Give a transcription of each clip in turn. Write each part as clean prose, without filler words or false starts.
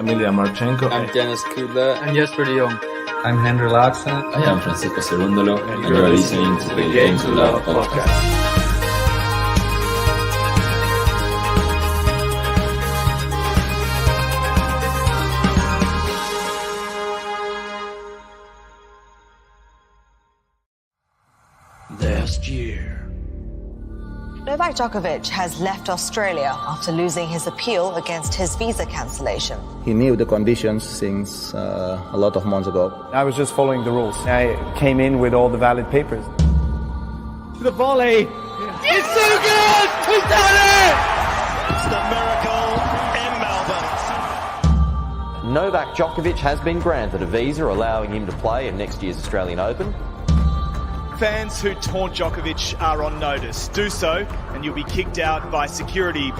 I'm Ilya Marchenko. I'm Dennis Kudla. I'm Jesper de Jong. I'm Henry Laaksen. I am Francisco Cerundolo, and you are listening to the Game to Love podcast. Last year, Novak Djokovic has left Australia after losing his appeal against his visa cancellation. He knew the conditions since a lot of months ago. I was just following the rules. I came in with all the valid papers. The volley! It's so good! He's done it! It's the miracle in Melbourne. Novak Djokovic has been granted a visa allowing him to play in next year's Australian Open. Fans who taunt Djokovic are on notice. Do so and you'll be kicked out by security.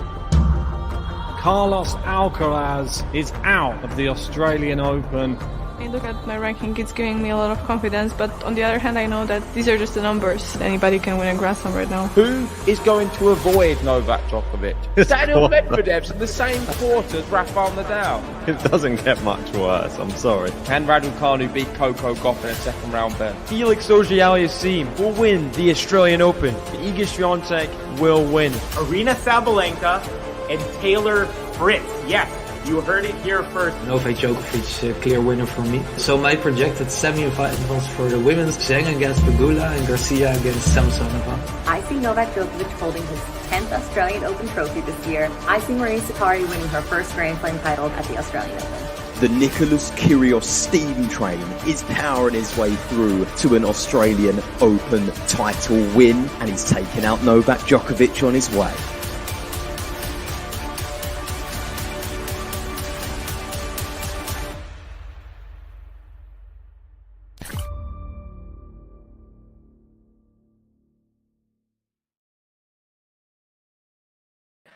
Carlos Alcaraz is out of the Australian Open. I look at my ranking, it's giving me a lot of confidence, but on the other hand, I know that these are just the numbers. Anybody can win a Grand Slam right now. Who is going to avoid Novak Djokovic? Daniel Medvedev's in the same court as Rafael Nadal. It doesn't get much worse, I'm sorry. Can Raducanu beat Coco Gauff in a second round bet? Felix Auger-Aliassime will win the Australian Open. Iga Swiatek will win. Arina Sabalenka and Taylor Fritz. Yes, you heard it here first. Novak Djokovic, clear winner for me. So my projected semi-finals for the women's: Zheng against Pegula and Garcia against Samsonova. I see Novak Djokovic holding his 10th Australian Open trophy this year. I see Maria Sakkari winning her first Grand Slam title at the Australian Open. The Nicholas Kyrgios steam train is powering his way through to an Australian Open title win, and he's taken out Novak Djokovic on his way.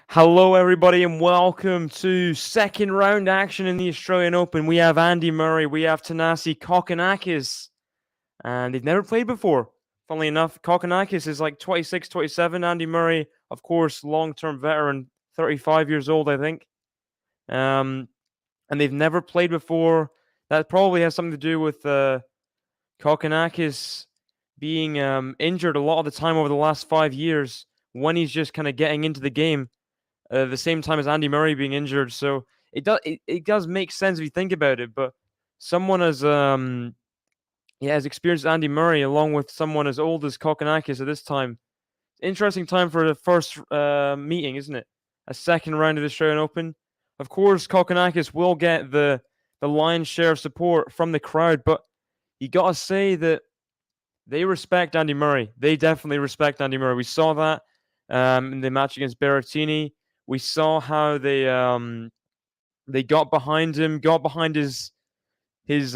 Hello everybody and welcome to second round action in the Australian Open. We have Andy Murray, we have Thanasi, Kokkinakis, and they've never played before. Funnily enough, Kokkinakis is like 26, 27. Andy Murray, of course, long-term veteran, 35 years old, I think. And they've never played before. That probably has something to do with Kokkinakis being injured a lot of the time over the last 5 years when he's just kind of getting into the game. The same time as Andy Murray being injured, so it does make sense if you think about it. But someone as experienced as Andy Murray, along with someone as old as Kokkinakis at this time, interesting time for the first meeting, isn't it? A second round of the Australian Open. Of course, Kokkinakis will get the lion's share of support from the crowd, but you gotta say that they respect Andy Murray. They definitely respect Andy Murray. We saw that in the match against Berrettini. We saw how they got behind him, got behind his way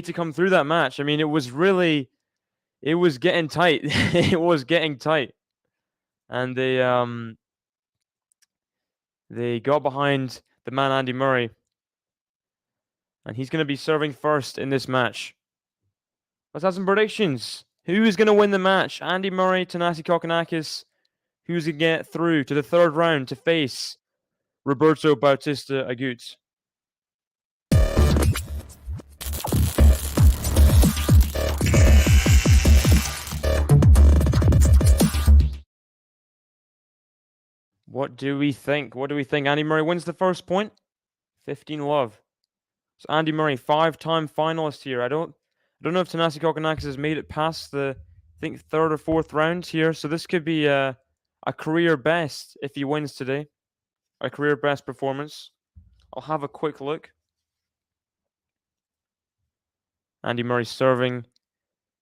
to come through that match. I mean, it was getting tight. It was getting tight, and they got behind the man Andy Murray, and he's going to be serving first in this match. Let's have some predictions. Who is going to win the match? Andy Murray, Thanasi, Kokkinakis. Who's going to get through to the third round to face Roberto Bautista Agut? What do we think? Andy Murray wins the first point. 15-love. So Andy Murray, 5-time finalist here. I don't know if Thanasi Kokkinakis has made it past the, I think, third or fourth round here. So this could be a career best if he wins today. A career best performance. I'll have a quick look. Andy Murray serving.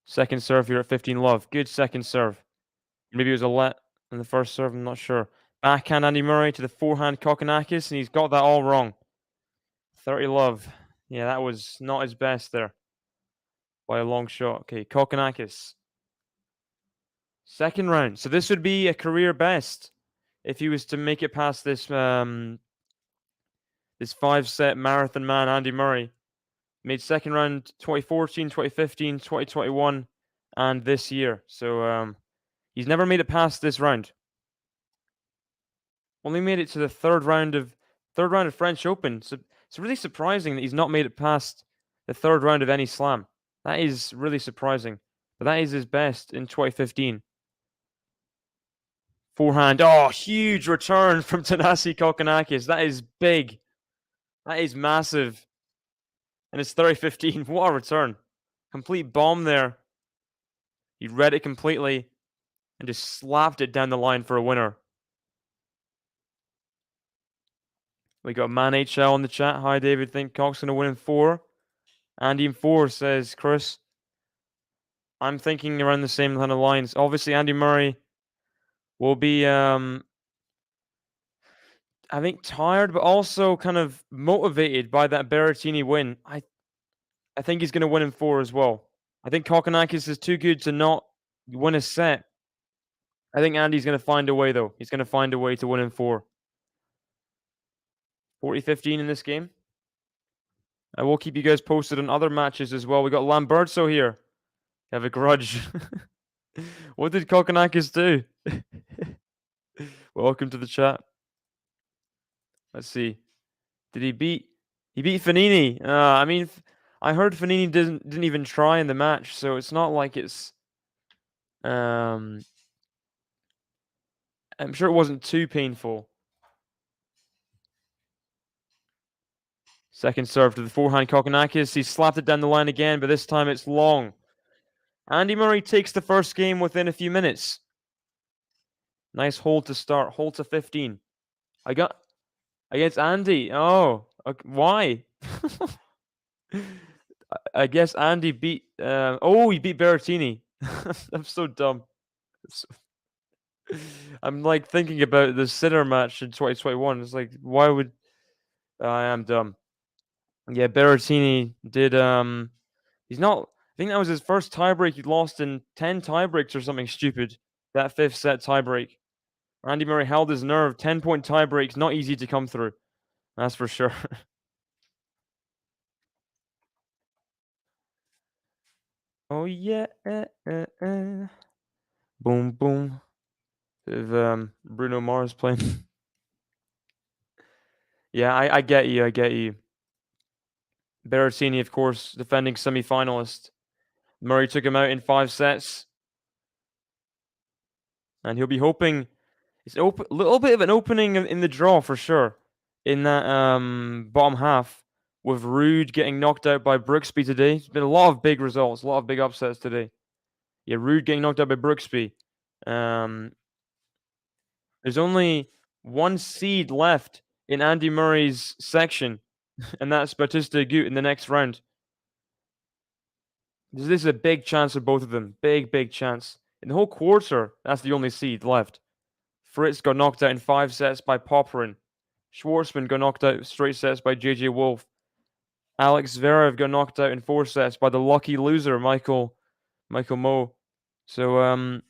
Second serve here at 15-love. Good second serve. Maybe it was a let in the first serve. I'm not sure. Backhand Andy Murray to the forehand Kokkinakis, and he's got that all wrong. 30-love. Yeah, that was not his best there. By a long shot. Okay, Kokkinakis. Second round. So this would be a career best if he was to make it past this this 5-set marathon man, Andy Murray. Made second round 2014, 2015, 2021, and this year. So he's never made it past this round. Only made it to the third round of French Open. So it's really surprising that he's not made it past the third round of any slam. That is really surprising. But that is his best in 2015. Forehand. Oh, huge return from Thanasi Kokkinakis. That is big. That is massive. And it's 30-15. What a return. Complete bomb there. He read it completely. and just slapped it down the line for a winner. We got Man HL in the chat. Hi, David. Think Cock's going to win in 4. Andy in 4 says, Chris. I'm thinking around the same kind of lines. Obviously, Andy Murray will be, I think, tired, but also kind of motivated by that Berrettini win. I think he's going to win in 4 as well. I think Kokkinakis is too good to not win a set. I think Andy's going to find a way, though. He's going to find a way to win in 4. 40-15 in this game. I will keep you guys posted on other matches as well. We got Lamberto here. Have a grudge. What did Kokkinakis do? Welcome to the chat. Let's see. Did he beat? He beat Fanini. I mean, I heard Fanini didn't even try in the match, so it's not like it's. I'm sure it wasn't too painful. Second serve to the forehand Kokkinakis. He slapped it down the line again, but this time it's long. Andy Murray takes the first game within a few minutes. Nice hold to start. Hold to 15. I got against Andy. Oh, okay. Why? I guess Andy beat. He beat Berrettini. I'm so dumb. I'm like thinking about the Sinner match in 2021. It's like, why would I am dumb? Yeah, Berrettini did. He's not. I think that was his first tiebreak. He lost in 10 tiebreaks or something stupid. That 5th set tiebreak. Andy Murray held his nerve. 10-point tiebreaks, not easy to come through. That's for sure. Oh yeah. Boom boom. If Bruno Mars playing. Yeah, I get you. I get you. Berrettini, of course, defending semi-finalist. Murray took him out in 5 sets. And he'll be hoping it's a little bit of an opening in the draw for sure. In that bottom half, with Ruud getting knocked out by Brooksby today. There's been a lot of big results, a lot of big upsets today. Yeah, Ruud getting knocked out by Brooksby. There's only 1 seed left in Andy Murray's section, and that's Bautista Agut in the next round. This is a big chance for both of them. Big chance. In the whole quarter, that's the only seed left. Fritz got knocked out in 5 sets by Popperin. Schwartzman got knocked out straight sets by JJ Wolf. Alex Zverev got knocked out in 4 sets by the lucky loser, Michael Moe. So,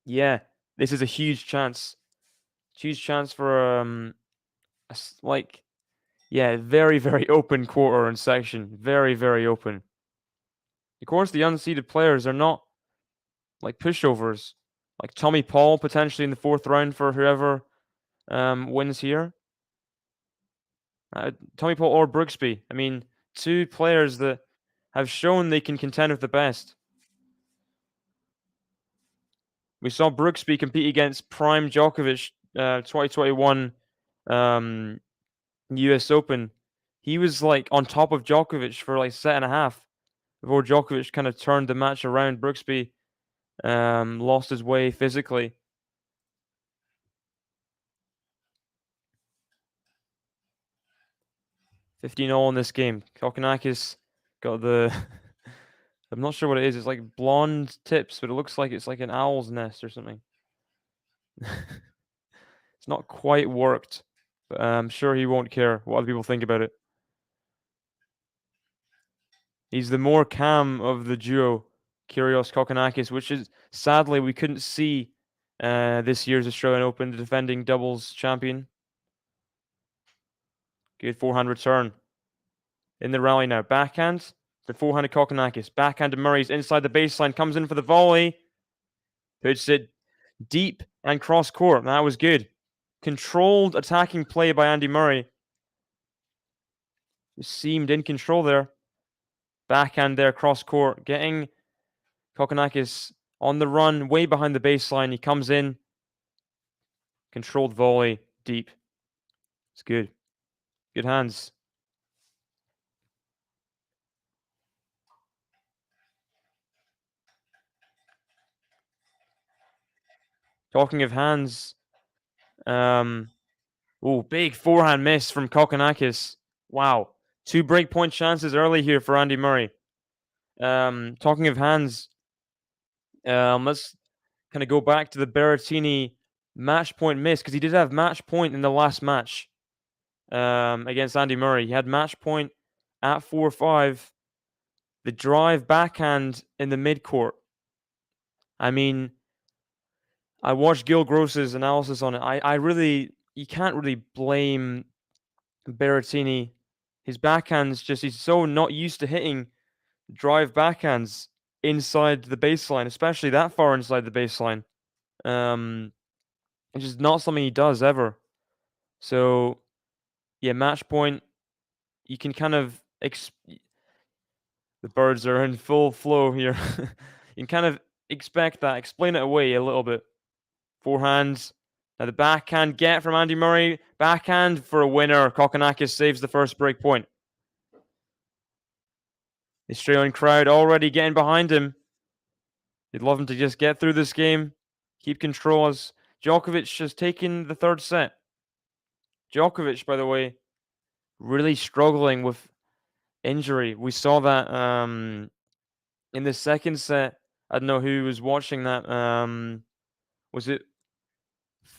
yeah, this is a huge chance. Huge chance for, very open quarter and section. Very open. Of course, the unseeded players are not like pushovers. Like Tommy Paul potentially in the 4th round for whoever wins here. Tommy Paul or Brooksby. I mean, 2 players that have shown they can contend with the best. We saw Brooksby compete against prime Djokovic 2021 US Open. He was like on top of Djokovic for like set and a half before Djokovic kind of turned the match around. Brooksby lost his way physically. $15-all in this game. Kokkinakis got the... I'm not sure what it is. It's like blonde tips, but it looks like it's like an owl's nest or something. It's not quite worked, but I'm sure he won't care what other people think about it. He's the more calm of the duo, Kyrgios Kokkinakis, which is sadly we couldn't see this year's Australian Open, the defending doubles champion. Good forehand return. In the rally now. Backhand. The forehand of Kokkinakis. Backhand to Murray's inside the baseline. Comes in for the volley. Puts it deep and cross court. That was good. Controlled attacking play by Andy Murray. He seemed in control there. Backhand there, cross court. Getting Kokkinakis on the run, way behind the baseline. He comes in. Controlled volley, deep. It's good. Good hands. Talking of hands, big forehand miss from Kokkinakis. Wow. 2 breakpoint chances early here for Andy Murray. Talking of hands, let's kind of go back to the Berrettini match point miss, because he did have match point in the last match against Andy Murray. He had match point at 4-5. The drive backhand in the midcourt. I mean, I watched Gil Gross's analysis on it. You can't really blame Berrettini. His backhands he's so not used to hitting drive backhands inside the baseline, especially that far inside the baseline. It's just not something he does ever. So, yeah, match point. You can kind of the birds are in full flow here. You can kind of expect that. Explain it away a little bit. Forehands. Now the backhand get from Andy Murray. Backhand for a winner. Kokkinakis saves the first break point. The Australian crowd already getting behind him. They'd love him to just get through this game. Keep control as Djokovic has taken the third set. Djokovic, by the way, really struggling with injury. We saw that in the second set. I don't know who was watching that. Was it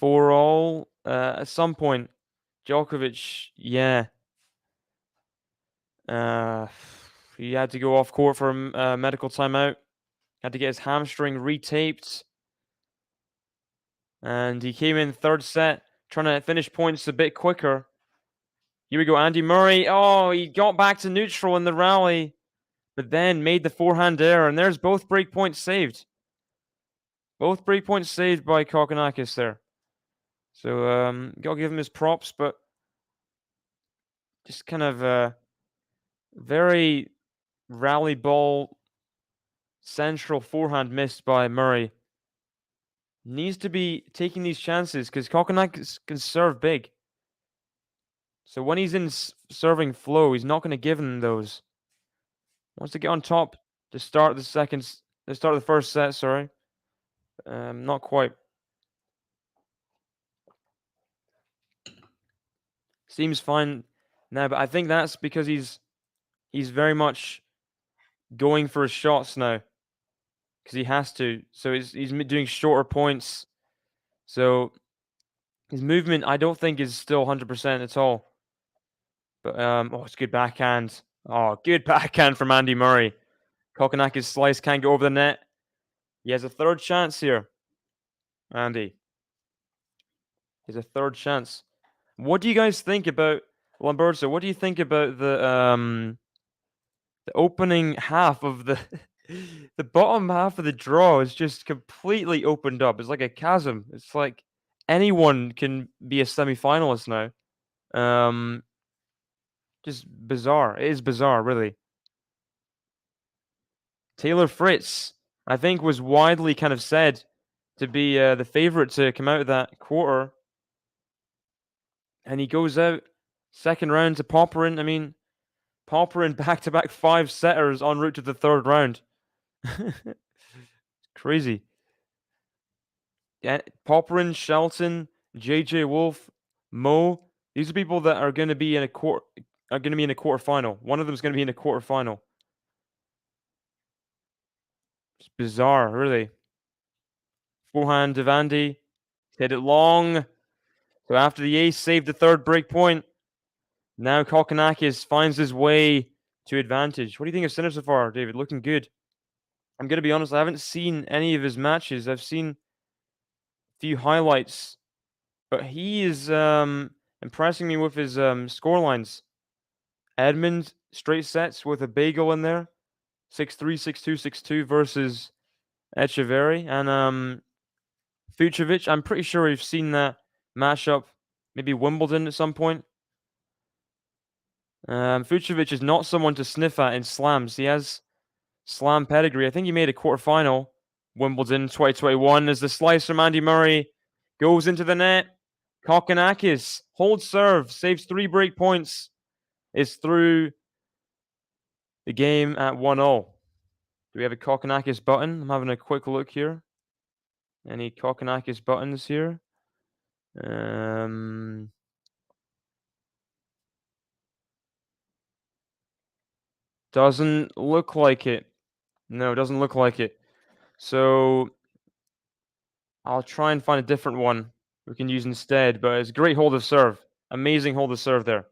4-all at some point? Djokovic, yeah. He had to go off court for a medical timeout. Had to get his hamstring retaped. And he came in third set, trying to finish points a bit quicker. Here we go, Andy Murray. Oh, he got back to neutral in the rally, but then made the forehand error. And there's both break points saved. Both break points saved by Kokkinakis there. So, gotta give him his props, but just kind of very rally ball central forehand missed by Murray. Needs to be taking these chances because Kokkinakis can serve big. So when he's in serving flow, he's not going to give him those. Wants to get on top to start the first set, sorry. Not quite. Seems fine now, but I think that's because he's very much going for his shots now. Because he has to. So he's doing shorter points. So his movement, I don't think, is still 100% at all. But, it's good backhand. Oh, good backhand from Andy Murray. Kokkinakis' slice can't go over the net. He has a third chance here, Andy. He has a third chance. What do you guys think about Lamberto? What do you think about the opening half of the the bottom half of the draw is just completely opened up. It's like a chasm. It's like anyone can be a semi-finalist now. Just bizarre. It is bizarre, really. Taylor Fritz, I think, was widely kind of said to be the favorite to come out of that quarter. And he goes out second round to Popperin. I mean, Popperin back-to-back 5-setters en route to the third round. Crazy. Yeah, Popperin, Shelton, JJ Wolf, Mo. These are people that are going to be in a quarterfinal. One of them is going to be in a quarterfinal. It's bizarre, really. Forehand of Andy. Hit it long. So after the ace saved the third break point, now Kokkinakis finds his way to advantage. What do you think of Sinner so far, David? Looking good. I'm going to be honest, I haven't seen any of his matches. I've seen a few highlights. But he is impressing me with his scorelines. Edmund, straight sets with a bagel in there. 6-3, 6-2, 6-2 versus Echeverry. And Fucsovics, I'm pretty sure we've seen that matchup. Maybe Wimbledon at some point. Fucsovics is not someone to sniff at in slams. He has slam pedigree. I think he made a quarterfinal. Wimbledon 2021 as the slice from Andy Murray goes into the net. Kokkinakis holds serve, saves 3 break points, is through the game at 1-0. Do we have a Kokkinakis button? I'm having a quick look here. Any Kokkinakis buttons here? Doesn't look like it. No, doesn't look like it. So I'll try and find a different one we can use instead, but it's a great hold of serve. Amazing hold of serve there.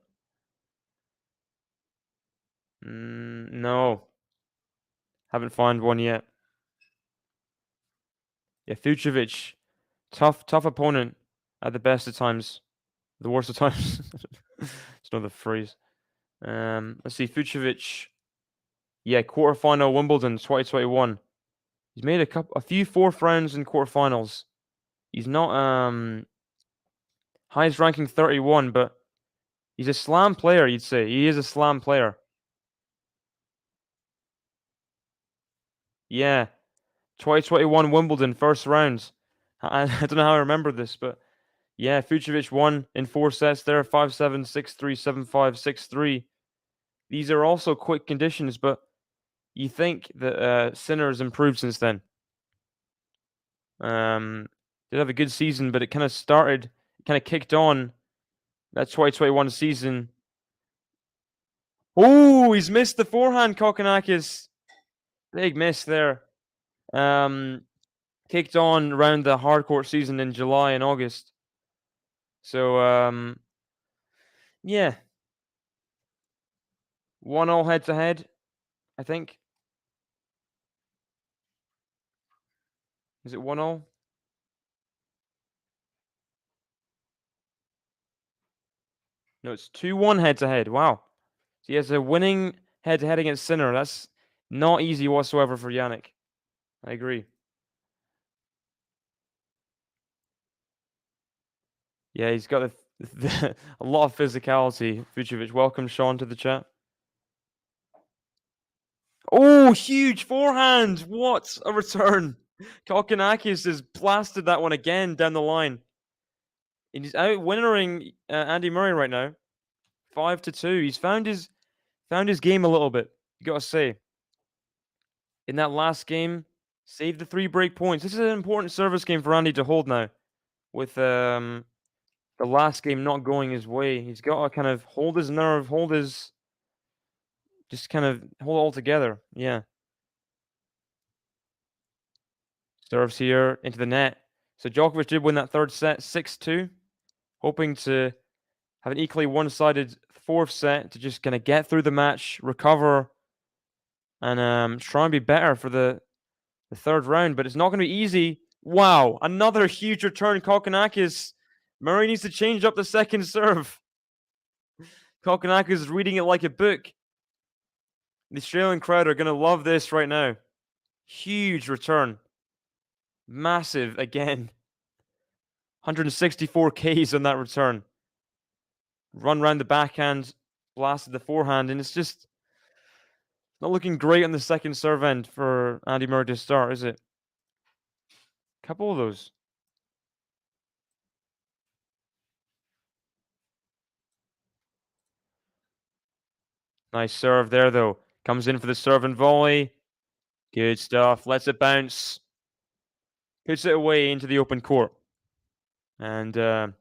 No. Haven't found one yet. Yeah, Fucsovic. Tough opponent at the best of times. The worst of times. It's another phrase. Let's see, Fucsovic. Yeah, quarterfinal Wimbledon 2021. He's made a few fourth rounds in quarterfinals. He's not highest ranking 31, but he's a slam player, you'd say. He is a slam player. Yeah. 2021 Wimbledon first round. I don't know how I remember this, but yeah, Fucsovic won in 4 sets there, 5-7, 6-3, 7-5, 6-3. These are also quick conditions, but you think that Sinner's improved since then. Did have a good season, but it kind of kicked on that 2021 season. Oh, he's missed the forehand, Kokkinakis. Big miss there. Kicked on around the hardcourt season in July and August. So, yeah. 1-1 head-to-head, I think. Is it 1-1? No, it's 2-1 head-to-head. Wow. So he has a winning head-to-head against Sinner. That's not easy whatsoever for Yannick. I agree. Yeah, he's got a lot of physicality. Fucsovic, welcome Sean to the chat. Oh, huge forehand! What a return! Kokkinakis has blasted that one again down the line. And he's out winnering Andy Murray right now, 5-2. He's found his game a little bit. You gotta say. In that last game, saved the 3 break points. This is an important service game for Andy to hold now, with the last game not going his way. He's got to kind of hold his nerve, just kind of hold it all together. Yeah. Serves here into the net. So Djokovic did win that third set, 6-2. Hoping to have an equally one-sided fourth set to just kind of get through the match, recover, and try and be better for the third round. But it's not going to be easy. Wow, another huge return, Kokkinakis. Murray needs to change up the second serve. Kokkinakis is reading it like a book. The Australian crowd are going to love this right now. Huge return. Massive again. 164 Ks on that return. Run round the backhand, blasted the forehand, and it's just not looking great on the second serve end for Andy Murray to start, is it? Couple of those. Nice serve there, though. Comes in for the serve and volley. Good stuff. Lets it bounce. Puts it away into the open court. And Ivan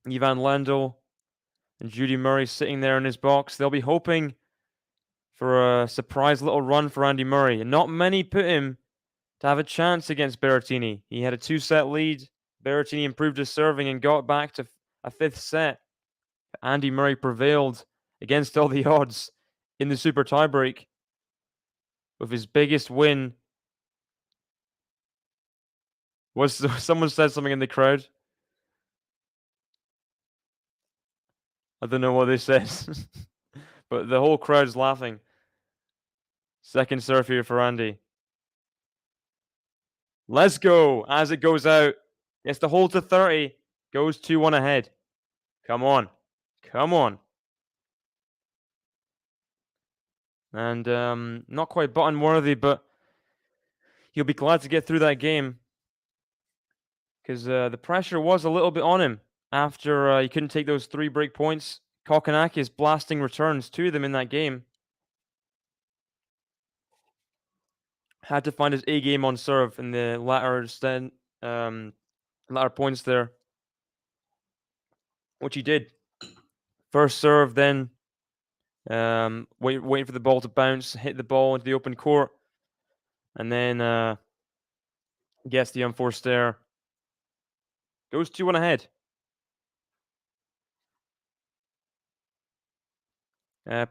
Lendl and Judy Murray sitting there in his box. They'll be hoping for a surprise little run for Andy Murray. And not many put him to have a chance against Berrettini. He had a 2-set lead. Berrettini improved his serving and got back to a 5th set. Andy Murray prevailed against all the odds in the super tiebreak with his biggest win. Someone said something in the crowd? I don't know what they said, but the whole crowd's laughing. Second serve here for Andy. Let's go as it goes out. Gets the hold to 30. Goes 2-1 ahead. Come on. Come on. And not quite button worthy, but he'll be glad to get through that game. Because the pressure was a little bit on him after he couldn't take those 3 break points. Kokkinakis blasting returns, 2 of them in that game. Had to find his A game on serve in the latter latter points there, which he did. First serve, then waiting for the ball to bounce, hit the ball into the open court, and then gets the unforced error. Goes 2-1 ahead.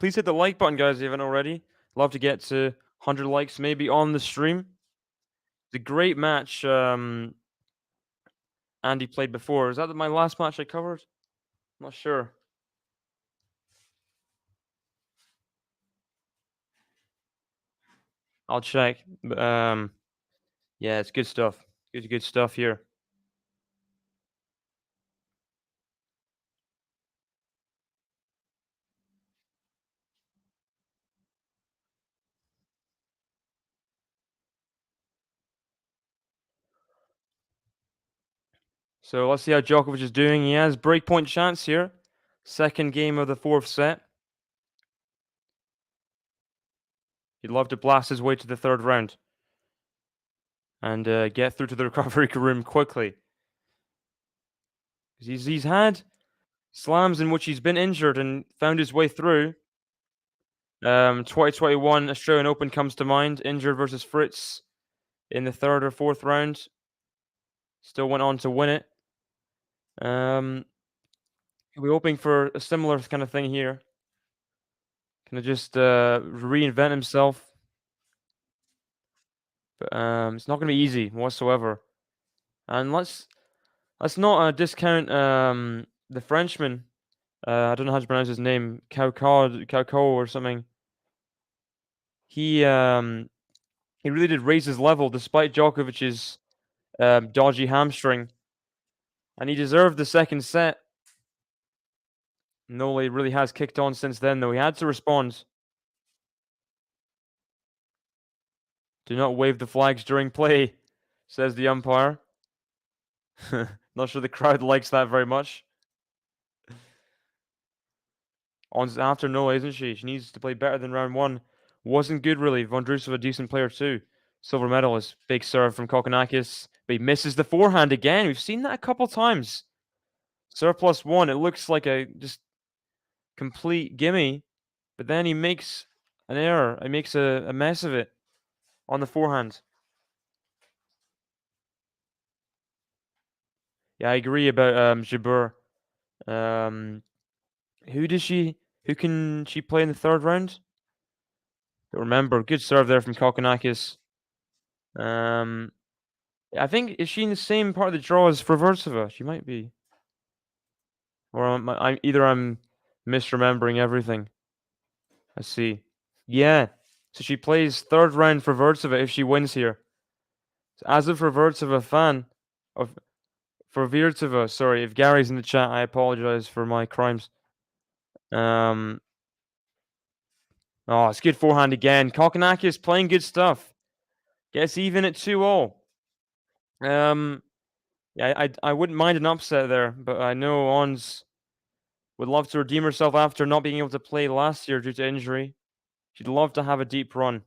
Please hit the like button, guys, if you haven't already. Love to get to 100 likes maybe on the stream. It's a great match Andy played before. Is that my last match I covered? I'm not sure. I'll check. But, yeah, it's good stuff. Good stuff here. So let's see how Djokovic is doing. He has breakpoint chance here. Second game of the fourth set. He'd love to blast his way to the third round and get through to the recovery room quickly. He's had slams in which he's been injured and found his way through. 2021 Australian Open comes to mind. Injured versus Fritz in the third or fourth round. Still went on to win it. We're hoping for a similar kind of thing here. Can just reinvent himself. But it's not going to be easy whatsoever. And let's not discount the Frenchman. I don't know how to pronounce his name. Kauko or something. He really did raise his level despite Djokovic's dodgy hamstring, and he deserved the second set. Nole really has kicked on since then, though. He had to respond. Do not wave the flags during play, says the umpire. Not sure the crowd likes that very much. On after Nole, isn't she? She needs to play better than round one. Wasn't good, really. Vondrousova, a decent player, too. Silver medalist. Big serve from Kokkinakis. But he misses the forehand again. We've seen that a couple times. Serve +1. It looks like a just complete gimme. But then he makes an error. He makes a mess of it on the forehand. Yeah, I agree about Jabeur. Who can she play in the third round? Don't remember. Good serve there from Kokkinakis. I think, is she in the same part of the draw as Fruhvirtova? She might be. Or I'm misremembering everything. Let's see. Yeah. So she plays third round Fruhvirtova if she wins here. So as a Fruhvirtova fan of Fruhvirtova, sorry, if Gary's in the chat, I apologize for my crimes. Oh, it's good forehand again. Kokkinakis playing good stuff. Gets even at 2-all. Yeah, I wouldn't mind an upset there, but I know Ons would love to redeem herself after not being able to play last year due to injury. She'd love to have a deep run.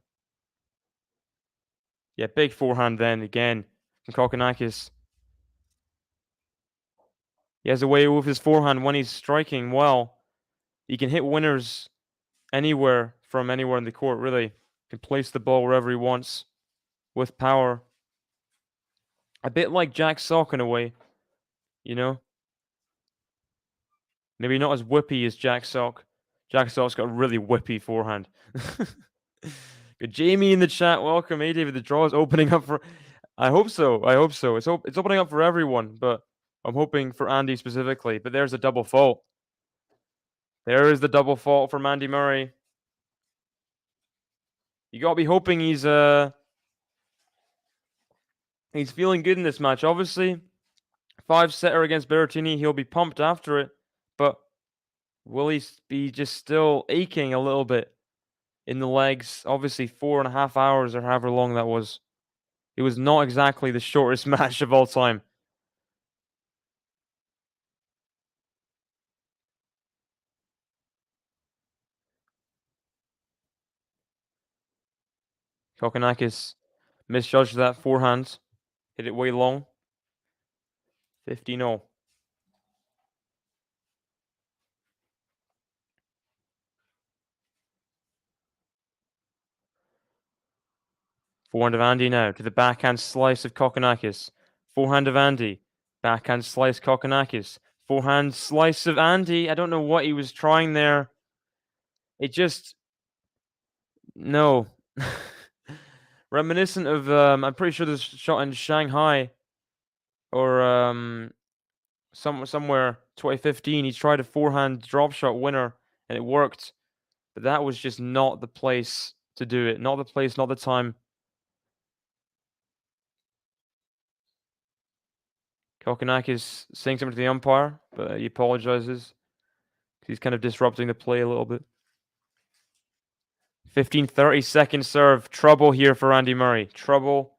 Yeah, big forehand then again from Kokkinakis. He has a way with his forehand when he's striking well. He can hit winners anywhere from anywhere in the court, really. Can place the ball wherever he wants with power. A bit like Jack Sock in a way, you know? Maybe not as whippy as Jack Sock. Jack Sock's got a really whippy forehand. Good. Jamie in the chat, welcome. Hey, David, the draw is opening up for... I hope so. It's opening up for everyone, but I'm hoping for Andy specifically. But there's a double fault. There is the double fault from Andy Murray. You got to be hoping he's feeling good in this match. Obviously, 5-setter against Berrettini, he'll be pumped after it. But will he be just still aching a little bit in the legs? Obviously, 4.5 hours or however long that was. It was not exactly the shortest match of all time. Kokkinakis misjudged that forehand. Hit it way long. 50-0. Forehand of Andy now to the backhand slice of Kokkinakis. Forehand of Andy. Backhand slice Kokkinakis. Forehand slice of Andy. I don't know what he was trying there. It just... No. Reminiscent of... I'm pretty sure there's a shot in Shanghai. Or somewhere 2015. He tried a forehand drop shot winner. And it worked. But that was just not the place to do it. Not the place, not the time. Kokkinakis saying something to the umpire, but he apologizes. He's kind of disrupting the play a little bit. 15-30 second serve. Trouble here for Andy Murray. Trouble.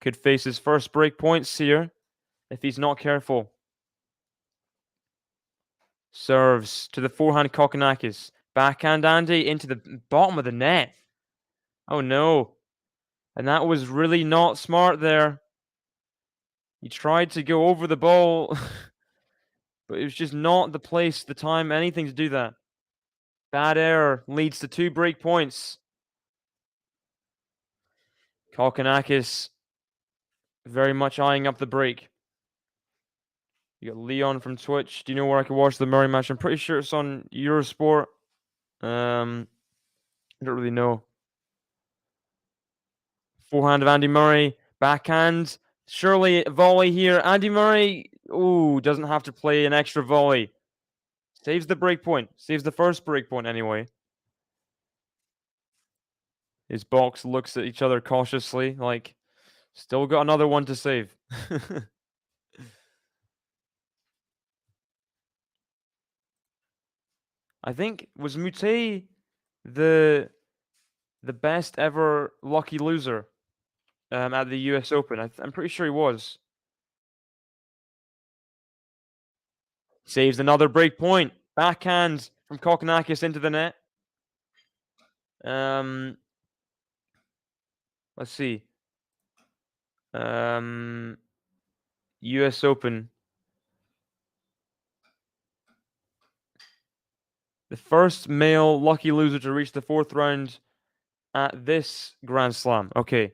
Could face his first break points here if he's not careful. Serves to the forehand Kokkinakis. Backhand Andy into the bottom of the net. Oh no. And that was really not smart there. He tried to go over the ball, but it was just not the place, the time, anything to do that. Bad error leads to 2 break points. Kokkinakis very much eyeing up the break. You got Leon from Twitch. Do you know where I can watch the Murray match? I'm pretty sure it's on Eurosport. I don't really know. Forehand of Andy Murray. Backhand. Surely volley here. Andy Murray, doesn't have to play an extra volley. Saves the break point. Saves the first break point anyway. His box looks at each other cautiously, like, still got another one to save. I think, was Mute the best ever lucky loser at the US Open? I'm pretty sure he was. Saves another break point. Backhand from Kokkinakis into the net. Let's see. US Open. The first male lucky loser to reach the 4th round at this Grand Slam. Okay.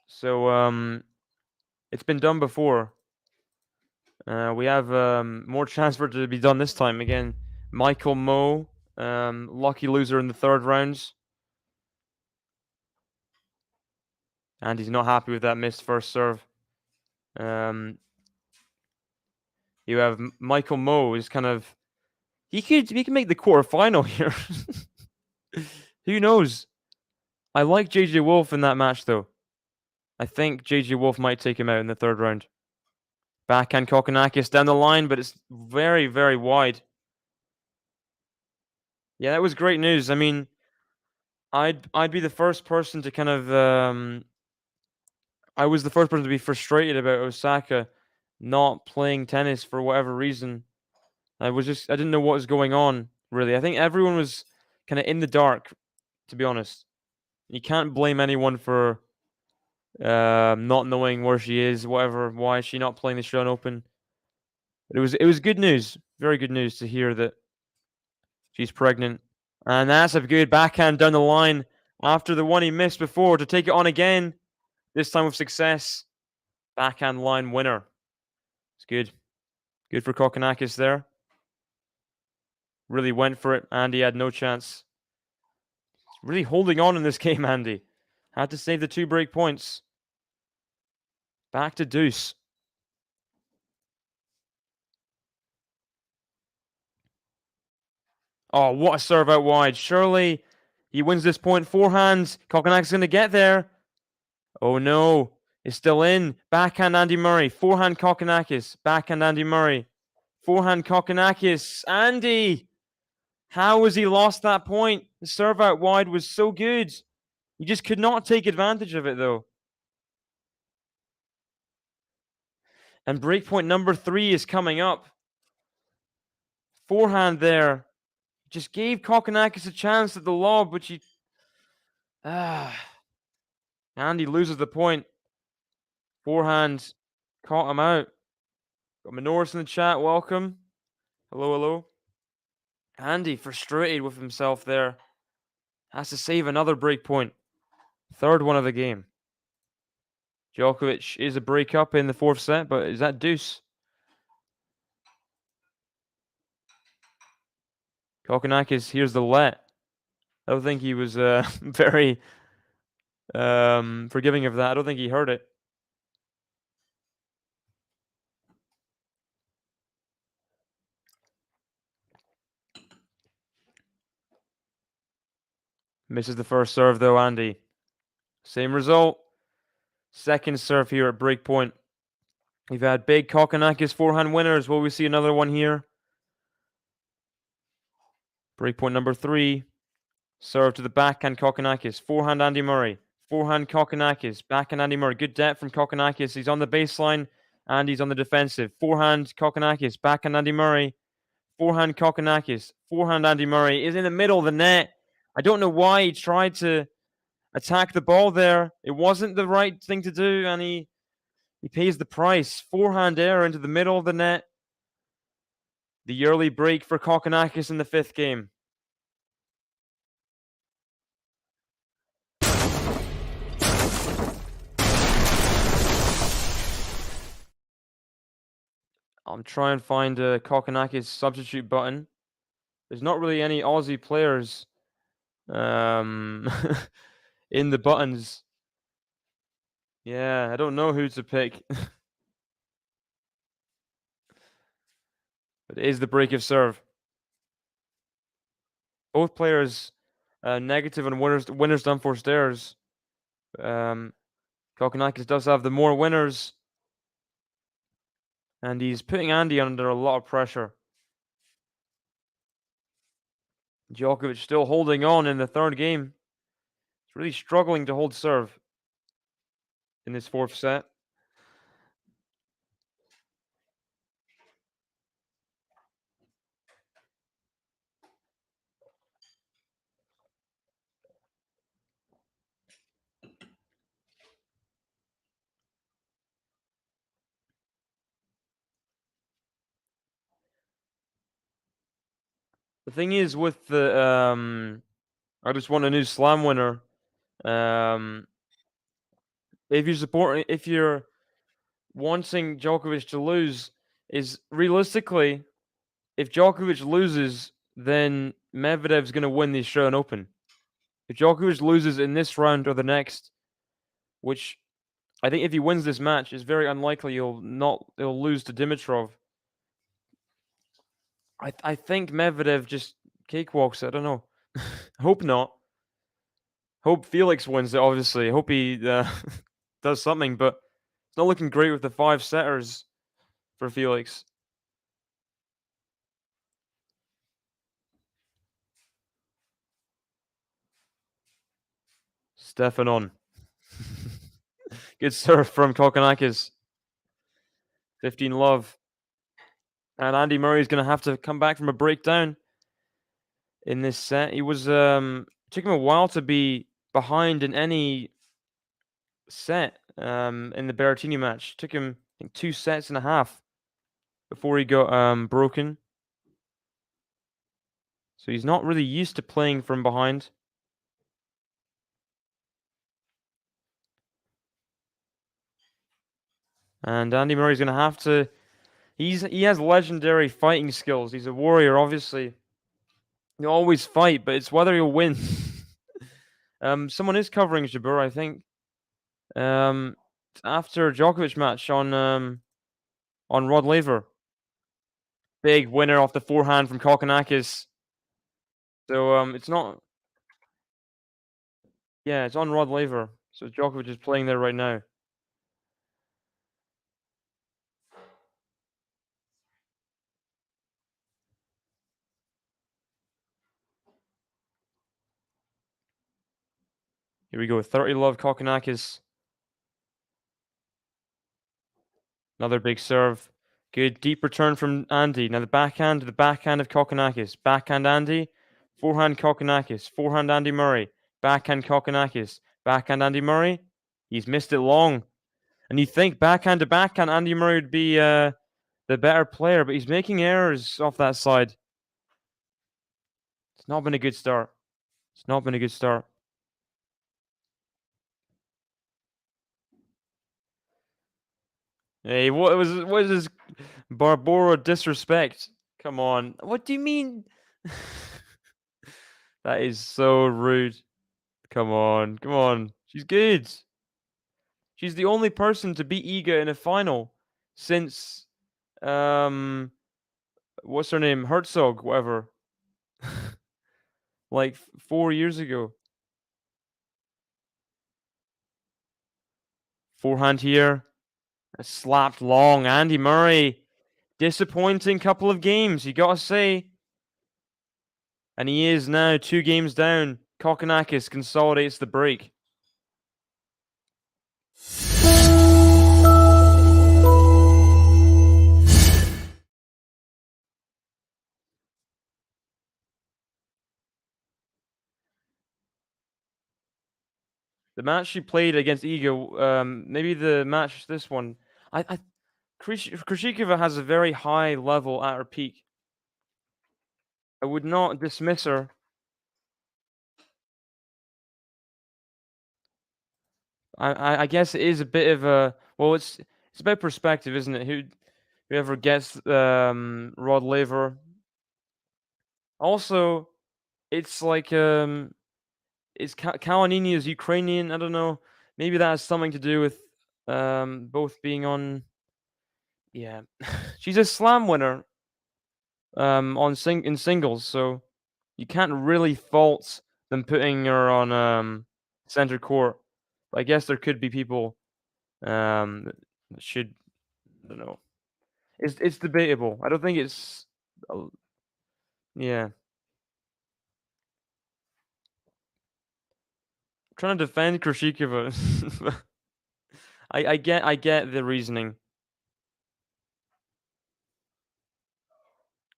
So, it's been done before. We have more chance for it to be done this time. Again, Michael Moe, lucky loser in the 3rd rounds. And he's not happy with that missed first serve. You have Michael Moe is kind of... He could make the quarterfinal here. Who knows? I like JJ Wolf in that match, though. I think JJ Wolf might take him out in the 3rd round. Backhand Kokkinakis down the line, but it's very, very wide. Yeah, that was great news. I mean, I'd be the first person to kind of... I was the first person to be frustrated about Osaka not playing tennis for whatever reason. I didn't know what was going on, really. I think everyone was kind of in the dark, to be honest. You can't blame anyone for not knowing where she is, whatever, why is she not playing the Australian Open. But it was good news, very good news to hear that she's pregnant. And that's a good backhand down the line after the one he missed before to take it on again, this time with success. Backhand line winner. It's good. Good for Kokkinakis there. Really went for it. Andy had no chance. Really holding on in this game, Andy. Had to save the 2 break points. Back to deuce. Oh, what a serve out wide. Surely he wins this point. Forehand. Kokkinakis is going to get there. Oh no. It's still in. Backhand Andy Murray. Forehand Kokkinakis. Backhand Andy Murray. Forehand Kokkinakis. Andy! How has he lost that point? The serve out wide was so good. He just could not take advantage of it, though. And breakpoint number 3 is coming up. Forehand there. Just gave Kokkinakis a chance at the lob, which he... Andy loses the point. Forehand caught him out. Got Minoris in the chat. Welcome. Hello, hello. Andy frustrated with himself there. Has to save another break point. Third one of the game. Djokovic is a break up in the fourth set, but is that deuce? Kokkinakis, here's the let. I don't think he was very forgiving of that. I don't think he heard it. Misses the first serve though, Andy. Same result. Second serve here at break point. We've had big Kokkinakis forehand winners. Will we see another one here? Break point number 3. Serve to the backhand Kokkinakis. Forehand Andy Murray. Forehand Kokkinakis. Backhand Andy Murray. Good depth from Kokkinakis. He's on the baseline and he's on the defensive. Forehand Kokkinakis. Backhand Andy Murray. Forehand Kokkinakis. Forehand Andy Murray is in the middle of the net. I don't know why he tried to attack the ball there. It wasn't the right thing to do, and he pays the price. Forehand error into the middle of the net. The early break for Kokkinakis in the 5th game. I'm trying to find a Kokkinakis substitute button. There's not really any Aussie players in the buttons. Yeah, I don't know who to pick. But it is the break of serve. Both players negative on winners done for stairs. Kokkinakis does have the more winners. And he's putting Andy under a lot of pressure. Djokovic still holding on in the 3rd game. He's really struggling to hold serve in this 4th set. The thing is with the I just want a new slam winner. If you're wanting Djokovic to lose, is realistically, if Djokovic loses, then Medvedev's going to win the Australian Open. If Djokovic loses in this round or the next, which I think if he wins this match, it's very unlikely he'll lose to Dimitrov. I think Medvedev just cakewalks it. I don't know. Hope not. Hope Felix wins it, obviously. Hope he does something, but it's not looking great with the 5 setters for Felix. Stefanon. Good serve from Kokkinakis. 15 love. And Andy Murray's going to have to come back from a breakdown in this set. He was took him a while to be behind in any set in the Berrettini match. Took him, I think, 2 sets and a half before he got broken. So he's not really used to playing from behind. And Andy Murray's going to have to... He has legendary fighting skills. He's a warrior, obviously. He'll always fight, but it's whether he'll win. Someone is covering Jabeur, I think. After Djokovic match on Rod Laver. Big winner off the forehand from Kokkinakis. So it's not... Yeah, it's on Rod Laver. So Djokovic is playing there right now. Here we go. 30 love Kokkinakis. Another big serve. Good deep return from Andy. Now the backhand of Kokkinakis. Backhand Andy. Forehand Kokkinakis. Forehand Andy Murray. Backhand Kokkinakis. Backhand Andy Murray. He's missed it long. And you think backhand to backhand Andy Murray would be the better player, but he's making errors off that side. It's not been a good start. It's not been a good start. Hey, what is this Barbora disrespect? Come on. What do you mean? That is so rude. Come on. Come on. She's good. She's the only person to beat Iga in a final since what's her name? Herzog, whatever. Like 4 years ago. Forehand here. Slapped long. Andy Murray. Disappointing couple of games, you gotta say. And he is now 2 games down. Kokkinakis consolidates the break. The match she played against Iga, maybe the match, this one, Krishikova has a very high level at her peak. I would not dismiss her. I guess it is a bit of a, well, it's about perspective, isn't it? Whoever gets Rod Laver. Also, it's like it's Kalinini is Ukrainian. I don't know. Maybe that has something to do with both being on. Yeah, she's a slam winner in singles, so you can't really fault them putting her on center court. But I guess there could be people that should, I don't know. It's debatable. I don't think it's yeah. I'm trying to defend Krishikova. I get the reasoning.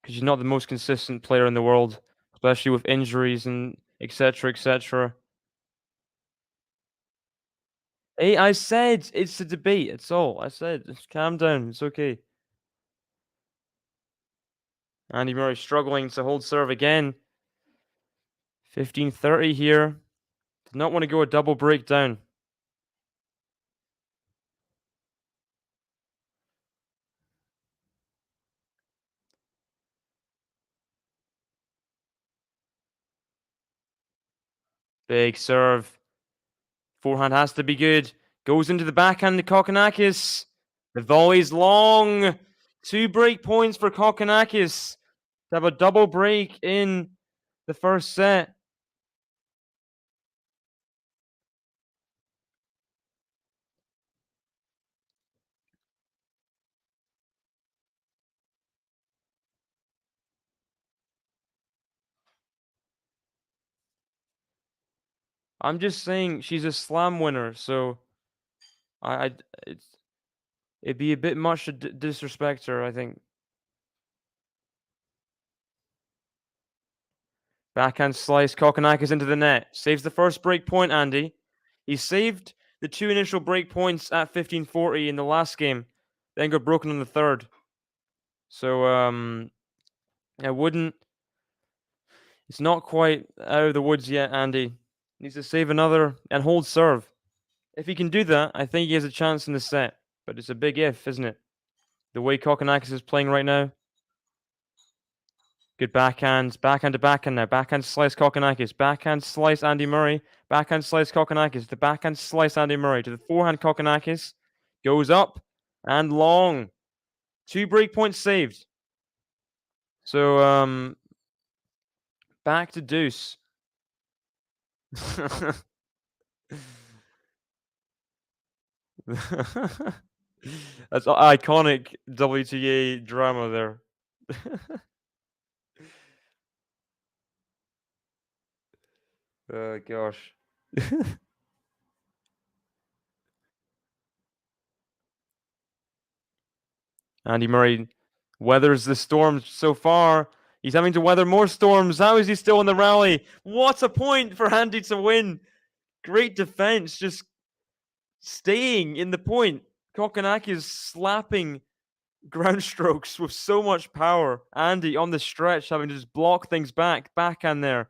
Because she's not the most consistent player in the world, especially with injuries and etc. etc. Hey, I said it's a debate. It's all I said. Just calm down. It's okay. Andy Murray struggling to hold serve again. 15-30 here. Did not want to go a double breakdown. Big serve. Forehand has to be good. Goes into the backhand to Kokkinakis. The volley's long. 2 break points for Kokkinakis to have a double break in the first set. I'm just saying she's a slam winner, so it'd be a bit much to disrespect her, I think. Backhand slice, Kokkinakis into the net. Saves the first break point, Andy. He saved the 2 initial break points at 15-40 in the last game, then got broken in the third. So, I wouldn't... It's not quite out of the woods yet, Andy. Needs to save another and hold serve. If he can do that, I think he has a chance in the set. But it's a big if, isn't it? The way Kokkinakis is playing right now. Good backhand. Backhand to backhand now. Backhand slice Kokkinakis. Backhand slice Andy Murray. Backhand slice Kokkinakis. The backhand slice Andy Murray. To the forehand Kokkinakis. Goes up and long. 2 break points saved. So, back to deuce. That's iconic WTA drama there. Oh gosh. Andy Murray weathers the storms so far. He's having to weather more storms. How is he still in the rally? What a point for Andy to win. Great defense, just staying in the point. Kokkinakis slapping ground strokes with so much power. Andy on the stretch having to just block things back. Backhand there.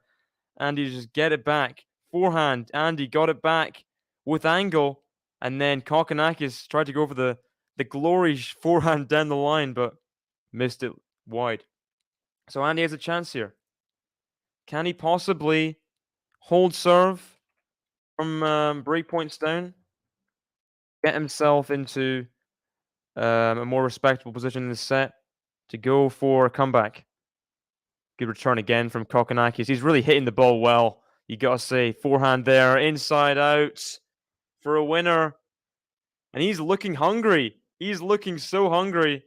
Andy just get it back. Forehand. Andy got it back with angle. And then Kokkinakis tried to go for the glory forehand down the line, but missed it wide. So Andy has a chance here. Can he possibly hold serve from break points down? Get himself into a more respectable position in the set to go for a comeback. Good return again from Kokkinakis. He's really hitting the ball well. You got to say, forehand there, inside out for a winner. And he's looking hungry. He's looking so hungry.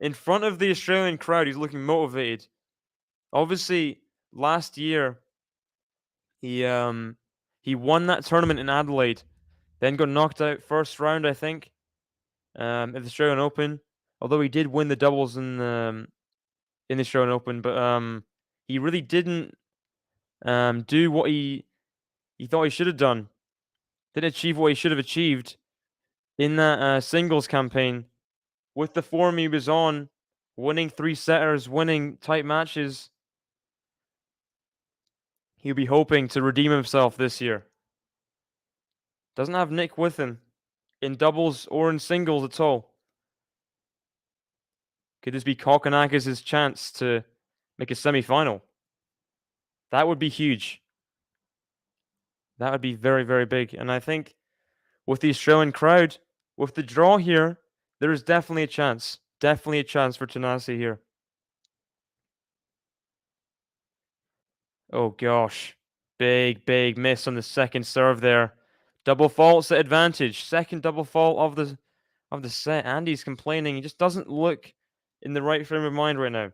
In front of the Australian crowd, he's looking motivated. Obviously, last year, he won that tournament in Adelaide, then got knocked out first round, I think, at the Australian Open. Although he did win the doubles in the Australian Open, but he really didn't do what he thought he should have done. Didn't achieve what he should have achieved in that singles campaign. With the form he was on, winning 3-setters, winning tight matches, he'll be hoping to redeem himself this year. Doesn't have Nick with him in doubles or in singles at all. Could this be Kokkinakis' chance to make a semi-final? That would be huge. That would be very, very big. And I think with the Australian crowd, with the draw here, there is definitely a chance. Definitely a chance for Thanasi here. Oh gosh. Big, big miss on the second serve there. Double fault's at advantage. Second double fault of the set. Andy's complaining. He just doesn't look in the right frame of mind right now.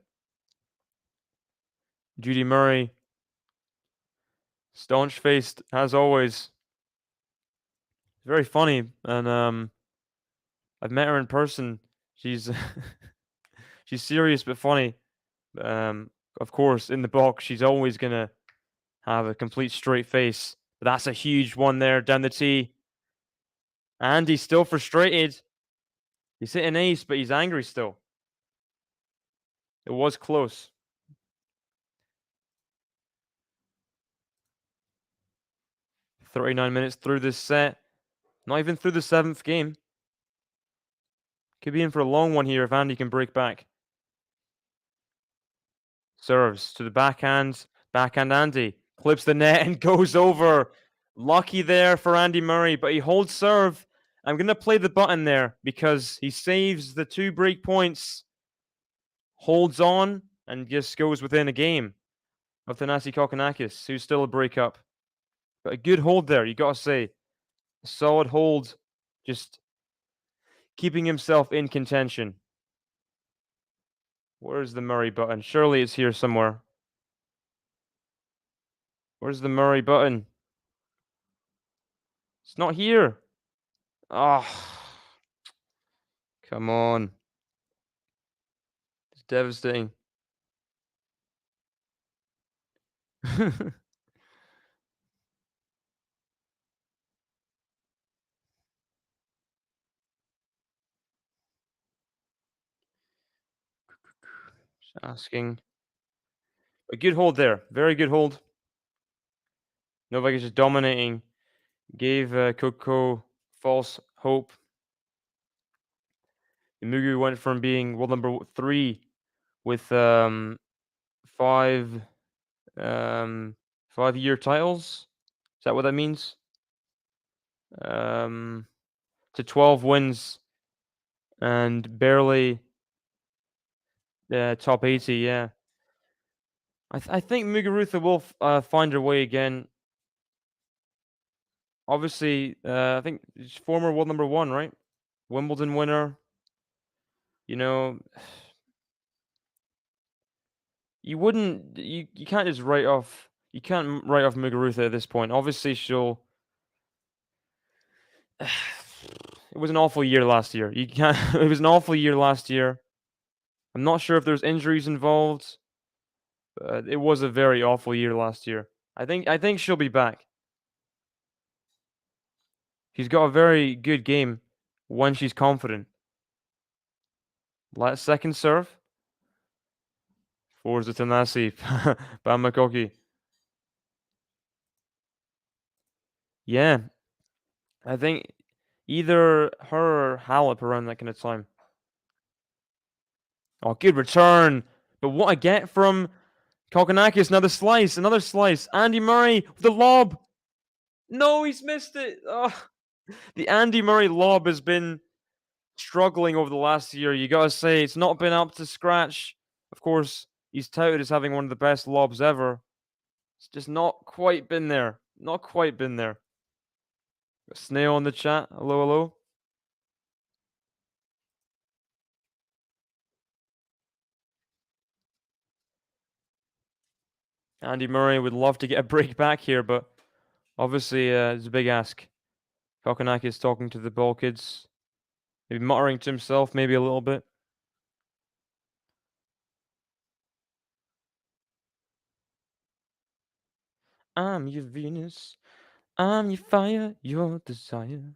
Judy Murray. Staunch-faced, as always. Very funny. And I've met her in person. She's she's serious but funny. Of course, in the box, she's always gonna have a complete straight face. But that's a huge one there down the tee. And he's still frustrated. He's hit an ace, but he's angry still. It was close. "39 minutes through this set. Not even through the 7th game. Could be in for a long one here if Andy can break back. Serves to the backhand. Backhand Andy. Clips the net and goes over. Lucky there for Andy Murray, but he holds serve. I'm going to play the button there because he saves the 2 break points. Holds on and just goes within a game of Thanasi Kokkinakis, who's still a breakup. But a good hold there, you got to say. A solid hold, just keeping himself in contention. Where's the Murray button? Surely it's here somewhere. Where's the Murray button? It's not here. Ah, come on. It's devastating. Just asking. A good hold there. Very good hold. Novak is just dominating. Gave Coco false hope. Mugu went from being world number 3 with 5 5-year titles. Is that what that means? To 12 wins and barely top 80. Yeah, I think Muguruza will find her way again. Obviously, I think she's former world number 1, right? Wimbledon winner. You know, you can't just write off. You can't write off Muguruza at this point. Obviously, she'll. It was an awful year last year. You can't. It was an awful year last year. I'm not sure if there's injuries involved. But it was a very awful year last year. I think she'll be back. She's got a very good game when she's confident. Last second serve. Forza Thanasi. Bamakoki. Yeah. I think either her or Halep around that kind of time. Oh, good return. But what I get from Kokkinakis, another slice, another slice. Andy Murray with the lob. No, he's missed it. Oh. The Andy Murray lob has been struggling over the last year. You got to say, it's not been up to scratch. Of course, he's touted as having one of the best lobs ever. It's just not quite been there. Not quite been there. Snail in the chat. Hello, hello. Andy Murray would love to get a break back here, but obviously it's a big ask. Kokkinakis talking to the ball kids. Maybe muttering to himself, maybe a little bit. I'm your Venus. I'm your fire, your desire.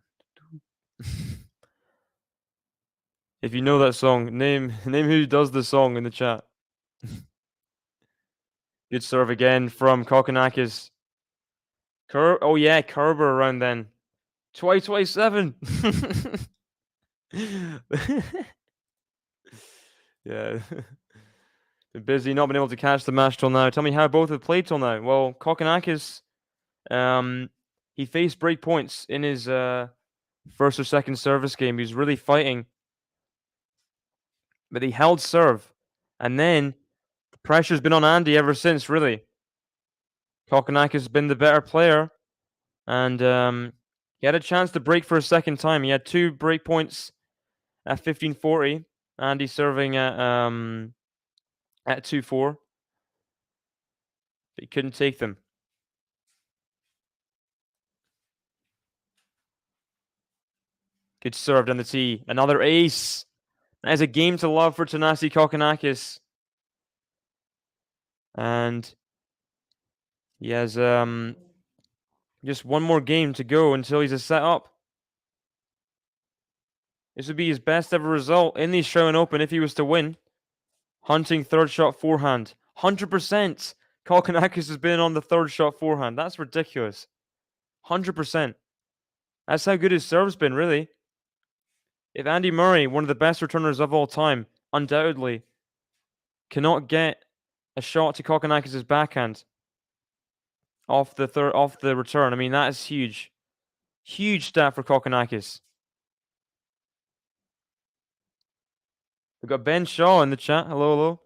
If you know that song, name who does the song in the chat. Good serve again from Kokkinakis. Oh yeah, Kerber around then. 2027. Yeah. Been busy, not been able to catch the match till now. Tell me how both have played till now. Well, Kokkinakis, he faced break points in his first or second service game. He was really fighting. But he held serve. And then the pressure's been on Andy ever since, really. Kokkinakis has been the better player. And he had a chance to break for a second time. He had 2 break points at 15-40. Andy serving at 2-4. But he couldn't take them. Good serve down the tee. Another ace. That is a game to love for Thanasi Kokkinakis. And he has just one more game to go until he's a set up. This would be his best ever result in the Australian Open if he was to win. Hunting third shot forehand. 100%. Kokkinakis has been on the third shot forehand. That's ridiculous. 100%. That's how good his serve's been, really. If Andy Murray, one of the best returners of all time, undoubtedly, cannot get a shot to Kokkinakis' backhand off the return, I mean, that is huge. Huge stat for Kokkinakis. We've got Ben Shaw in the chat. Hello, hello.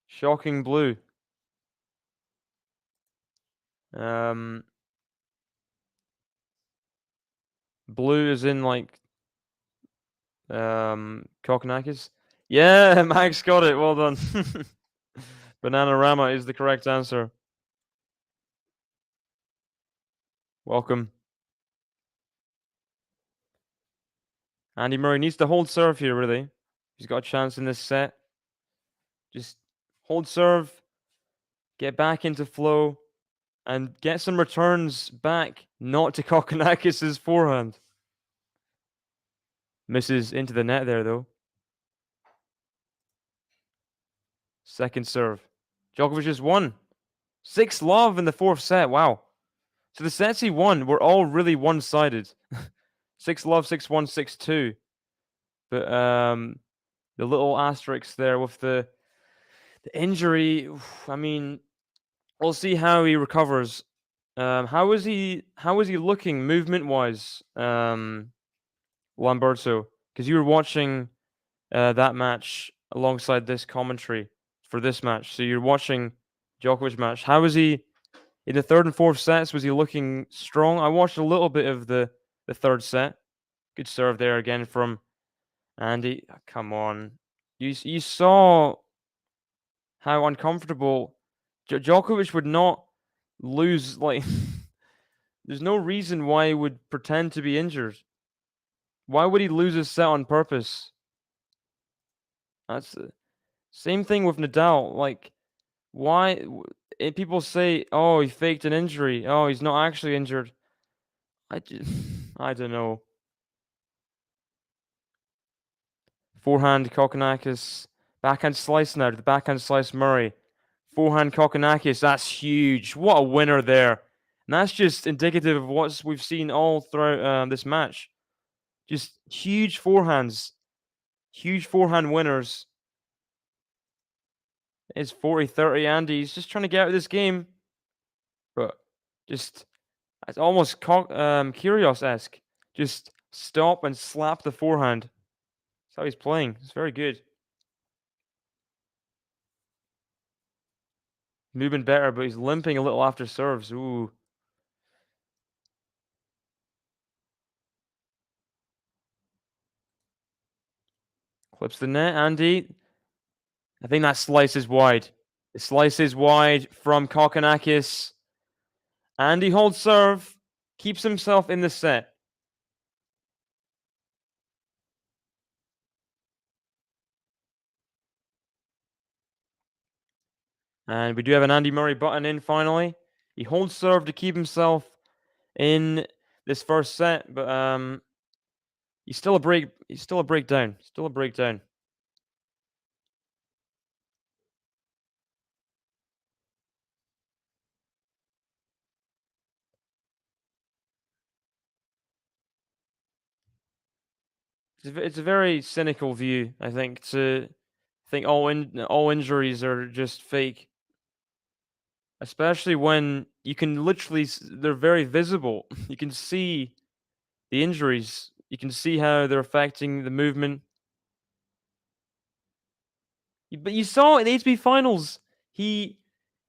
Shocking blue. Blue is in like Kokkinakis. Yeah, Max got it. Well done. Bananarama is the correct answer. Welcome. Andy Murray needs to hold serve here, really. He's got a chance in this set. Just hold serve, get back into flow, and get some returns back, not to Kokkinakis' forehand. Misses into the net there, though. Second serve. Djokovic has won. 6-love in the 4th set. Wow. So the sets he won were all really one-sided. 6-love, 6-1, 6-2. But the little asterisks there with the injury, I mean, we'll see how he recovers. How is he looking movement-wise, Lamberto? Because you were watching that match alongside this commentary for this match. So you're watching Djokovic match. How is he in the 3rd and 4th sets? Was he looking strong? I watched a little bit of the 3rd set. Good serve there again from Andy. Oh, come on. You saw how uncomfortable Djokovic would not lose. Like, there's no reason why he would pretend to be injured. Why would he lose his set on purpose? That's the same thing with Nadal. Like, why? People say, "Oh, he faked an injury. Oh, he's not actually injured." I don't know. Forehand Kokkinakis. Backhand slice now to the backhand slice Murray. Forehand Kokkinakis. That's huge. What a winner there. And that's just indicative of what we've seen all throughout this match. Just huge forehands. Huge forehand winners. It's 40-30 Andy. He's just trying to get out of this game. But just, it's almost Kyrgios-esque. Just stop and slap the forehand. That's how he's playing. It's very good. Moving better, but he's limping a little after serves. Ooh. Clips the net, Andy. I think that slice is wide. The slice is wide from Kokkinakis. Andy holds serve. Keeps himself in the set. And we do have an Andy Murray button in finally. He holds serve to keep himself in this first set, but he's still a breakdown. Still a breakdown. It's a very cynical view, I think, to think all injuries are just fake. Especially when you can literally, they're very visible. You can see the injuries. You can see how they're affecting the movement. But you saw in the ATP finals, he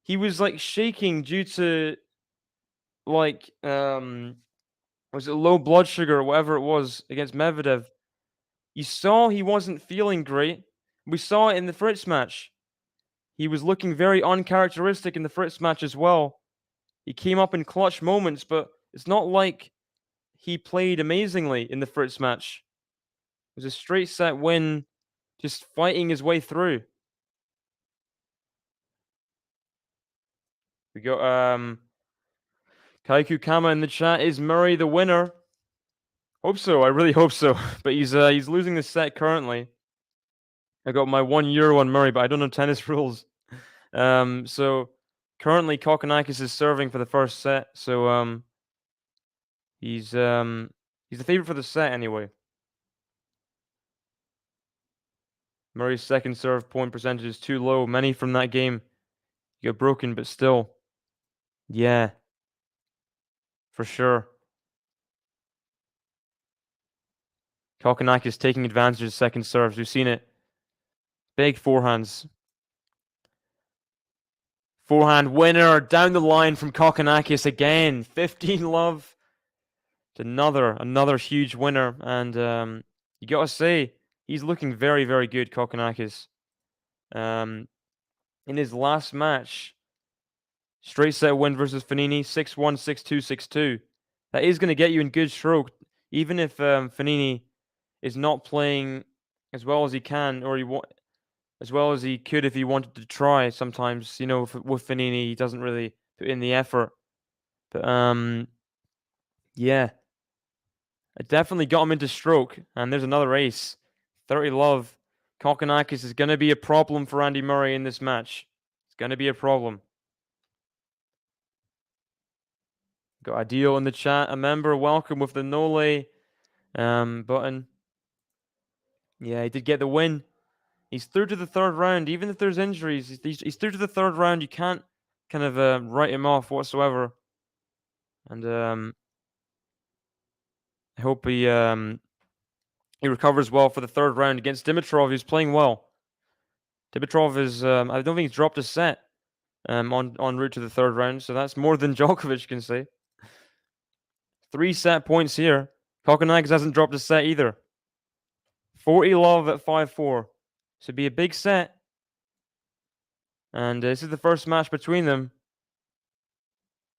was like shaking due to like was it low blood sugar or whatever it was against Medvedev. You saw he wasn't feeling great. We saw it in the Fritz match. He was looking very uncharacteristic in the Fritz match as well. He came up in clutch moments, but it's not like he played amazingly in the Fritz match. It was a straight set win, just fighting his way through. We got Kaiku Kama in the chat. Is Murray the winner? Hope so. I really hope so. But he's losing the set currently. I got my €1 on Murray, but I don't know tennis rules. So currently Kokkinakis is serving for the first set. So he's the favorite for the set anyway. Murray's second serve point percentage is too low. Many from that game got broken, but still, yeah, for sure. Kokkinakis taking advantage of second serves. We've seen it. Big forehands. Forehand winner down the line from Kokkinakis again. 15-love. It's another huge winner. And you got to say, he's looking very, very good, Kokkinakis. In his last match, straight set win versus Fognini, 6-1, 6-2, 6-2. That is going to get you in good stroke, even if Fognini is not playing as well as he can, or as well as he could if he wanted to try. Sometimes, you know, with Fognini, he doesn't really put in the effort. But yeah, I definitely got him into stroke. And there's another ace, 30-love. Kokkinakis is going to be a problem for Andy Murray in this match. It's going to be a problem. Got Adil in the chat. A member, welcome with the Nole button. Yeah, he did get the win. He's through to the third round. Even if there's injuries, he's through to the third round. You can't kind of write him off whatsoever. And I hope he recovers well for the third round against Dimitrov. He's playing well. Dimitrov is, I don't think he's dropped a set en route to the third round. So that's more than Djokovic can say. 3 set points here. Kokkinakis hasn't dropped a set either. 40-love at 5-4. Should be a big set. And this is the first match between them.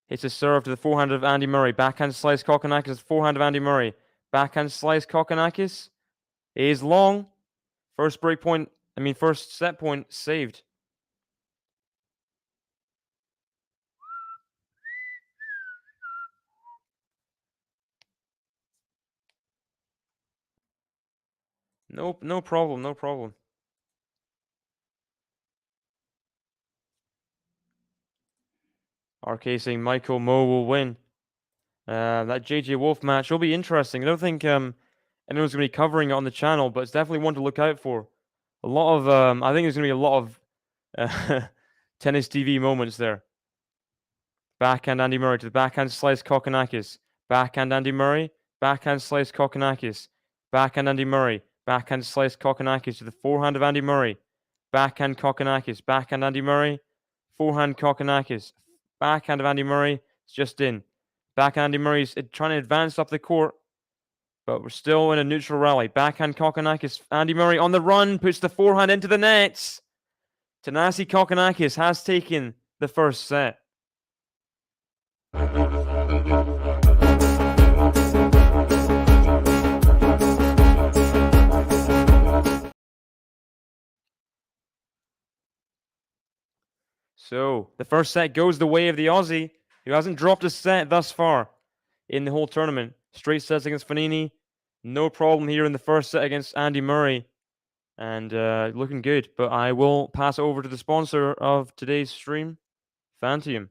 It's a serve to the forehand of Andy Murray. Backhand slice Kokkinakis. Forehand of Andy Murray. Backhand slice Kokkinakis. Is long. First set point saved. No problem. No problem. RK saying Michael Mo will win. That JJ Wolf match will be interesting. I don't think anyone's going to be covering it on the channel, but it's definitely one to look out for. A lot of, I think there's going to be a lot of tennis TV moments there. Backhand Andy Murray to the backhand slice Kokkinakis. Backhand Andy Murray. Backhand slice Kokkinakis. Backhand Andy Murray. Backhand slice Kokkinakis to the forehand of Andy Murray. Backhand Kokkinakis. Backhand Andy Murray. Forehand Kokkinakis. Backhand of Andy Murray. It's just in. Backhand Andy Murray's trying to advance up the court. But we're still in a neutral rally. Backhand Kokkinakis. Andy Murray on the run. Puts the forehand into the nets. Thanasi Kokkinakis has taken the first set. So, the first set goes the way of the Aussie, who hasn't dropped a set thus far in the whole tournament. Straight sets against Fognini. No problem here in the first set against Andy Murray. And looking good. But I will pass over to the sponsor of today's stream, Fantium.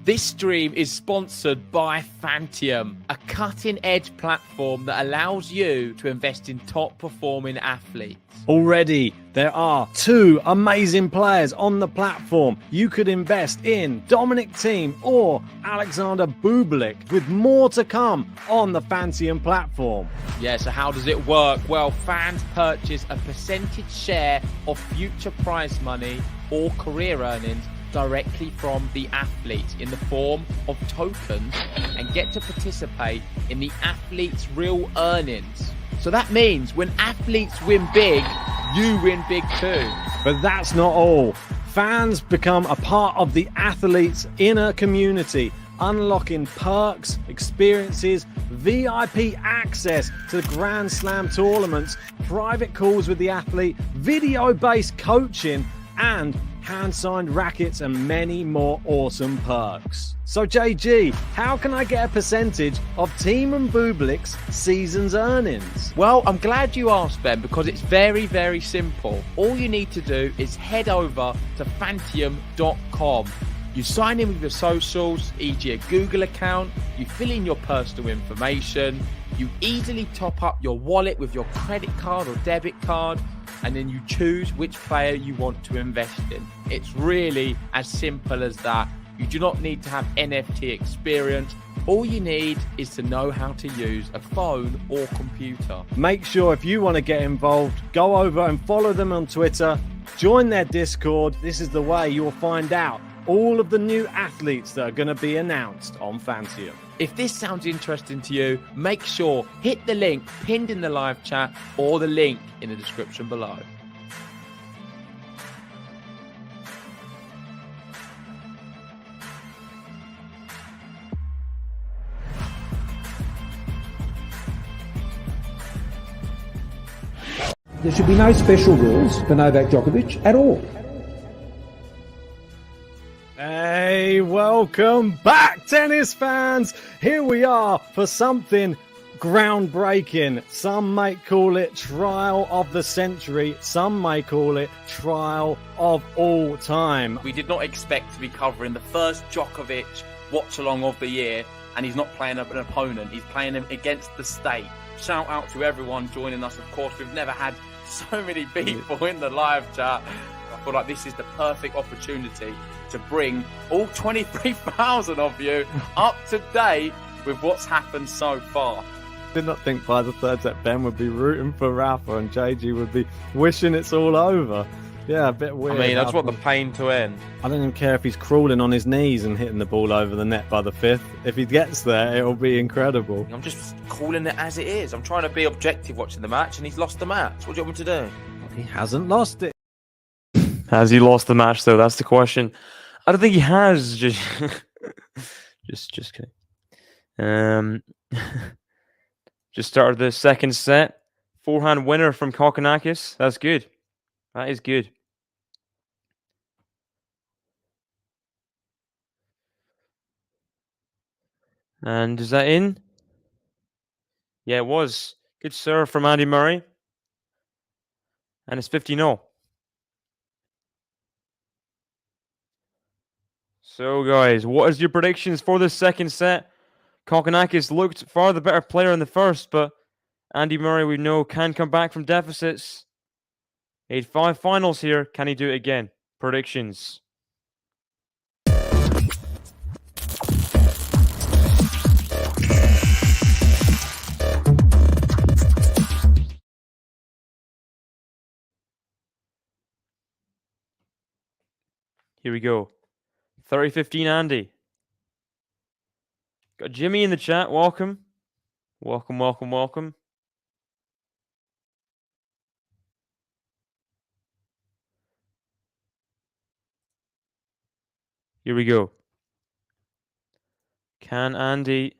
This stream is sponsored by Fantium, a cutting-edge platform that allows you to invest in top-performing athletes. Already, there are 2 amazing players on the platform. You could invest in Dominic Thiem or Alexander Bublik, with more to come on the Fantium platform. Yeah, so how does it work? Well, fans purchase a percentage share of future prize money or career earnings directly from the athlete in the form of tokens and get to participate in the athlete's real earnings. So that means when athletes win big, you win big too. But that's not all. Fans become a part of the athlete's inner community, unlocking perks, experiences, VIP access to the Grand Slam tournaments, private calls with the athlete, video-based coaching, and hand-signed rackets and many more awesome perks. So JG, how can I get a percentage of Thiem and Bublik's season's earnings? Well, I'm glad you asked, Ben, because it's very, very simple. All you need to do is head over to Fantium.com. You sign in with your socials, e.g. a Google account, you fill in your personal information, you easily top up your wallet with your credit card or debit card, and then you choose which player you want to invest in. It's really as simple as that. You do not need to have NFT experience. All you need is to know how to use a phone or computer. Make sure if you want to get involved, go over and follow them on Twitter, join their Discord. This is the way you'll find out all of the new athletes that are going to be announced on Fantium. If this sounds interesting to you, make sure hit the link pinned in the live chat or the link in the description below. There should be no special rules for Novak Djokovic at all. Hey, welcome back, tennis fans. Here we are for something groundbreaking. Some might call it trial of the century. Some might call it trial of all time. We did not expect to be covering the first Djokovic watch-along of the year, and he's not playing an opponent. He's playing him against the state. Shout out to everyone joining us. Of course, we've never had so many people in the live chat. I feel like this is the perfect opportunity to bring all 23,000 of you up to date with what's happened so far. Did not think by the third set Ben would be rooting for Rafa and JG would be wishing it's all over. Yeah, a bit weird. I mean, I just want the pain to end. I don't even care if he's crawling on his knees and hitting the ball over the net by the fifth. If he gets there, it'll be incredible. I'm just calling it as it is. I'm trying to be objective watching the match, and he's lost the match. What do you want me to do? He hasn't lost it. Has he lost the match, though? That's the question. I don't think he has. Just kidding. Just started the second set. Forehand winner from Kokkinakis. That's good. That is good. And is that in? Yeah, it was. Good serve from Andy Murray. And it's 50-0. So, guys, what is your predictions for the second set? Kokkinakis looked far the better player in the first, but Andy Murray, we know, can come back from deficits. 8-5 finals here. Can he do it again? Predictions. Here we go. 30-15 Andy. Got Jimmy in the chat. Welcome. Welcome, welcome, welcome. Here we go. Can Andy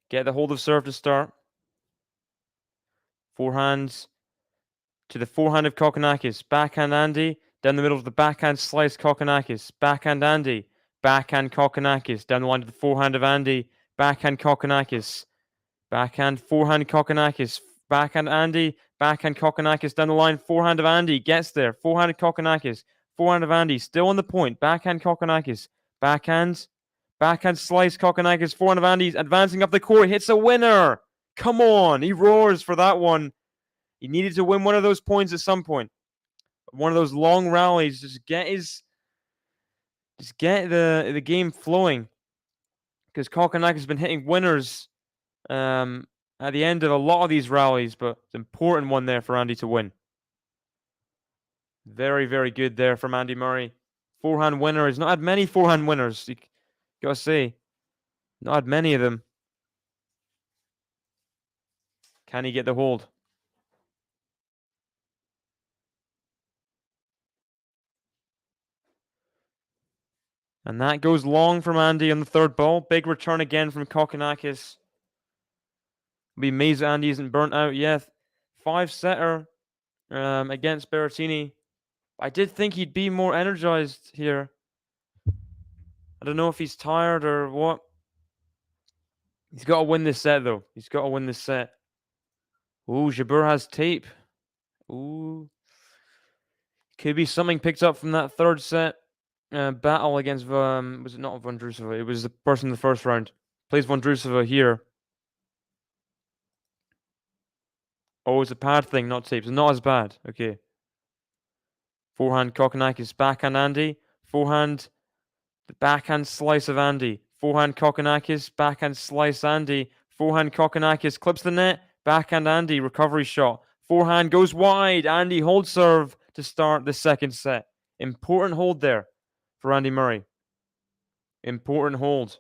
get the hold of serve to start? Forehands to the forehand of Kokkinakis. Backhand Andy. Down the middle of the backhand slice Kokkinakis. Backhand Andy. Backhand Kokkinakis. Down the line to the forehand of Andy. Backhand Kokkinakis. Backhand forehand Kokkinakis. Backhand Andy. Backhand Kokkinakis. Down the line. Forehand of Andy. Gets there. Forehand of Kokkinakis. Forehand of Andy. Still on the point. Backhand Kokkinakis. Backhand. Backhand slice Kokkinakis. Forehand of Andy. Advancing up the court. Hits a winner. Come on. He roars for that one. He needed to win one of those points at some point. One of those long rallies. Just get the game flowing. Because Kokkinakis has been hitting winners at the end of a lot of these rallies, but it's an important one there for Andy to win. Very, very good there from Andy Murray. Forehand winner. He's not had many forehand winners. You gotta say. Not had many of them. Can he get the hold? And that goes long from Andy on the third ball. Big return again from Kokkinakis. Be amazed Andy isn't burnt out yet. 5-setter against Berrettini. I did think he'd be more energized here. I don't know if he's tired or what. He's got to win this set, though. He's got to win this set. Ooh, Jabeur has tape. Ooh. Could be something picked up from that third set battle against, was it not Vondrousova? It was the person in the first round. Plays Vondrousova here. Oh, it's a pad thing, not tape. It's not as bad. Okay. Forehand Kokkinakis, backhand Andy. Forehand, the backhand slice of Andy. Forehand Kokkinakis, backhand slice Andy. Forehand Kokkinakis clips the net. Backhand Andy, recovery shot. Forehand goes wide. Andy holds serve to start the second set. Important hold there for Andy Murray. Important hold.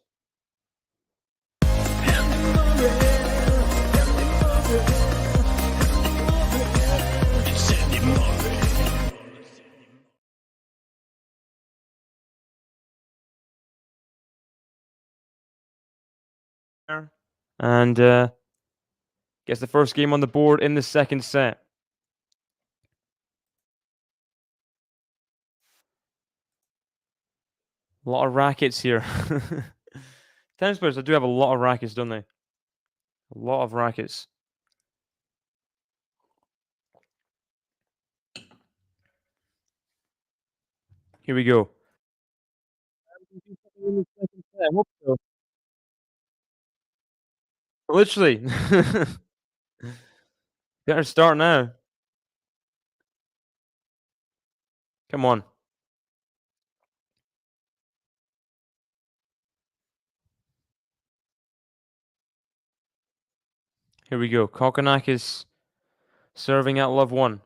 And gets the first game on the board in the second set. A lot of rackets here. Tennis players, do have a lot of rackets, don't they? A lot of rackets. Here we go. I hope so. Literally. Better start now. Come on. Here we go. Kokkinakis serving at love 1.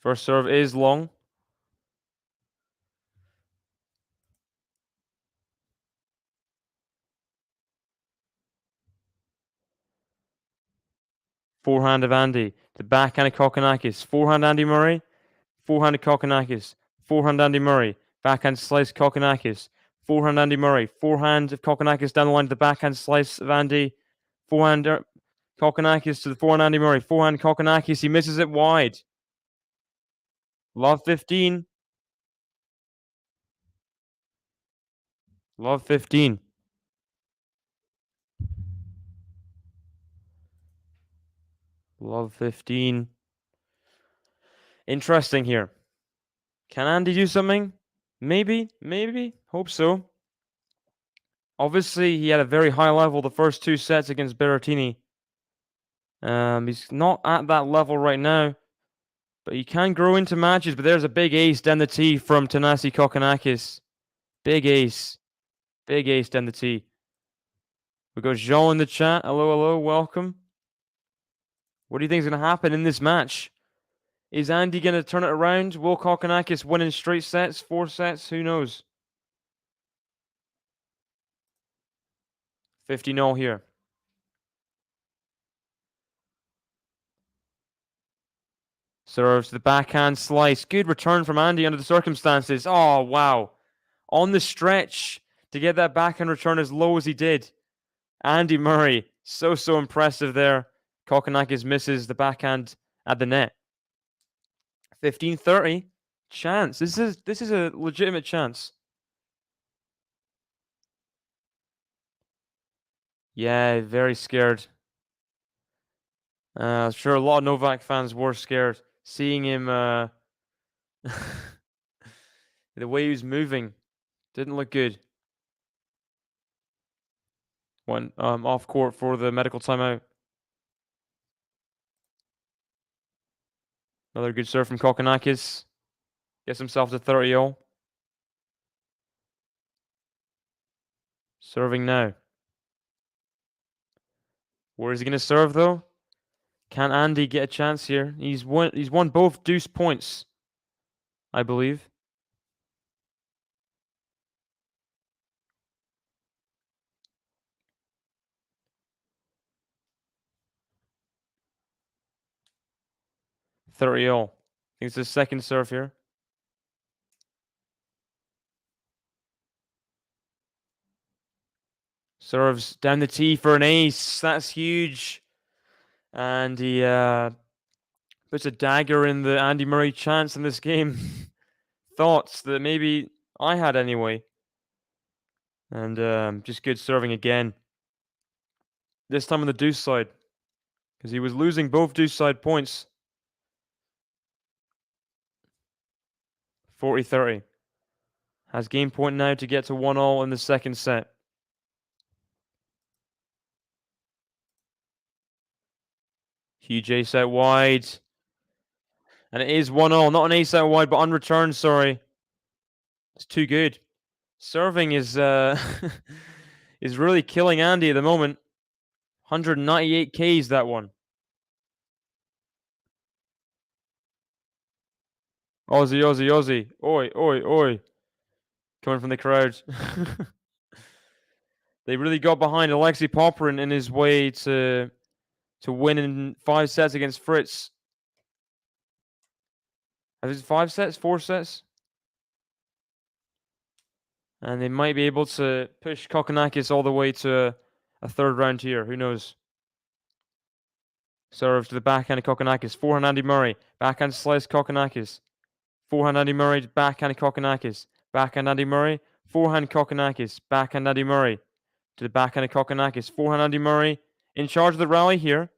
First serve is long. Forehand of Andy. The backhand of Kokkinakis. Forehand Andy Murray. Forehand of Kokkinakis. Forehand Andy Murray. Backhand slice Kokkinakis. Forehand Andy Murray. Forehand of Kokkinakis down the line to the backhand slice of Andy. Forehand Kokkinakis to the forehand Andy Murray. Forehand Kokkinakis. He misses it wide. Love 15. Love 15. Love 15. Interesting here. Can Andy do something? Maybe. Hope so. Obviously, he had a very high level the first 2 sets against Berrettini. He's not at that level right now, but he can grow into matches. But there's a big ace down the tee from Thanasi Kokkinakis. Big ace. Big ace down the tee. We got Jean in the chat. Hello, welcome. What do you think is going to happen in this match? Is Andy going to turn it around? Will Kokkinakis win in straight sets, 4 sets? Who knows? 50-0 here. Serves the backhand slice. Good return from Andy under the circumstances. Oh, wow. On the stretch to get that backhand return as low as he did. Andy Murray, so impressive there. Kokkinakis misses the backhand at the net. 15-30. Chance. This is a legitimate chance. Yeah, very scared. I'm sure a lot of Novak fans were scared. Seeing him, the way he was moving, didn't look good. Went off court for the medical timeout. Another good serve from Kokkinakis. Gets himself to 30-0. Serving now. Where is he going to serve though? Can Andy get a chance here? He's won both deuce points, I believe. I think it's his second serve here. Serves down the tee for an ace. That's huge. And he puts a dagger in the Andy Murray chance in this game. Thoughts that maybe I had anyway. And just good serving again. This time on the deuce side. Because he was losing both deuce side points. 40-30. Has game point now to get to 1-1 in the second set. Huge ace out wide. And it is 1-0. Not an ace out wide, but unreturned, sorry. It's too good. Serving is is really killing Andy at the moment. 198 Ks, that one. Aussie. Oi. Coming from the crowd. They really got behind Alexei Popyrin in his way to win in 5 sets against Fritz. Is it 5 sets? 4 sets? And they might be able to push Kokkinakis all the way to a third round here. Who knows? Serve to the backhand of Kokkinakis. Forehand Andy Murray. Backhand slice Kokkinakis. Forehand Andy Murray. Backhand Kokkinakis. Backhand Andy Murray. Forehand Kokkinakis. Backhand Andy Murray. To the backhand of Kokkinakis. Forehand Andy Murray. In charge of the rally here.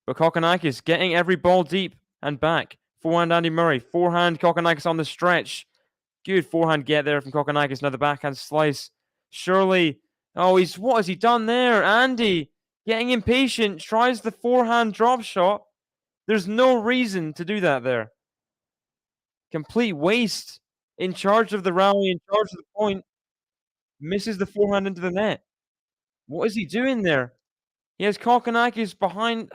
But Kokkinakis getting every ball deep and back. Forehand Andy Murray. Forehand Kokkinakis on the stretch. Good forehand get there from Kokkinakis. Now the backhand slice. Surely. Oh, what has he done there? Andy getting impatient. Tries the forehand drop shot. There's no reason to do that there. Complete waste. In charge of the rally, in charge of the point. Misses the forehand into the net. What is he doing there? He has Kokkinakis behind.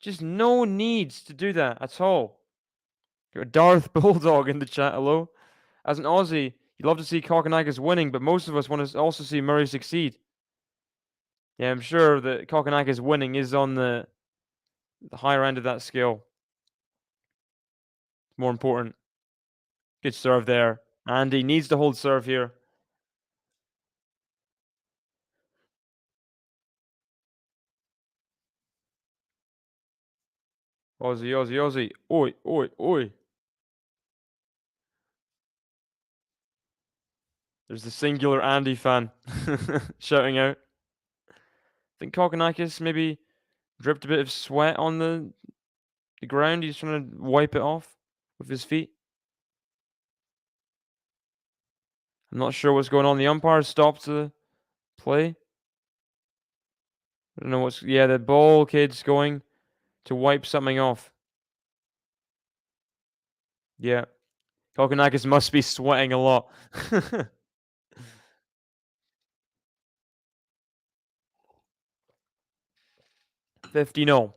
Just no need to do that at all. Got Darth Bulldog in the chat. Hello. As an Aussie, you'd love to see Kokkinakis winning, but most of us want to also see Murray succeed. Yeah, I'm sure that Kokkinakis winning is on the higher end of that scale. More important. Good serve there. Andy needs to hold serve here. Aussie. Oi. There's the singular Andy fan shouting out. I think Kokkinakis maybe dripped a bit of sweat on the ground. He's trying to wipe it off with his feet. I'm not sure what's going on. The umpire stopped the play. I don't know what's... Yeah, the ball kid's going to wipe something off. Yeah. Kokkinakis must be sweating a lot. 50-0.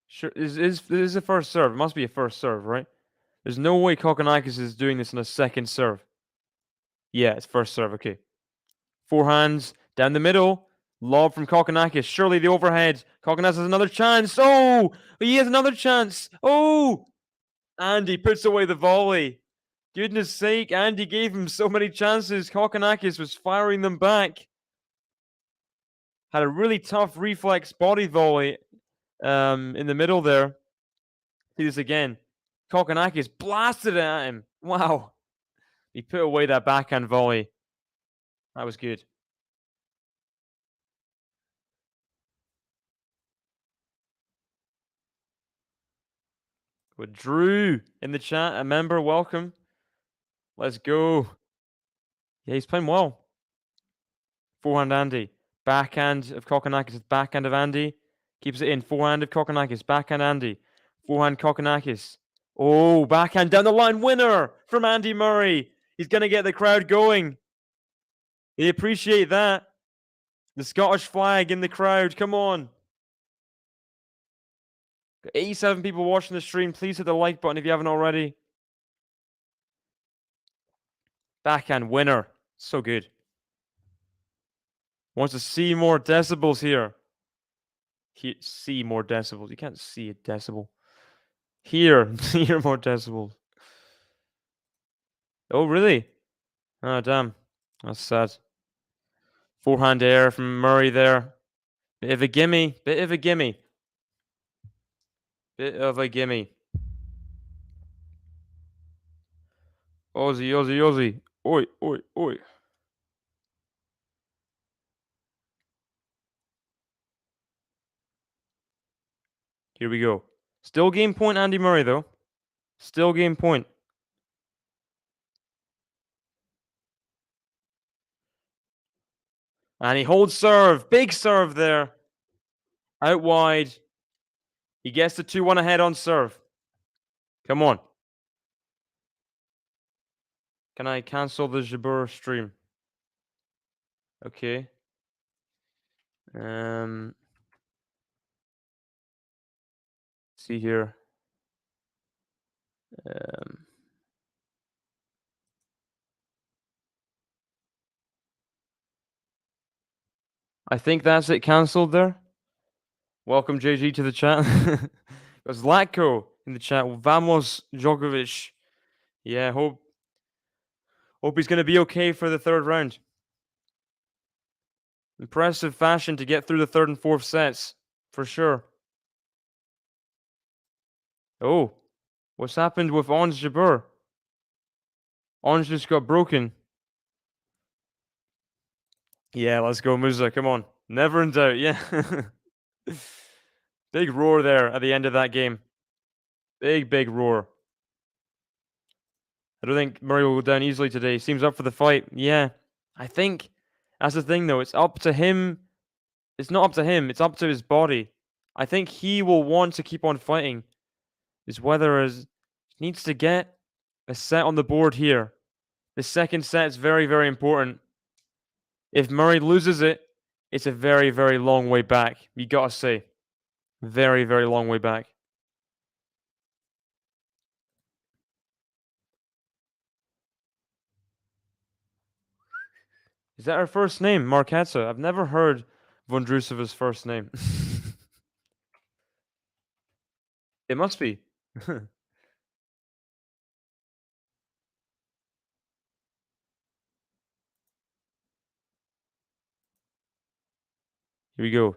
Sure, this is a first serve. It must be a first serve, right? There's no way Kokkinakis is doing this on a second serve. Yeah, it's first serve. Okay. Forehands down the middle. Lob from Kokkinakis. Surely the overhead. Kokkinakis has another chance. Oh, he has another chance. Oh, Andy puts away the volley. Goodness sake, Andy gave him so many chances. Kokkinakis was firing them back. Had a really tough reflex body volley in the middle there. See this again. Kokkinakis blasted it at him. Wow. He put away that backhand volley. That was good. With Drew in the chat, a member, welcome. Let's go. Yeah, he's playing well. Forehand Andy. Backhand of Kokkinakis. Backhand of Andy. Keeps it in. Forehand of Kokkinakis. Backhand Andy. Forehand Kokkinakis. Oh, backhand down the line. Winner from Andy Murray. He's going to get the crowd going. They appreciate that. The Scottish flag in the crowd. Come on. Got 87 people watching the stream. Please hit the like button if you haven't already. Backhand winner. So good. Wants to see more decibels here. See more decibels. You can't see a decibel. Here. Hear more decibels. Oh, really? Oh, damn. That's sad. Forehand air from Murray there. Bit of a gimme. Bit of a gimme. Bit of a gimme. Aussie, Aussie, Aussie. Oi, oi, oi. Here we go. Still game point, Andy Murray, though. Still game point. And he holds serve. Big serve there. Out wide. He gets the 2-1 ahead on serve. Come on. Can I cancel the Jabur stream? Okay. See here. I think that's it cancelled there. Welcome JG to the chat. There's Latko in the chat. Vamos Djokovic. Yeah, hope he's going to be okay for the third round. Impressive fashion to get through the third and fourth sets, for sure. Oh, what's happened with Ons Jabeur? Ons just got broken. Yeah, let's go, Musa. Come on. Never in doubt, yeah. Big roar there at the end of that game. Big roar. I don't think Murray will go down easily today. He seems up for the fight. Yeah. I think that's the thing, though. It's up to him. It's not up to him. It's up to his body. I think he will want to keep on fighting. It's whether he needs to get a set on the board here. The second set is very, very important. If Murray loses it, it's a very, very long way back. You gotta say. Very, very long way back. Is that her first name, Marketsa? I've never heard Vondrusova's first name. It must be. Here we go.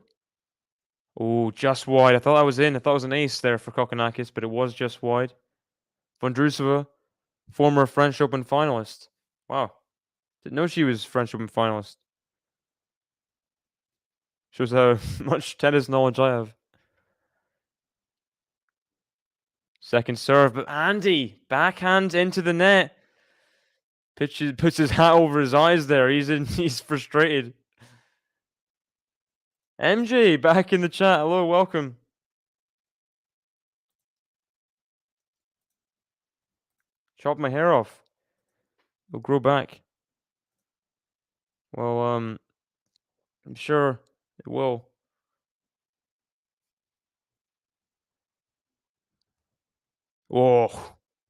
Oh, just wide. I thought I was in. I thought it was an ace there for Kokkinakis, but it was just wide. Vondrusova Former French Open finalist. Wow. Didn't know she was French Open finalist. Shows how much tennis knowledge I have. Second serve, but Andy, backhand into the net. Puts his hat over his eyes there. He's frustrated. MJ back in the chat. Hello, welcome. Chop my hair off. It'll grow back. Well, I'm sure it will. Whoa,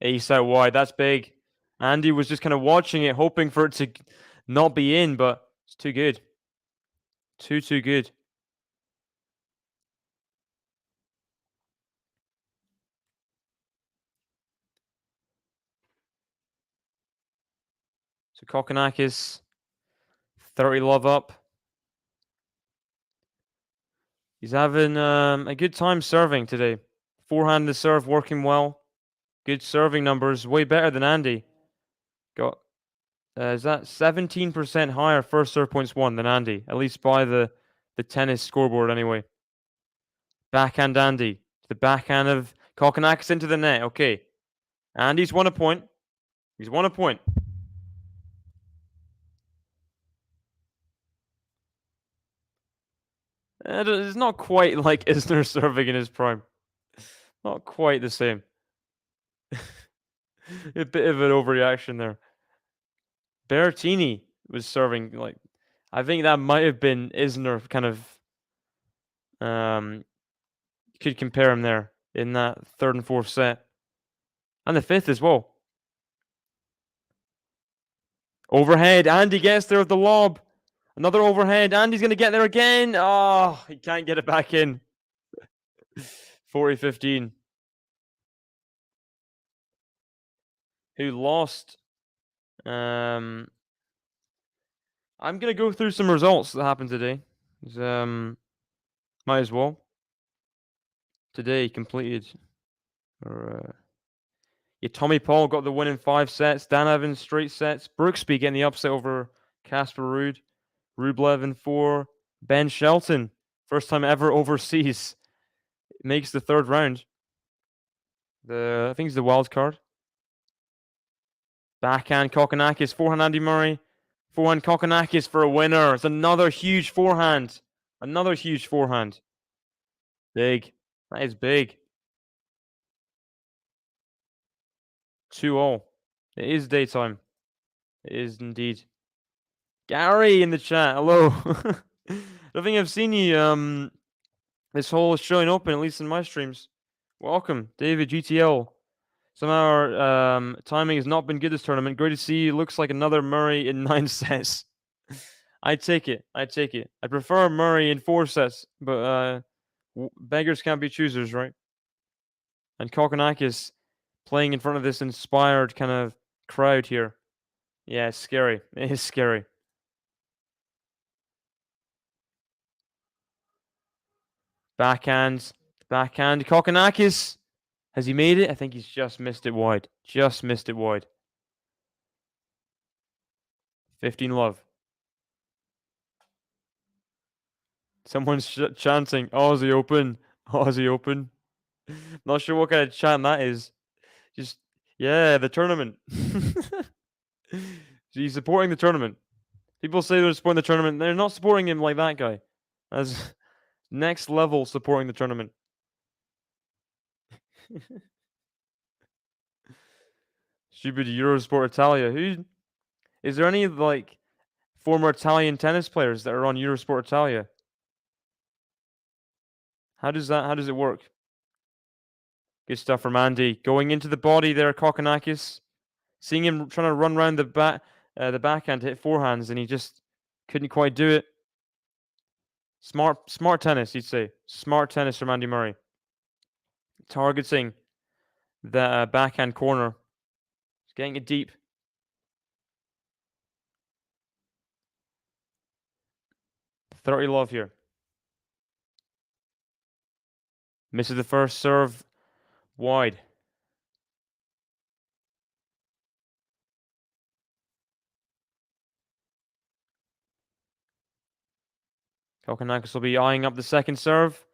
ace out wide. That's big. Andy was just kind of watching it, hoping for it to not be in, but it's too good. Too good. So Kokkinakis, 30 love up. He's having a good time serving today. Forehand the serve working well. Good serving numbers, way better than Andy. Got is that 17% higher first serve points won than Andy, at least by the tennis scoreboard anyway. Backhand Andy, the backhand of Kokkinakis into the net. Okay, Andy's won a point. He's won a point. It's not quite like Isner serving in his prime. Not quite the same. A bit of an overreaction there. Berrettini was serving like, I think that might have been Isner kind of. Could compare him there in that third and fourth set, and the fifth as well. Overhead, Andy gets there with the lob. Another overhead, Andy's going to get there again. Oh, he can't get it back in. 40-15. Who lost? I'm going to go through some results that happened today. Might as well. Today completed. Tommy Paul got the win in 5 sets. Dan Evans straight sets. Brooksby getting the upset over Casper Ruud. Rublev in 4. Ben Shelton, first time ever overseas, makes the third round. I think it's the wild card. Backhand Kokkinakis, forehand Andy Murray. Forehand Kokkinakis for a winner. It's another huge forehand. Another huge forehand. Big. That is big. 2-all. It is daytime. It is indeed. Gary in the chat. Hello. I don't think I've seen you this whole Australian Open, at least in my streams. Welcome, David GTL. Somehow our timing has not been good this tournament. Great to see you. Looks like another Murray in 9 sets. I take it. I prefer Murray in 4 sets, but beggars can't be choosers, right? And Kokkinakis playing in front of this inspired kind of crowd here. Yeah, it's scary. It is scary. Backhand. Kokkinakis. Has he made it? I think he's just missed it wide. 15 love. Someone's chanting, Aussie Open. Aussie Open. Not sure what kind of chant that is. Just, yeah, the tournament. He's supporting the tournament. People say they're supporting the tournament. They're not supporting him like that guy. That's next level supporting the tournament. Stupid Eurosport Italia. Who is there any like former Italian tennis players that are on Eurosport Italia? How does it work? Good stuff from Andy. Going into the body there, Kokkinakis. Seeing him trying to run around the backhand to hit forehands, and he just couldn't quite do it. Smart tennis, you'd say. Smart tennis from Andy Murray. Targeting the backhand corner. He's getting it deep. $30 love here. Misses the first serve wide. Kokkinakis will be eyeing up the second serve.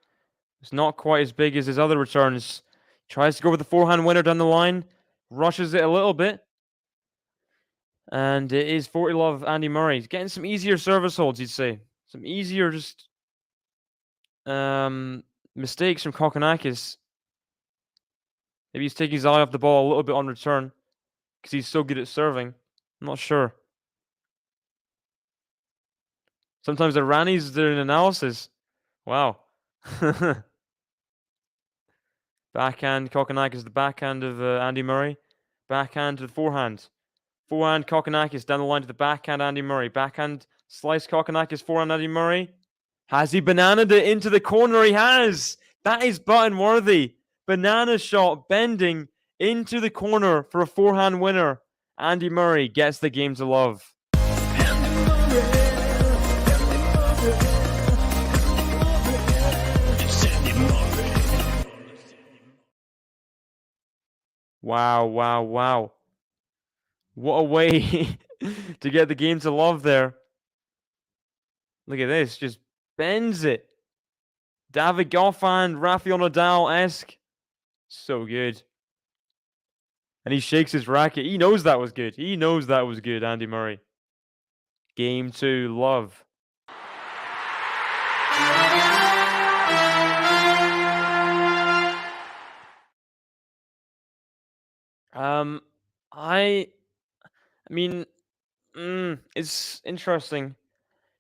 It's not quite as big as his other returns. Tries to go with the forehand winner down the line. Rushes it a little bit. And it is 40 love Andy Murray. He's getting some easier service holds, you'd say. Some easier just mistakes from Kokkinakis. Maybe he's taking his eye off the ball a little bit on return because he's so good at serving. I'm not sure. Sometimes Irani's doing analysis. Wow. Backhand, Kokkinakis, the backhand of Andy Murray. Backhand to the forehand. Forehand, Kokkinakis, down the line to the backhand, Andy Murray. Backhand, slice, Kokkinakis, forehand, Andy Murray. Has he bananaed it into the corner? He has! That is button worthy. Banana shot bending into the corner for a forehand winner. Andy Murray gets the game to love. Wow, wow, wow. What a way to get the game to love there. Look at this, just bends it. David Goffin, Rafael Nadal-esque. So good. And he shakes his racket. He knows that was good. He knows that was good, Andy Murray. Game 2, love. I mean, it's interesting.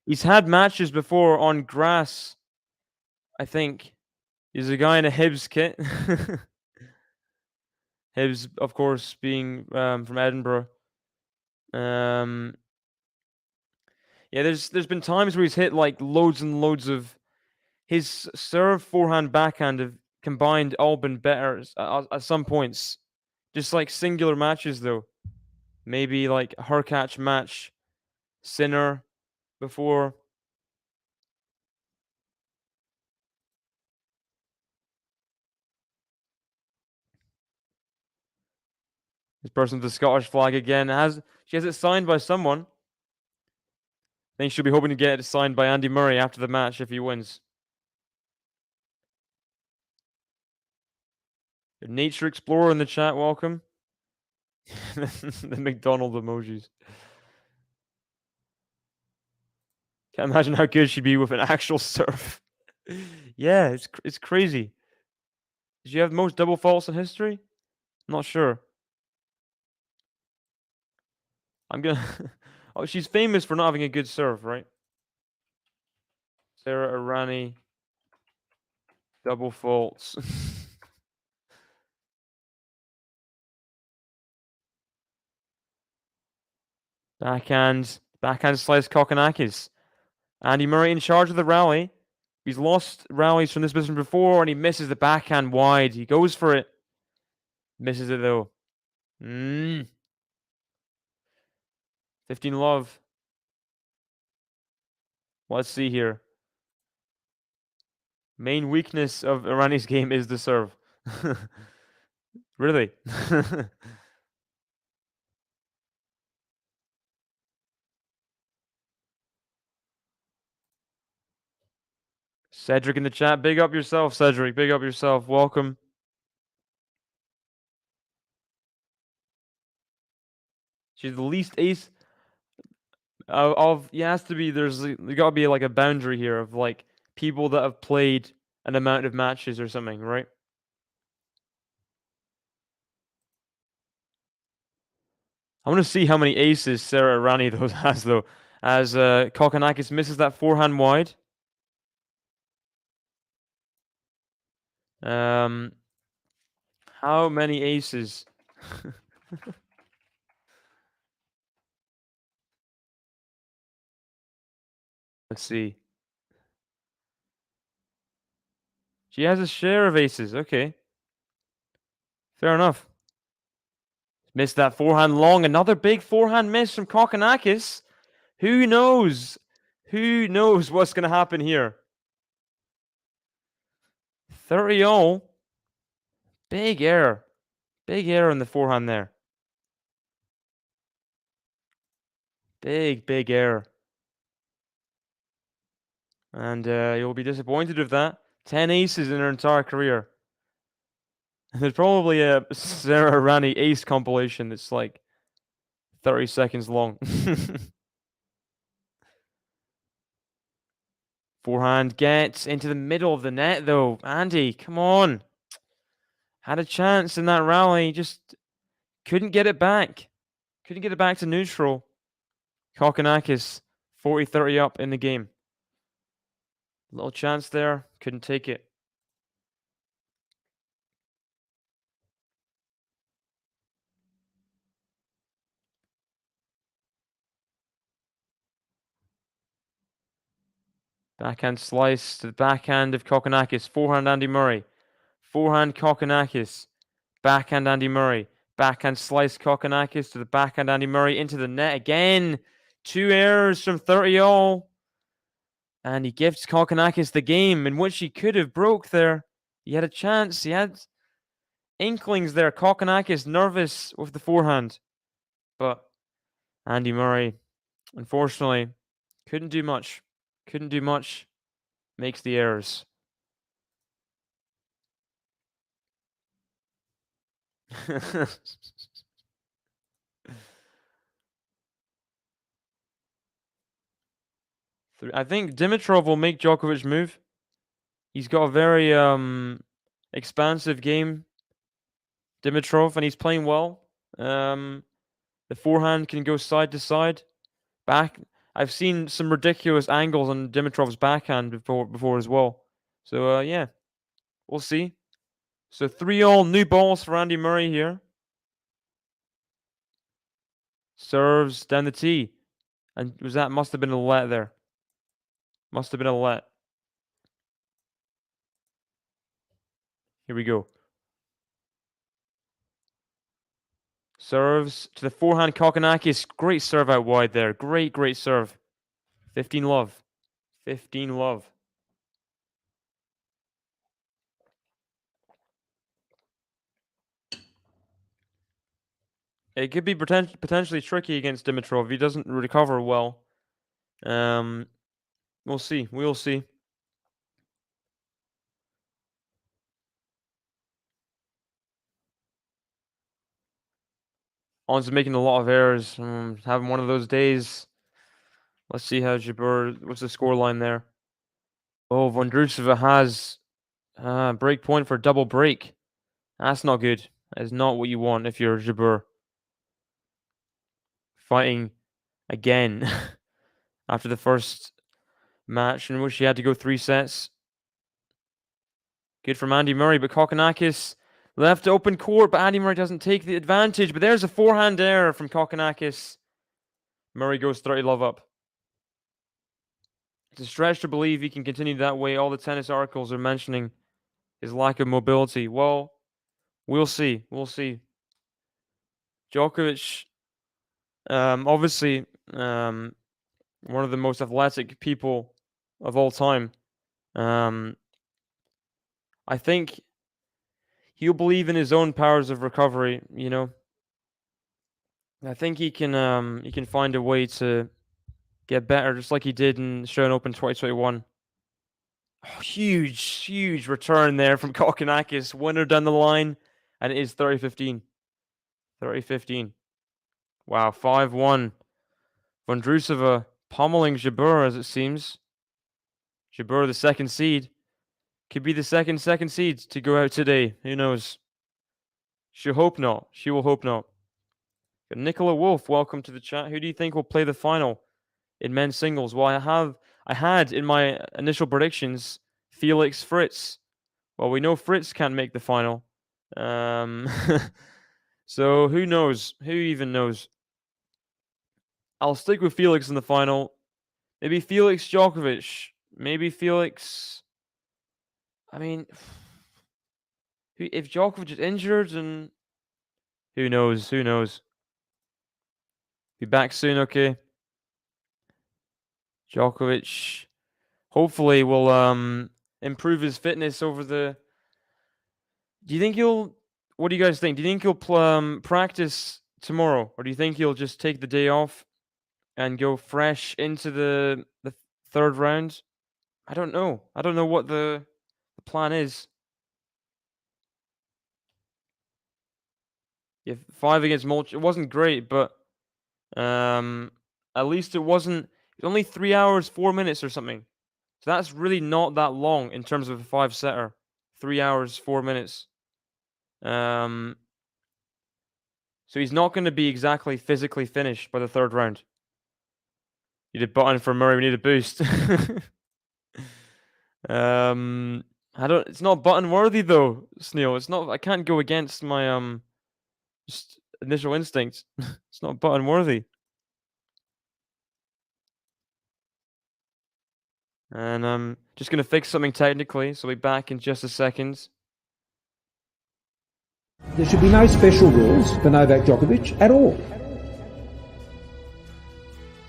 He's had matches before on grass, I think. He's a guy in a Hibs kit. Hibs, of course, being from Edinburgh. Yeah, there's been times where he's hit like loads and loads of his serve, forehand, backhand have combined all been better at some points. Just like singular matches though. Maybe like a Hurkacz match, Sinner before. This person with the Scottish flag again she has it signed by someone. I think she'll be hoping to get it signed by Andy Murray after the match if he wins. Nature Explorer in the chat, welcome. The McDonald emojis. Can't imagine how good she'd be with an actual serve. Yeah, it's crazy. Did you have the most double faults in history? I'm not sure. I'm gonna. Oh, she's famous for not having a good serve, right? Sarah Irani. Double faults. Backhand slice Kokkinakis. Andy Murray in charge of the rally. He's lost rallies from this position before, and he misses the backhand wide. He goes for it. Misses it though. 15 love. Let's see here. Main weakness of Irani's game is the serve. Really? Cedric in the chat. Big up yourself, Cedric. Big up yourself. Welcome. She's the least ace of yeah, has to be there's gotta be like a boundary here of like people that have played an amount of matches or something, right? I want to see how many aces Sarah Irani those has though. As Kokkinakis misses that forehand wide. How many aces? Let's see. She has a share of aces. Okay. Fair enough. Missed that forehand long. Another big forehand miss from Kokkinakis. Who knows? Who knows what's going to happen here? 30-0. Big error. Big error in the forehand there. Big error. And you'll be disappointed with that. 10 aces in her entire career. There's probably a Sarah Rani ace compilation that's like 30 seconds long. Forehand gets into the middle of the net, though. Andy, come on. Had a chance in that rally, just couldn't get it back. Couldn't get it back to neutral. Kokkinakis, 40-30 up in the game. Little chance there, couldn't take it. Backhand slice to the backhand of Kokkinakis. Forehand Andy Murray. Forehand Kokkinakis. Backhand Andy Murray. Backhand slice Kokkinakis to the backhand Andy Murray into the net again. 2 errors from 30 all. And he gives Kokkinakis the game in which he could have broke there. He had a chance. He had inklings there. Kokkinakis nervous with the forehand. But Andy Murray, unfortunately, couldn't do much. Couldn't do much. Makes the errors. I think Dimitrov will make Djokovic move. He's got a very expansive game, Dimitrov, and he's playing well. The forehand can go side to side. I've seen some ridiculous angles on Dimitrov's backhand before as well. So yeah, we'll see. So 3-all, new balls for Andy Murray here. Serves down the tee. And must have been a let there. Must have been a let. Here we go. Serves to the forehand Kokkinakis. Great serve out wide there. Great serve. 15 love. 15 love. It could be potentially tricky against Dimitrov if he doesn't recover well. We'll see. We'll see. On's making a lot of errors. Having one of those days. Let's see how Jabeur. What's the scoreline there? Oh, Vondrousova has break point for double break. That's not good. That is not what you want if you're Jabeur. Fighting again after the first match in which he had to go 3 sets. Good from Andy Murray, but Kokkinakis left open court, but Andy Murray doesn't take the advantage. But there's a forehand error from Kokkinakis. Murray goes 30 love up. It's a stretch to believe he can continue that way. All the tennis articles are mentioning his lack of mobility. Well, we'll see. We'll see. Djokovic, obviously, one of the most athletic people of all time. I think he'll believe in his own powers of recovery, you know. I think he can find a way to get better, just like he did in Australian Open 2021. Oh, huge return there from Kokkinakis. Winner down the line, and it is 30-15. 30-15. Wow, 5-1. Vondrousova pummeling Jabeur, as it seems. Jabeur, the second seed. Could be the second seed to go out today. Who knows? She'll hope not. She will hope not. Nicola Wolf, welcome to the chat. Who do you think will play the final in men's singles? Well, I had in my initial predictions Felix Fritz. Well, we know Fritz can't make the final. So who knows? Who even knows? I'll stick with Felix in the final. Maybe Felix Djokovic. Maybe Felix. I mean, if Djokovic is injured, and who knows? Who knows? Be back soon, okay? Djokovic hopefully will improve his fitness over the. Do you think he'll? What do you guys think? Do you think he'll practice tomorrow, or do you think he'll just take the day off and go fresh into the third round? I don't know. I don't know what the plan is. Yeah, 5 against Mulch. It wasn't great, but at least it wasn't. It was only 3 hours 4 minutes or something. So that's really not that long in terms of a 5-setter. 3 hours 4 minutes. So he's not going to be exactly physically finished by the third round. You need a button for Murray. We need a boost. I don't. It's not button worthy though, Sneal. It's not. I can't go against my just initial instincts. It's not button worthy. And I'm just gonna fix something technically, so we'll be back in just a second. There should be no special rules for Novak Djokovic at all.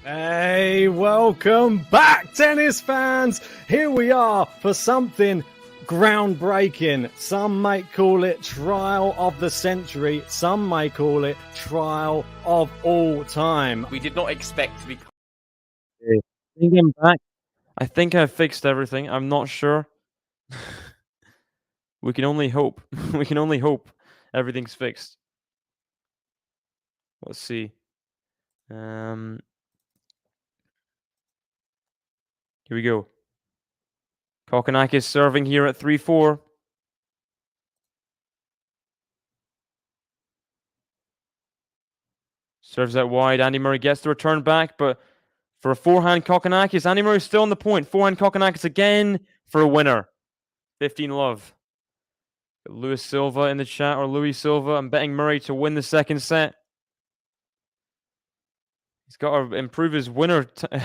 Hey, welcome back, tennis fans. Here we are for something groundbreaking. Some might call it trial of the century. Some might call it trial of all time. We did not expect to be. I think I'm back. I think I've fixed everything. I'm not sure. We can only hope. We can only hope everything's fixed. Let's see. Here we go. Kokkinakis serving here at 3-4. Serves out wide. Andy Murray gets the return back, but for a forehand Kokkinakis, Andy Murray still on the point. Forehand Kokkinakis again for a winner. 15 love. Luis Silva in the chat, or Louis Silva. I'm betting Murray to win the second set. He's got to improve his winner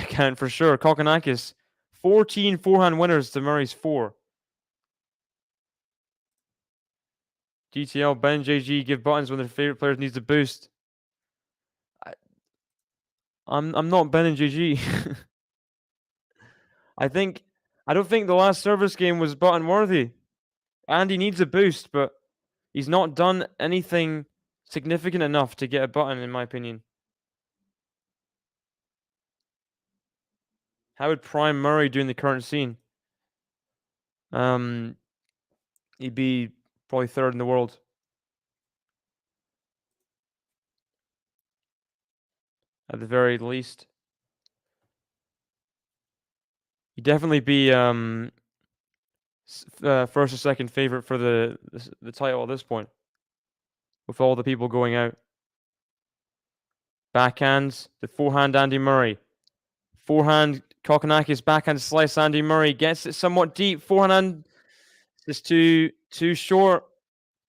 count for sure. Kokkinakis, 14 forehand winners to Murray's 4. GTL, Ben, JG give buttons when their favorite players needs a boost. I'm not Ben and JG. I don't think the last service game was button worthy. Andy needs a boost, but he's not done anything significant enough to get a button, in my opinion. How would Prime Murray do in the current scene? He'd be probably third in the world. At the very least. He'd definitely be first or second favorite for the title at this point, with all the people going out. Backhands, the forehand Andy Murray. Forehand Kokkinakis, backhand slice Andy Murray. Gets it somewhat deep. Forehand is too short.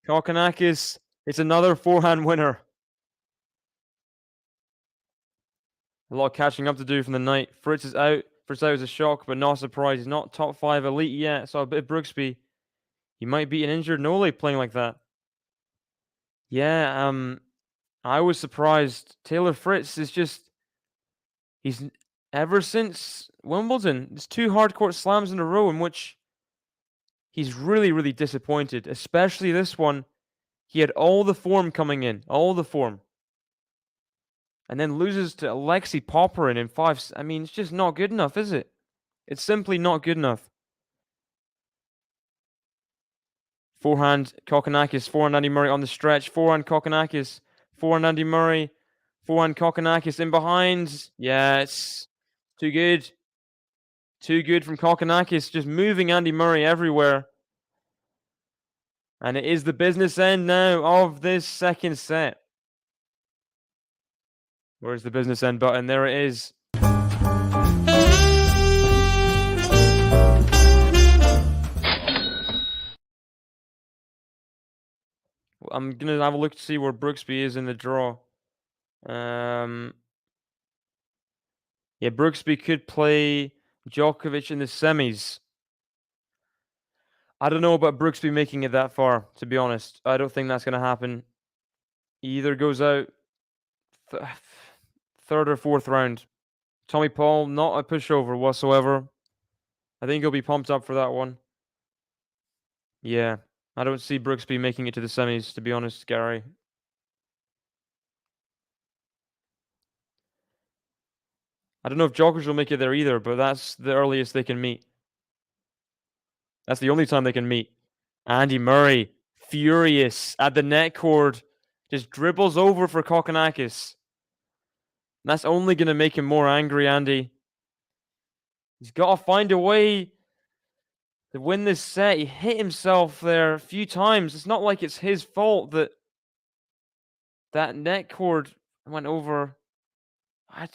Kokkinakis, it's another forehand winner. A lot of catching up to do from the night. Fritz is out. Fritz out is a shock, but not a surprise. He's not top 5 elite yet. So a bit of Brooksby. He might be an injured Nole playing like that. Yeah, I was surprised. Taylor Fritz is just... He's... Ever since Wimbledon, there's 2 hardcourt slams in a row in which he's really, really disappointed. Especially this one. He had all the form coming in. All the form. And then loses to Alexei Popyrin in 5. I mean, it's just not good enough, is it? It's simply not good enough. Forehand Kokkinakis, forehand Andy Murray on the stretch. Forehand Kokkinakis, forehand Andy Murray. Forehand Kokkinakis in behind. Yeah, it's too good. Too good from Kokkinakis, just moving Andy Murray everywhere. And it is the business end now of this second set. Where's the business end button? There it is. I'm going to have a look to see where Brooksby is in the draw. Yeah, Brooksby could play Djokovic in the semis. I don't know about Brooksby making it that far, to be honest. I don't think that's going to happen. He either goes out third or fourth round. Tommy Paul, not a pushover whatsoever. I think he'll be pumped up for that one. Yeah, I don't see Brooksby making it to the semis, to be honest, Gary. I don't know if Djokovic will make it there either, but that's the earliest they can meet. That's the only time they can meet. Andy Murray, furious at the net cord, just dribbles over for Kokkinakis. That's only going to make him more angry, Andy. He's got to find a way to win this set. He hit himself there a few times. It's not like it's his fault that that net cord went over. I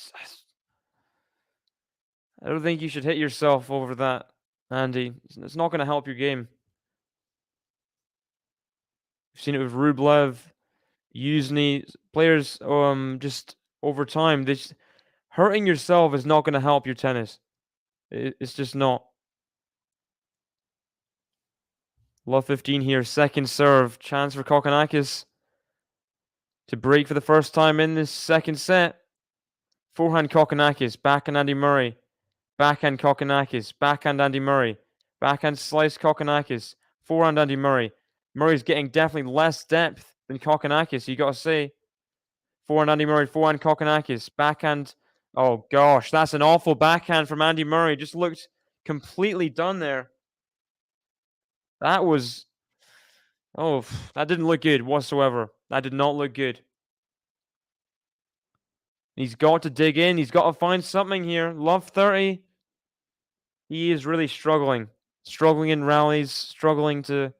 don't think you should hit yourself over that, Andy. It's not going to help your game. We've seen it with Rublev, Yuzny, players just over time. Hurting yourself is not going to help your tennis. It's just not. Love 15 here, second serve. Chance for Kokkinakis to break for the first time in this second set. Forehand Kokkinakis, backhand Andy Murray. Backhand Kokkinakis, backhand Andy Murray. Backhand slice Kokkinakis. Forehand Andy Murray. Murray's getting definitely less depth than Kokkinakis, you got to say. Forehand Andy Murray, forehand Kokkinakis. Backhand. Oh gosh, that's an awful backhand from Andy Murray. Just looked completely done there. That was... Oh, that didn't look good whatsoever. That did not look good. He's got to dig in. He's got to find something here. Love 30. He is really struggling. Struggling in rallies. Struggling to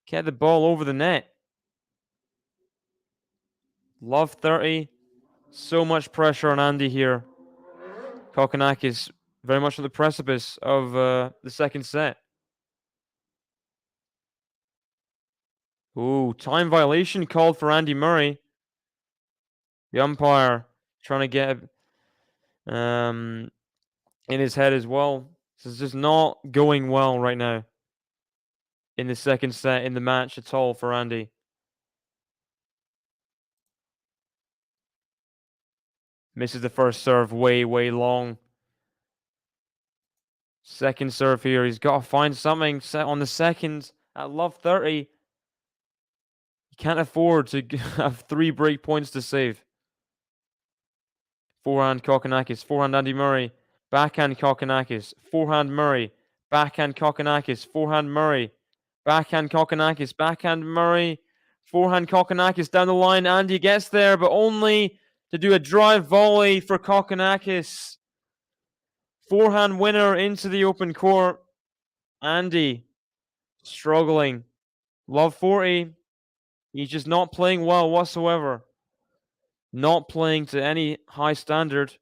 get the ball over the net. Love 30. So much pressure on Andy here. Kokkinakis very much on the precipice of the second set. Ooh, time violation called for Andy Murray. The umpire trying to get in his head as well. This is just not going well right now in the second set in the match at all for Andy. Misses the first serve way long. Second serve here. He's got to find something set on the second at love 30. He can't afford to have 3 break points to save. Forehand Kokkinakis. Forehand Andy Murray. Backhand Kokkinakis. Forehand Murray. Backhand Kokkinakis. Forehand Murray. Backhand Kokkinakis. Backhand Murray. Forehand Kokkinakis down the line. Andy gets there, but only to do a drive volley for Kokkinakis. Forehand winner into the open court. Andy struggling. Love 40. He's just not playing well whatsoever. Not playing to any high standard.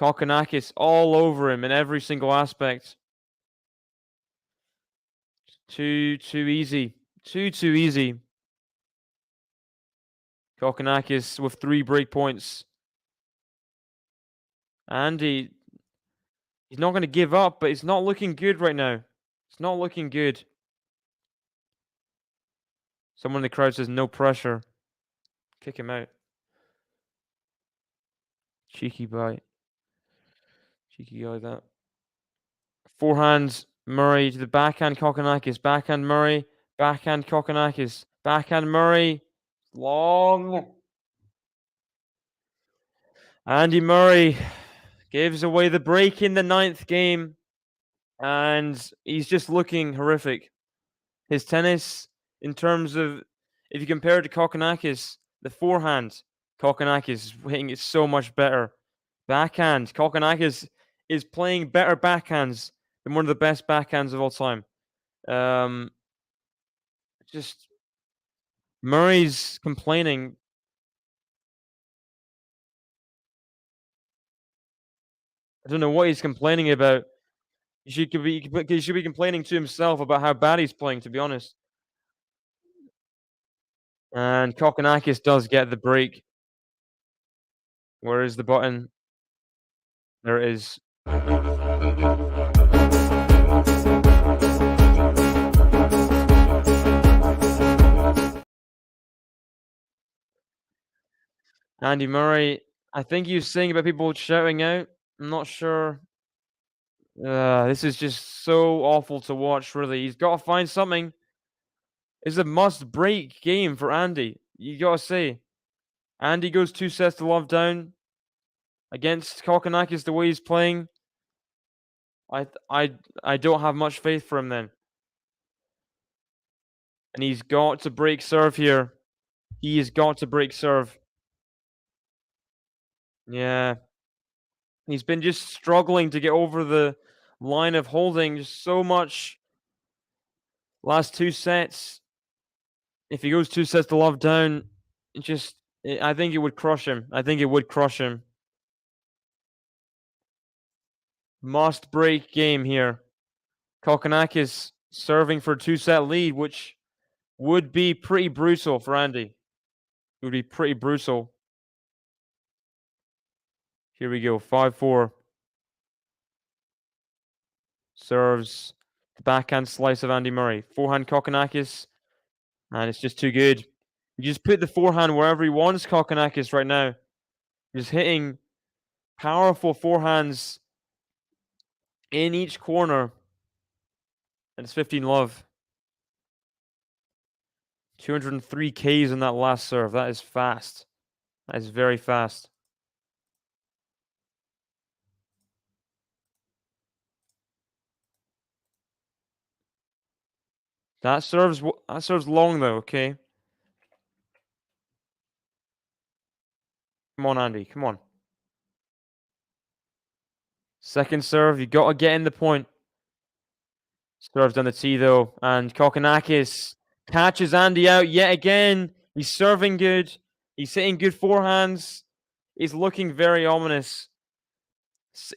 Kokkinakis all over him in every single aspect. Too easy. Too easy. Kokkinakis with 3 break points. Andy, he's not going to give up, but it's not looking good right now. It's not looking good. Someone in the crowd says no pressure. Kick him out. Cheeky bite. Cheeky guy, that. Forehand Murray to the backhand Kokkinakis. Backhand Murray. Backhand Kokkinakis. Backhand Murray. Long. Andy Murray gives away the break in the 9th game. And he's just looking horrific. His tennis, in terms of, if you compare it to Kokkinakis, the forehand, Kokkinakis is hitting it so much better. Backhand, Kokkinakis is playing better backhands than one of the best backhands of all time. Just Murray's complaining. I don't know what he's complaining about. He should be complaining to himself about how bad he's playing, to be honest. And Kokkinakis does get the break. Where is the button? There it is. Andy Murray, I think he was saying about people shouting out. I'm not sure. This is just so awful to watch, really. He's got to find something. It's a must-break game for Andy. You got to say. Andy goes 2 sets to love down against Kokkinakis the way he's playing. I don't have much faith for him then. And he's got to break serve here. He has got to break serve. Yeah. He's been just struggling to get over the line of holding just so much. Last 2 sets. If he goes 2 sets to love down, I think it would crush him. I think it would crush him. Must break game here. Kokkinakis serving for a 2-set lead, which would be pretty brutal for Andy. It would be pretty brutal. Here we go, 5-4. Serves the backhand slice of Andy Murray. Forehand Kokkinakis, and it's just too good. You just put the forehand wherever he wants, Kokkinakis, right now. He's hitting powerful forehands in each corner. And it's 15 love. 203 Ks in that last serve. That is fast. That is very fast. That serves long though, okay? Come on, Andy. Come on. Second serve. You got to get in the point. Serves on the tee though. And Kokkinakis catches Andy out yet again. He's serving good. He's hitting good forehands. He's looking very ominous.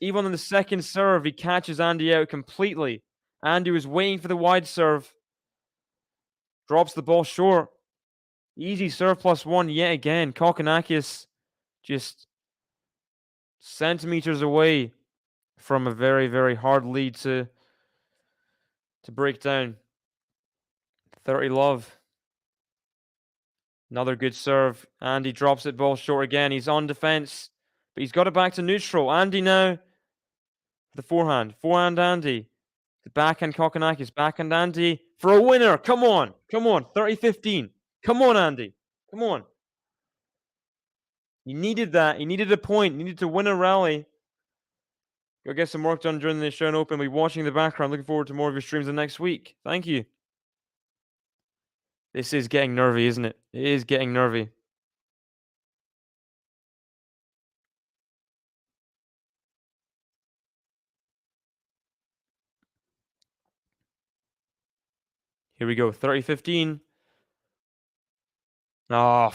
Even on the second serve, he catches Andy out completely. Andy was waiting for the wide serve. Drops the ball short. Easy serve +1 yet again. Kokkinakis just centimeters away from a very, very hard lead to break down. 30 love. Another good serve. Andy drops it, ball short again. He's on defense, but he's got it back to neutral. Andy now. The forehand. Forehand Andy. The backhand Kokkinakis. Backhand Andy for a winner. Come on. Come on. 30-15. Come on, Andy. Come on. He needed that. He needed a point. He needed to win a rally. Go get some work done during the Australian Open. We'll be watching in the background. Looking forward to more of your streams the next week. Thank you. This is getting nervy, isn't it? It is getting nervy. Here we go. 30-15. Oh,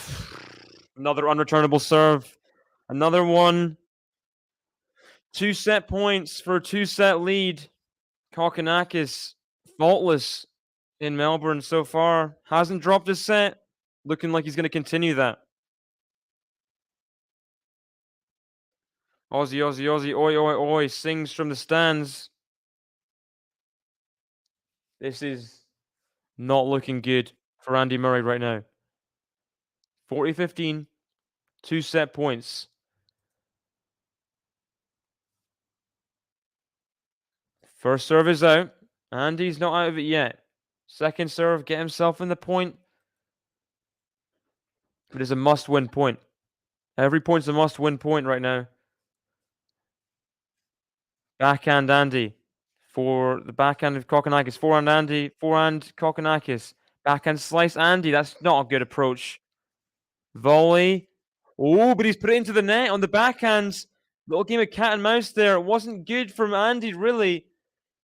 another unreturnable serve. Another one. 2 set points for a 2-set lead. Kokkinakis faultless in Melbourne so far. Hasn't dropped a set. Looking like he's going to continue that. Aussie, Aussie, Aussie, oi, oi, oi, sings from the stands. This is not looking good for Andy Murray right now. 40-15, 2 set points. First serve is out. Andy's not out of it yet. Second serve, get himself in the point. It is a must-win point. Every point's a must-win point right now. Backhand Andy for the backhand of Kokkinakis. Forehand Andy, forehand Kokkinakis. Backhand slice Andy. That's not a good approach. Volley. Oh, but he's put it into the net on the backhands. Little game of cat and mouse there. It wasn't good from Andy, really.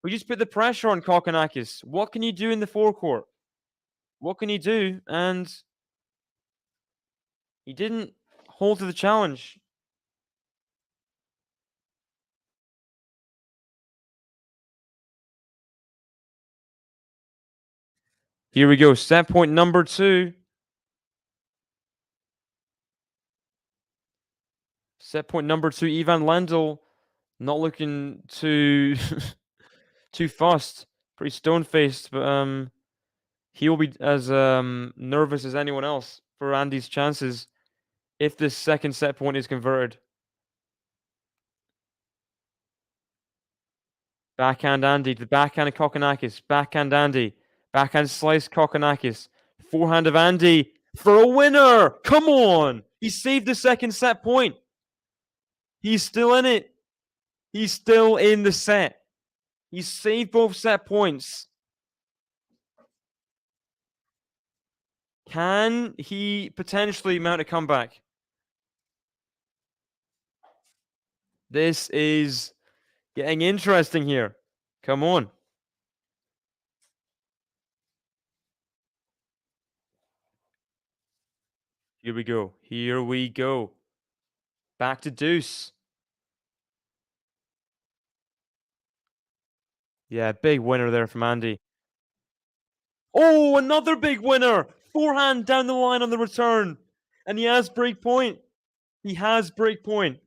We just put the pressure on Kokkinakis. What can you do in the forecourt? What can he do? And he didn't hold to the challenge. Here we go. Set point number 2. Set point number 2. Ivan Lendl not looking too too fussed. Pretty stone-faced, but he'll be as nervous as anyone else for Andy's chances if this second set point is converted. Backhand Andy, the backhand of Kokkinakis. Backhand Andy. Backhand slice Kokkinakis. Forehand of Andy for a winner. Come on. He saved the second set point. He's still in it. He's still in the set. He saved both set points. Can he potentially mount a comeback? This is getting interesting here. Come on. Here we go. Here we go. Back to deuce. Yeah, big winner there from Andy. Oh, another big winner. Forehand down the line on the return. And he has break point. He has break point.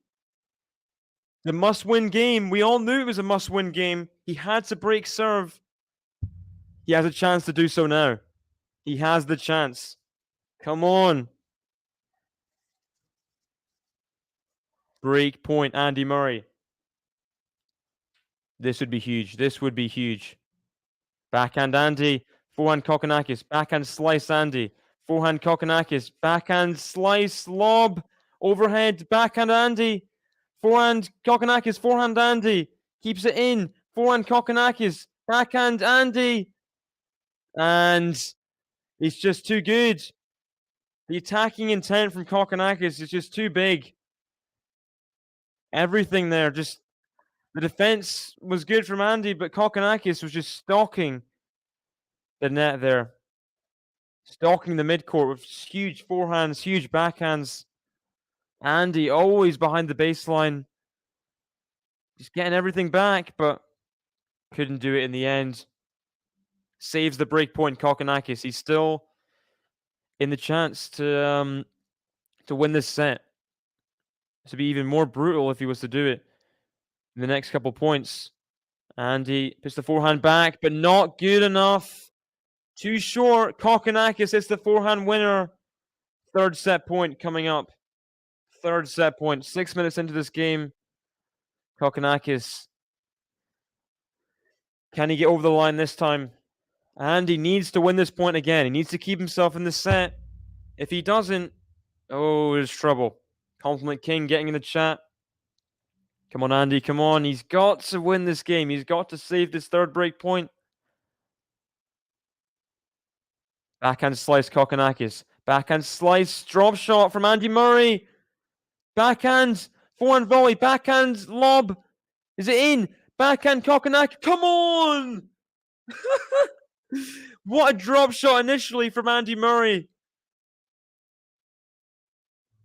The must-win game. We all knew it was a must-win game. He had to break serve. He has a chance to do so now. He has the chance. Come on. Break point, Andy Murray. This would be huge. This would be huge. Backhand Andy. Forehand Kokkinakis. Backhand slice Andy. Forehand Kokkinakis. Backhand slice lob. Overhead. Backhand Andy. Forehand Kokkinakis. Forehand Andy. Keeps it in. Forehand Kokkinakis. Backhand Andy. And it's just too good. The attacking intent from Kokkinakis is just too big. Everything there, just the defense was good from Andy, but Kokkinakis was just stalking the net there. Stalking the midcourt with huge forehands, huge backhands. Andy always behind the baseline. Just getting everything back, but couldn't do it in the end. Saves the break point, Kokkinakis. He's still in the chance to win this set. To be even more brutal if he was to do it in the next couple points. Andy puts the forehand back, but not good enough. Too short. Kokkinakis is the forehand winner. Third set point coming up. Third set point. 6 minutes into this game. Kokkinakis. Can he get over the line this time? Andy needs to win this point again. He needs to keep himself in the set. If he doesn't, oh, there's trouble. Compliment King getting in the chat. Come on, Andy. Come on. He's got to win this game. He's got to save this third break point. Backhand slice, Kokkinakis. Backhand slice, drop shot from Andy Murray. Backhand, forehand volley, backhand lob. Is it in? Backhand Kokkinakis. Come on! What a drop shot initially from Andy Murray.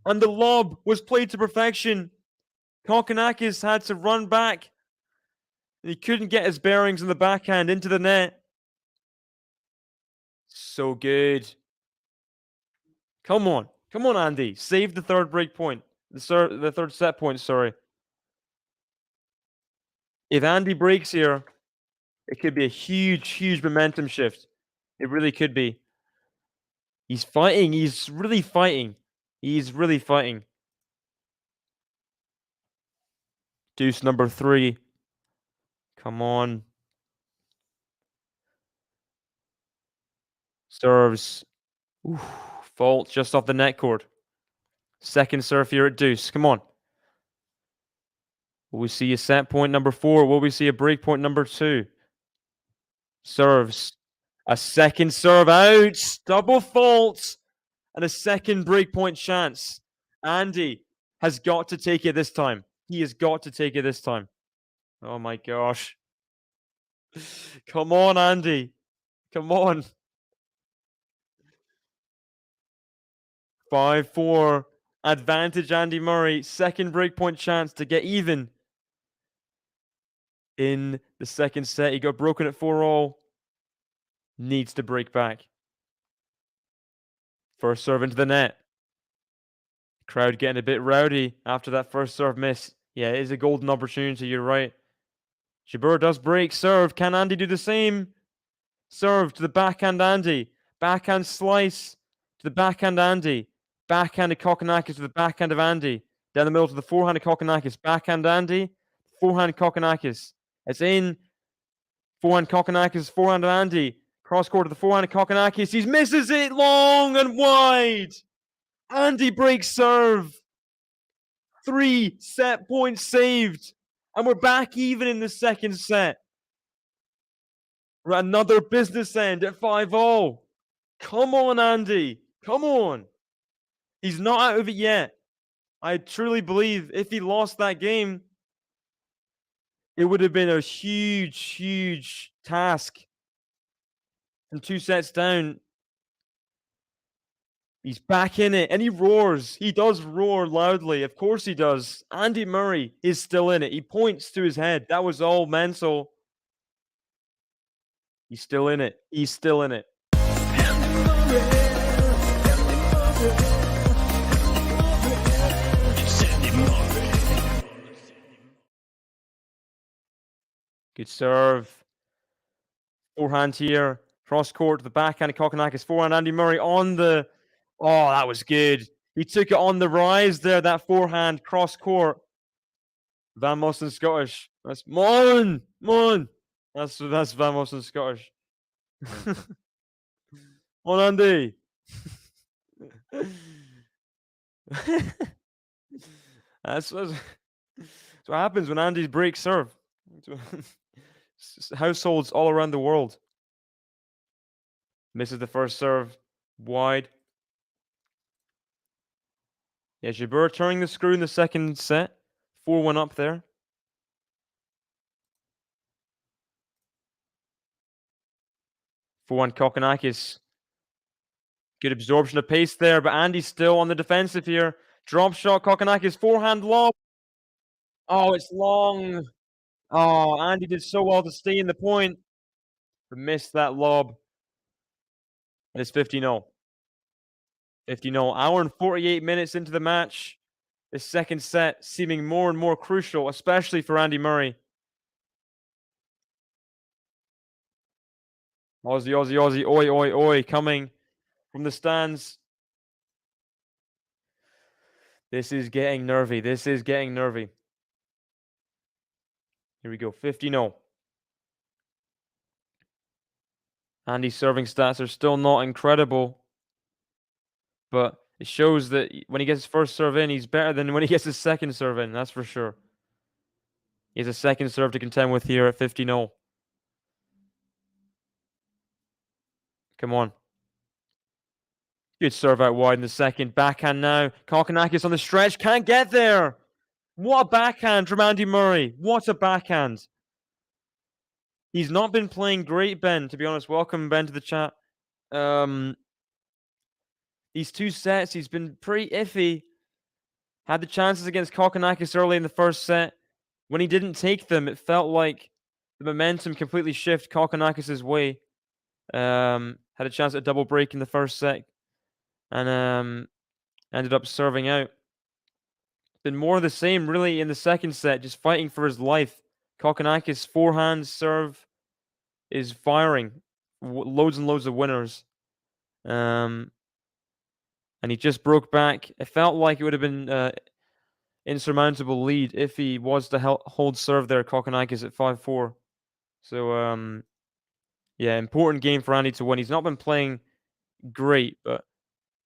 And the lob was played to perfection. Kokkinakis had to run back. He couldn't get his bearings in the backhand into the net. So good. Come on. Come on, Andy. Save the third break point. The third set point, sorry. If Andy breaks here, it could be a huge, huge momentum shift. It really could be. He's fighting. He's really fighting. He's really fighting. Deuce number 3. Come on. Serves. Ooh, fault just off the net cord. Second serve here at deuce. Come on. Will we see a set point number 4? Will we see a break point number 2? Serves. A second serve out. Double fault. And a second break point chance. Andy has got to take it this time. He has got to take it this time. Oh my gosh. Come on, Andy. Come on. 5-4. Advantage Andy Murray. Second breakpoint chance to get even in the second set. He got broken at 4-all. Needs to break back. First serve into the net. Crowd getting a bit rowdy after that first serve miss. Yeah, it is a golden opportunity. You're right. Jabeur does break serve. Can Andy do the same? Serve to the backhand Andy. Backhand slice to the backhand Andy. Backhand of Kokkinakis to the backhand of Andy. Down the middle to the forehand of Kokkinakis. Backhand Andy. Forehand Kokkinakis. It's in. Forehand Kokkinakis. Forehand of Andy. Cross court to the forehand of Kokkinakis. He misses it long and wide. Andy breaks serve. 3 set points saved. And we're back even in the second set. Another business end at 5-0. Come on, Andy. Come on. He's not out of it yet. I truly believe if he lost that game, it would have been a huge, huge task. And 2 sets down. He's back in it, and he roars. He does roar loudly. Of course he does. Andy Murray is still in it. He points to his head. That was all mental. He's still in it. He's still in it. Good serve. Forehand here. Cross court to the backhand of Kokkinakis. Forehand Andy Murray on the... Oh, that was good. He took it on the rise there, that forehand cross court. Van Mossen Scottish. That's Mon! That's Van Mossen Scottish. On Andy. That's what happens when Andy breaks serve. Households all around the world. Misses the first serve. Wide. Yeah, Jabeur turning the screw in the second set. 4-1 up there. For Kokkinakis. Good absorption of pace there, but Andy's still on the defensive here. Drop shot, Kokkinakis, forehand lob. Oh, it's long. Oh, Andy did so well to stay in the point, but missed that lob. And it's 50-0. 50-0. Hour and 48 minutes into the match. The second set seeming more and more crucial, especially for Andy Murray. Aussie, Aussie, Aussie, oi, oi, oi, coming from the stands. This is getting nervy. This is getting nervy. Here we go, 50-0. Andy's serving stats are still not incredible, but it shows that when he gets his first serve in, he's better than when he gets his second serve in, that's for sure. He has a second serve to contend with here at 50-0. Come on. Good serve out wide in the second. Backhand now. Kokkinakis on the stretch. Can't get there. What a backhand from Andy Murray. What a backhand. He's not been playing great, Ben, to be honest. Welcome, Ben, to the chat. These 2 sets, he's been pretty iffy. Had the chances against Kokkinakis early in the first set. When he didn't take them, it felt like the momentum completely shifted Kokkinakis' way. Had a chance at a double break in the first set. And ended up serving out. Been more of the same, really, in the second set. Just fighting for his life. Kokkinakis' forehand serve is firing. Loads and loads of winners. And he just broke back. It felt like it would have been insurmountable lead if he was to hold serve there, Kokkinakis at 5-4. So, yeah, important game for Andy to win. He's not been playing great, but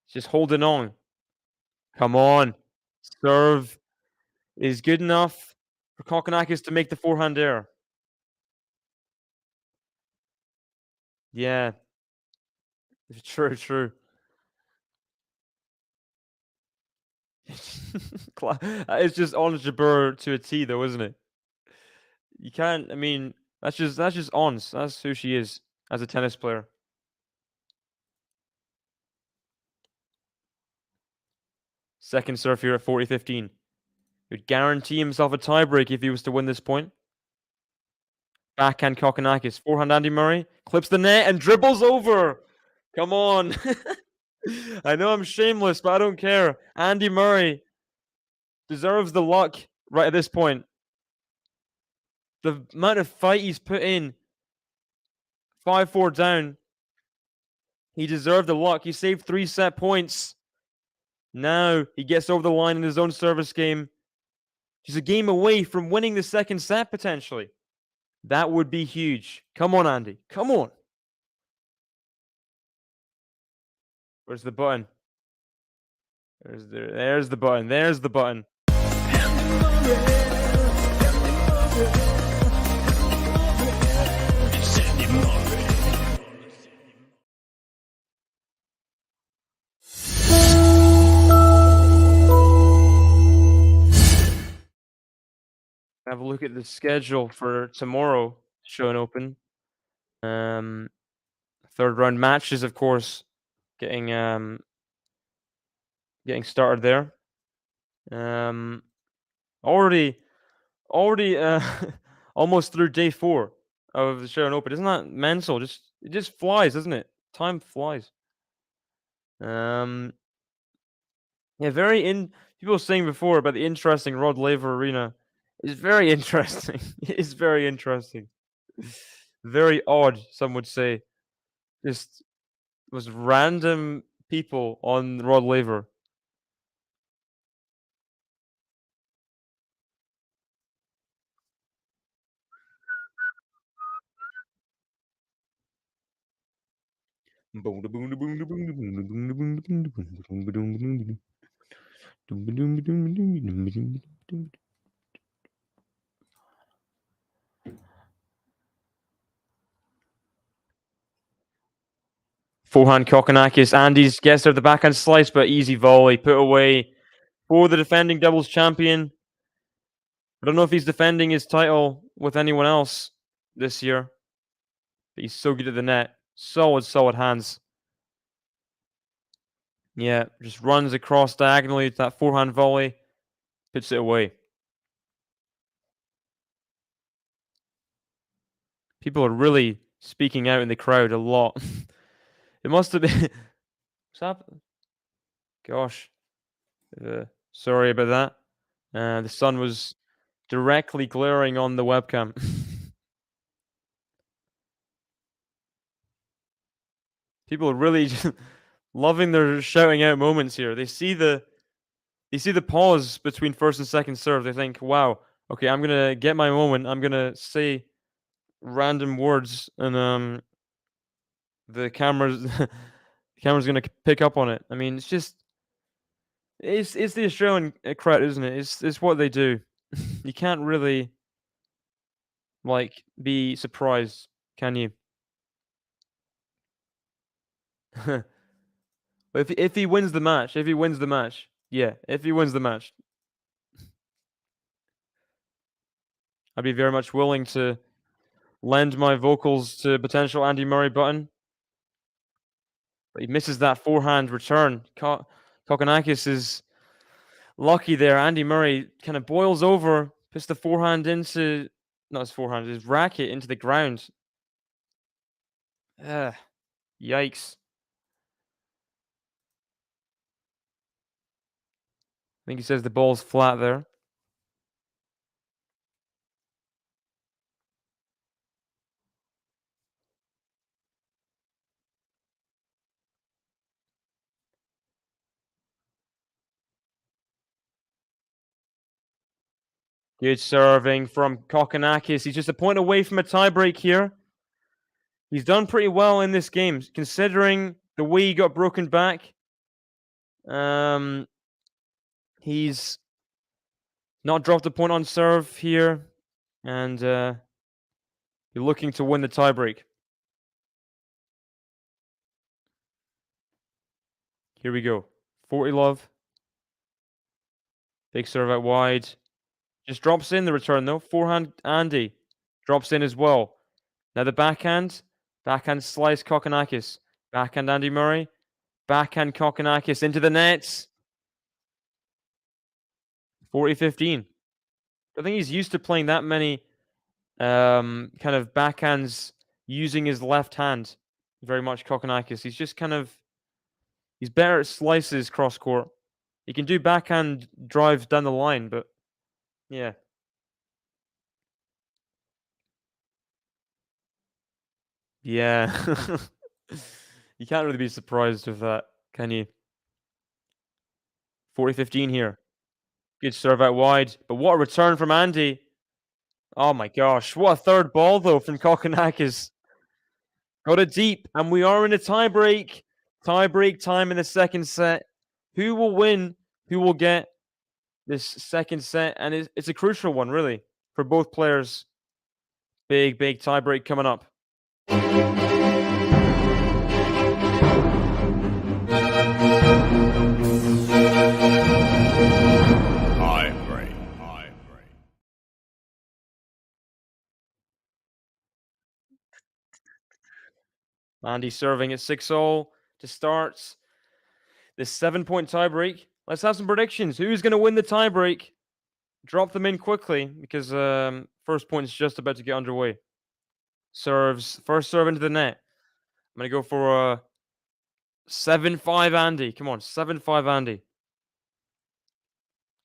just holding on. Come on. Serve is good enough for Kokkinakis to make the forehand error. Yeah. True. It's just on Jabeur to a T, though, isn't it? You can't. I mean, that's just Ons. That's who she is as a tennis player. Second serve here at 40-15. Would guarantee himself a tiebreak if he was to win this point. Backhand Kokkinakis. Forehand Andy Murray. Clips the net and dribbles over. Come on. I know I'm shameless, but I don't care. Andy Murray deserves the luck right at this point. The amount of fight he's put in. 5-4 down. He deserved the luck. He saved 3 set points. Now he gets over the line in his own service game. He's a game away from winning the second set, potentially. That would be huge. Come on, Andy. Come on. Where's the button? There's the button. There's the button. have a look at the schedule for tomorrow, Australian Open. Third round matches, of course, getting started there. Already almost through day 4 of the Australian Open. Isn't that mental? It just flies, doesn't it? Time flies. Yeah, people were saying before about the interesting Rod Laver Arena. It's very interesting. It's very interesting. Very odd, some would say. Just was random people on Rod Laver. Forehand Kokkinakis. Andy's gets there the backhand slice, but easy volley put away for the defending doubles champion. I don't know if he's defending his title with anyone else this year, but he's so good at the net. Solid hands. Yeah, just runs across diagonally to that forehand volley, puts it away. People are really speaking out in the crowd a lot. It must have been... What's happened? Gosh. Sorry about that. The sun was directly glaring on the webcam. People are really just loving their shouting out moments here. They see the pause between first and second serve. They think, wow, okay, I'm going to get my moment. I'm going to say random words, and the camera's going to pick up on it. I mean, it's just it's the Australian crowd, isn't it? It's what they do. You can't really be surprised, can you? If he wins the match, yeah, if he wins the match, I'd be very much willing to lend my vocals to potential Andy Murray Button. But he misses that forehand return. Kokkinakis is lucky there. Andy Murray kind of boils over, puts the forehand into... Not his forehand, his racket into the ground. Yikes. I think he says the ball's flat there. Good serving from Kokkinakis. He's just a point away from a tiebreak here. He's done pretty well in this game, considering the way he got broken back. He's not dropped a point on serve here, and you're looking to win the tiebreak. Here we go. 40 love. Big serve out wide. Just drops in the return though. Forehand Andy drops in as well. Now the backhand. Backhand slice Kokkinakis. Backhand Andy Murray. Backhand Kokkinakis into the nets. 40-15. I think he's used to playing that many kind of backhands using his left hand. Very much Kokkinakis. He's just he's better at slices cross court. He can do backhand drives down the line, but yeah. Yeah. You can't really be surprised with that, can you? 40-15 here. Good serve out wide. But what a return from Andy. Oh my gosh. What a third ball, though, from Kokkinakis. Got it deep. And we are in a tiebreak. Tiebreak time in the second set. Who will win? Who will get this second set? And it's a crucial one, really, for both players. Big tiebreak coming up. Andy serving at 6-all to start this 7-point tiebreak. Let's have some predictions. Who's going to win the tiebreak? Drop them in quickly because first point is just about to get underway. First serve into the net. I'm going to go for 7-5 Andy. Come on, 7-5 Andy.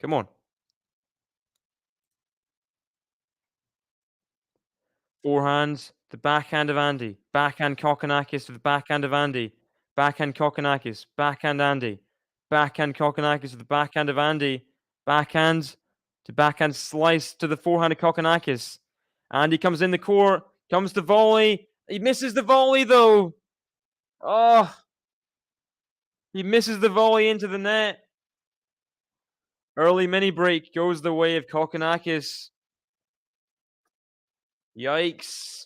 Come on. Forehand, the backhand of Andy. Backhand Kokkinakis to the backhand of Andy. Backhand Kokkinakis. Backhand Andy. Backhand Kokkinakis to the backhand of Andy. Backhand to backhand slice to the forehand of Kokkinakis. Andy comes in the court. Comes to volley. He misses the volley though. Oh. He misses the volley into the net. Early mini break goes the way of Kokkinakis. Yikes.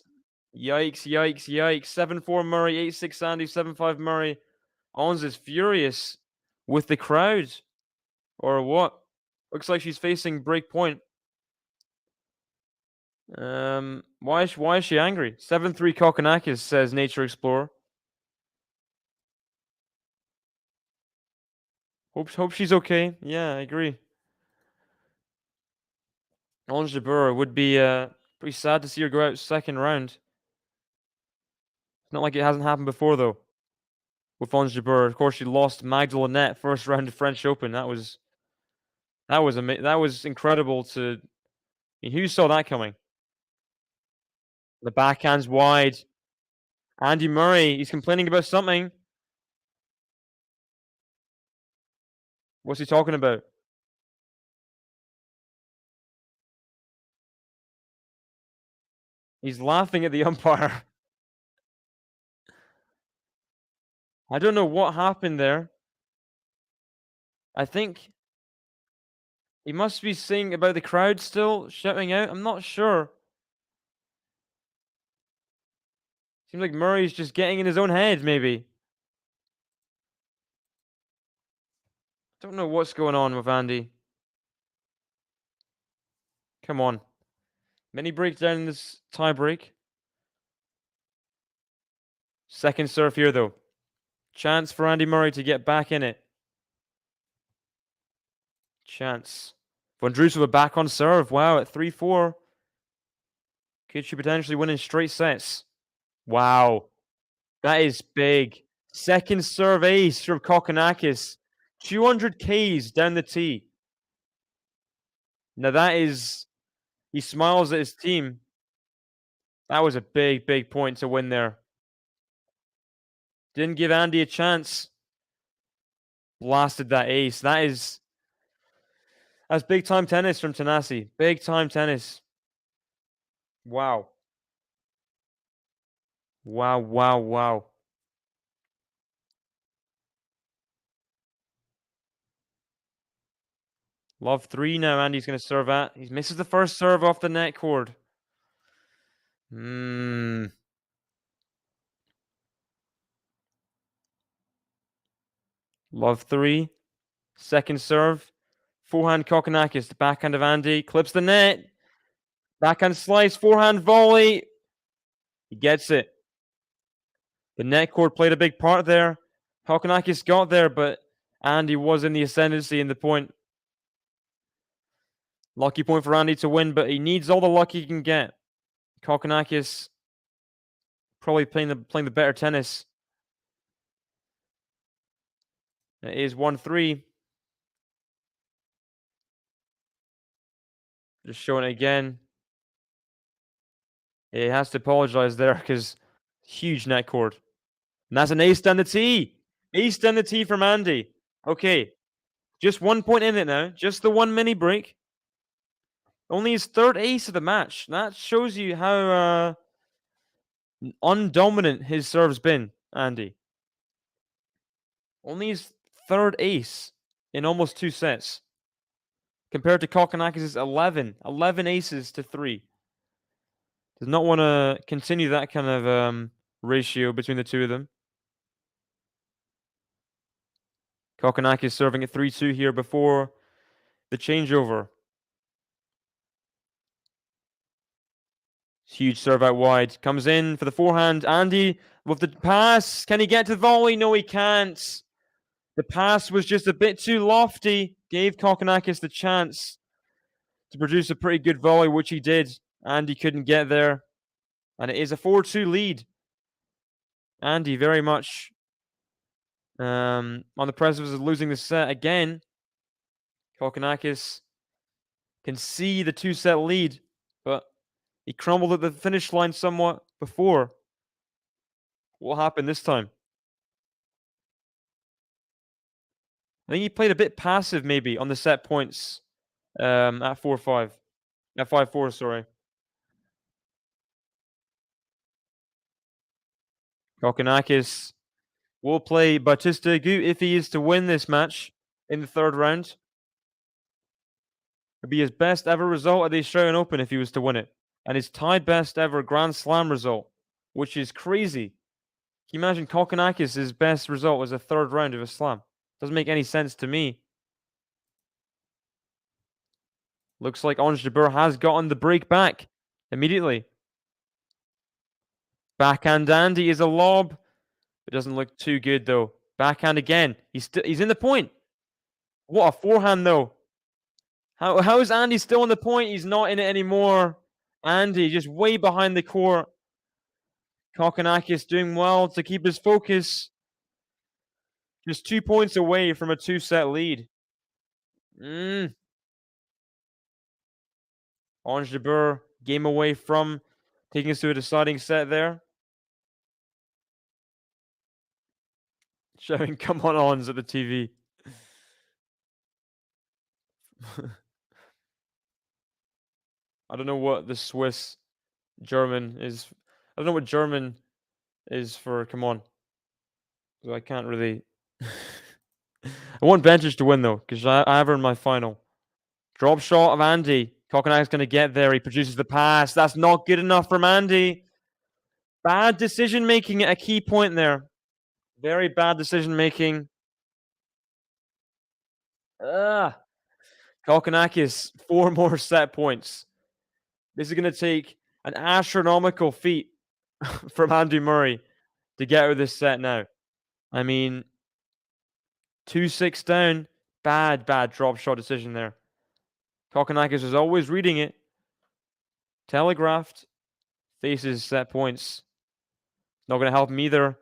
Yikes, yikes, yikes. 7-4 Murray, 8-6 Andy, 7-5 Murray. Ons is furious with the crowd. Or what? Looks like she's facing break point. Why is she angry? 7-3 Kokkinakis, says Nature Explorer. Hope she's okay. Yeah, I agree. Ons Jabeur would be pretty sad to see her go out second round. It's not like it hasn't happened before though. With Ons Jabeur, of course, she lost Magdalene Net first round of French Open. That was incredible to. I mean, who saw that coming? The backhand's wide. Andy Murray, he's complaining about something. What's he talking about? He's laughing at the umpire. I don't know what happened there. I think he must be saying about the crowd still shouting out. I'm not sure. Seems like Murray's just getting in his own head, maybe. Don't know what's going on with Andy. Come on. Mini breakdown in this tie break. Second serve here, though. Chance for Andy Murray to get back in it. Chance. Vondrousova back on serve. Wow, at 3-4. Could she potentially win in straight sets? Wow. That is big. Second serve ace from Kokkinakis. 200 Ks down the tee. Now that is... He smiles at his team. That was a big, big point to win there. Didn't give Andy a chance. Blasted that ace. That's big time tennis from Thanasi. Big time tennis. Wow. Wow, wow, wow. Love 3 now. Andy's going to serve at. He misses the first serve off the net cord. Love 3. Second serve. Forehand Kokkinakis. The backhand of Andy. Clips the net. Backhand slice. Forehand volley. He gets it. The net cord played a big part there. Kokkinakis got there, but Andy was in the ascendancy in the point. Lucky point for Andy to win, but he needs all the luck he can get. Kokkinakis probably playing the better tennis. It is 1-3. Just showing it again. He has to apologize there because huge net cord. And that's an ace down the tee. Ace down the tee from Andy. Okay. Just 1 point in it now. Just the one mini break. Only his third ace of the match. That shows you how undominant his serve's been, Andy. Only his third ace in almost 2 sets. Compared to Kokkinakis' 11 aces to 3. Does not want to continue that kind of ratio between the two of them. Kokkinakis serving at 3-2 here before the changeover. Huge serve out wide. Comes in for the forehand. Andy with the pass. Can he get to the volley? No, he can't. The pass was just a bit too lofty. Gave Kokkinakis the chance to produce a pretty good volley, which he did. And he couldn't get there. And it is a 4-2 lead. Andy very much on the precipice of losing the set again. Kokkinakis can see the 2-set lead, but he crumbled at the finish line somewhat before. What happened this time? I think he played a bit passive maybe on the set points at 4-5. At 5-4, sorry. Kokkinakis will play Bautista Agut if he is to win this match in the third round. It would be his best ever result at the Australian Open if he was to win it. And his tied best ever Grand Slam result, which is crazy. Can you imagine Kokkinakis' best result was a third round of a slam? Doesn't make any sense to me. Looks like Ons Jabeur has gotten the break back immediately. Backhand Andy is a lob. It doesn't look too good though. Backhand again. He's in the point. What a forehand though. How is Andy still in the point? He's not in it anymore. Andy just way behind the court. Kokkinakis doing well to keep his focus. Just 2 points away from a 2-set lead. Ons Jabeur game away from taking us to a deciding set there. Showing come on Ons at the TV. I don't know what the Swiss German is. I don't know what German is for come on. So I can't really. I want Bencic to win though, because I have her in my final. Drop shot of Andy. Kokkinakis going to get there. He produces the pass. That's not good enough from Andy. Bad decision making at a key point there. Very bad decision making. Kokkinakis, 4 more set points. This is going to take an astronomical feat from Andy Murray to get out of this set now. I mean, 2-6 down. Bad drop shot decision there. Kokkinakis is always reading it. Telegraphed. Faces set points. Not going to help him either.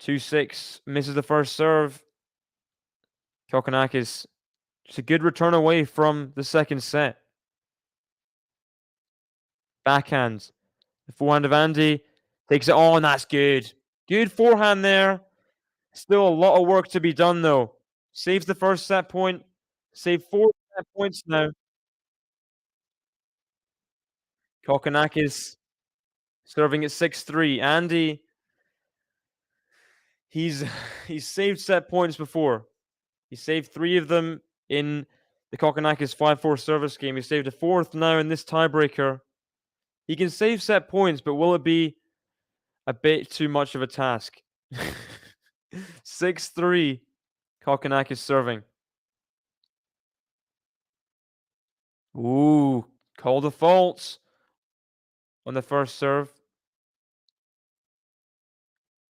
2-6. Misses the first serve. Kokkinakis. Just a good return away from the second set. Backhand. The forehand of Andy. Takes it on. That's good. Good forehand there. Still a lot of work to be done though. Saves the first set point. Saved 4 set points now. Kokkinakis serving at 6-3. Andy, he's saved set points before. He saved 3 of them in the Kokkinakis 5-4 service game. He saved a 4th now in this tiebreaker. He can save set points, but will it be a bit too much of a task? 6-3. Kokkinakis serving. Ooh, call defaults on the first serve.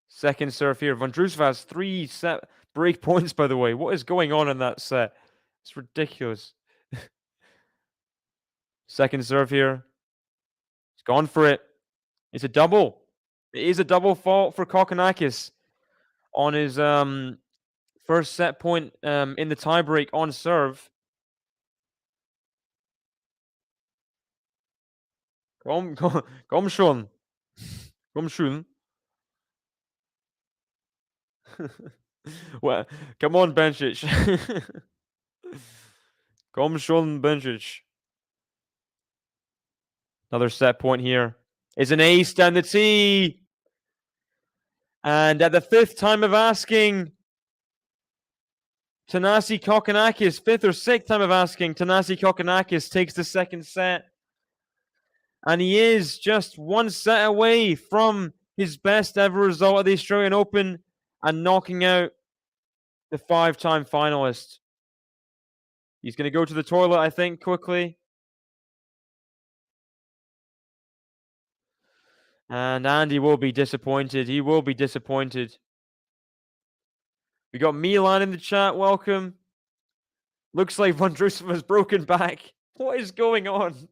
Second serve here. Vondrousova has 3 set break points, by the way. What is going on in that set? It's ridiculous. Second serve here. He's gone for it. It's a double. It is a double fault for Kokkinakis on his first set point in the tiebreak on serve. Komm schon. Komm schon. Well, come on, Bencic. Komm schon, Bencic. Another set point here. Is an ace down the tee. And at the 5th time of asking, Thanasi Kokkinakis, 5th or 6th time of asking, Thanasi Kokkinakis takes the second set. And he is just 1 set away from his best ever result at the Australian Open and knocking out the 5-time finalist. He's going to go to the toilet, I think, quickly. And Andy will be disappointed. He will be disappointed. We got Milan in the chat. Welcome. Looks like Vondrousova has broken back. What is going on?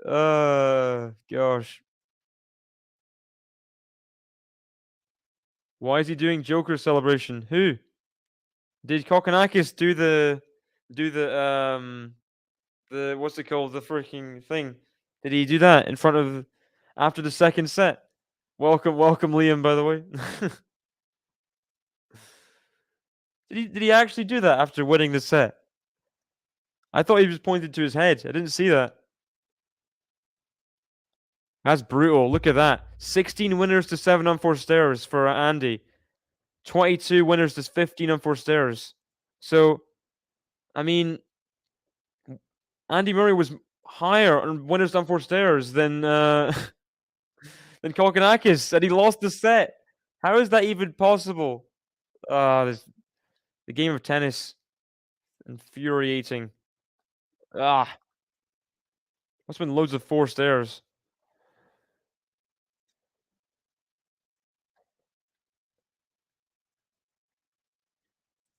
Gosh. Why is he doing Joker celebration? Who? Did Kokkinakis do the what's it called? The freaking thing. Did he do that in front of after the second set? Welcome, Liam, by the way. Did he actually do that after winning the set? I thought he was pointed to his head. I didn't see that. That's brutal. Look at that. 16 winners to 7 unforced errors for Andy. 22 winners to 15 unforced errors. So, I mean, Andy Murray was higher on winners to unforced errors than Kokkinakis, and he lost the set. How is that even possible? The game of tennis. Infuriating. Must have been loads of forced errors.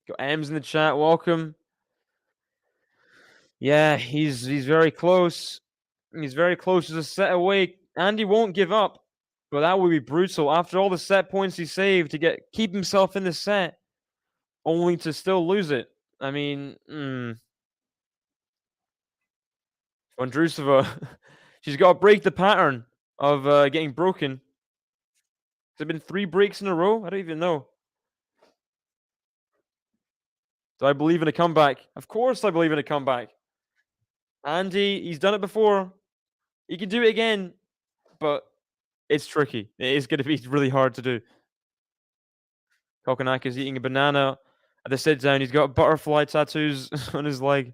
Got M's in the chat. Welcome. Yeah, he's very close. He's very close to a set away. Andy won't give up, but that would be brutal. After all the set points he saved to keep himself in the set, only to still lose it. I mean, Vondrousova, she's got to break the pattern of getting broken. Has there been 3 breaks in a row? I don't even know. Do I believe in a comeback? Of course I believe in a comeback. Andy, he's done it before. He can do it again, but it's tricky. It is going to be really hard to do. Kokkinakis eating a banana at the sit down. He's got butterfly tattoos on his leg.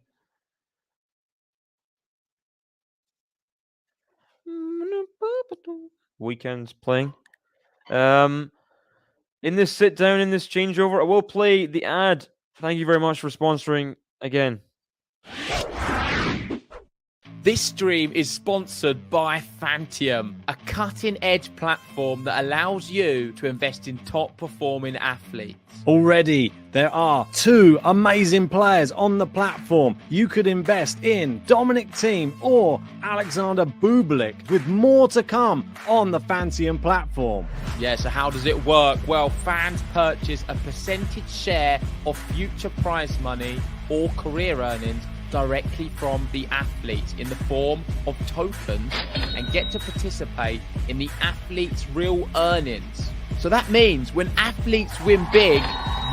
Weekends playing. In this sit down, in this changeover, I will play the ad. Thank you very much for sponsoring again. This stream is sponsored by Fantium, a cutting-edge platform that allows you to invest in top-performing athletes. Already, there are 2 amazing players on the platform. You could invest in Dominic Thiem or Alexander Bublik, with more to come on the Fantium platform. Yeah, so how does it work? Well, fans purchase a percentage share of future prize money or career earnings directly from the athletes in the form of tokens and get to participate in the athletes' real earnings. So that means when athletes win big,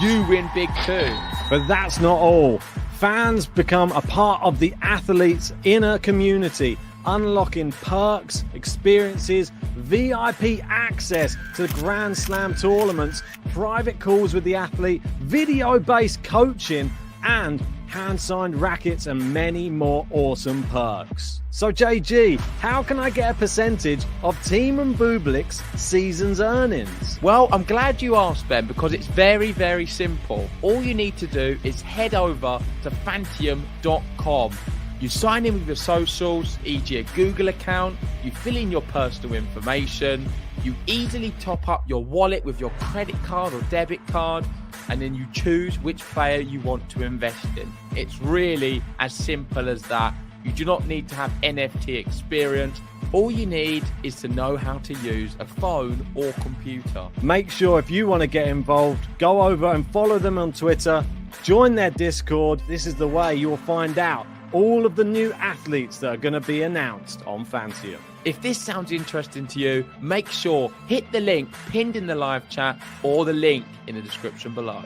you win big too. But that's not all. Fans become a part of the athletes' inner community, unlocking perks, experiences, VIP access to the Grand Slam tournaments, private calls with the athlete, video-based coaching, and hand-signed rackets and many more awesome perks. So JG, how can I get a percentage of Thiem and Bublik's season's earnings? Well, I'm glad you asked, Ben, because it's very, very simple. All you need to do is head over to Fantium.com. You sign in with your socials, e.g. a Google account, you fill in your personal information, you easily top up your wallet with your credit card or debit card, and then you choose which player you want to invest in. It's really as simple as that. You do not need to have NFT experience. All you need is to know how to use a phone or computer. Make sure if you want to get involved, go over and follow them on Twitter, join their Discord. This is the way you'll find out all of the new athletes that are going to be announced on Fantium. If this sounds interesting to you, make sure hit the link pinned in the live chat or the link in the description below.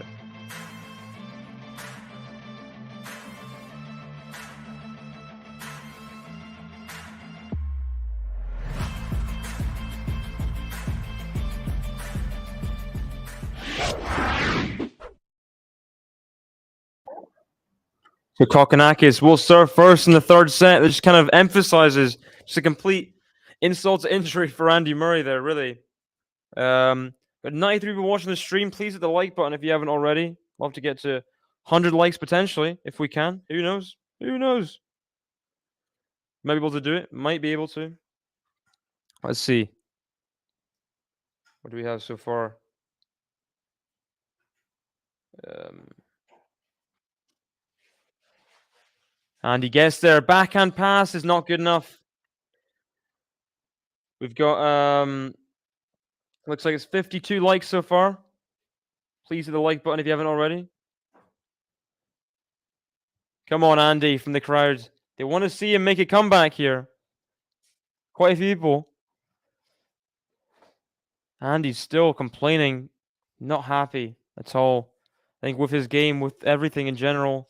So Kokkinakis will serve first in the third set. That just kind of emphasizes just a complete insult to injury for Andy Murray there, really. But 93 people watching the stream. Please hit the like button if you haven't already. Love to get to 100 likes potentially, if we can. Who knows? Who knows? Might be able to do it. Might be able to. Let's see. What do we have so far? And he gets there. Backhand pass is not good enough. We've got looks like it's 52 likes so far. Please hit the like button if you haven't already. Come on, Andy, from the crowd. They want to see him make a comeback here. Quite a few people. Andy's still complaining. Not happy at all. I think with his game, with everything in general,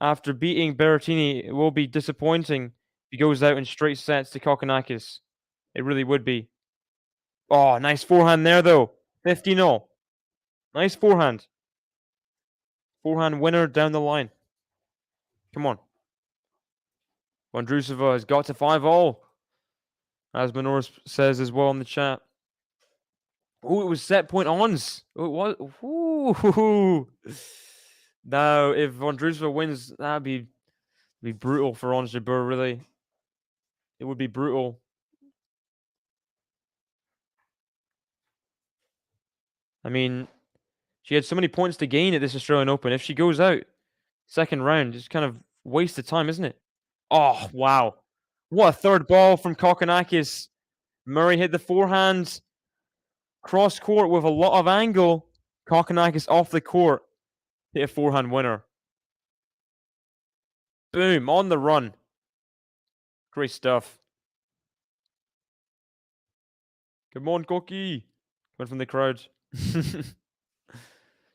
after beating Berrettini, it will be disappointing if he goes out in straight sets to Kokkinakis. It really would be. Oh, nice forehand there, though. 50-0. Nice forehand. Forehand winner down the line. Come on. Vondrousova has got to 5-all. As Minor says as well in the chat. Oh, it was set point ons. Oh, it was. Ooh. Now, if Vondrousova wins, that'd be brutal for Ons Jabeur, really. It would be brutal. I mean, she had so many points to gain at this Australian Open. If she goes out second round, it's kind of waste of time, isn't it? Oh, wow. What a third ball from Kokkinakis. Murray hit the forehand. Cross court with a lot of angle. Kokkinakis off the court. Hit a forehand winner. Boom, on the run. Great stuff. Come on, Kokki. Went from the crowd.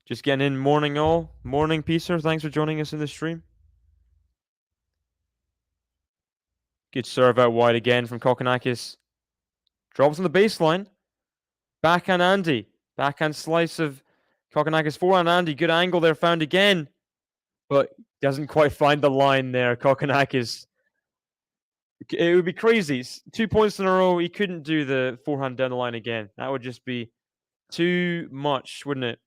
Just getting in. Morning all. Morning, Peacer. Thanks for joining us in the stream. Good serve out wide again from Kokkinakis. Drops on the baseline. Backhand Andy. Backhand slice of Kokkinakis. Forehand Andy. Good angle there found again. But doesn't quite find the line there, Kokkinakis. It would be crazy. 2 points in a row. He couldn't do the forehand down the line again. That would just be too much, wouldn't it?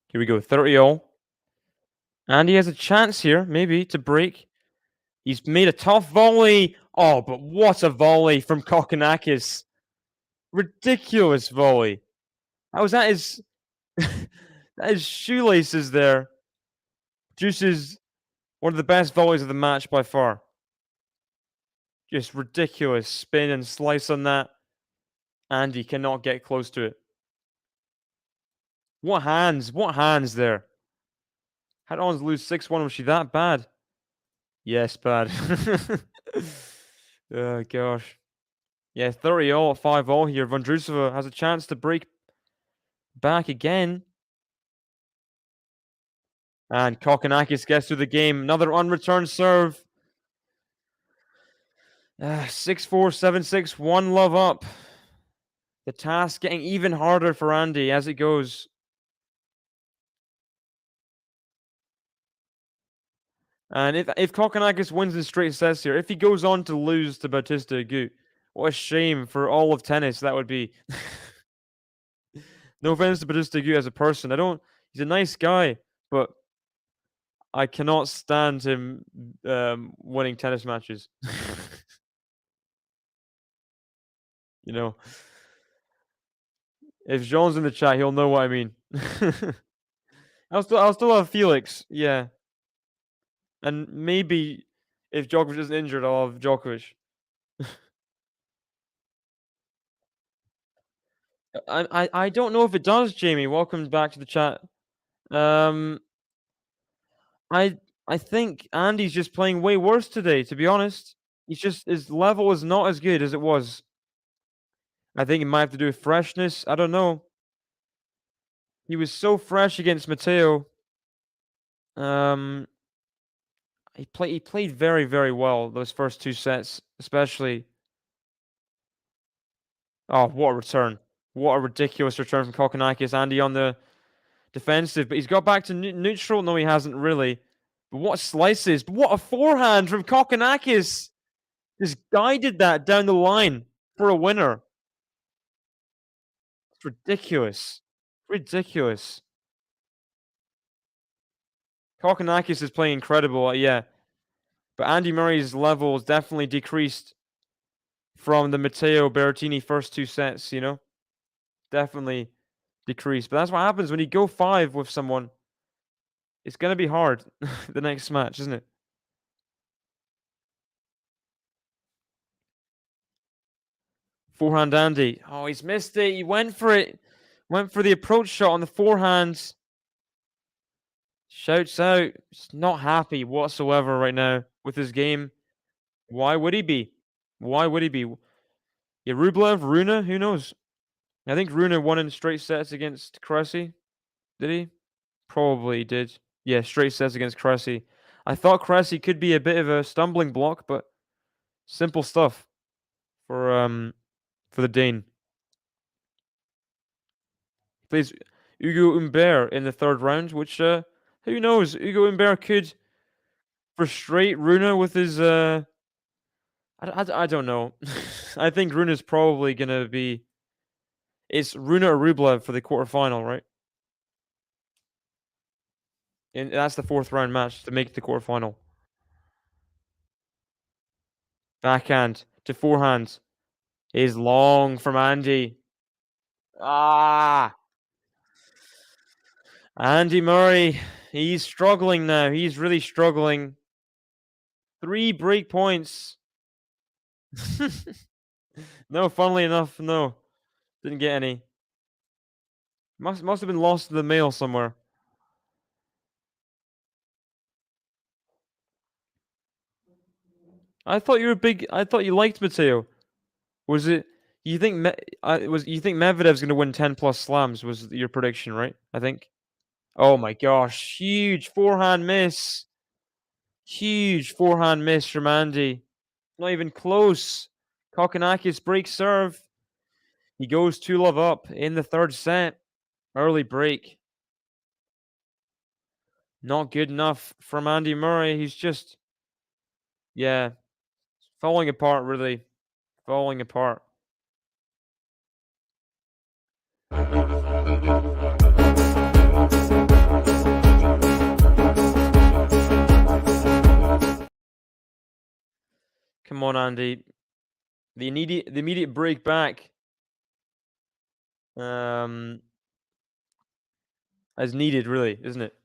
Here we go, 30-all. And he has a chance here, maybe, to break. He's made a tough volley. Oh, but what a volley from Kokkinakis. Ridiculous volley. That was at his, that his shoelaces there. Produces one of the best volleys of the match by far. Just ridiculous spin and slice on that. And he cannot get close to it. What hands? What hands there? How did Ons lose 6-1? Was she that bad? Yes, bad. Oh, gosh. Yeah, 30-all at 5-all here. Vondrousova has a chance to break back again. And Kokkinakis gets through the game. Another unreturned serve. 6-4, 7-6, 1 love up. The task getting even harder for Andy as it goes. And if Kokkinakis wins in straight sets here, if he goes on to lose to Bautista Agut, what a shame for all of tennis that would be. No offense to Bautista Agut as a person. He's a nice guy, but I cannot stand him winning tennis matches. You know. If Jean's in the chat, he'll know what I mean. I'll still have Felix, yeah. And maybe if Djokovic isn't injured, I'll have Djokovic. I don't know if it does, Jamie. Welcome back to the chat. I think Andy's just playing way worse today, to be honest. His level is not as good as it was. I think it might have to do with freshness. I don't know. He was so fresh against Matteo. He played very, very well those first 2 sets, especially. Oh, what a return. What a ridiculous return from Kokkinakis. Andy on the defensive, but he's got back to neutral. No, he hasn't really. But what slices? But what a forehand from Kokkinakis! Just guided that down the line for a winner. It's ridiculous. Ridiculous. Kokkinakis is playing incredible, yeah. But Andy Murray's level has definitely decreased from the Matteo Berrettini first 2 sets, you know? Definitely decreased. But that's what happens when you go 5 with someone. It's going to be hard the next match, isn't it? Forehand Andy. Oh, he's missed it. He went for it. Went for the approach shot on the forehand. Shouts out. He's not happy whatsoever right now with his game. Why would he be? Why would he be? Yeah, Rublev, Rune, who knows? I think Rune won in straight sets against Cressy. Did he? Probably did. Yeah, straight sets against Cressy. I thought Cressy could be a bit of a stumbling block, but simple stuff for the Dane. He plays Hugo Humbert in the third round, which who knows? Hugo Humbert could frustrate Rune with his I don't know. I think Rune is probably gonna be. It's Rune or Rublev for the quarterfinal, right? And that's the 4th round match to make the quarterfinal. Backhand to forehand is long from Andy. Ah! Andy Murray, he's struggling now. He's really struggling. 3 break points. No, funnily enough, no. Didn't get any. Must have been lost in the mail somewhere. I thought you were big. I thought you liked Matteo. Was it? You think you think Medvedev's going to win 10 plus slams? Was your prediction, right? I think. Oh my gosh! Huge forehand miss. Huge forehand miss from Andy. Not even close. Kokkinakis breaks serve. He goes 2-love up in the 3rd set. Early break. Not good enough from Andy Murray. He's just, yeah, falling apart, really. Falling apart. Come on, Andy. The immediate break back as needed, really, isn't it?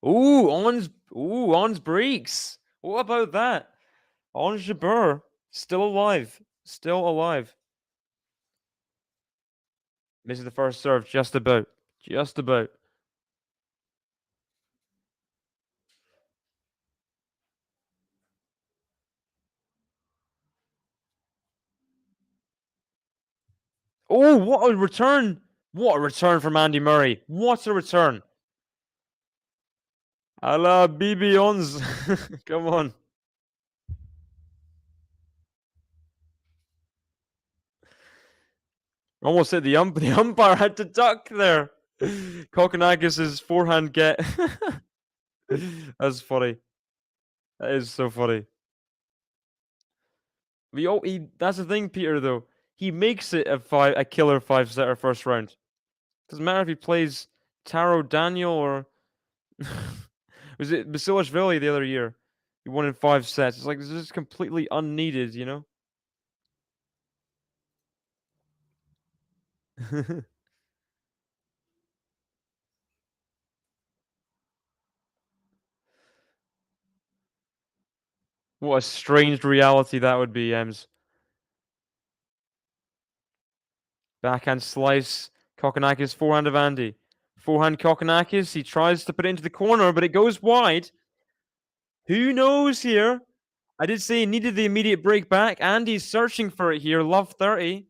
Ons breaks. What about that? Ons Jabeur still alive. Still alive. Misses the first serve, just about. Just about. Oh, what a return! What a return from Andy Murray. What a return. A la BB Ons. Come on. Almost hit the umpire had to duck there. Kokkinakis' forehand get. That's funny. That is so funny. That's the thing, Peter, though. He makes it a killer 5-setter first round. Doesn't matter if he plays Taro Daniel or was it Basilashvili the other year? He won in 5 sets. It's like this is completely unneeded, you know? What a strange reality that would be, Ems. Backhand slice. Kokkinakis, forehand of Andy. Forehand Kokkinakis. He tries to put it into the corner, but it goes wide. Who knows here? I did say he needed the immediate break back. Andy's searching for it here. Love 30.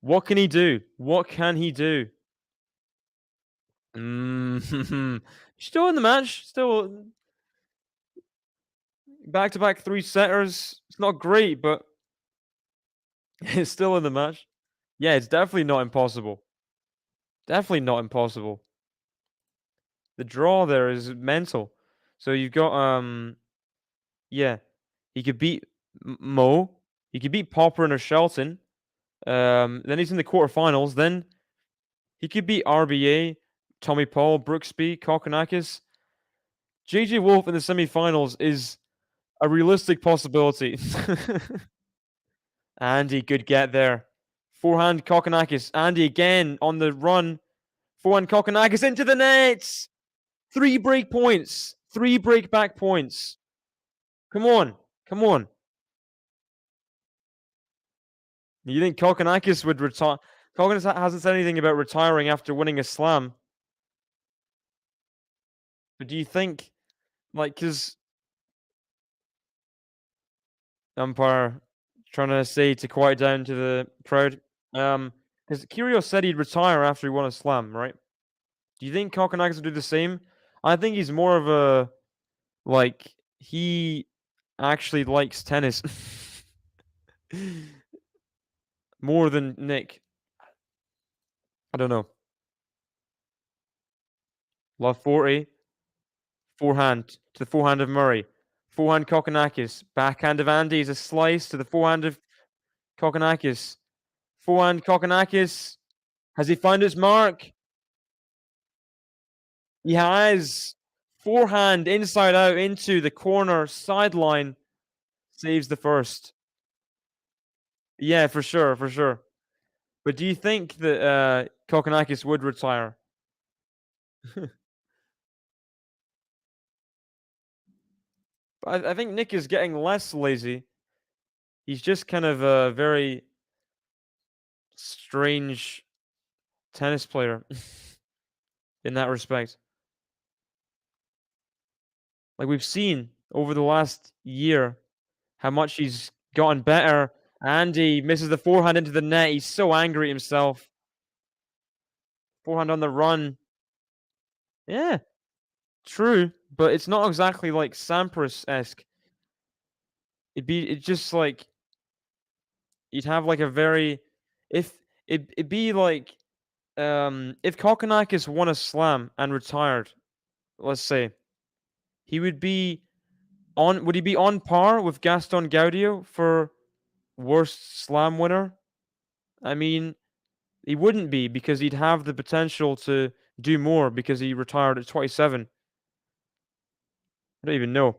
What can he do? What can he do? Still in the match. Still back-to-back 3-setters. It's not great, but it's still in the match. Yeah, it's definitely not impossible. Definitely not impossible. The draw there is mental. So you've got yeah, he could beat Mo. He could beat Popper or Shelton. Then he's in the quarterfinals. Then he could beat RBA, Tommy Paul, Brooksby, Kokkinakis. JJ Wolf in the semi-finals is a realistic possibility. Andy could get there. Forehand Kokkinakis. Andy again on the run. Forehand Kokkinakis into the nets. 3 break points. 3 break back points. Come on. Come on. You think Kokkinakis would retire? Kokkinakis hasn't said anything about retiring after winning a slam. But do you think, like, because umpire trying to say to quiet down to the crowd, because Kyrgios said he'd retire after he won a slam, right? Do you think Kokkinakis will do the same? I think he's more of a, like, he actually likes tennis more than Nick. I don't know. Love 40. Forehand to the forehand of Murray. Forehand Kokkinakis. Backhand of Andy is a slice to the forehand of Kokkinakis. Forehand Kokkinakis. Has he found his mark? He has. Forehand inside out into the corner sideline. Saves the first. Yeah, for sure, for sure. But do you think that Kokkinakis would retire? I think Nick is getting less lazy. He's just kind of a very strange tennis player in that respect. Like we've seen over the last year how much he's gotten better. Andy misses the forehand into the net. He's so angry at himself. Forehand on the run. Yeah, true, but it's not exactly like Sampras-esque. It's just like you'd have like a very it'd be like if Kokkinakis won a slam and retired, let's say, would he be on par with Gaston Gaudio for worst slam winner? I mean, he wouldn't be because he'd have the potential to do more because he retired at 27. I don't even know.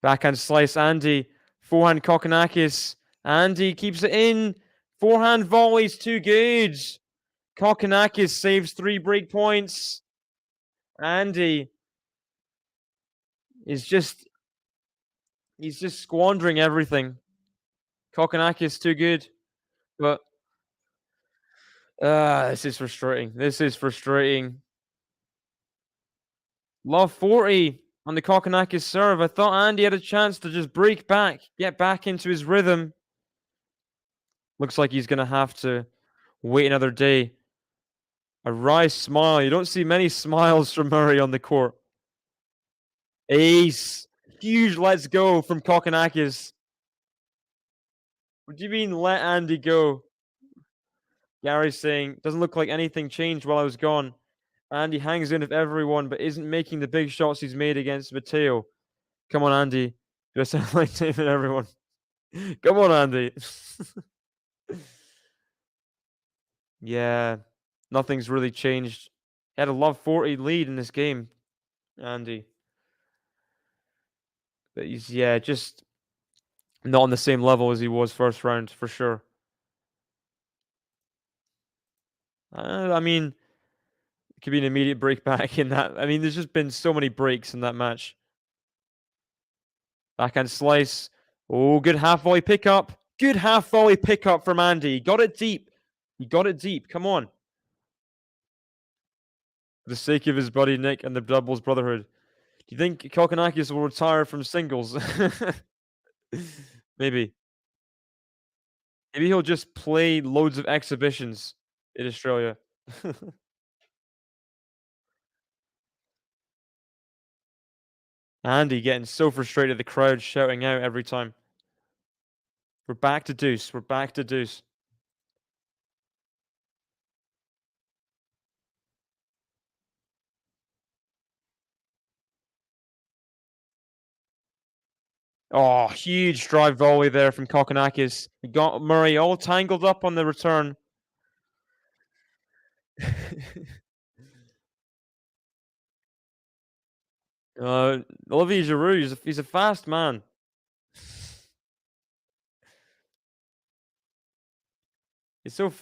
Backhand slice, Andy. Forehand Kokkinakis. Andy keeps it in. Forehand volleys, too good. Kokkinakis saves 3 break points. Andy is just... he's just squandering everything. Kokkinakis too good. But... this is frustrating. This is frustrating. Love 40 on the Kokkinakis serve. I thought Andy had a chance to just break back, get back into his rhythm. Looks like he's going to have to wait another day. A wry smile. You don't see many smiles from Murray on the court. Ace. Huge let's go from Kokkinakis. What do you mean let Andy go? Gary's saying, doesn't look like anything changed while I was gone. Andy hangs in with everyone, but isn't making the big shots he's made against Matteo. Come on, Andy. Do I sound like David everyone? Come on, Andy. Yeah, nothing's really changed. He had a love 40 lead in this game, Andy. But he's, yeah, just not on the same level as he was first round, for sure. I mean, it could be an immediate break back in that. I mean, there's just been so many breaks in that match. Backhand slice. Oh, good half volley pickup. Good half volley pickup from Andy. He got it deep. He got it deep. Come on. For the sake of his buddy Nick and the doubles brotherhood. Do you think Kokkinakis will retire from singles? Maybe. Maybe he'll just play loads of exhibitions in Australia. Andy getting so frustrated, the crowd shouting out every time. We're back to deuce. We're back to deuce. Oh, huge drive volley there from Kokkinakis. He got Murray all tangled up on the return. Olivier Giroud, he's a fast man.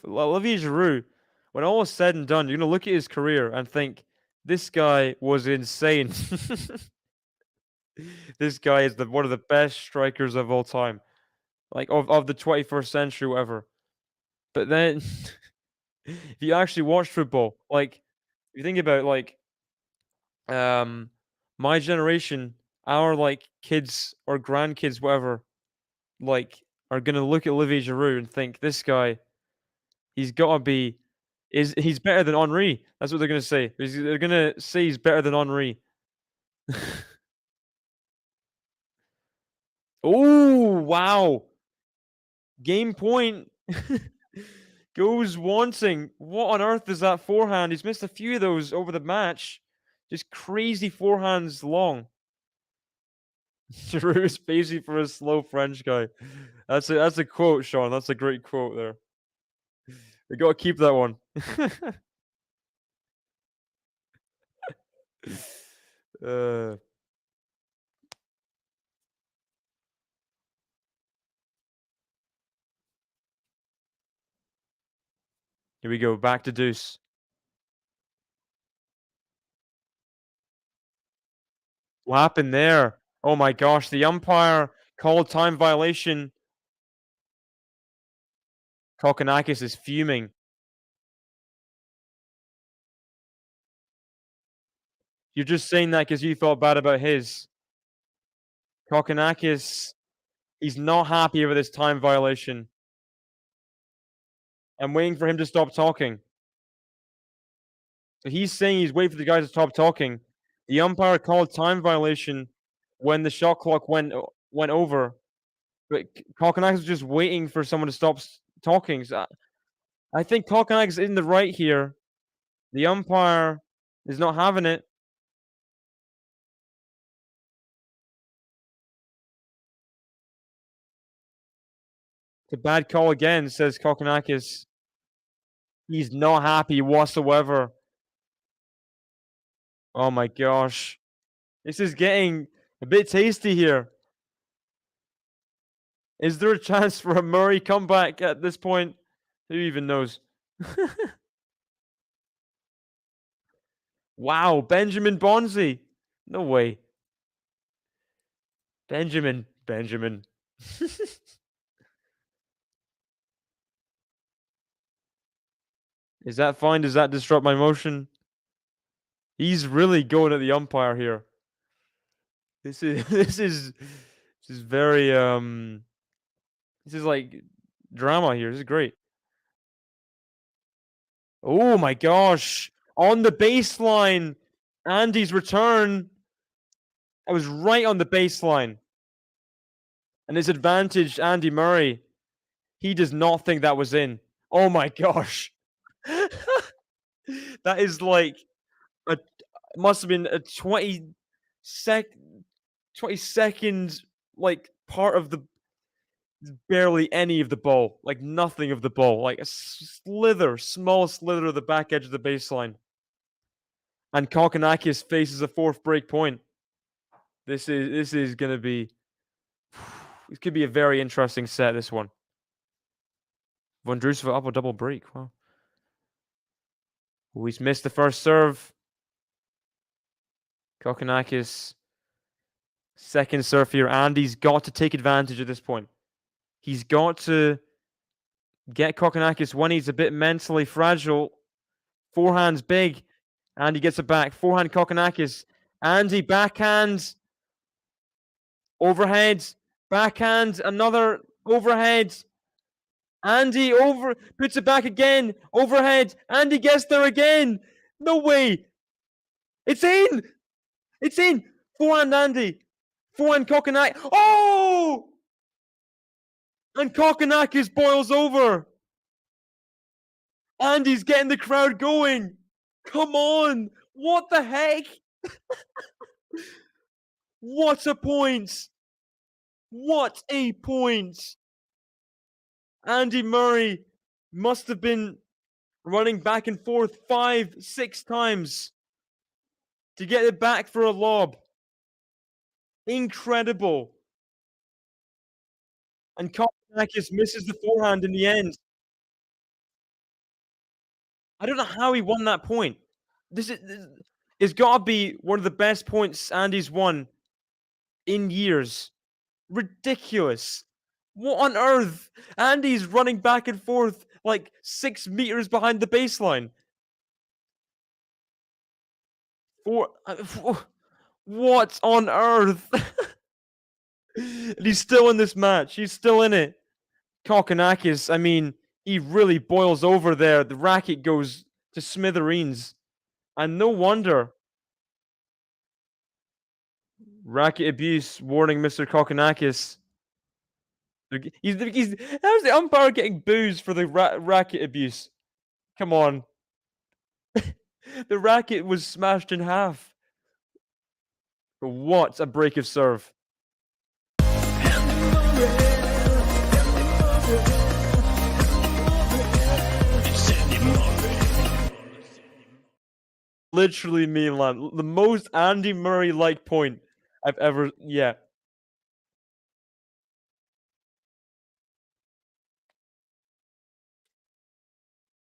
Olivier Giroud, when all is said and done, you're going to look at his career and think, this guy was insane. This guy is one of the best strikers of all time. Like, of the 21st century, whatever. But then, if you actually watch football, like, if you think about, like, my generation, our, like, kids or grandkids, whatever, like, are going to look at Olivier Giroud and think, this guy, he's got to be, he's better than Henry. That's what they're going to say. They're going to say he's better than Henry. Oh, wow. Game point. Goes wanting. What on earth is that forehand? He's missed a few of those over the match. Just crazy forehands long. Giroud is spacey for a slow French guy. That's a quote, Sean. That's a great quote there. We got to keep that one. Here we go. Back to deuce. What happened there? Oh my gosh. The umpire called time violation. Kokkinakis is fuming. You're just saying that because you felt bad about his. Kokkinakis, he's not happy with this time violation. I'm waiting for him to stop talking. So he's saying he's waiting for the guy to stop talking. The umpire called time violation when the shot clock went over. But Kokkinakis is just waiting for someone to stop talking. So I think Kokkinakis is in the right here. The umpire is not having it. It's a bad call again, says Kokkinakis. He's not happy whatsoever. Oh my gosh. This is getting a bit tasty here. Is there a chance for a Murray comeback at this point? Who even knows? Wow, Benjamin Bonzi. No way. Benjamin. Is that fine? Does that disrupt my motion? He's really going at the umpire here. This is very this is like drama here. This is great. Oh my gosh. On the baseline. Andy's return. I was right on the baseline. And his advantage, Andy Murray. He does not think that was in. Oh my gosh. That is like it must have been a 20 second like part of the barely any of the ball, like nothing of the ball, like a small slither of the back edge of the baseline. And Kokkinakis faces a fourth break point. This is gonna be it could be a very interesting set, this one. Vondrousova up a double break. Wow. Oh, he's missed the first serve. Kokkinakis, second serve here. Andy's got to take advantage at this point. He's got to get Kokkinakis when he's a bit mentally fragile. Forehand's big. Andy gets it back. Forehand Kokkinakis. Andy backhand. Overhead. Backhand. Another overhead. Andy puts it back again. Overhead. Andy gets there again. No way. It's in. It's in. Forehand Andy. Forehand Kokkinakis. Oh! And Kokkinakis boils over. Andy's getting the crowd going. Come on. What the heck? What a point. What a point! Andy Murray must have been running back and forth 5-6 times to get it back for a lob. Incredible. And Kokkinakis misses the forehand in the end. I don't know how he won that point. It's got to be one of the best points Andy's won in years. Ridiculous. What on earth? Andy's running back and forth like 6 meters behind the baseline. What on earth? And he's still in this match. He's still in it. Kokkinakis, I mean, he really boils over there. The racket goes to smithereens. And no wonder. Racket abuse, warning Mr. Kokkinakis. How's the umpire getting booze for the racket abuse? Come on. The racket was smashed in half. But what a break of serve. Literally Milan. The most Andy Murray-like point I've ever... Yeah.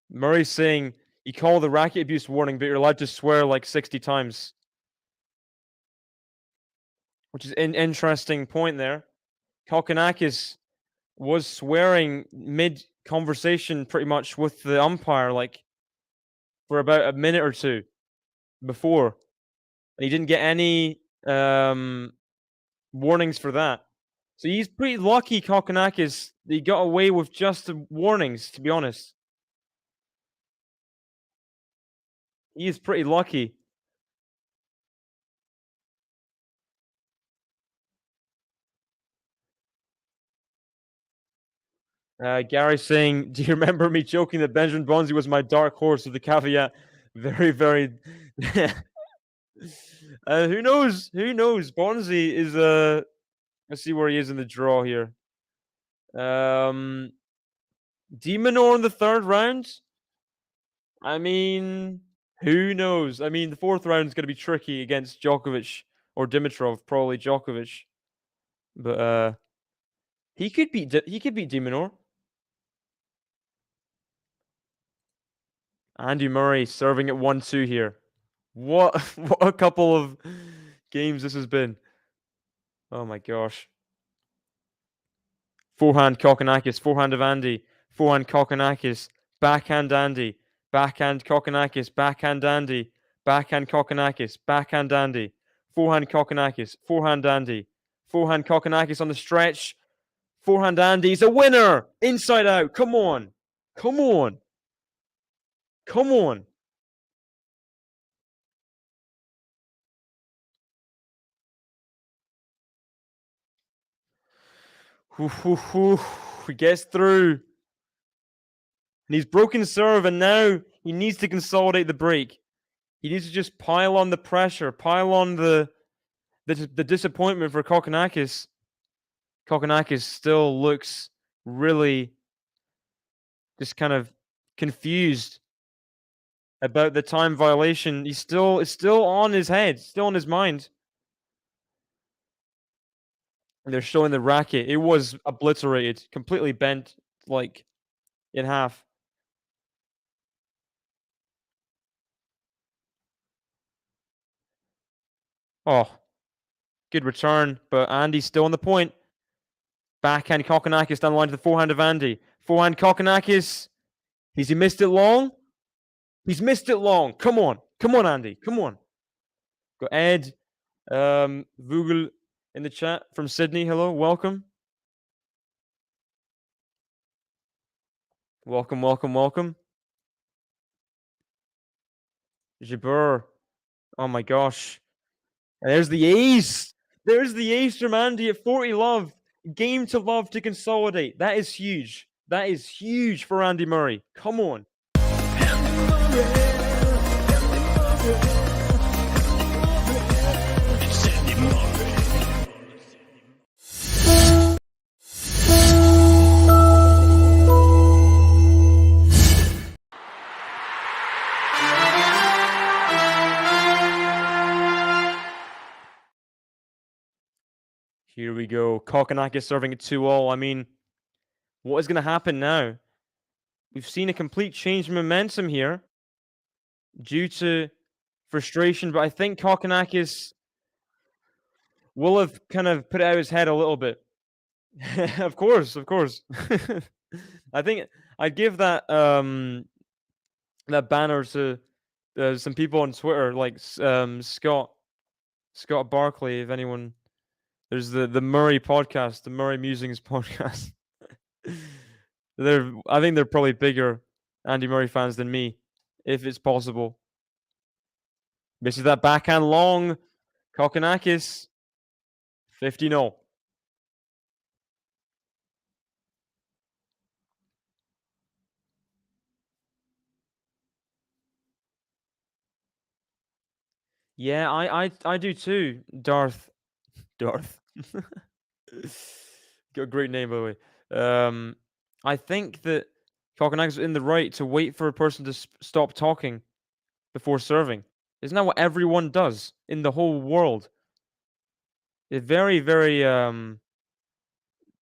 Murray saying you call the racket abuse warning, but you're allowed to swear like 60 times. Which is an interesting point there. Kokkinakis was swearing mid-conversation pretty much with the umpire, like, for about a minute or two before. And he didn't get any warnings for that. So he's pretty lucky, Kokkinakis, that he got away with just the warnings, to be honest. He is pretty lucky. Gary's saying, do you remember me joking that Benjamin Bonzi was my dark horse with the caveat? Very, very... who knows? Who knows? Bonzi is... Let's see where he is in the draw here. De Minaur in the third round? I mean... Who knows? I mean, the fourth round is going to be tricky against Djokovic or Dimitrov, probably Djokovic. But he could beat De Minaur. Andy Murray serving at 1-2 here. What a couple of games this has been. Oh my gosh. Forehand Kokkinakis, forehand of Andy, forehand Kokkinakis, backhand Andy. Backhand Kokkinakis, backhand Andy, backhand Kokkinakis, backhand Andy, forehand Kokkinakis, forehand Andy, forehand Kokkinakis on the stretch, forehand Andy's a winner! Inside out, come on! Come on! Come on! He gets through. And he's broken serve, and now he needs to consolidate the break. He needs to just pile on the pressure, pile on the disappointment for Kokkinakis. Kokkinakis still looks really just kind of confused about the time violation. It's still on his head, still on his mind. And they're showing the racket. It was obliterated, completely bent, like, in half. Oh, good return, but Andy's still on the point. Backhand Kokkinakis down the line to the forehand of Andy. Forehand Kokkinakis. Has he missed it long? He's missed it long. Come on. Come on, Andy. Come on. Got Ed Vogel in the chat from Sydney. Hello. Welcome. Welcome, welcome, welcome. Jabeur. Oh my gosh. And there's the ace. There's the ace from Andy at 40 love. Game to love to consolidate. That is huge. That is huge for Andy Murray. Come on. Here we go. Kokkinakis serving at 2-all. I mean, what is going to happen now? We've seen a complete change in momentum here due to frustration, but I think Kokkinakis will have kind of put it out of his head a little bit. Of course. I think I'd give that that banner to some people on Twitter, like Scott Barkley, if anyone. There's the Murray podcast, the Murray Musings podcast. I think they're probably bigger Andy Murray fans than me, if it's possible. This is that backhand long. Kokkinakis, 50-0. Yeah, I do too, Darth. Got a great name, by the way. I think that Kokkinakis is in the right to wait for a person to stop talking before serving. Isn't that what everyone does in the whole world? It's very, very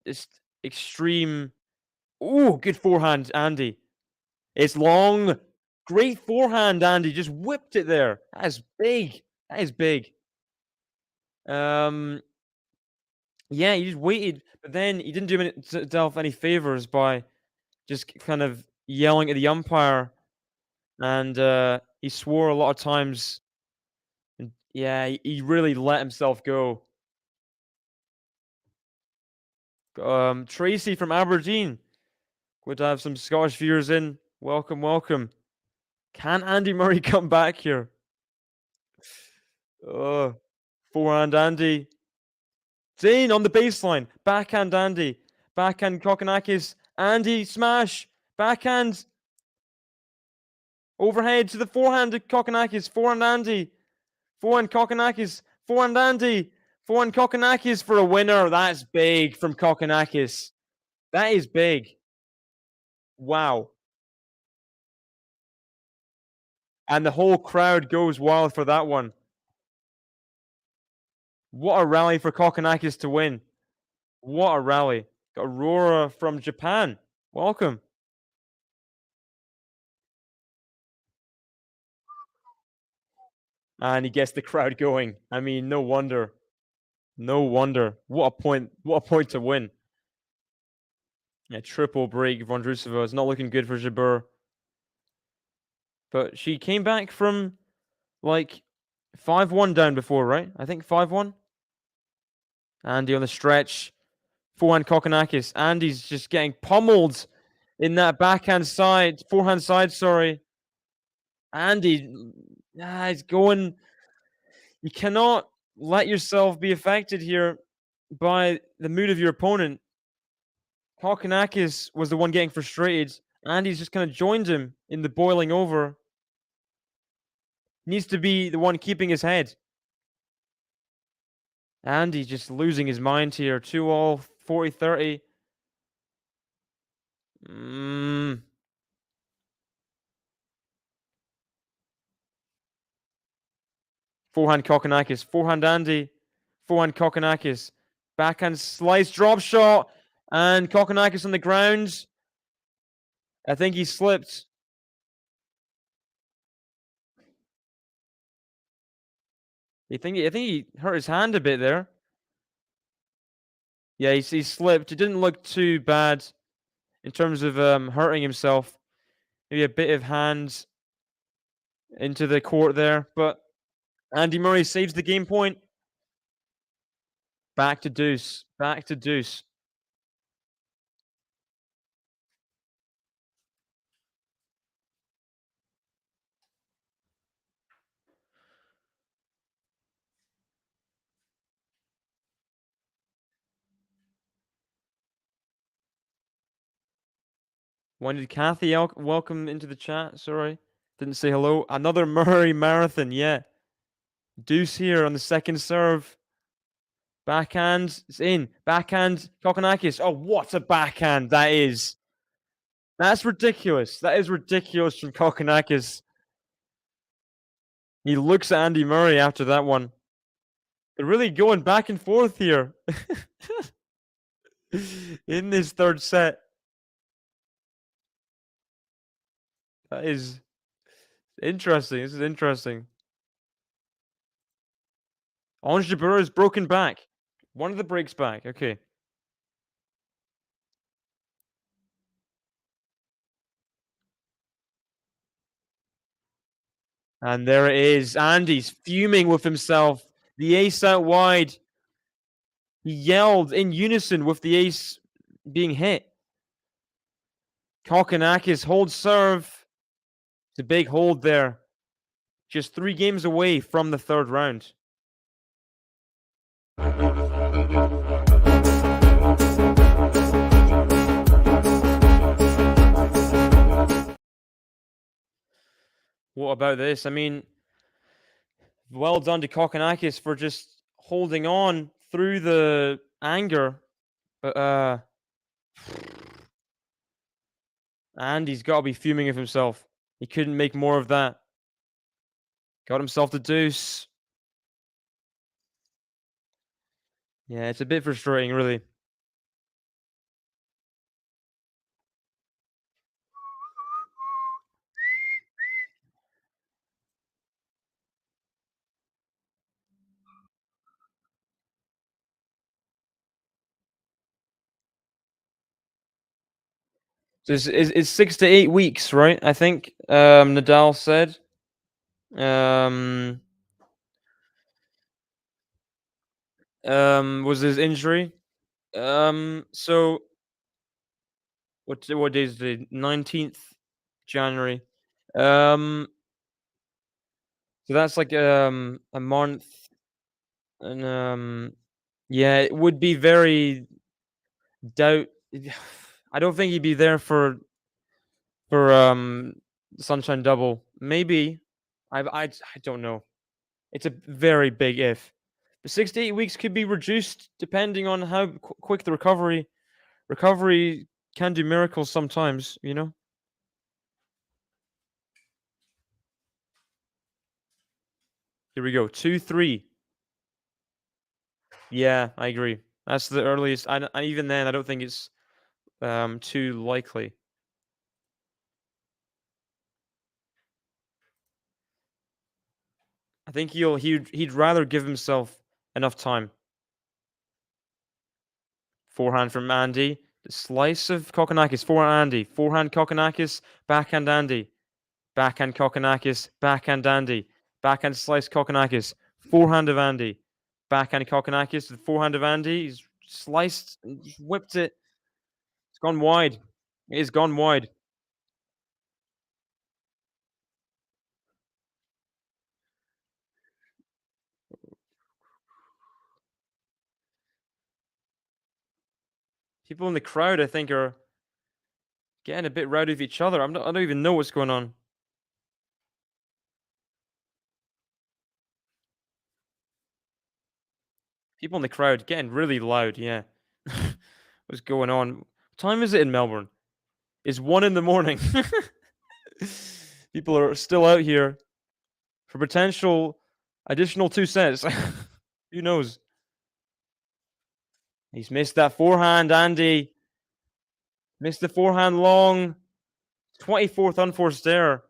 it's extreme. Ooh, good forehand, Andy. It's long. Great forehand, Andy. Just whipped it there. That is big. That is big. Yeah, he just waited, but then he didn't do himself any favors by just kind of yelling at the umpire, and he swore a lot of times. And yeah, he really let himself go. Tracy from Aberdeen. Good to have some Scottish viewers in. Welcome. Can Andy Murray come back here? Forehand Andy. Zane on the baseline. Backhand Andy. Backhand Kokkinakis. Andy smash. Backhand. Overhead to the forehand of Kokkinakis. Forehand Andy. Forehand Kokkinakis. Forehand Andy. Forehand Kokkinakis for a winner. That's big from Kokkinakis. That is big. Wow. And the whole crowd goes wild for that one. What a rally for Kokkinakis to win. What a rally. Got Aurora from Japan. Welcome. And he gets the crowd going. I mean, no wonder. What a point to win. Yeah, triple break. Vondrousova is not looking good for Jabeur. But she came back from like 5-1 down before, right? I think 5-1. Andy on the stretch. Forehand Kokkinakis. Andy's just getting pummeled in that forehand side, sorry. Andy, he's going. You cannot let yourself be affected here by the mood of your opponent. Kokkinakis was the one getting frustrated. Andy's just kind of joined him in the boiling over. Needs to be the one keeping his head. Andy just losing his mind here. 2-all, 40-30. Forehand Kokkinakis. Forehand Andy. Forehand Kokkinakis. Backhand slice drop shot. And Kokkinakis on the ground. I think he slipped. I think he hurt his hand a bit there. Yeah, he slipped. It didn't look too bad in terms of hurting himself. Maybe a bit of hand into the court there. But Andy Murray saves the game point. Back to deuce. When did Kathy welcome into the chat? Sorry. Didn't say hello. Another Murray marathon, yeah. Deuce here on the second serve. Backhand. It's in. Backhand. Kokkinakis. Oh, what a backhand that is. That's ridiculous. That is ridiculous from Kokkinakis. He looks at Andy Murray after that one. They're really going back and forth here in this third set. That is interesting. This is interesting. Ons Jabeur is broken back. One of the breaks back. Okay. And there it is. Andy's fuming with himself. The ace out wide. He yelled in unison with the ace being hit. Kokkinakis holds serve. It's a big hold there. Just 3 games away from the third round. What about this? I mean, well done to Kokkinakis for just holding on through the anger. But Andy's got to be fuming with himself. He couldn't make more of that. Got himself the deuce. Yeah, it's a bit frustrating, really. So it's 6 to 8 weeks, right? I think Nadal said. Was his injury? So what day is the 19th January? So that's like a month, and yeah, it would be very doubt. I don't think he'd be there for Sunshine Double. Maybe. I don't know. It's a very big if. The 6 to 8 weeks could be reduced depending on how quick the recovery can do miracles sometimes, you know. Here we go. 2-3. Yeah, I agree. That's the earliest. I even then I don't think it's too likely. I think he'd rather give himself enough time. Forehand from Andy. The slice of Kokkinakis. Forehand Andy. Forehand Kokkinakis. Backhand Andy. Backhand Kokkinakis. Backhand Andy. Backhand slice Kokkinakis. Forehand of Andy. Backhand Kokkinakis. The forehand of Andy. He's sliced and just whipped it. It's gone wide. It has gone wide. People in the crowd, I think, are getting a bit rowdy with each other. I don't even know what's going on. People in the crowd getting really loud. Yeah. What's going on? What time is it in Melbourne? It's 1 a.m. People are still out here for potential additional 2 sets. Who knows? He's missed that forehand, Andy. Missed the forehand long. 24th unforced error.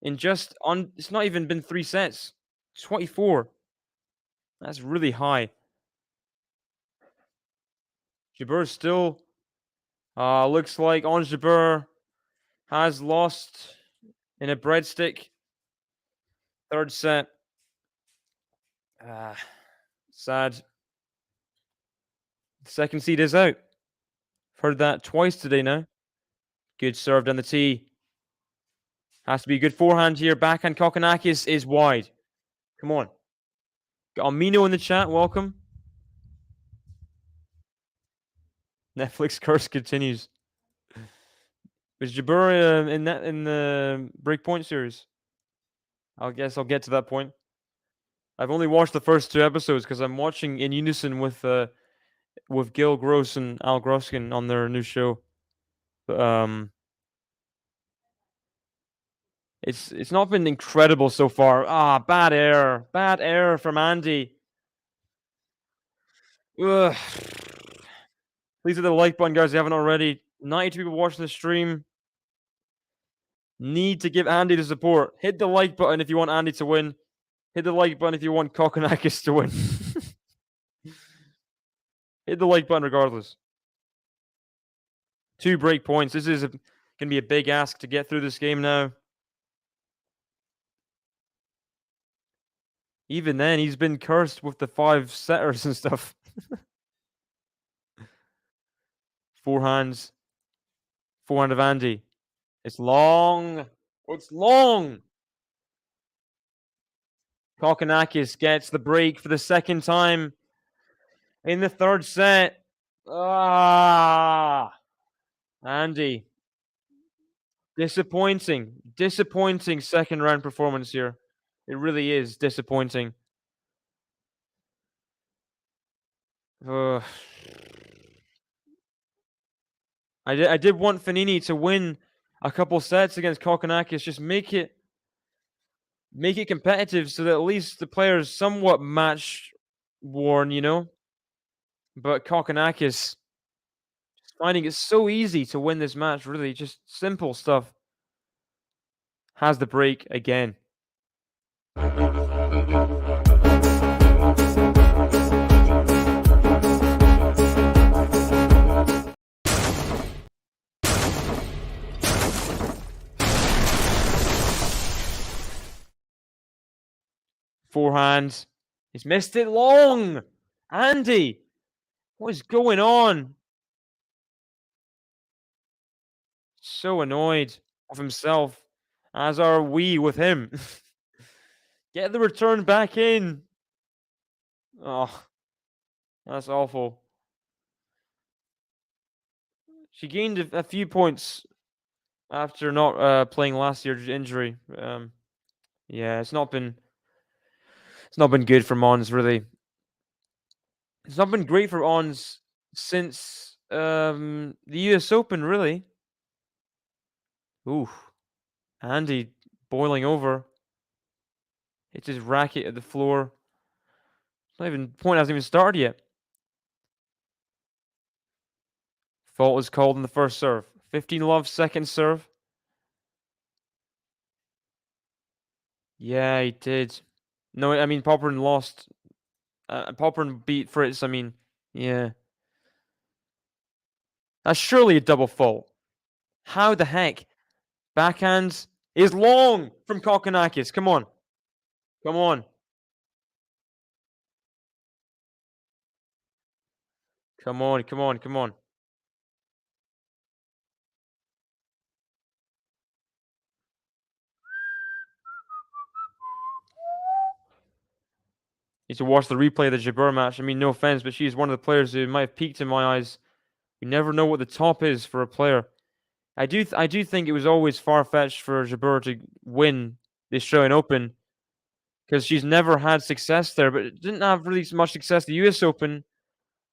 It's not even been 3 sets. 24. That's really high. Jabeur still looks like Ons Jabeur has lost in a breadstick. Third set. Sad. Second seed is out. Heard that twice today now. Good serve down the tee. Has to be a good forehand here. Backhand Kokkinakis is wide. Come on. Got Amino in the chat. Welcome. Netflix curse continues. Was Jabeur in the Breakpoint series? I guess I'll get to that point. I've only watched the first 2 episodes because I'm watching in unison with Gil Gross and Al Groskin on their new show. But, It's not been incredible so far. Bad error from Andy. Ugh. Please hit the like button, guys, if you haven't already. 92 people watching the stream. Need to give Andy the support. Hit the like button if you want Andy to win. Hit the like button if you want Kokkinakis to win. Hit the like button regardless. 2 break points. This is going to be a big ask to get through this game now. Even then, he's been cursed with the 5 setters and stuff. Forehand of Andy. It's long. It's long. Kokkinakis gets the break for the second time in the third set. Andy. Disappointing second round performance here. It really is disappointing. I did want Fanini to win a couple sets against Kokkinakis. Just make it competitive so that at least the players somewhat match worn, you know. But Kokkinakis finding it so easy to win this match. Really, just simple stuff. Has the break again. Forehand. He's missed it long. Andy, what is going on? So annoyed of himself, as are we with him. Get the return back in. Oh, that's awful. She gained a few points after not playing last year due to injury. Yeah, it's not been good for Mons, really. It's not been great for Ons since the US Open, really. Ooh. Andy boiling over. Hits his racket at the floor. Point hasn't even started yet. Fault was called in the first serve. 15-love second serve. Yeah, he did. No, I mean, Popperin lost. Popperin beat Fritz. I mean, yeah. That's surely a double fault. How the heck? Backhand is long from Kokkinakis. Come on. Come on. Come on, come on, come on. Need to watch the replay of the Jabeur match. I mean, no offense, but she's one of the players who might have peaked in my eyes. You never know what the top is for a player. I do think it was always far-fetched for Jabeur to win the Australian Open because she's never had success there, but didn't have really much success at the US Open.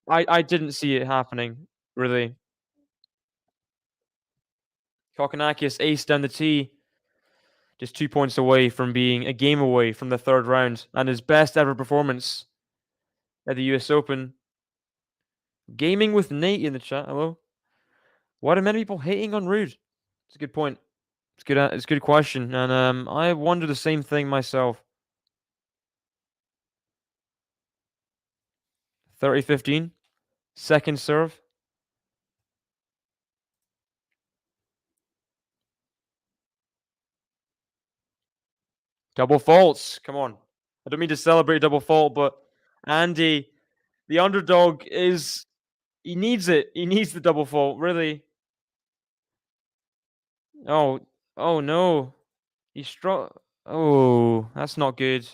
I didn't see it happening, really. Kokkinakis ace down the tee. Just 2 points away from being a game away from the third round and his best ever performance at the US Open. Gaming with Nate in the chat. Hello. Why do many people hating on Ruud? It's a good point. It's a good question, and I wonder the same thing myself. 30-15. Second serve. Double faults. Come on. I don't mean to celebrate double fault, but Andy, the underdog, he needs it. He needs the double fault, really. Oh no. He's strong. Oh, that's not good.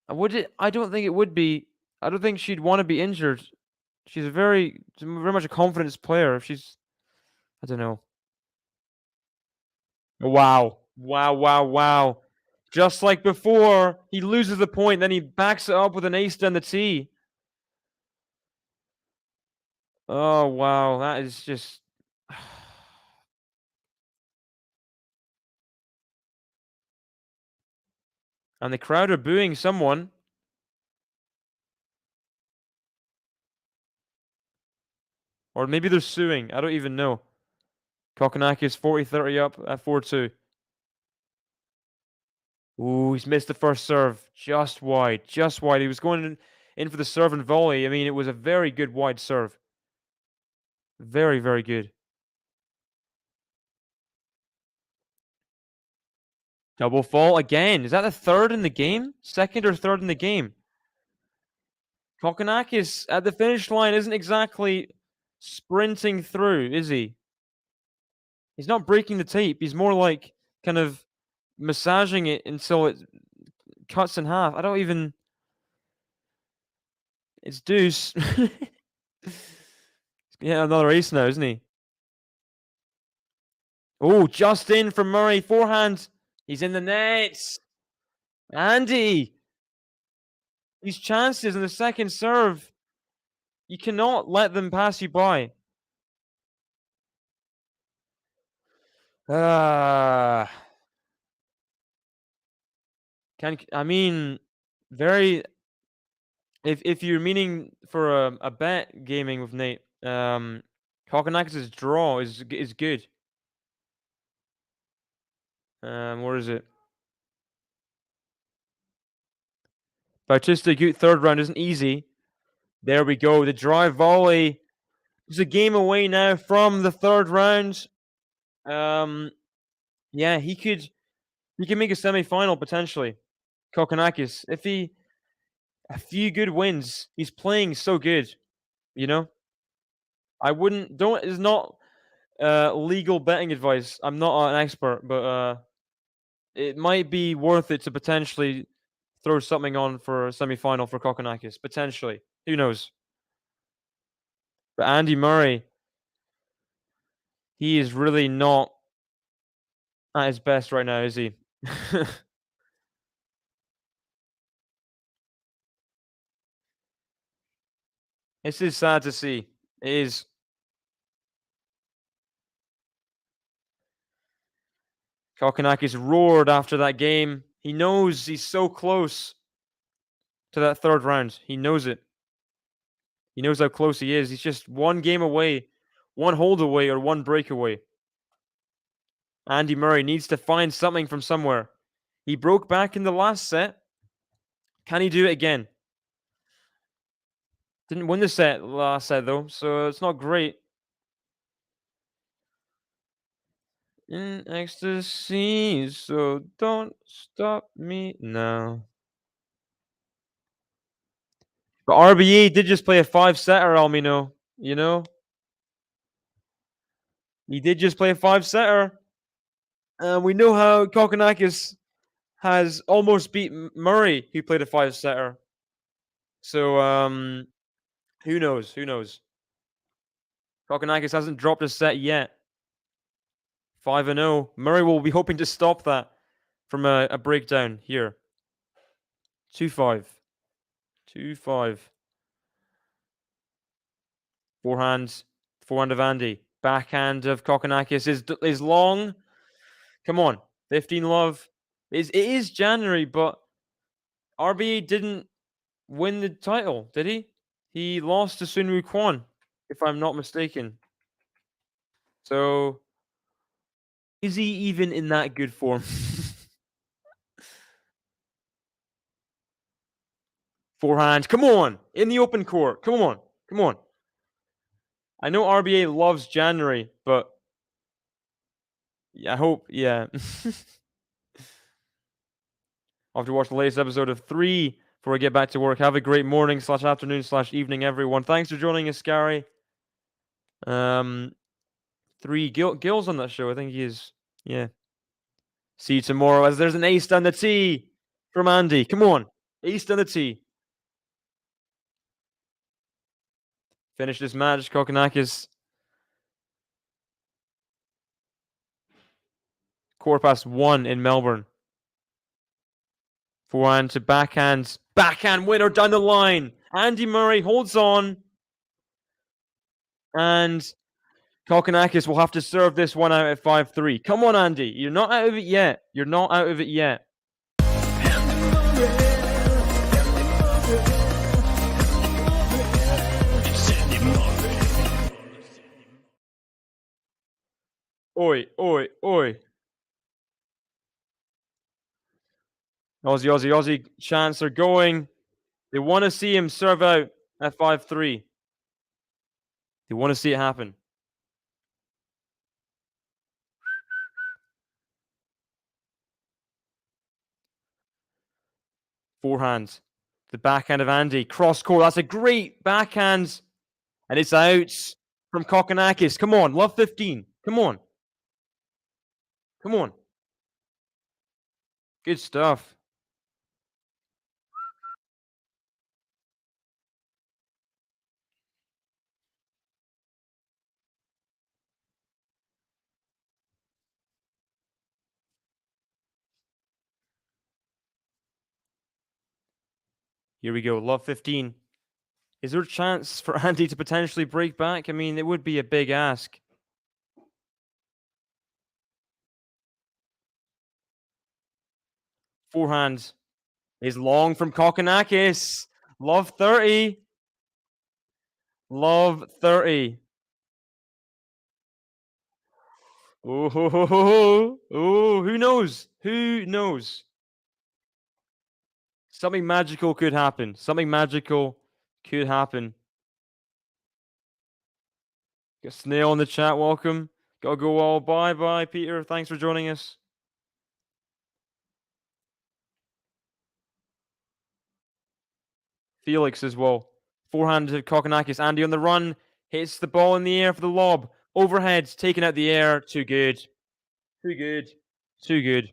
I don't think it would be. I don't think she'd want to be injured. She's very much a confidence player. I don't know. Wow. Wow. Just like before, he loses the point, then he backs it up with an ace down the tee. Oh, wow. That is just... And the crowd are booing someone. Or maybe they're suing. I don't even know. Kokkinakis 40-30 up at 4-2. Ooh, he's missed the first serve. Just wide. Just wide. He was going in for the serve and volley. I mean, it was a very good wide serve. Very, very good. Double fault again. Is that the third in the game? Second or third in the game? Kokkinakis at the finish line isn't exactly sprinting through, is he? He's not breaking the tape. He's more like kind of massaging it until it cuts in half. I don't even... It's deuce. Yeah, another ace now, isn't he? Oh, just in from Murray. Forehand. He's in the nets. Andy. These chances in the second serve. You cannot let them pass you by. I mean, very... If you're meaning for a bet gaming with Nate, Kokkinakis' draw is good. Where is it? Bautista Agut third round isn't easy. There we go. The drive volley. It's a game away now from the third round. Yeah, he could make a semi-final potentially. Kokkinakis, if he a few good wins, he's playing so good. You know, I wouldn't. Don't is not legal betting advice. I'm not an expert, but it might be worth it to potentially throw something on for a semi-final for Kokkinakis. Potentially. Who knows? But Andy Murray, he is really not at his best right now, is he? This is sad to see. It is. Kokkinakis roared after that game. He knows he's so close to that third round. He knows it. He knows how close he is. He's just one game away, one hold away, or one break away. Andy Murray needs to find something from somewhere. He broke back in the last set. Can he do it again? Didn't win the last set, though, so it's not great. In ecstasy, so don't stop me now. But RBE did just play a 5-setter, Almino. You know? He did just play a 5-setter. We know how Kokkinakis has almost beat Murray, who played a 5-setter. So, who knows? Who knows? Kokkinakis hasn't dropped a set yet. 5-0. Murray will be hoping to stop that from a breakdown here. 2-5. 2-5. Forehand of Andy. Backhand of Kokkinakis is long. Come on. 15 love. It is January, but RBE didn't win the title, did he? He lost to Sun Woo Kwon, if I'm not mistaken. So, is he even in that good form? Forehand. Come on. In the open court. Come on. Come on. I know RBA loves January, but yeah, I hope, yeah. I'll have to watch the latest episode of 3 before I get back to work. Have a great morning / afternoon / evening, everyone. Thanks for joining us, Gary. 3 Gil's on that show. I think he is. Yeah. See you tomorrow as there's an ace down the tee from Andy. Come on. Ace down the tee. Finish this match, Kokkinakis. 1:15 in Melbourne. Forehand to backhand. Backhand winner down the line. Andy Murray holds on. And Kokkinakis will have to serve this one out at 5-3. Come on, Andy. You're not out of it yet. You're not out of it yet. Oi, oi, oi. Aussie chants are going. They want to see him serve out at 5-3. They want to see it happen. Forehand. The backhand of Andy. Cross court. That's a great backhand. And it's out from Kokkinakis. Come on, love 15. Come on. Come on. Good stuff. Here we go. Love 15. Is there a chance for Andy to potentially break back? I mean, it would be a big ask. Forehand is long from Kokkinakis. Love 30. Love 30. Oh, who knows? Who knows? Something magical could happen. Something magical could happen. Got Snail in the chat. Welcome. Gotta go all. Bye, Peter. Thanks for joining us. Felix as well. Forehand to Kokkinakis. Andy on the run. Hits the ball in the air for the lob. Overhead. Taken out the air. Too good. Too good. Too good.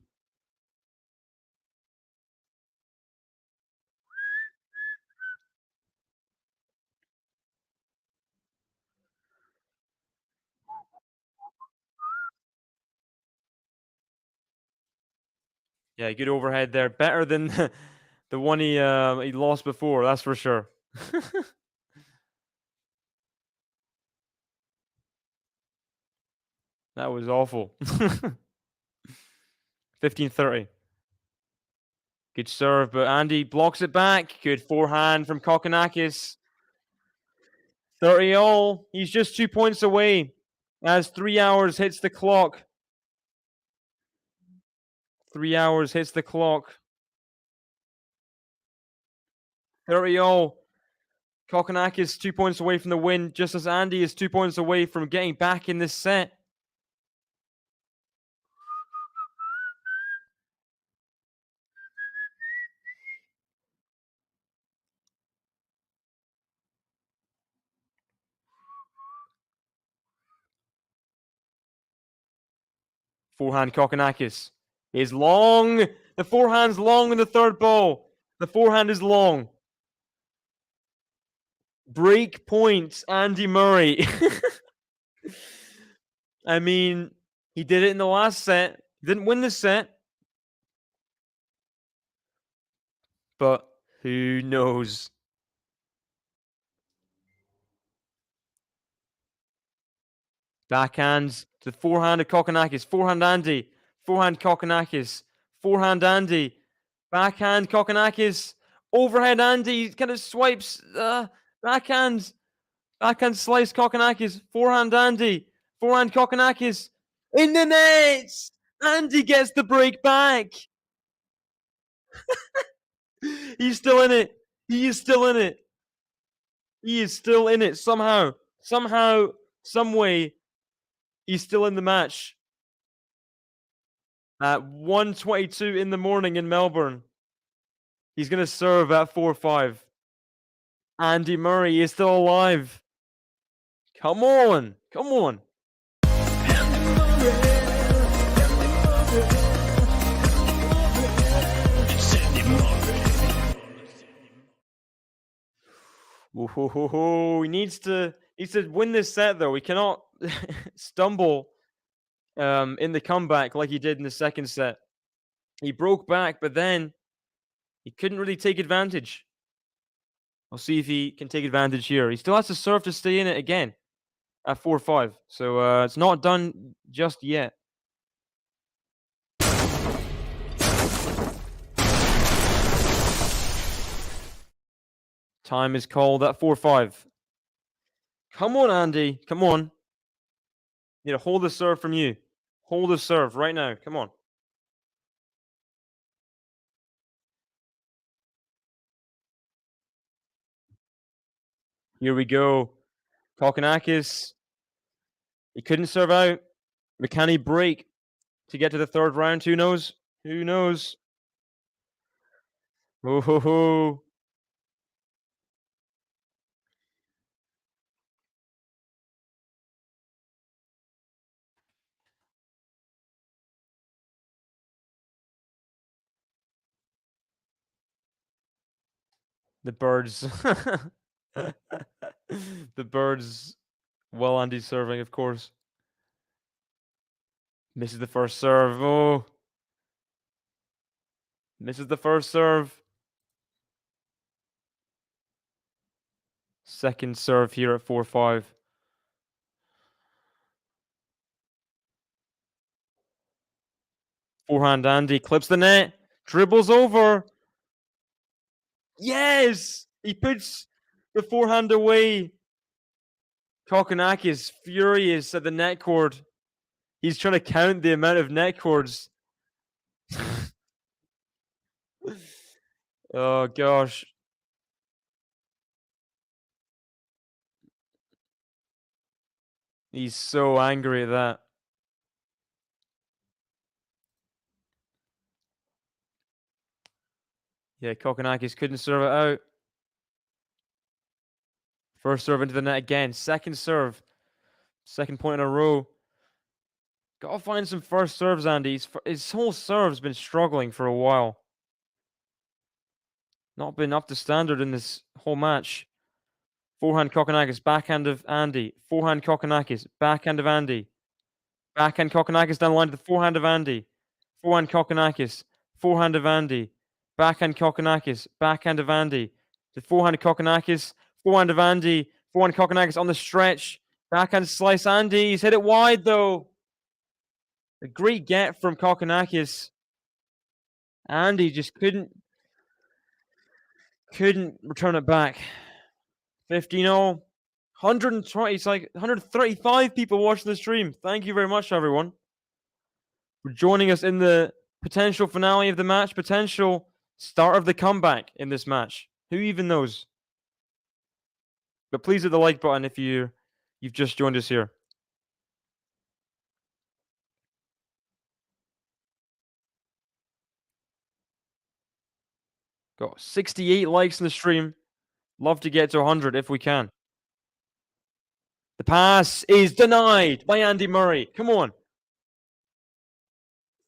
Yeah, good overhead there. Better than the one he lost before, that's for sure. That was awful. 15-30. Good serve, but Andy blocks it back. Good forehand from Kokkinakis. 30 all. He's just 2 points away as 3 hours hits the clock. 3 hours hits the clock. 30 all. Kokkinakis 2 points away from the win, just as Andy is 2 points away from getting back in this set. Forehand Kokkinakis is long. The forehand's long in the third ball. The forehand is long. Break point, Andy Murray. I mean, he did it in the last set. Didn't win the set. But who knows? Backhands to the forehand of Kokkinakis. Forehand Andy. Forehand Kokkinakis. Forehand Andy. Backhand Kokkinakis. Overhead Andy kind of swipes. Backhand. Backhand slice Kokkinakis. Forehand Andy. Forehand Kokkinakis. In the nets! Andy gets the break back. He's still in it. He is still in it. He is still in it somehow. Somehow, some way, he's still in the match. At 1:22 in the morning in Melbourne. He's going to serve at 4-5. Andy Murray is still alive. Come on. Come on. He needs to win this set though. He cannot stumble in the comeback like he did in the second set. He broke back, but then he couldn't really take advantage. I'll see if he can take advantage here. He still has to serve to stay in it again at 4-5. So it's not done just yet. Time is called at 4-5. Come on, Andy. Come on. Need to hold the serve from you. Hold the serve right now. Come on. Here we go. Kokkinakis. He couldn't serve out. But can he break to get to the third round? Who knows? Who knows? Oh ho ho. The birds. The birds. Well, Andy's serving, of course. Misses the first serve. Oh. Misses the first serve. Second serve here at 4-5. Forehand Andy clips the net. Dribbles over. Yes! He puts the forehand away. Kokkinakis furious at the net cord. He's trying to count the amount of net cords. Oh gosh. He's so angry at that. Yeah, Kokkinakis couldn't serve it out. First serve into the net again. Second serve. Second point in a row. Gotta find some first serves, Andy. His whole serve's been struggling for a while. Not been up to standard in this whole match. Forehand Kokkinakis, backhand of Andy. Forehand Kokkinakis, backhand of Andy. Backhand Kokkinakis down the line to the forehand of Andy. Forehand Kokkinakis, forehand of Andy. Backhand Kokkinakis, backhand of Andy. The forehand of Kokkinakis, forehand of Andy. Forehand Kokkinakis on the stretch. Backhand slice Andy. He's hit it wide though. A great get from Kokkinakis. Andy just couldn't return it back. 15-0. 120, it's like 135 people watching the stream. Thank you very much, everyone, for joining us in the potential finale of the match, potential start of the comeback in this match. Who even knows? But please hit the like button if you've just joined us here. Got 68 likes in the stream. Love to get to 100 if we can. The pass is denied by Andy Murray. Come on.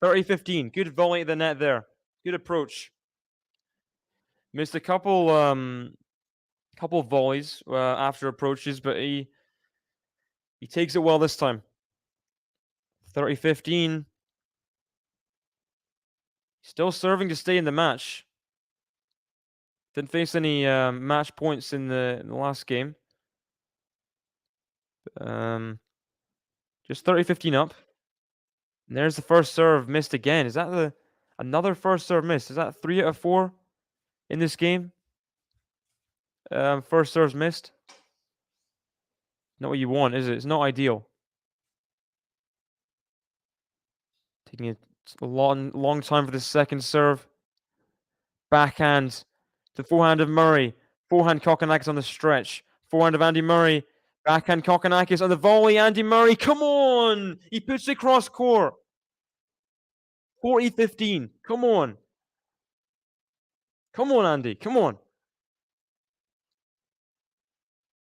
30-15. Good volley at the net there. Good approach. Missed a couple volleys after approaches, but he takes it well this time. 30-15. Still serving to stay in the match. Didn't face any match points in the last game. Just 30-15 up. And there's the first serve missed again. Is that another first serve missed? Is that 3 out of 4 in this game? First serves missed. Not what you want, is it? It's not ideal. Taking a long time for the second serve. Backhand. The forehand of Murray. Forehand Kokkinakis on the stretch. Forehand of Andy Murray. Backhand Kokkinakis on the volley. Andy Murray, come on! He puts it cross court. 40-15. Come on. Come on, Andy. Come on.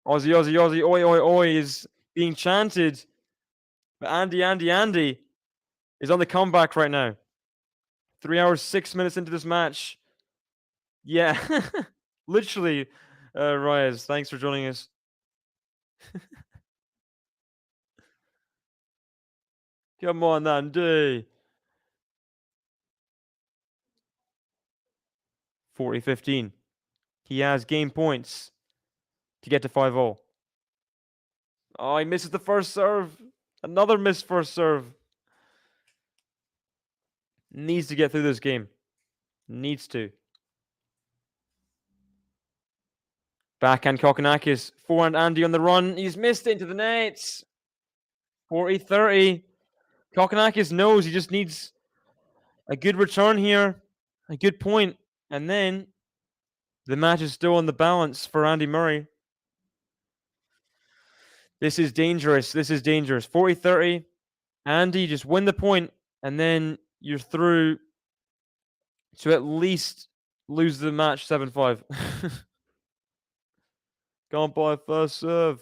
Aussie, Aussie, Aussie, oi, oi, oi is being chanted. But Andy is on the comeback right now. 3 hours, 6 minutes into this match. Yeah. Literally, Reyes, thanks for joining us. Come on, Andy. 40-15. He has game points to get to 5-0. Oh, he misses the first serve. Another missed first serve. Needs to get through this game. Needs to. Backhand Kokkinakis. Forehand Andy on the run. He's missed it into the nets. 40-30. Kokkinakis knows he just needs a good return here. A good point. And then the match is still on the balance for Andy Murray. This is dangerous. This is dangerous. 40-30. Andy, just win the point, and then you're through to at least lose the match 7-5. Gone by first serve.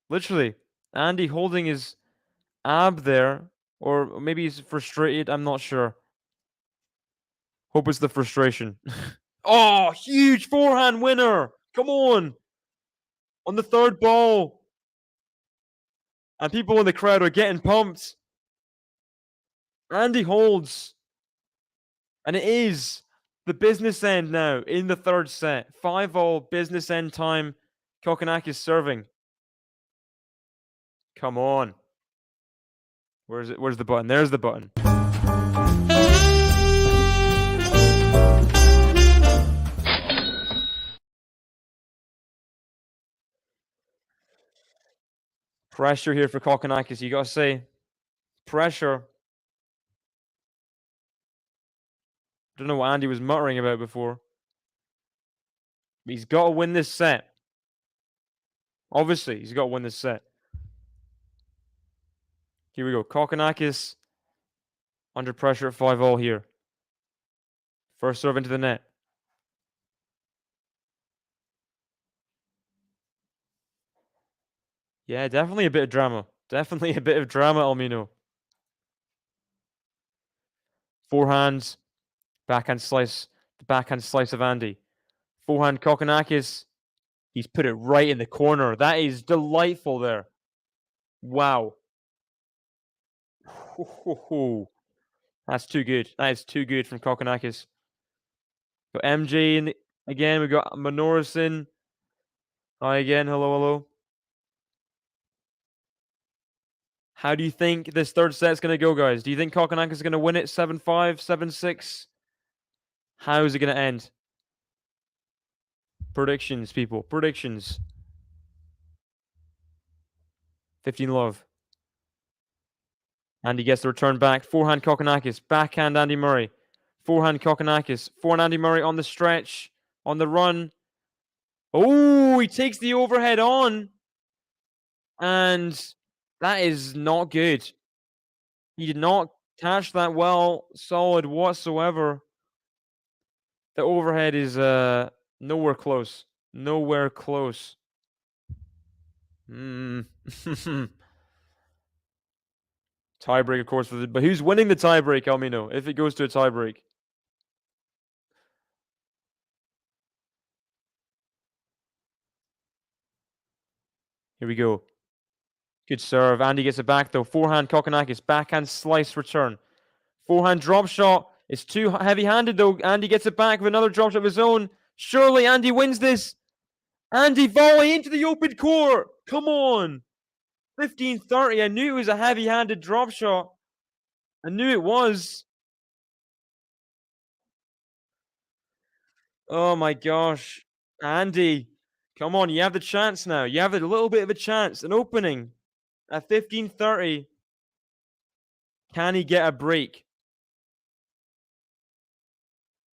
Literally. Andy holding his ab there, or maybe he's frustrated. I'm not sure. Hope it's the frustration. Oh, huge forehand winner. Come on. On the third ball. And people in the crowd are getting pumped. Andy holds. And it is the business end now in the third set. 5-all business end time. Kokkinakis serving. Come on. Where's it? Where's the button? There's the button. Pressure here for Kokkinakis, you gotta say. Pressure. Don't know what Andy was muttering about before. But he's got to win this set. Obviously, he's got to win this set. Here we go. Kokkinakis under pressure at 5-all here. First serve into the net. Yeah, definitely a bit of drama. Definitely a bit of drama, Almino. Forehands. Backhand slice. The backhand slice of Andy. Forehand Kokkinakis. He's put it right in the corner. That is delightful there. Wow. That's too good. That is too good from Kokkinakis. Got MJ in again. We've got Manorison. Hi again. Hello, hello. How do you think this third set's going to go, guys? Do you think Kokkinakis is going to win it 7-5, 7-6? How is it going to end? Predictions, people. Predictions. 15 love. Andy gets the return back. Forehand Kokkinakis. Backhand Andy Murray. Forehand Kokkinakis. Forehand Andy Murray on the stretch. On the run. Oh, he takes the overhead on. And that is not good. He did not catch that well, solid whatsoever. The overhead is nowhere close. Nowhere close. Tiebreak, of course, but who's winning the tiebreak, Almino, if it goes to a tiebreak? Here we go. Good serve. Andy gets it back, though. Forehand Kokkinakis. Backhand slice return. Forehand drop shot. It's too heavy-handed, though. Andy gets it back with another drop shot of his own. Surely Andy wins this. Andy volley into the open court. Come on. 15-30. I knew it was a heavy-handed drop shot. I knew it was. Oh, my gosh. Andy. Come on. You have the chance now. You have a little bit of a chance. An opening. At 15-30. Can he get a break?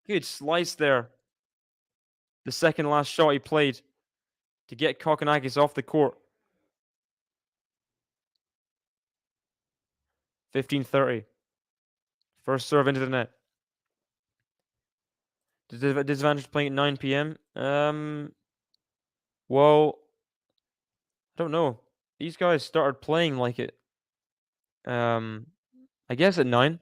Good slice there. The second last shot he played to get Kokkinakis off the court. 15-30. First serve into the net. Disadvantage playing at 9 p.m. Well, I don't know. These guys started playing like it. I guess at 9.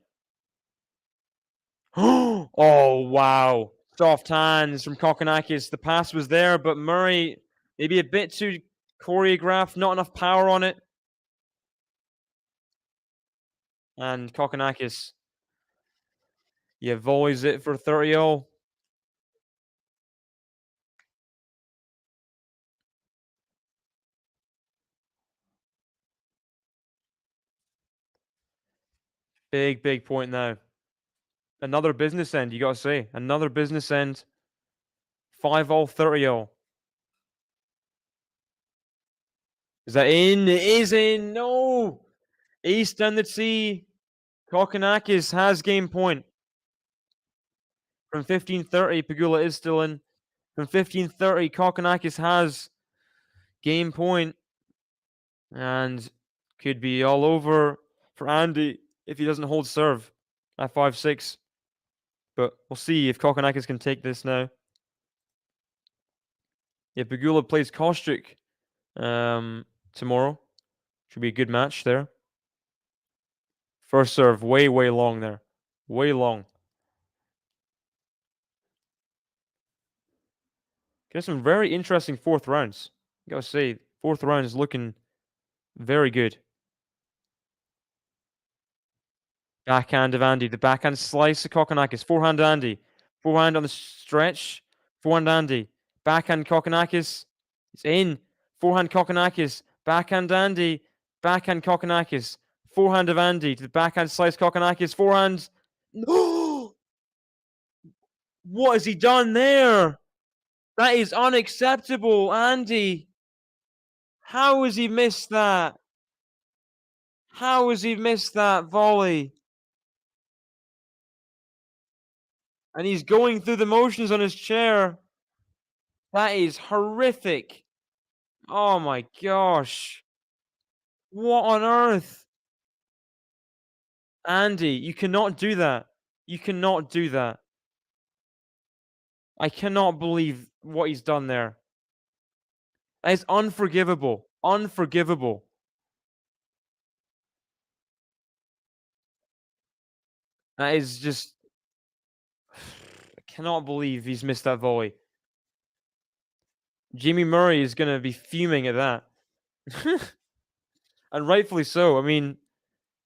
Oh, wow. Soft hands from Kokkinakis. The pass was there, but Murray maybe a bit too choreographed, not enough power on it. And Kokkinakis, yeah, volleys it for 30-all. Big, big point now. Another business end, you got to say. Another business end. 5-all, 30-all. Is that in? It is in. No. Ace down the tee. Kokkinakis has game point. From 15:30, Pegula is still in. From 15:30, Kokkinakis has game point. And could be all over for Andy if he doesn't hold serve at 5-6. But we'll see if Kokkinakis can take this now. Yeah, Pegula plays Kostyuk tomorrow. Should be a good match there. First serve, way long there. Way long. Got some very interesting fourth rounds. I gotta say, fourth round is looking very good. Backhand of Andy. The backhand slice of Kokkinakis. Forehand Andy. Forehand on the stretch. Forehand Andy. Backhand Kokkinakis. It's in. Forehand Kokkinakis. Backhand Andy. Backhand Kokkinakis. Forehand of Andy to the backhand slice Kokkinakis. Forehand. No! What has he done there? That is unacceptable, Andy. How has he missed that? How has he missed that volley? And he's going through the motions on his chair. That is horrific. Oh my gosh. What on earth? Andy, you cannot do that. You cannot do that. I cannot believe what he's done there. That is unforgivable. Unforgivable. That is just... I cannot believe he's missed that volley. Jimmy Murray is going to be fuming at that. And rightfully so. I mean,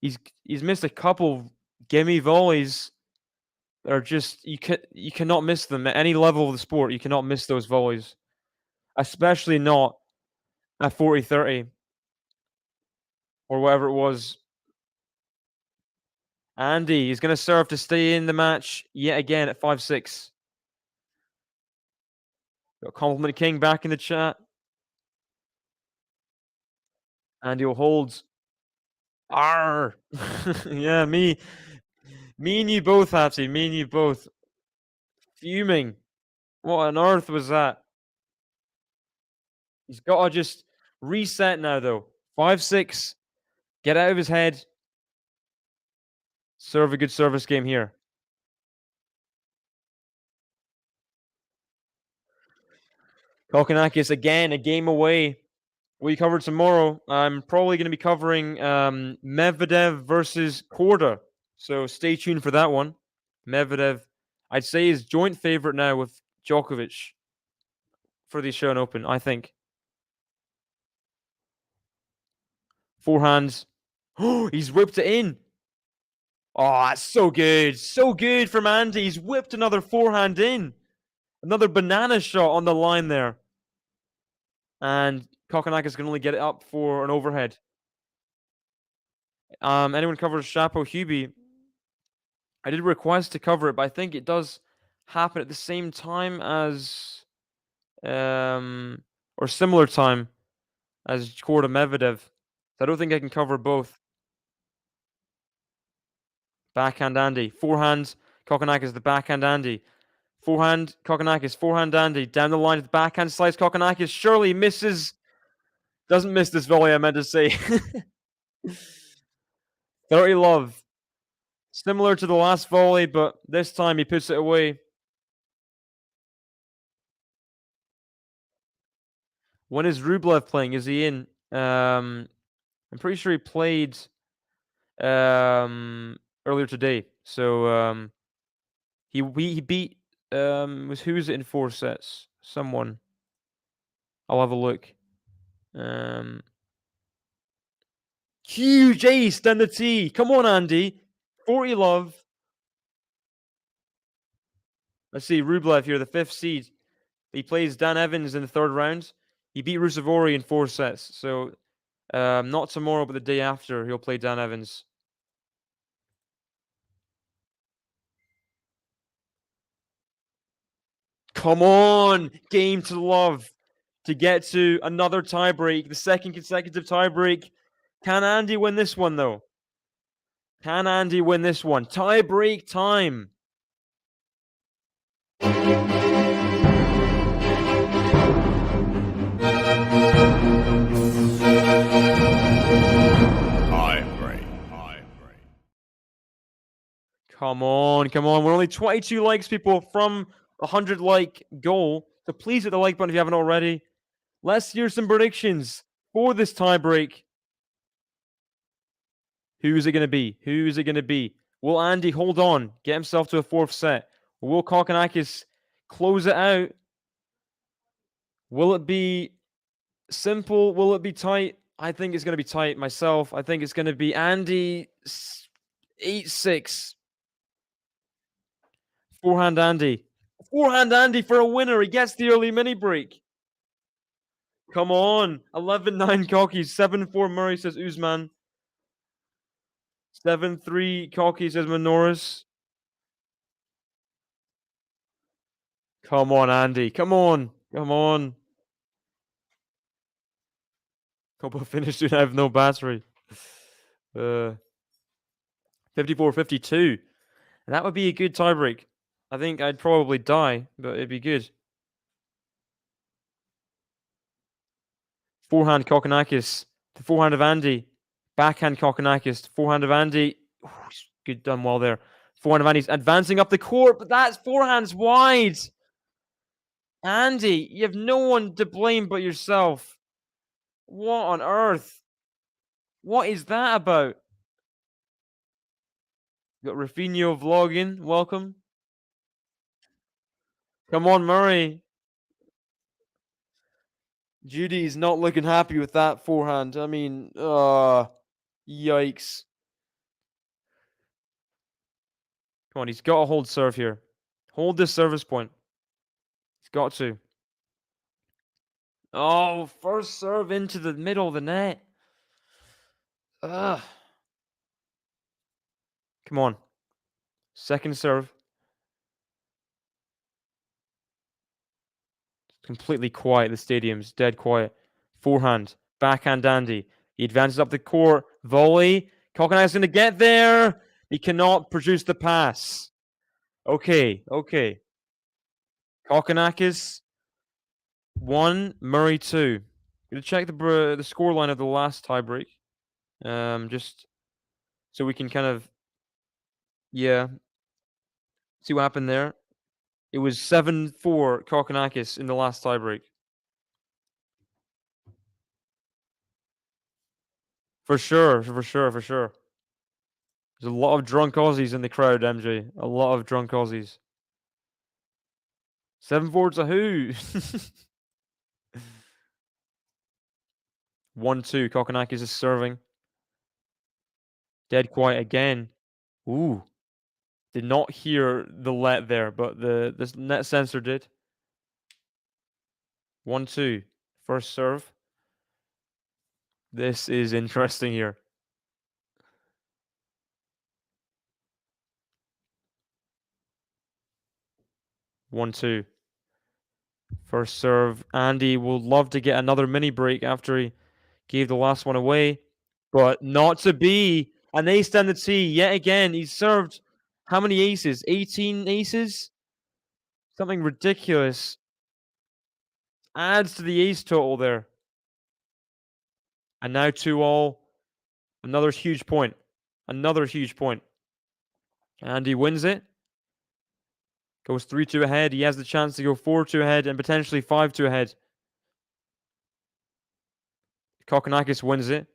he's missed a couple gimme volleys that are just... You cannot miss them at any level of the sport. You cannot miss those volleys. Especially not at 40-30. Or whatever it was. Andy is going to serve to stay in the match yet again at 5-6. Got Compliment King back in the chat. Andy will hold. Arr! Yeah, me and you both, Hattie. Me and you both. Fuming. What on earth was that? He's got to just reset now, though. 5-6. Get out of his head. Serve a good service game here. Kokkinakis again, a game away. We covered tomorrow. I'm probably going to be covering Medvedev versus Korda. So stay tuned for that one. Medvedev, I'd say, is joint favorite now with Djokovic for the Australian Open, I think. Forehands. Oh, he's whipped it in. Oh, that's so good. So good from Andy. He's whipped another forehand in. Another banana shot on the line there. And Kokkinakis can only get it up for an overhead. Anyone covers Chapeau Hubie? I did request to cover it, but I think it does happen at the same time as... or similar time as Korda Medvedev. So I don't think I can cover both. Backhand Andy. Forehand, Kokkinakis, the backhand Andy. Forehand, Kokkinakis. Forehand Andy. Down the line to the backhand slice. Kokkinakis surely misses. Doesn't miss this volley, I meant to say. 30 love. Similar to the last volley, but this time he puts it away. When is Rublev playing? Is he in? I'm pretty sure he played earlier today. So he beat who's it in 4 sets? Someone. I'll have a look. Huge ace down the tee. Come on, Andy. 40 love. Let's see, Rublev here, the 5th seed. He plays Dan Evans in the 3rd round. He beat Rusevori in 4 sets. So not tomorrow, but the day after, he'll play Dan Evans. Come on! Game to love. to get to another tiebreak, the second consecutive tiebreak. Can Andy win this one, though? Can Andy win this one? Tiebreak time. Come on, come on. We're only 22 likes, people, from 100 like goal. So please hit the like button if you haven't already. Let's hear some predictions for this tiebreak. Who is it going to be? Who is it going to be? Will Andy hold on, get himself to a fourth set? Or will Kokkinakis close it out? Will it be simple? Will it be tight? I think it's going to be tight myself. I think it's going to be Andy 8-6. Forehand Andy. Forehand Andy for a winner. He gets the early mini break. Come on. 11-9 Kokki. 7-4 Murray, says Usman. 7-3 Kokki, says Manoris. Come on, Andy. Come on. Come on. Couple finished soon. I have no battery. 54-52. That would be a good tiebreak. I think I'd probably die, but it'd be good. Forehand Kokkinakis. The forehand of Andy. Backhand Kokkinakis. Forehand of Andy. Ooh, good, done well there. Forehand of Andy's advancing up the court, but that's forehands wide. Andy, you have no one to blame but yourself. What on earth? What is that about? Got Rafinha vlogging. Welcome. Come on, Murray. Judy's not looking happy with that forehand. I mean, yikes. Come on, he's got to hold serve here. Hold this service point. He's got to. Oh, first serve into the middle of the net. Ugh. Come on. Second serve. Completely quiet. The stadium's dead quiet. Forehand. Backhand Andy. He advances up the court. Volley. Kokkinakis going to get there. He cannot produce the pass. Okay. Kokkinakis 1, Murray 2. Going to check the scoreline of the last tiebreak. Just so we can kind of, see what happened there. It was 7-4 Kokkinakis in the last tiebreak. For sure. There's a lot of drunk Aussies in the crowd, MJ. A lot of drunk Aussies. 7-4 to who? 1-2. Kokkinakis is serving. Dead quiet again. Ooh. Did not hear the let there, but the net sensor did. 1-2. First serve. This is interesting here. One, two. First serve. Andy will love to get another mini break after he gave the last one away, but not to be. An ace down the tee yet again. He's served how many aces? 18 aces? Something ridiculous. Adds to the ace total there. And now 2-all. Another huge point. Andy wins it. Goes 3-2 ahead. He has the chance to go 4-2 ahead and potentially 5-2 ahead. Kokkinakis wins it.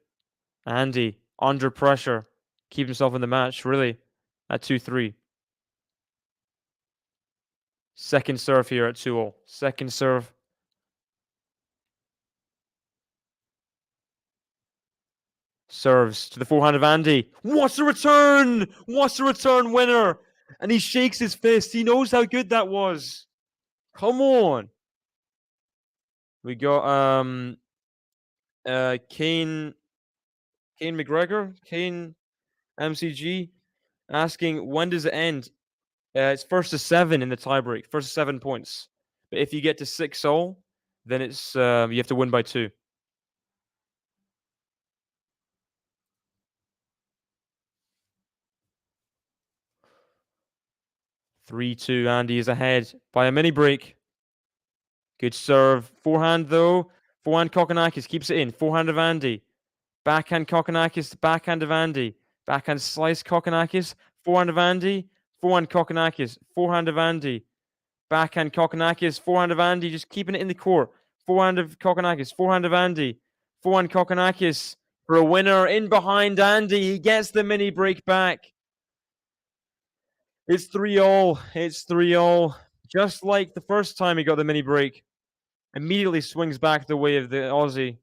Andy, under pressure, keep himself in the match, really, at 2-3. Second serve here at 2-all. Second serve. Serves to the forehand of Andy. What's a return? What's a return winner? And he shakes his fist. He knows how good that was. Come on. We got Kane McGregor, Kane MCG, asking when does it end? It's 1st to 7 in the tiebreak. 1st to 7 points. But if you get to 6-all, then it's you have to win by 2. (3-2). Andy is ahead by a mini break. Good serve. Forehand though. Forehand Kokkinakis keeps it in. Forehand of Andy. Backhand Kokkinakis. Backhand of Andy. Backhand slice Kokkinakis. Forehand of Andy. Forehand Kokkinakis. Forehand of Andy. Backhand Kokkinakis. Forehand of Andy. Just keeping it in the court. Forehand of Kokkinakis. Forehand of Andy. Forehand Kokkinakis for a winner. In behind Andy. He gets the mini break back. It's 3-all. It's 3-all. Just like the first time he got the mini break. Immediately swings back the way of the Aussie.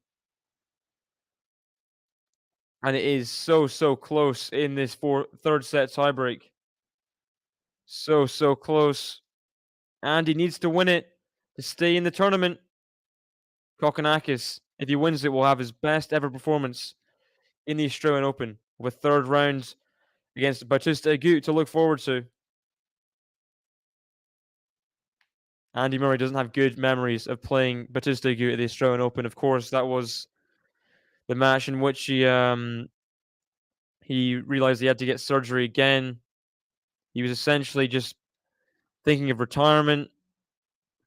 And it is so close in this third set tiebreak. So close. Andy needs to win it to stay in the tournament. Kokkinakis, if he wins it, will have his best ever performance in the Australian Open, with third round against Bautista Agut to look forward to. Andy Murray doesn't have good memories of playing Bautista Agut at the Australian Open. Of course, that was the match in which he realized he had to get surgery again. He was essentially just thinking of retirement.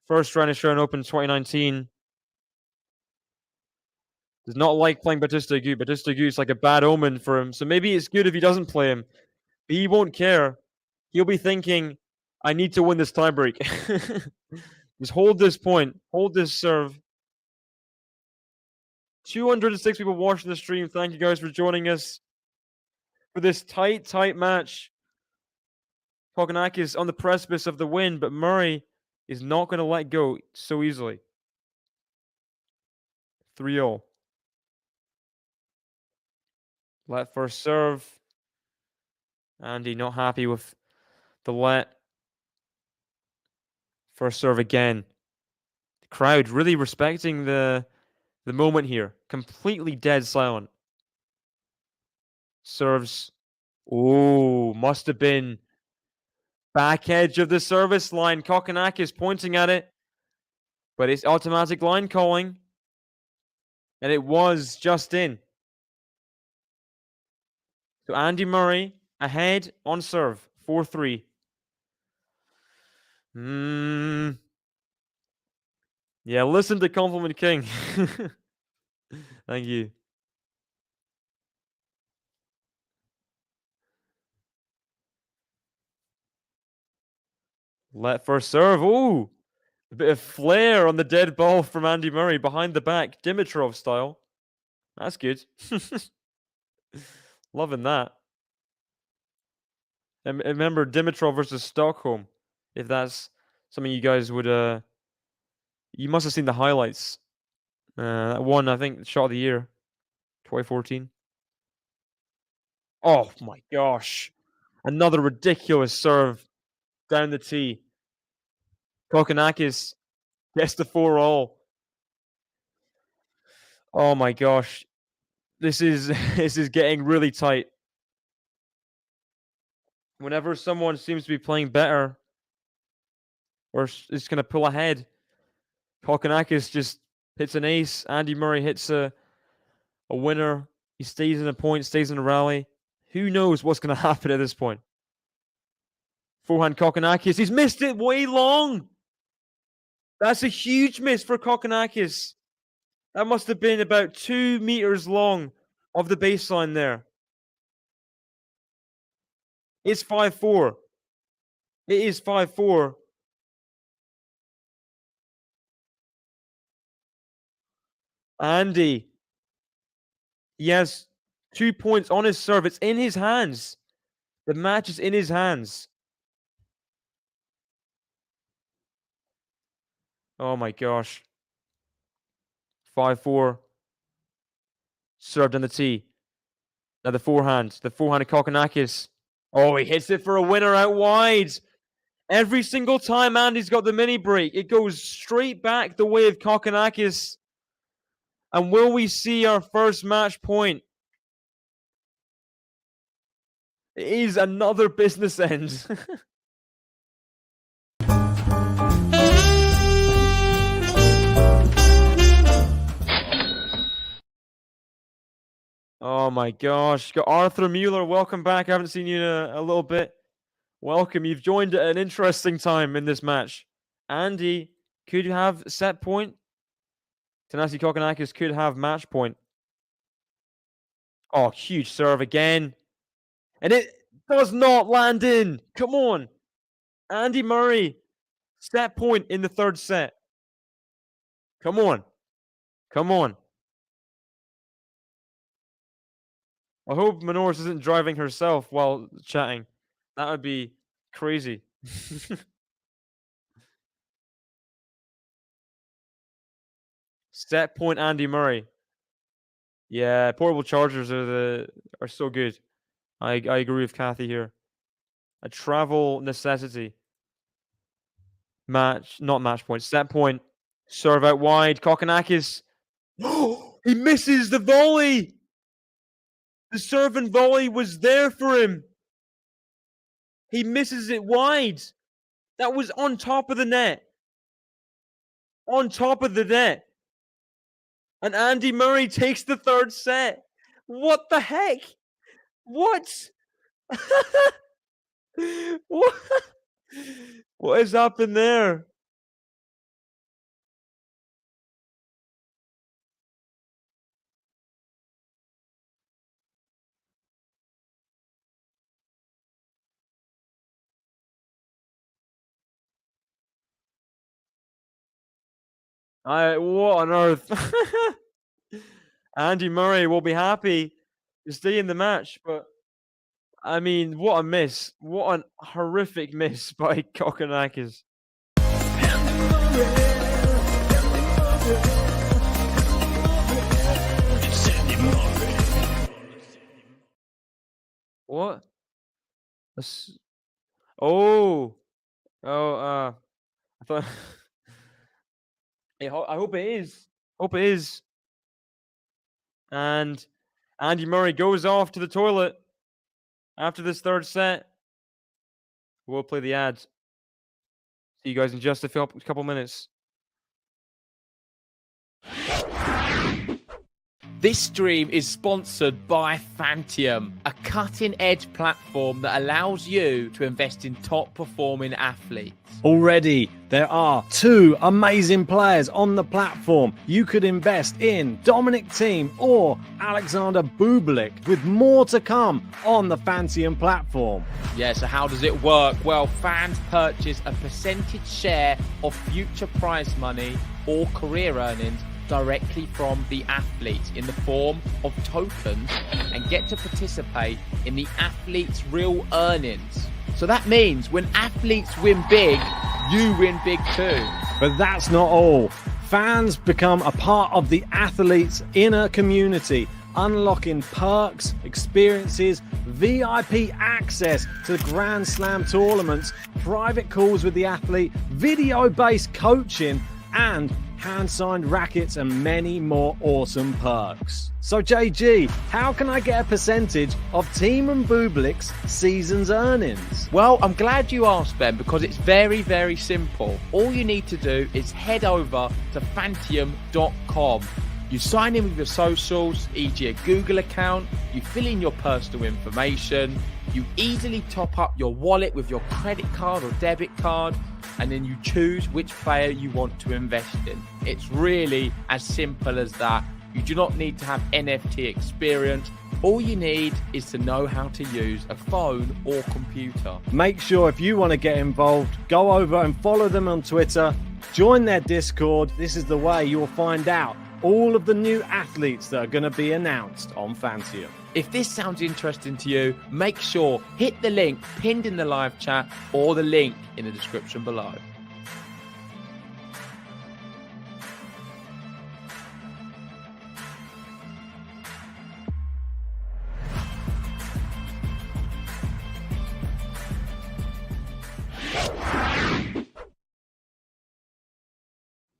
First round Australian Open 2019. Does not like playing Bautista Agut. Bautista Agut is like a bad omen for him. So maybe it's good if he doesn't play him. But he won't care. He'll be thinking, I need to win this tiebreak. Just hold this point. Hold this serve. 206 people watching the stream. Thank you guys for joining us for this tight match. Kokkinakis on the precipice of the win, but Murray is not going to let go so easily. 3-all. Let first serve. Andy not happy with the let. First serve again. The crowd really respecting the moment here. Completely dead silent. Serves. Oh, must have been back edge of the service line. Kokkinakis pointing at it. But it's automatic line calling. And it was just in. So Andy Murray ahead on serve. 4-3. Yeah, listen to Compliment King. Thank you. Let first serve. Ooh, a bit of flair on the dead ball from Andy Murray behind the back, Dimitrov style. That's good. Loving that. And remember Dimitrov versus Stockholm. If that's something you guys would, you must have seen the highlights. That one, I think, shot of the year, 2014. Oh my gosh. Another ridiculous serve down the tee. Kokkinakis gets the 4-all. Oh my gosh. This is getting really tight. Whenever someone seems to be playing better or is going to pull ahead, Kokkinakis just hits an ace. Andy Murray hits a winner. He stays in a point, stays in a rally. Who knows what's going to happen at this point? Forehand Kokkinakis. He's missed it way long. That's a huge miss for Kokkinakis. That must have been about 2 meters long of the baseline there. It's 5-4. It is 5-4. Andy. He has 2 points on his serve. It's in his hands. The match is in his hands. Oh my gosh. 5-4. Served on the tee. Now the forehand. The forehand of Kokkinakis. Oh, he hits it for a winner out wide. Every single time Andy's got the mini break, it goes straight back the way of Kokkinakis. And will we see our first match point? It is another business end. Oh my gosh. Got Arthur Mueller. Welcome back. I haven't seen you in a little bit. Welcome. You've joined at an interesting time in this match. Andy could have set point. Thanasi Kokkinakis could have match point. Oh, huge serve again. And it does not land in. Come on. Andy Murray. Set point in the third set. Come on. Come on. I hope Manoris isn't driving herself while chatting. That would be crazy. Set point Andy Murray. Yeah, portable chargers are so good. I agree with Kathy here. A travel necessity. Not match point. Set point. Serve out wide. Kokkinakis. He misses the volley. The serve and volley was there for him. He misses it wide. That was on top of the net. On top of the net. And Andy Murray takes the third set. What the heck? What? What? What has happened there? What on earth? Andy Murray will be happy to stay in the match, but I mean, what a miss. What an horrific miss by Kokkinakis. What? Oh. I thought I hope it is. Hope it is. And Andy Murray goes off to the toilet after this third set. We'll play the ads. See you guys in just a couple minutes. This stream is sponsored by Fantium, a cutting-edge platform that allows you to invest in top-performing athletes. Already, there are 2 amazing players on the platform. You could invest in Dominic Thiem or Alexander Bublik, with more to come on the Fantium platform. Yeah, so how does it work? Well, fans purchase a percentage share of future prize money or career earnings directly from the athletes in the form of tokens and get to participate in the athletes' real earnings. So that means when athletes win big, you win big too. But that's not all. Fans become a part of the athletes' inner community, unlocking perks, experiences, VIP access to the Grand Slam tournaments, private calls with the athlete, video-based coaching, and hand-signed rackets and many more awesome perks. So JG, how can I get a percentage of Thiem and Bublik's season's earnings? Well, I'm glad you asked, Ben, because it's very, very simple. All you need to do is head over to Fantium.com. You sign in with your socials, e.g. a Google account, you fill in your personal information, you easily top up your wallet with your credit card or debit card, and then you choose which player you want to invest in. It's really as simple as that. You do not need to have NFT experience. All you need is to know how to use a phone or computer. Make sure if you want to get involved, go over and follow them on Twitter, join their Discord. This is the way you will find out all of the new athletes that are going to be announced on Fantium. If this sounds interesting to you, make sure hit the link pinned in the live chat or the link in the description below.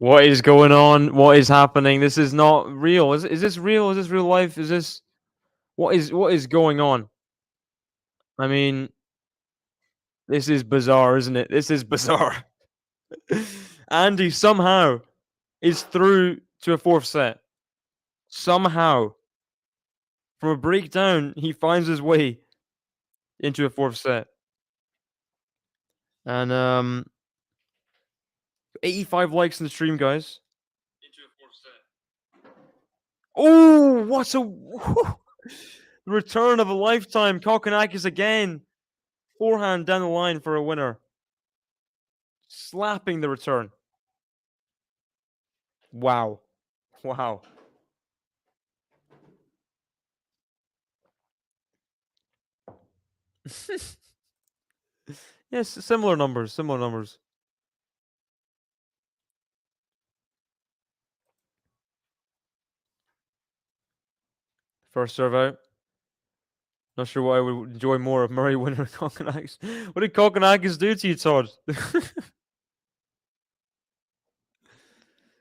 What is going on? What is happening? This is not real. Is this real? Is this real life? Is this what is going on? I mean, this is bizarre, isn't it? This is bizarre. Andy somehow is through to a fourth set. Somehow. From a breakdown, he finds his way into a fourth set. And 85 likes in the stream, guys. Oh, what a the return of a lifetime. Kokkinakis again. Forehand down the line for a winner. Slapping the return. Wow. Wow. Yes, similar numbers. Similar numbers. First serve out. Not sure what I would enjoy more of Murray winning or Kokkinakis. What did Kokkinakis do to you, Todd?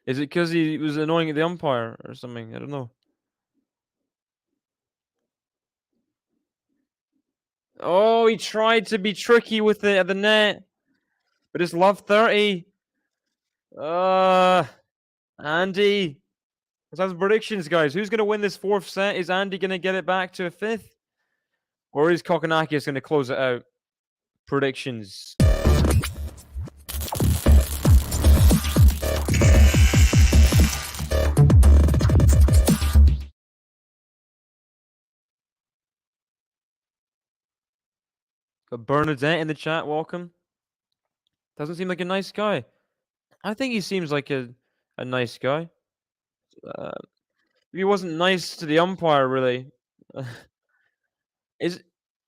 Is it because he was annoying at the umpire or something? I don't know. Oh, he tried to be tricky with it at the net. But it's love 30. Andy. Let's have some predictions, guys. Who's going to win this fourth set? Is Andy going to get it back to a fifth? Or is Kokkinakis going to close it out? Predictions. Got Bernadette in the chat. Welcome. Doesn't seem like a nice guy. I think he seems like a nice guy. He wasn't nice to the umpire, really.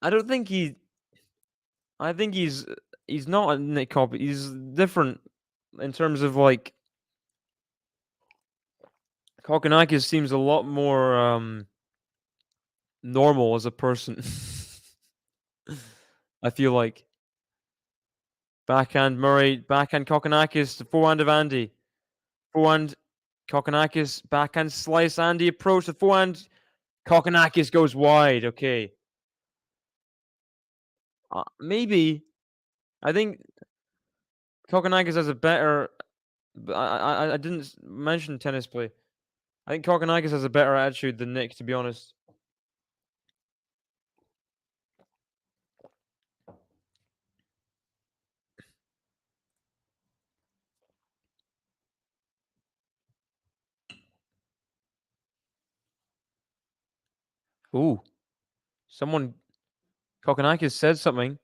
I don't think he. I think he's not a Nick Cobb. He's different in terms of like. Kokkinakis seems a lot more normal as a person. I feel like. Backhand Murray, backhand Kokkinakis, the forehand of Andy. Forehand Kokkinakis, backhand slice. Andy approach the forehand. Kokkinakis goes wide. Okay. Maybe. I think Kokkinakis has a better. I didn't mention tennis play. I think Kokkinakis has a better attitude than Nick, to be honest. Ooh. Someone. Kokkinakis said something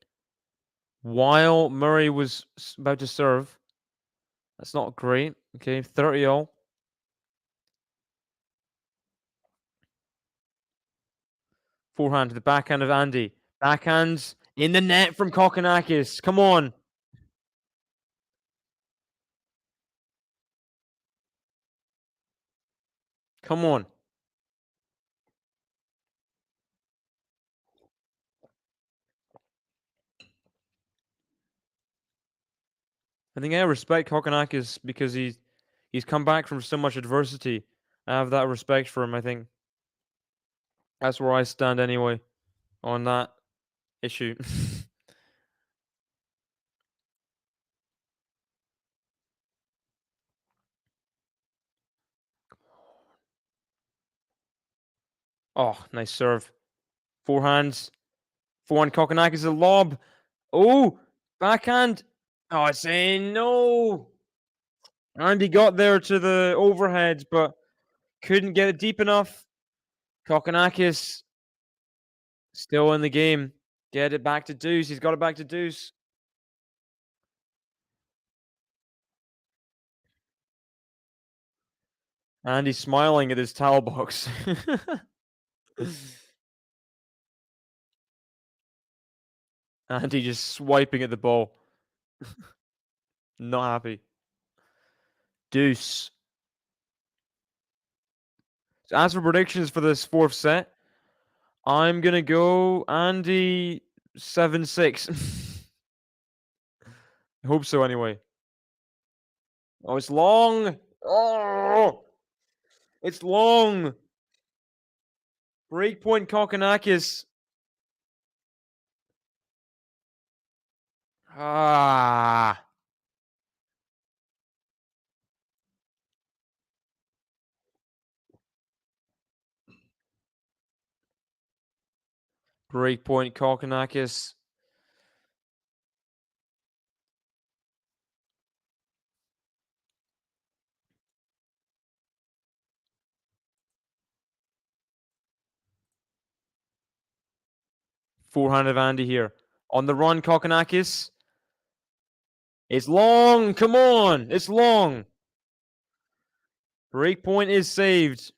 while Murray was about to serve. That's not great. Okay, 30-all. Forehand to the backhand of Andy. Backhands in the net from Kokkinakis. Come on. Come on. I think I respect Kokkinakis because he's come back from so much adversity. I have that respect for him, I think. That's where I stand anyway on that issue. Oh, nice serve. Forehands. Forehand Kokkinakis a lob. Oh, backhand. Oh, it's saying no. Andy got there to the overhead, but couldn't get it deep enough. Kokkinakis still in the game. Get it back to deuce. He's got it back to deuce. Andy's smiling at his towel box. Andy just swiping at the ball. Not happy. Deuce. So as for predictions for this fourth set, I'm going to go Andy 7-6. I hope so anyway. Oh, it's long. Oh, it's long. Breakpoint Kokkinakis. Ah. Break point, Kokkinakis. Forehand of Andy here. On the run, Kokkinakis. It's long. Come on. It's long. Break point is saved.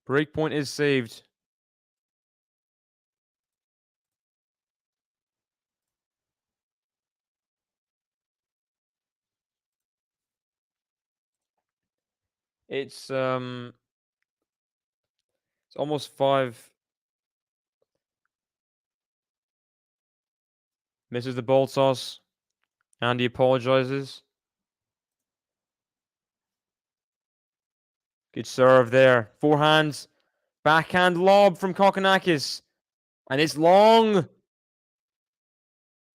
Break point is saved. It's almost 5. Misses the ball toss. Andy apologizes. Good serve there. Forehand. Backhand lob from Kokkinakis. And it's long.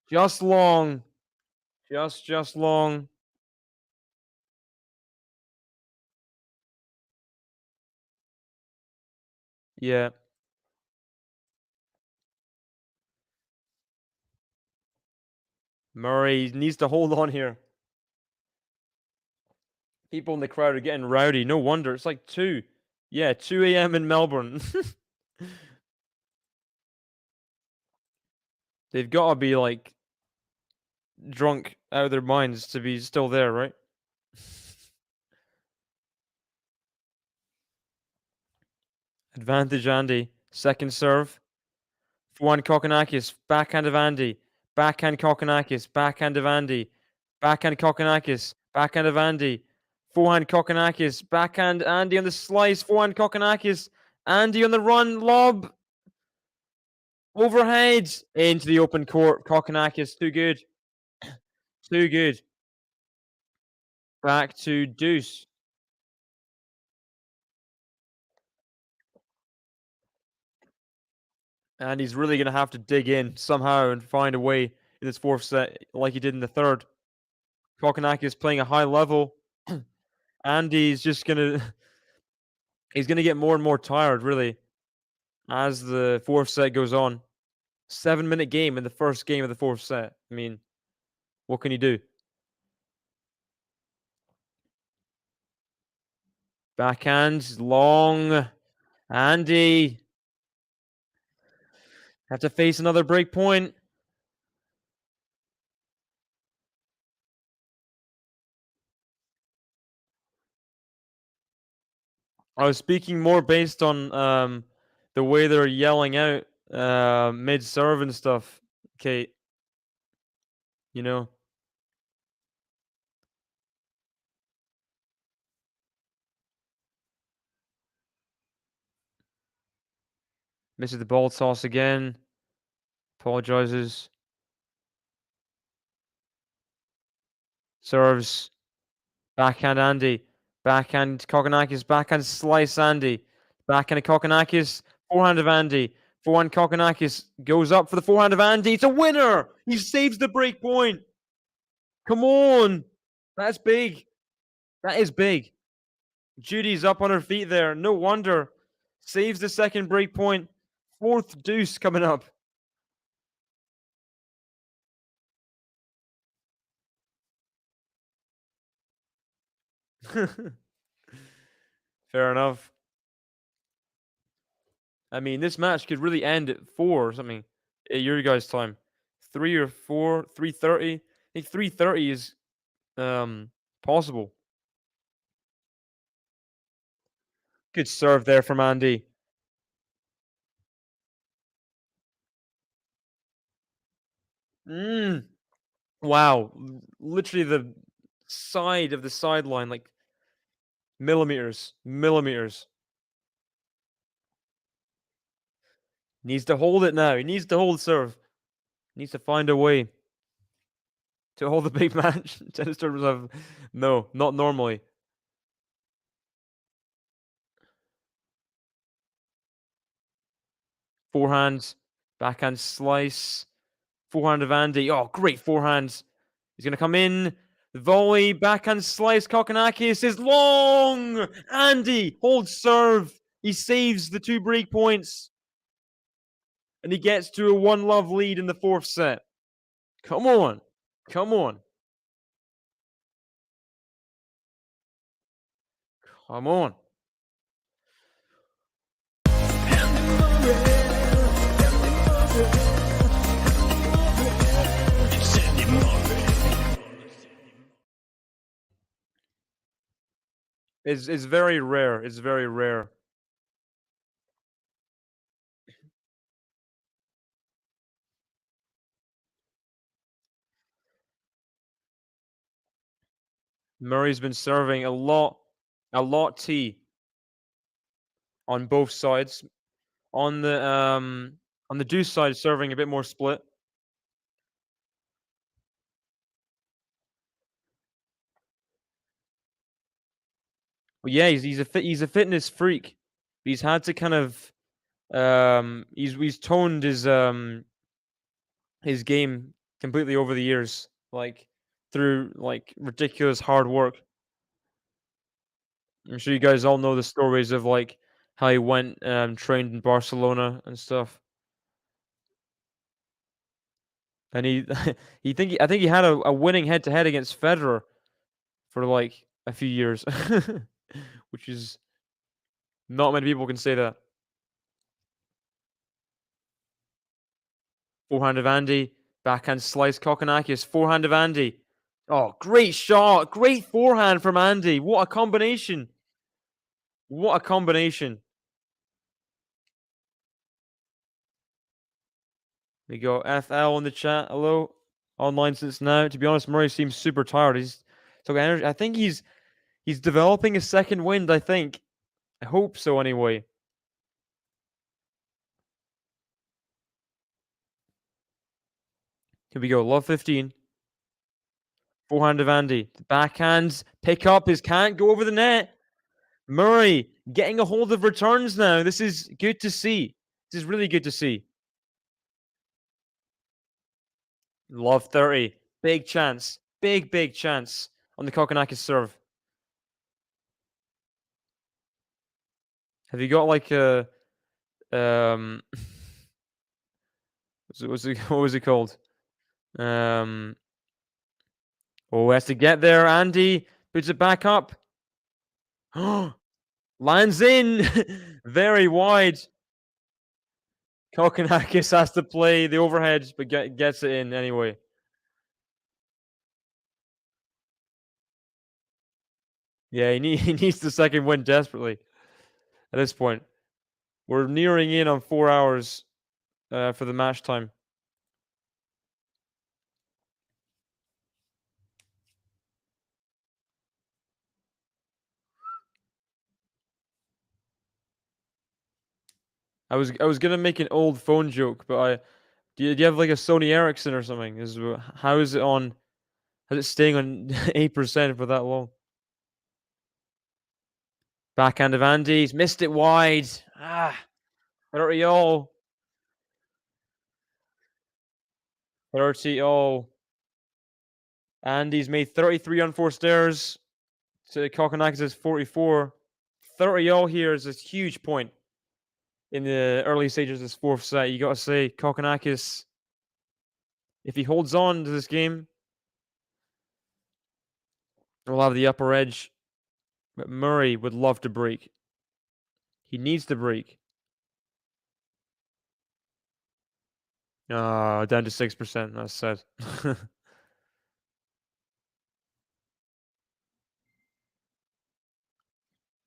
Just long. Just long. Yeah. Murray needs to hold on here. People in the crowd are getting rowdy. No wonder. It's like 2. Yeah, 2 a.m. in Melbourne. They've got to be like drunk out of their minds to be still there, right? Advantage Andy. Second serve. Forehand Kokkinakis. Backhand of Andy. Backhand Kokkinakis. Backhand of Andy. Backhand Kokkinakis. Backhand of Andy. Forehand Kokkinakis. Backhand Andy on the slice. Forehand Kokkinakis. Andy on the run. Lob. Overhead. Into the open court. Kokkinakis. Too good. Too good. Back to deuce. And he's really going to have to dig in somehow and find a way in this fourth set like he did in the third. Kokkinakis playing a high level. Andy's just going to... He's going to get more and more tired, really, as the fourth set goes on. 7-minute game in the first game of the fourth set. I mean, what can you do? Backhand, long. Andy. Have to face another break point. I was speaking more based on the way they're yelling out mid-serve and stuff, Kate. You know? Misses the ball toss again. Apologizes. Serves. Backhand Andy. Backhand Kokkinakis. Backhand slice Andy. Backhand of Kokkinakis. Forehand of Andy. Forehand Kokkinakis goes up for the forehand of Andy. It's a winner! He saves the break point. Come on! That's big. That is big. Judy's up on her feet there. No wonder. Saves the second break point. Fourth deuce coming up. Fair enough. I mean, this match could really end at 4 or something at your guys' time. 3 or 4, 3:30. I think 3:30 is possible. Good serve there from Andy. Wow. Literally the side of the sideline, like millimeters. Millimeters. Needs to hold it now. He needs to hold serve. Needs to find a way to hold the big match. Tennis tournaments have... No, not normally. Forehand. Backhand slice. Forehand of Andy. Oh, great forehand. He's going to come in. Volley. Backhand slice. Kokkinakis is long. Andy holds serve. He saves the 2 break points. And he gets to a 1-love lead in the 4th set. Come on. Come on. Come on. It's very rare. It's very rare. Murray's been serving a lot T on both sides. On the deuce side, serving a bit more split. But yeah, he's a fitness freak. He's had to kind of he's toned his game completely over the years, like through like ridiculous hard work. I'm sure you guys all know the stories of like how he went trained in Barcelona and stuff. And I think he had a winning head-to-head against Federer for like a few years, which is not many people can say that. Forehand of Andy, backhand slice Kokkinakis, forehand of Andy. Oh, great shot, great forehand from Andy. What a combination! What a combination! We got FL in the chat. Hello, online since now. To be honest, Murray seems super tired. He's so energy. I think he's developing a second wind. I think. I hope so. Anyway. Here we go. Love 15. Forehand of Andy. The backhands pick up. His can't go over the net. Murray getting a hold of returns now. This is good to see. This is really good to see. Love 30. Big chance. Big chance on the Kokkinakis serve. Have you got like a what was it called? Oh, has to get there. Andy puts it back up. Lands in. Very wide. Kokkinakis has to play the overhead, but gets it in anyway. Yeah, he needs the second win desperately at this point. We're nearing in on 4 hours for the match time. I was gonna make an old phone joke, but do you have like a Sony Ericsson or something? How is it on? How's it staying on 8% for that long? Backhand of Andy. He's missed it wide. 30 all. 30 all. Andy's made 33 unforced errors to Kokkinakis' 44. 30 all here is a huge point in the early stages of this 4th set. You got to say, Kokkinakis, if he holds on to this game, will have the upper edge. But Murray would love to break. He needs to break. Down to 6%. That's sad.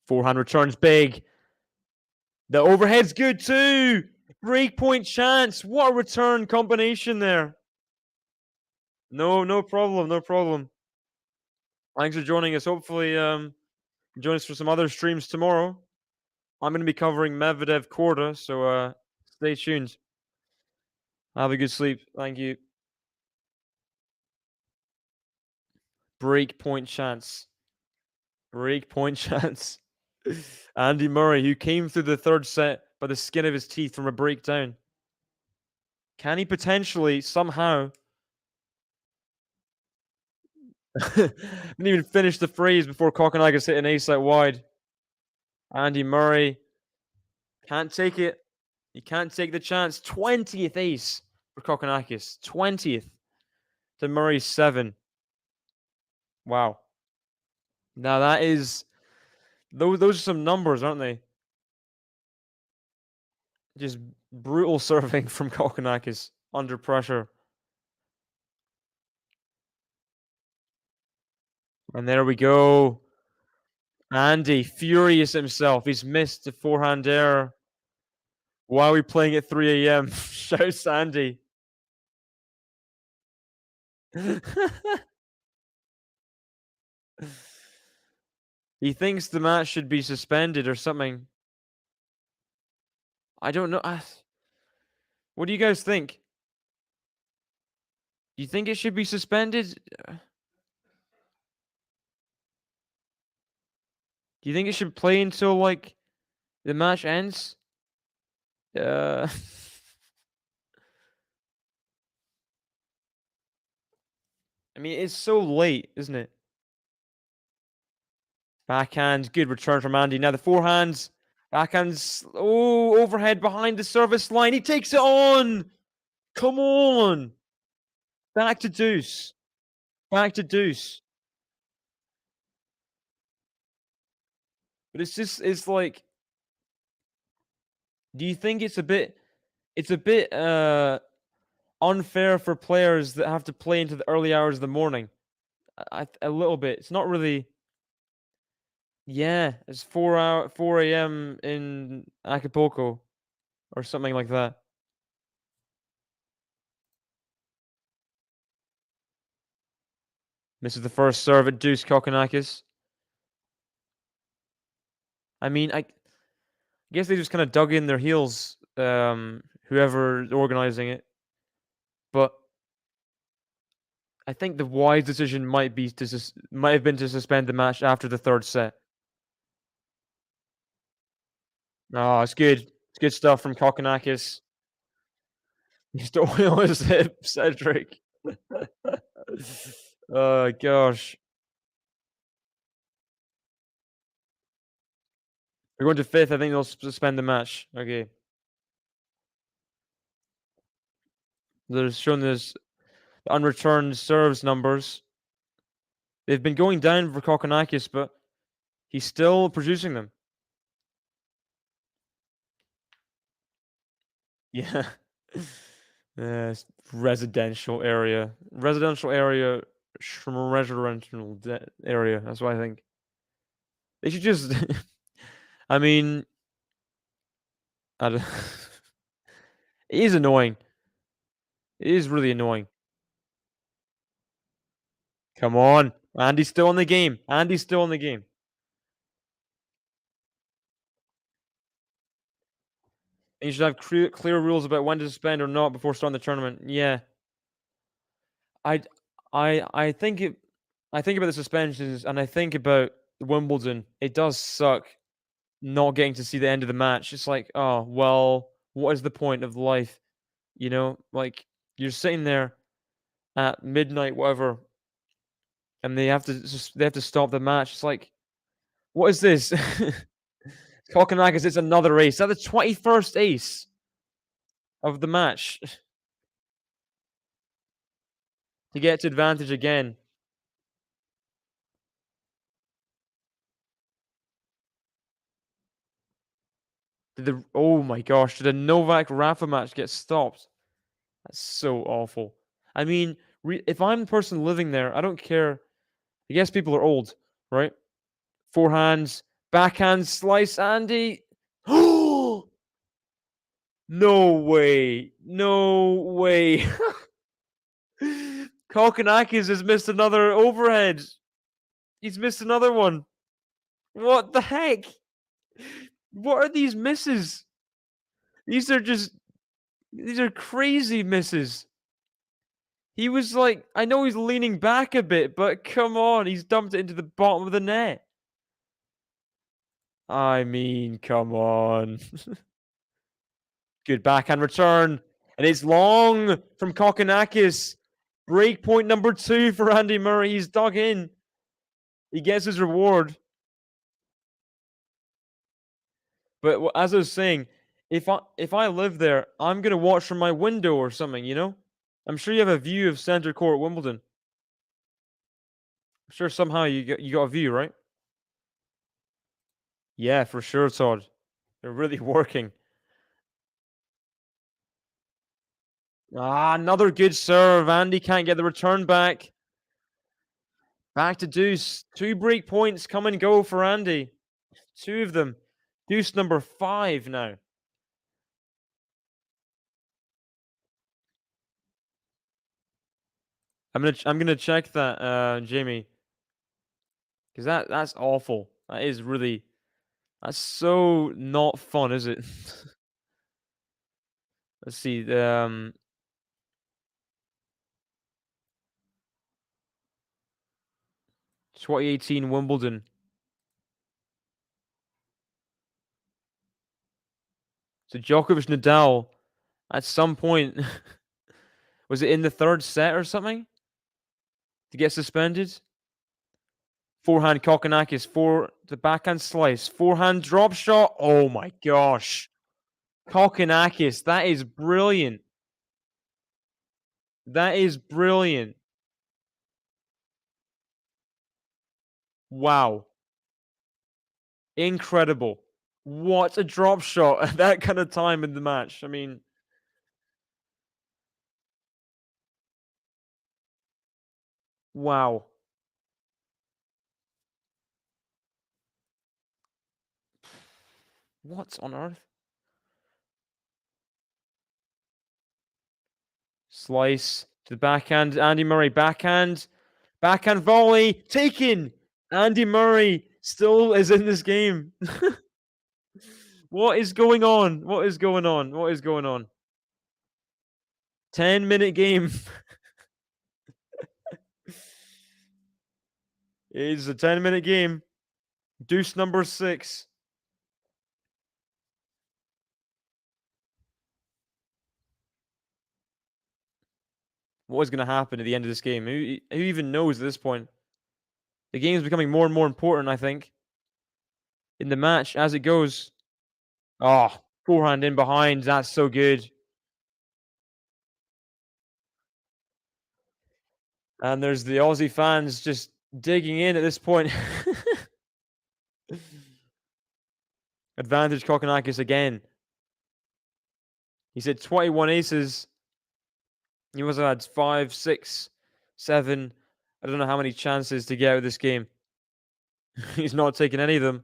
Forehand returns big. The overhead's good too. Breakpoint chance. What a return combination there. No problem. No problem. Thanks for joining us. Hopefully, join us for some other streams tomorrow. I'm going to be covering Medvedev Korda, so stay tuned. Have a good sleep. Thank you. Breakpoint chance. Breakpoint chance. Andy Murray, who came through the 3rd set by the skin of his teeth from a breakdown. Can he potentially, somehow... Didn't even finish the phrase before Kokkinakis hit an ace out wide. Andy Murray Can't take it. You can't take the chance. 20th ace for Kokkinakis. 20th to Murray's 7. Wow. Now that is... Those are some numbers, aren't they? Just brutal serving from Kokkinakis under pressure. And there we go. Andy, furious himself. He's missed the forehand error. Why are we playing at 3 a.m.? Shouts Andy. He thinks the match should be suspended or something. I don't know. What do you guys think? Do you think it should be suspended? Do you think it should play until, like, the match ends? I mean, it's so late, isn't it? Backhand, good return from Andy. Now the forehands. Backhands. Oh, overhead behind the service line. He takes it on. Come on. Back to deuce. Back to deuce. But it's like, do you think it's a bit unfair for players that have to play into the early hours of the morning? A little bit. It's not really. Yeah, it's 4 a.m. in Acapulco or something like that. Misses the first serve at deuce, Kokkinakis. I mean, I guess they just kind of dug in their heels, whoever organizing it. But I think the wise decision might have been to suspend the match after the third set. Oh, it's good. It's good stuff from Kokkinakis. He's to oil his hip, Cedric. Oh, gosh. We're going to 5th. I think they'll suspend the match. Okay. They're showing this unreturned serves numbers. They've been going down for Kokkinakis, but he's still producing them. Yeah. Residential area. Residential area. Residential area. That's what I think. They should just... I mean... I don't... It is annoying. It is really annoying. Come on. Andy's still in the game. Andy's still in the game. And you should have clear rules about when to suspend or not before starting the tournament. Yeah. I think about the suspensions and I think about Wimbledon. It does suck not getting to see the end of the match. It's like, oh, well, what is the point of life? You know, like you're sitting there at midnight, whatever, and they have to stop the match. It's like, what is this? Kokkinakis, it's another ace. That's the 21st ace of the match. To get to advantage again. Oh my gosh, did the Novak-Rafa match get stopped? That's so awful. I mean, if I'm the person living there, I don't care. I guess people are old, right? Forehands, backhand slice, Andy. No way. No way. Kokkinakis has missed another overhead. He's missed another one. What the heck? What are these misses? These are crazy misses. He was like, I know he's leaning back a bit, but come on, he's dumped it into the bottom of the net. I mean, come on. Good backhand return. And it's long from Kokkinakis. Break point number 2 for Andy Murray. He's dug in. He gets his reward. But as I was saying, If I live there, I'm gonna watch from my window or something, you know? I'm sure you have a view of centre court Wimbledon. I'm sure somehow you got a view, right? Yeah, for sure, Todd. They're really working. Ah, another good serve. Andy can't get the return back. Back to deuce. 2 break points come and go for Andy. 2 of them. Deuce number 5 now. I'm gonna check that, Jamie. Because that's awful. That is really that's so not fun, is it? Let's see. 2018 Wimbledon. So Djokovic Nadal at some point was it in the 3rd set or something? To get suspended? Forehand Kokkinakis, the backhand slice, forehand drop shot. Oh my gosh. Kokkinakis, that is brilliant. That is brilliant. Wow. Incredible. What a drop shot at that kind of time in the match. I mean, wow. What on earth? Slice to the backhand. Andy Murray, backhand. Backhand volley. Taken. Andy Murray still is in this game. What is going on? What is going on? What is going on? 10-minute game. It's a 10-minute game. Deuce number 6. What is going to happen at the end of this game? Who even knows at this point? The game is becoming more and more important, I think, in the match as it goes. Oh, forehand in behind. That's so good. And there's the Aussie fans just digging in at this point. Advantage Kokkinakis again. He said 21 aces. He must have had 5, 6, 7. I don't know how many chances to get out of this game. He's not taking any of them.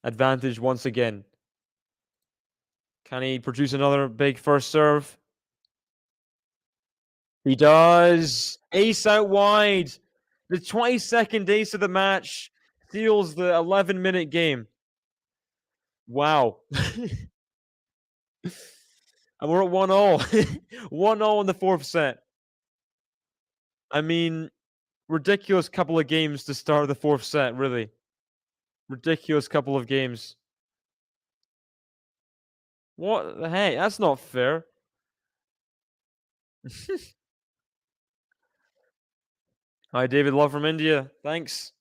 Advantage once again. Can he produce another big first serve? He does. Ace out wide. The 22nd ace of the match seals the 11-minute game. Wow. And we're at 1-all. 1-all in the 4th set. I mean, ridiculous couple of games to start the 4th set, really. Ridiculous couple of games. What the heck? That's not fair. Hi, David Love from India. Thanks.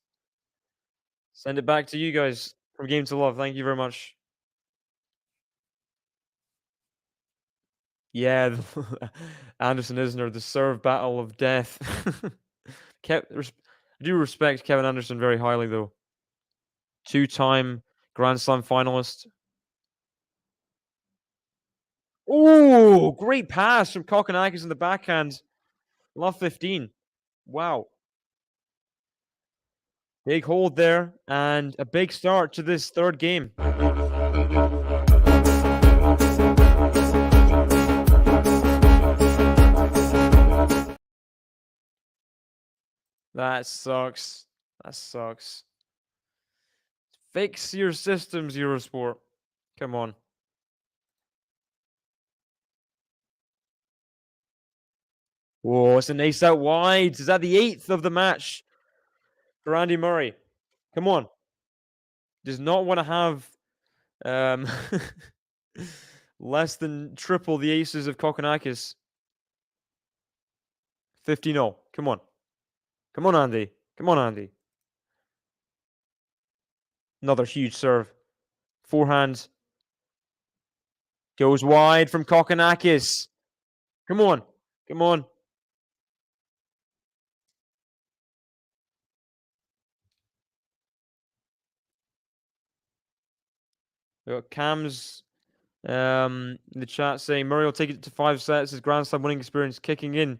Send it back to you guys from Game to Love. Thank you very much. Yeah, Anderson Isner, the serve battle of death. I do respect Kevin Anderson very highly, though. 2-time Grand Slam finalist. Oh, great pass from Kokkinakis in the backhand. Love 15. Wow. Big hold there and a big start to this 3rd game. That sucks. That sucks. Fix your systems, Eurosport. Come on. Whoa, it's an ace out wide. Is that the 8th of the match for Andy Murray? Come on. Does not want to have less than triple the aces of Kokkinakis. 15-0. Come on. Come on, Andy. Come on, Andy. Another huge serve. Forehand. Goes wide from Kokkinakis. Come on. Come on. We got Cam's in the chat saying Murray will take it to 5 sets. His Grand Slam winning experience kicking in.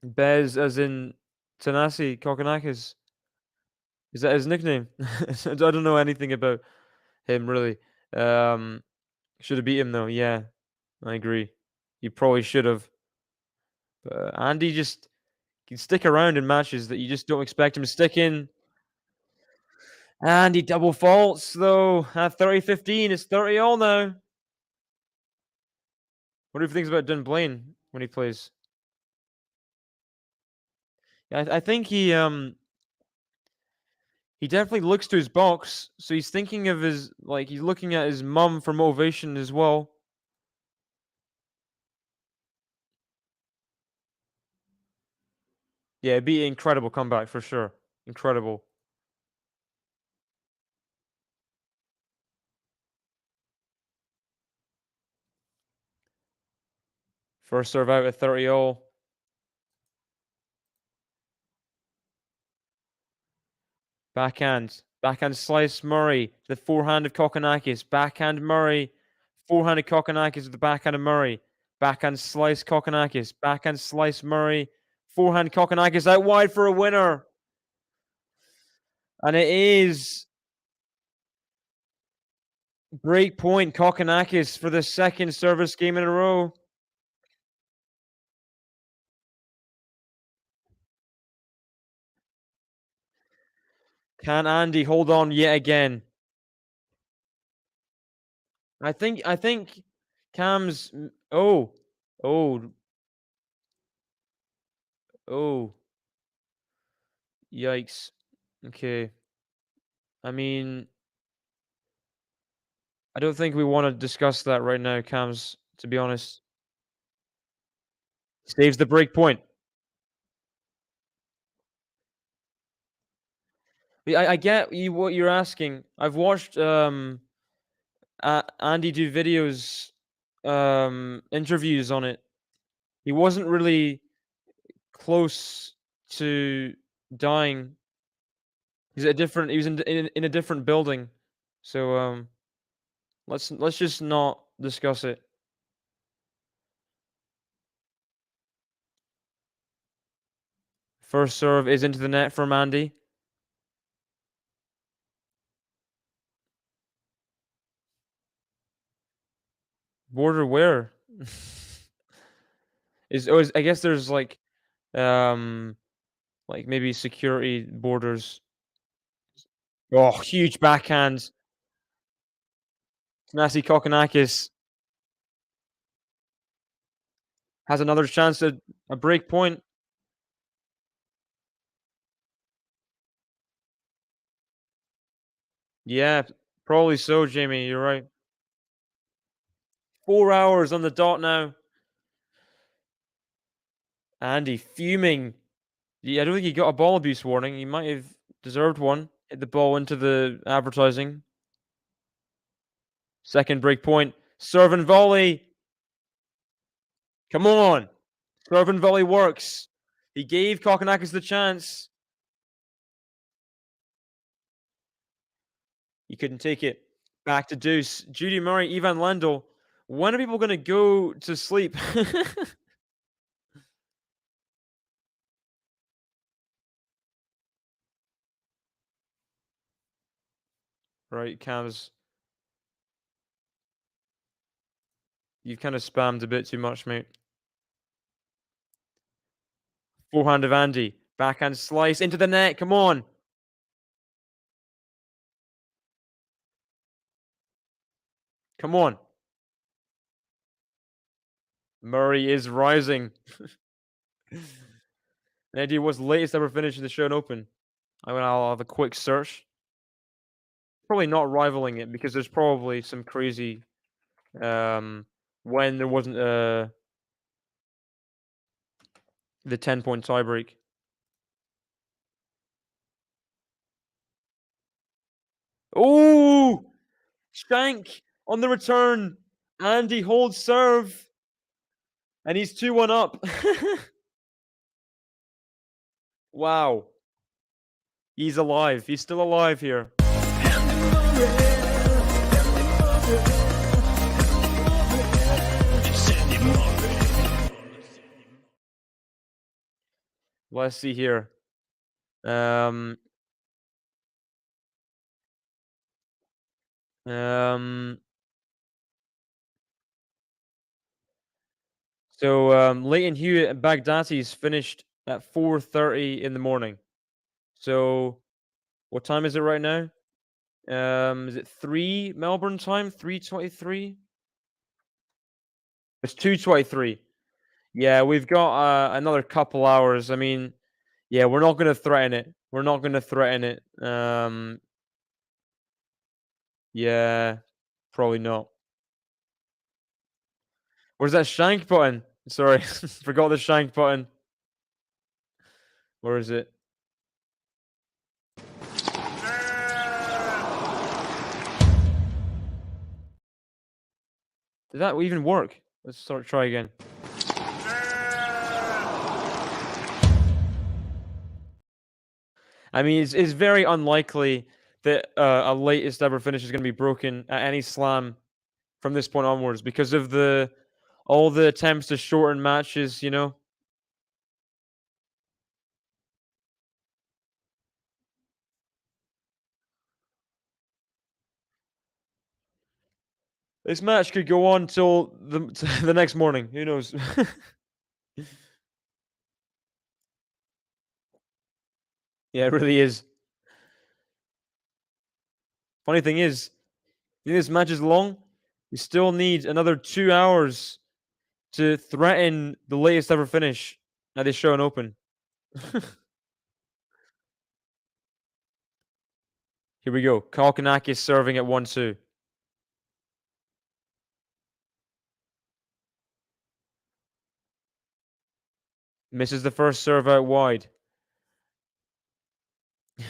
Bez, as in Thanasi Kokkinakis. Is that his nickname? I don't know anything about him really. Should have beat him though. Yeah, I agree. You probably should have. But Andy just can stick around in matches that you just don't expect him to stick in. And he double faults though at 30-15. It's 30 all now. What do you think about Dunblane when he plays? Yeah, I think he definitely looks to his box. So he's thinking of his he's looking at his mum for motivation as well. Yeah, it'd be an incredible comeback for sure. Incredible. First serve out at 30 all. Backhand. Backhand slice Murray. The forehand of Kokkinakis. Backhand Murray. Forehand of Kokkinakis with the backhand of Murray. Backhand slice Kokkinakis. Backhand slice Murray. Forehand Kokkinakis out wide for a winner. And it is break point Kokkinakis for the second service game in a row. Can Andy hold on yet again? I think Cam's oh. Yikes. Okay. I mean, I don't think we want to discuss that right now, Cams, to be honest. Saves the break point. I get what you're asking. I've watched Andy do videos, interviews on it. He wasn't really close to dying. He was in a different building. So let's just not discuss it. First serve is into the net from Andy. Border where? I guess there's like maybe security borders. Oh, huge backhand. Thanasi Kokkinakis has another chance at a break point. Yeah, probably so, Jamie. You're right. 4 hours on the dot now. Andy fuming. Yeah, I don't think he got a ball abuse warning. He might have deserved one. Hit the ball into the advertising. Second break point. Serve and volley. Come on. Serve and volley works. He gave Kokkinakis the chance. He couldn't take it. Back to deuce. Judy Murray, Ivan Lendl. When are people going to go to sleep? Right, Cavs. You've kind of spammed a bit too much, mate. Forehand of Andy. Backhand slice into the net. Come on. Come on. Murray is rising. An idea what's the latest ever finish in the Australian Open? I'll have a quick search. Probably not rivaling it because there's probably some crazy when there wasn't the 10-point tiebreak. Oh, Shank on the return. Andy holds serve. And he's 2-1 up. Wow. He's alive. He's still alive here. Let's see here. So Leighton Hewitt and Baghdati's finished at 4:30 in the morning. So what time is it right now? Is it 3 Melbourne time? 3:23? It's 2:23. Yeah, we've got another couple hours. I mean, yeah, we're not going to threaten it. We're not going to threaten it. Yeah, probably not. Where's that shank button? Sorry, forgot the shank button. Where is it? Did that even work? Let's try again. I mean, it's very unlikely that a latest ever finish is going to be broken at any slam from this point onwards because of all the attempts to shorten matches, you know. This match could go on till the next morning. Who knows? Yeah, it really is. Funny thing is, you think this match is long? You still need another 2 hours to threaten the latest ever finish at the Australian Open. Here we go. Kokkinakis serving at 1-2. Misses the first serve out wide.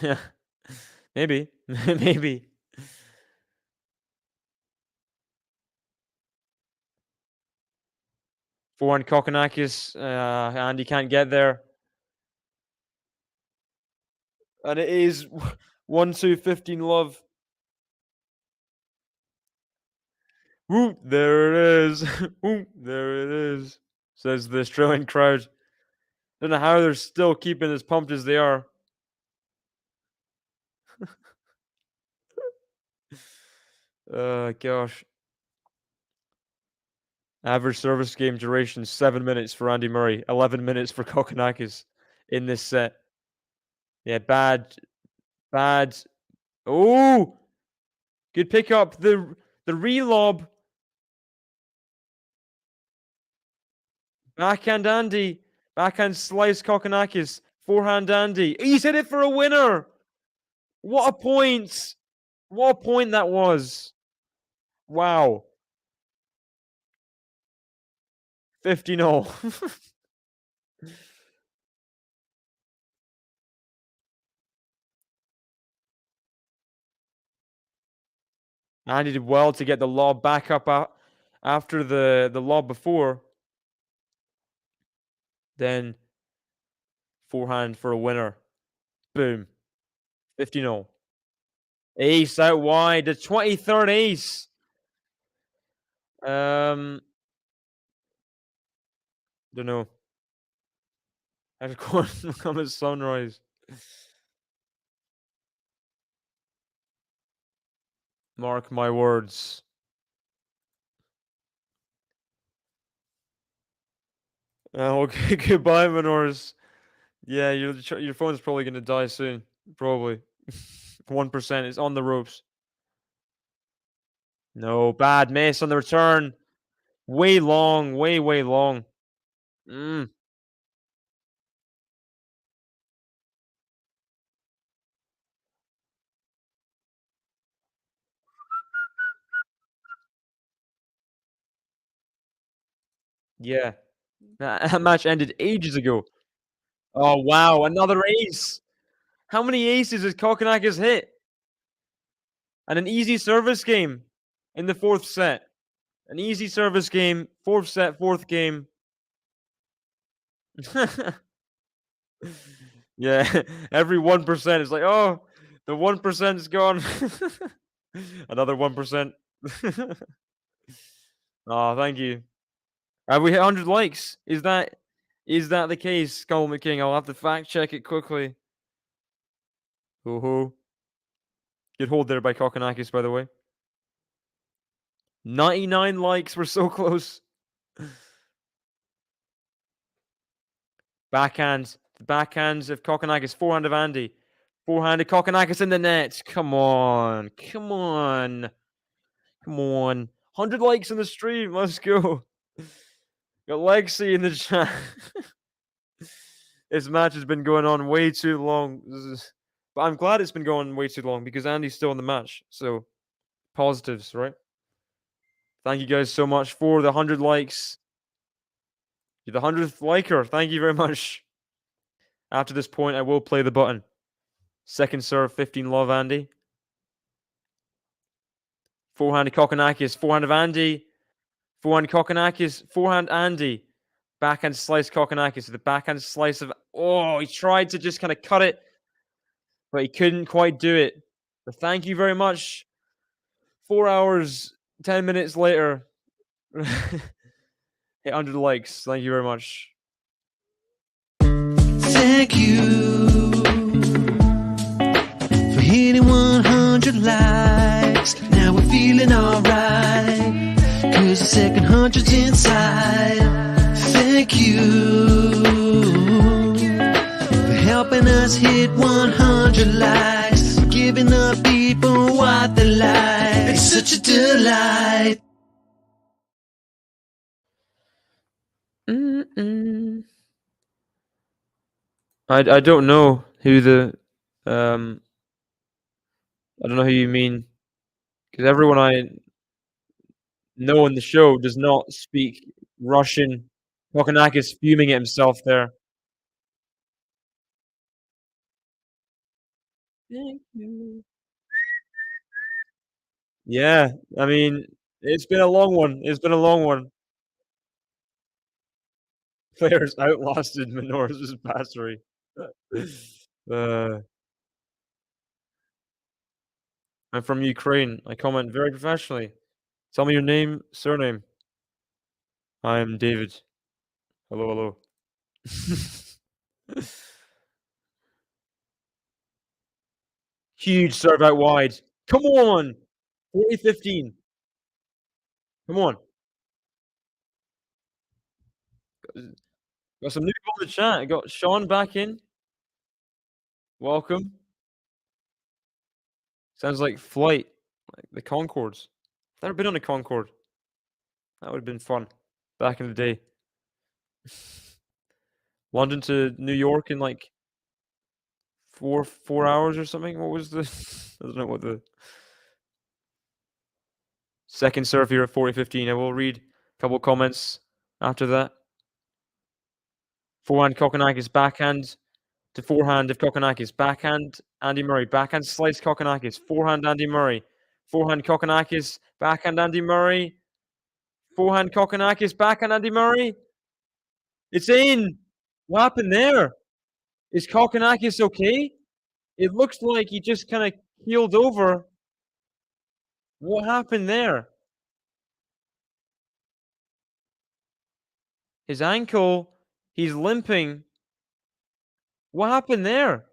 Yeah, maybe. Maybe. Forehand Kokkinakis, and he can't get there. And it is 1-2, 15 love. Woo, there it is. Woo, there it is. Says the Australian crowd. Don't know how they're still keeping as pumped as they are. Gosh. Average service game duration 7 minutes for Andy Murray, 11 minutes for Kokkinakis in this set. Yeah, bad. Oh, good pickup. The relob. Backhand Andy. Backhand slice Kokkinakis. Forehand Andy. He's hit it for a winner. What a point. What a point that was. Wow. 50-0. Andy did well to get the lob back up after the lob before. Then forehand for a winner. Boom. 50-0. Ace out wide. The 23rd ace. Don't know. How's it going? Come at sunrise. Mark my words. Okay, goodbye, Minors. Yeah, your phone's probably gonna die soon. Probably. 1% is on the ropes. No, bad miss on the return. Way long, way long. Yeah. That match ended ages ago. Oh, wow, another ace. How many aces has Kokkinakis hit? And an easy service game in the fourth set. An easy service game, fourth set, fourth game. Yeah, every 1% is like, oh, the 1% is gone. Another 1%. Oh, thank you. Have we hit 100 likes? Is that the case, Skull McKing? I'll have to fact check it quickly. Ho. Good hold there by Kokkinakis, by the way. 99 likes. We're so close. Backhands. The backhands of Kokkinakis. Forehand of Andy. Forehand of Kokkinakis in the net. Come on. 100 likes on the stream. Let's go. Got Lexi in the chat. This match has been going on way too long. But I'm glad it's been going way too long because Andy's still in the match. So, positives, right? Thank you guys so much for the 100 likes. You're the 100th liker. Thank you very much. After this point, I will play the button. Second serve, 15 love, Andy. Forehand of Kokkinakis. Forehand of Andy. Forehand Kokkinakis. Forehand Andy. Backhand slice Kokkinakis. The backhand slice of... Oh, he tried to just kind of cut it. But he couldn't quite do it. But thank you very much. 4 hours, 10 minutes later. Hit 100 likes. Thank you very much. Thank you for hitting 100 likes. Now we're feeling alright, 'cause the second 100's inside. Thank you for helping us hit 100 likes, giving the people what they like. It's such a delight. I don't know who the I don't know who you mean, because everyone I know in the show does not speak Russian. Kokkinakis fuming at himself there. Thank you. Yeah, I mean, it's been a long one. It's been a long one. Players outlasted Minora's battery. I'm from Ukraine. I comment very professionally. Tell me your name, surname. I'm David. Hello. Huge serve out wide. Come on! 40-15. Come on. Got some new people in the chat. I got Sean back in. Welcome. Sounds like flight, like the Concords. Never been on a Concorde. That would have been fun back in the day. London to New York in like four hours or something. What was the? I don't know what the second serve here at 40-15. I will read a couple comments after that. Forehand Kokkinakis, backhand to forehand of Kokkinakis, backhand Andy Murray, backhand slice Kokkinakis, forehand Andy Murray, forehand Kokkinakis, backhand Andy Murray, forehand Kokkinakis, backhand Andy Murray. It's in. What happened there? Is Kokkinakis okay? It looks like he just kind of keeled over. What happened there? His ankle. He's limping. What happened there?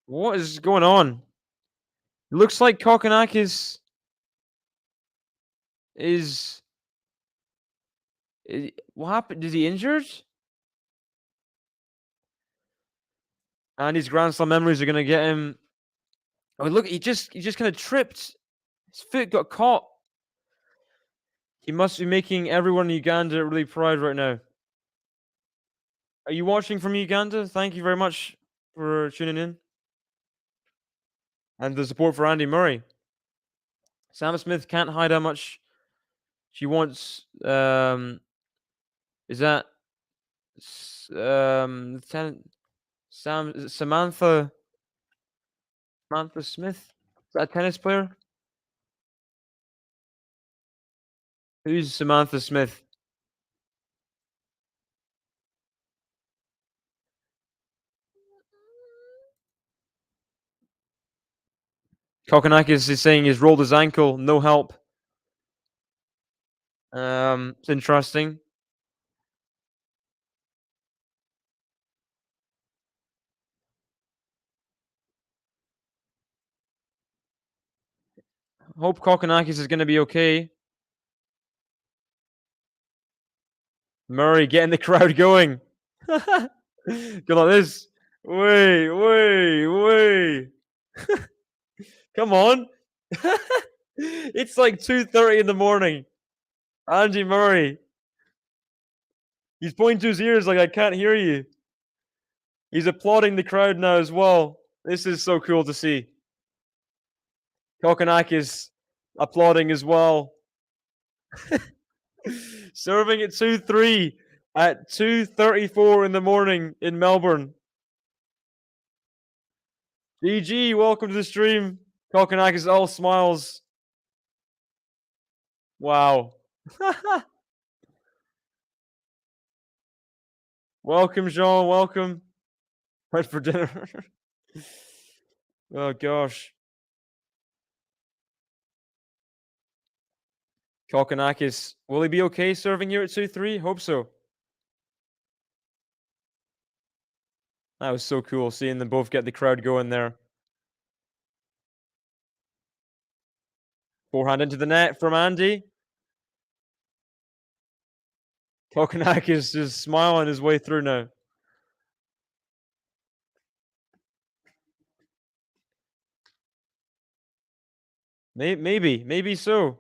What is going on? It looks like Kokkinakis is... What happened? Is he injured? And his Grand Slam memories are going to get him... Oh, look, he just kind of tripped. His foot got caught. He must be making everyone in Uganda really proud right now. Are you watching from Uganda? Thank you very much for tuning in. And the support for Andy Murray. Sam Smith can't hide how much she wants Is that Samantha Smith? Is that a tennis player? Who's Samantha Smith? Kokkinakis is saying he's rolled his ankle, no help. It's interesting. Hope Kokkinakis is going to be okay. Murray getting the crowd going. Go like this. Wait. Come on. It's like 2:30 in the morning. Andy Murray. He's pointing to his ears like, I can't hear you. He's applauding the crowd now as well. This is so cool to see. Kokkinakis applauding as well. Serving at 2-3 at 2:34 in the morning in Melbourne. GG, welcome to the stream. Kokkinakis all smiles. Wow. Welcome, Jean. Welcome. Went for dinner. Oh, gosh. Kokkinakis. Will he be okay serving here at 2-3? Hope so. That was so cool seeing them both get the crowd going there. Forehand into the net from Andy. Kokkinakis just smiling his way through now. Maybe so.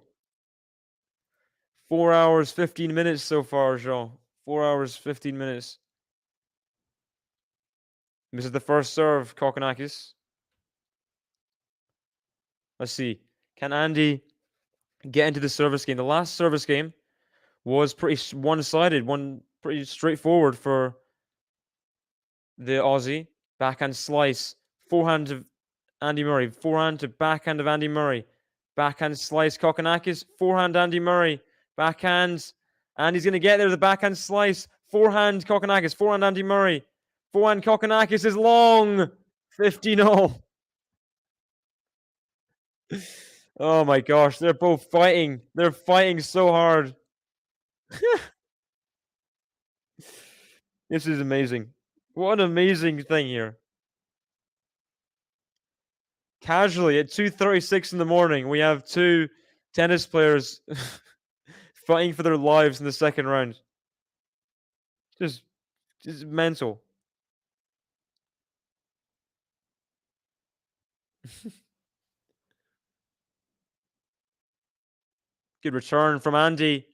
4 hours, 15 minutes so far, Jean. 4 hours, 15 minutes. This is the first serve, Kokkinakis. Let's see. Can Andy get into the service game? The last service game was pretty one-sided, pretty straightforward for the Aussie. Backhand slice. Forehand of Andy Murray. Forehand to backhand of Andy Murray. Backhand slice, Kokkinakis. Forehand, Andy Murray. Backhand. And he's going to get there. The backhand slice. Forehand, Kokkinakis. Forehand, Andy Murray. Forehand, Kokkinakis is long. 15-0. Oh my gosh. They're both fighting. They're fighting so hard. This is amazing. What an amazing thing here. Casually at 2:36 in the morning, we have two tennis players fighting for their lives in the second round. Just mental. Good return from Andy.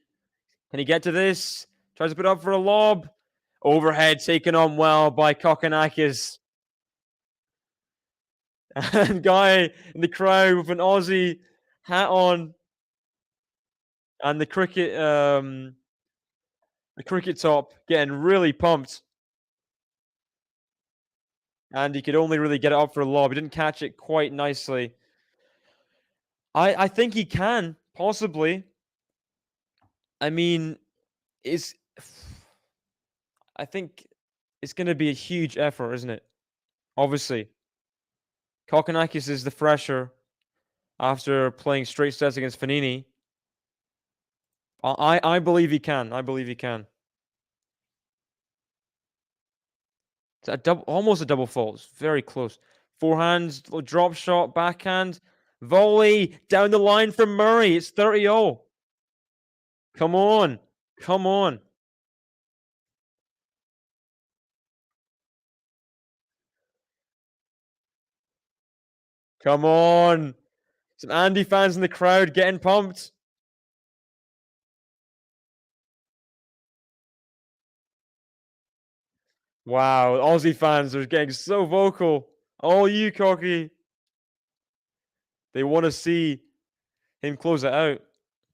Can he get to this? Tries to put up for a lob. Overhead taken on well by Kokkinakis. And guy in the crowd with an Aussie hat on. And the cricket top getting really pumped. And he could only really get it up for a lob. He didn't catch it quite nicely. I think he can, possibly. I mean, I think it's going to be a huge effort, isn't it? Obviously. Kokkinakis is the fresher after playing straight sets against Fanini. I believe he can. I believe he can. It's almost a double fault. It's very close. Forehand, drop shot, backhand, volley down the line from Murray. It's 30-0. Come on. Come on. Come on. Some Andy fans in the crowd getting pumped. Wow, Aussie fans are getting so vocal. All you, Cocky. They want to see him close it out.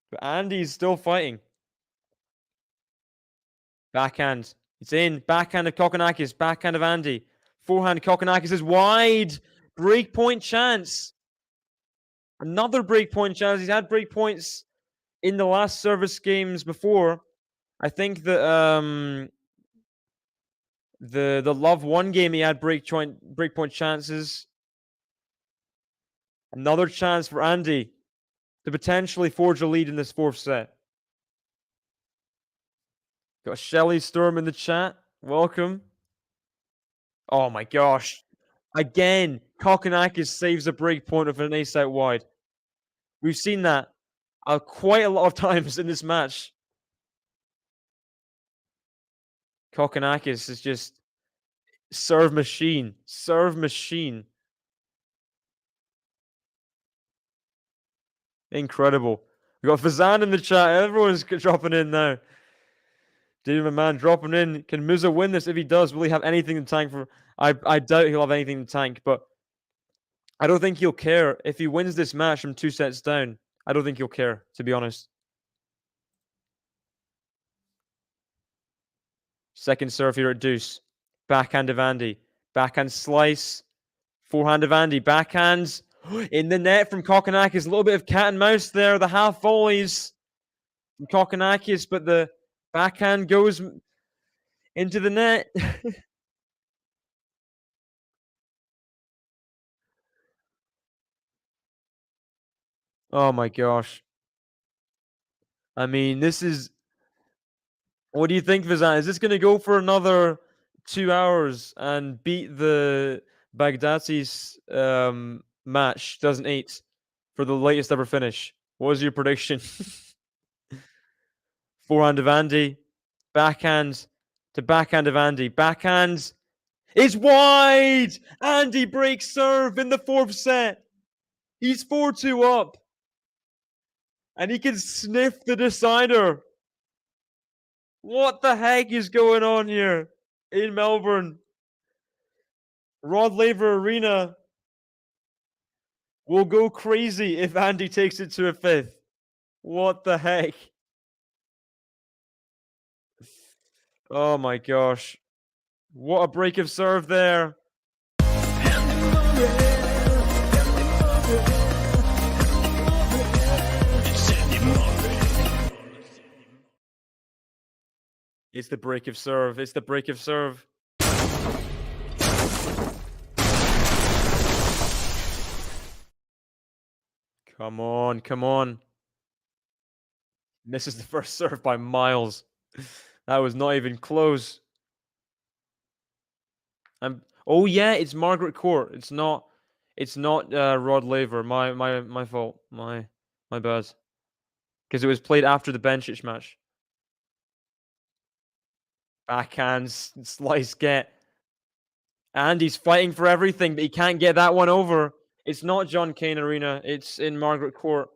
But Andy's still fighting. Backhand. It's in. Backhand of Kokkinakis. Backhand of Andy. Forehand Kokkinakis is wide. Break point chance. Another break point chance. He's had break points in the last service games before. I think that the Love 1 game he had break point chances. Another chance for Andy to potentially forge a lead in this fourth set. Got Shelley Storm in the chat. Welcome. Oh my gosh. Again, Kokkinakis saves a break point of an ace out wide. We've seen that quite a lot of times in this match. Kokkinakis is just serve machine. Serve machine. Incredible. We got Fazan in the chat. Everyone's dropping in now. Dude, my man, dropping in. Can Musa win this? If he does, will he have anything in tank for? I doubt he'll have anything in tank, but I don't think he'll care if he wins this match from 2 sets down. I don't think he'll care, to be honest. Second serve here at deuce. Backhand of Andy. Backhand slice. Forehand of Andy. Backhands in the net from Kokkinakis. A little bit of cat and mouse there. The half volleys from Kokkinakis, but the backhand goes into the net. Oh my gosh. I mean, this is... What do you think, Vizan? Is this going to go for another 2 hours and beat the Baghdati's match 2008 for the latest ever finish? What was your prediction? Forehand of Andy. Backhand to backhand of Andy. Backhand is wide! Andy breaks serve in the fourth set. He's 4-2 up. And he can sniff the decider. What the heck is going on here in Melbourne? Rod Laver Arena will go crazy if Andy takes it to a fifth. What the heck? Oh my gosh. What a break of serve there. It's the break of serve. It's the break of serve. Come on, come on. This is the first serve by miles. That was not even close. Oh yeah, it's Margaret Court. It's not Rod Laver. My fault. My bad. Because it was played after the Bencic match. Backhand slice get. And he's fighting for everything, but he can't get that one over. It's not John Cain Arena. It's in Margaret Court.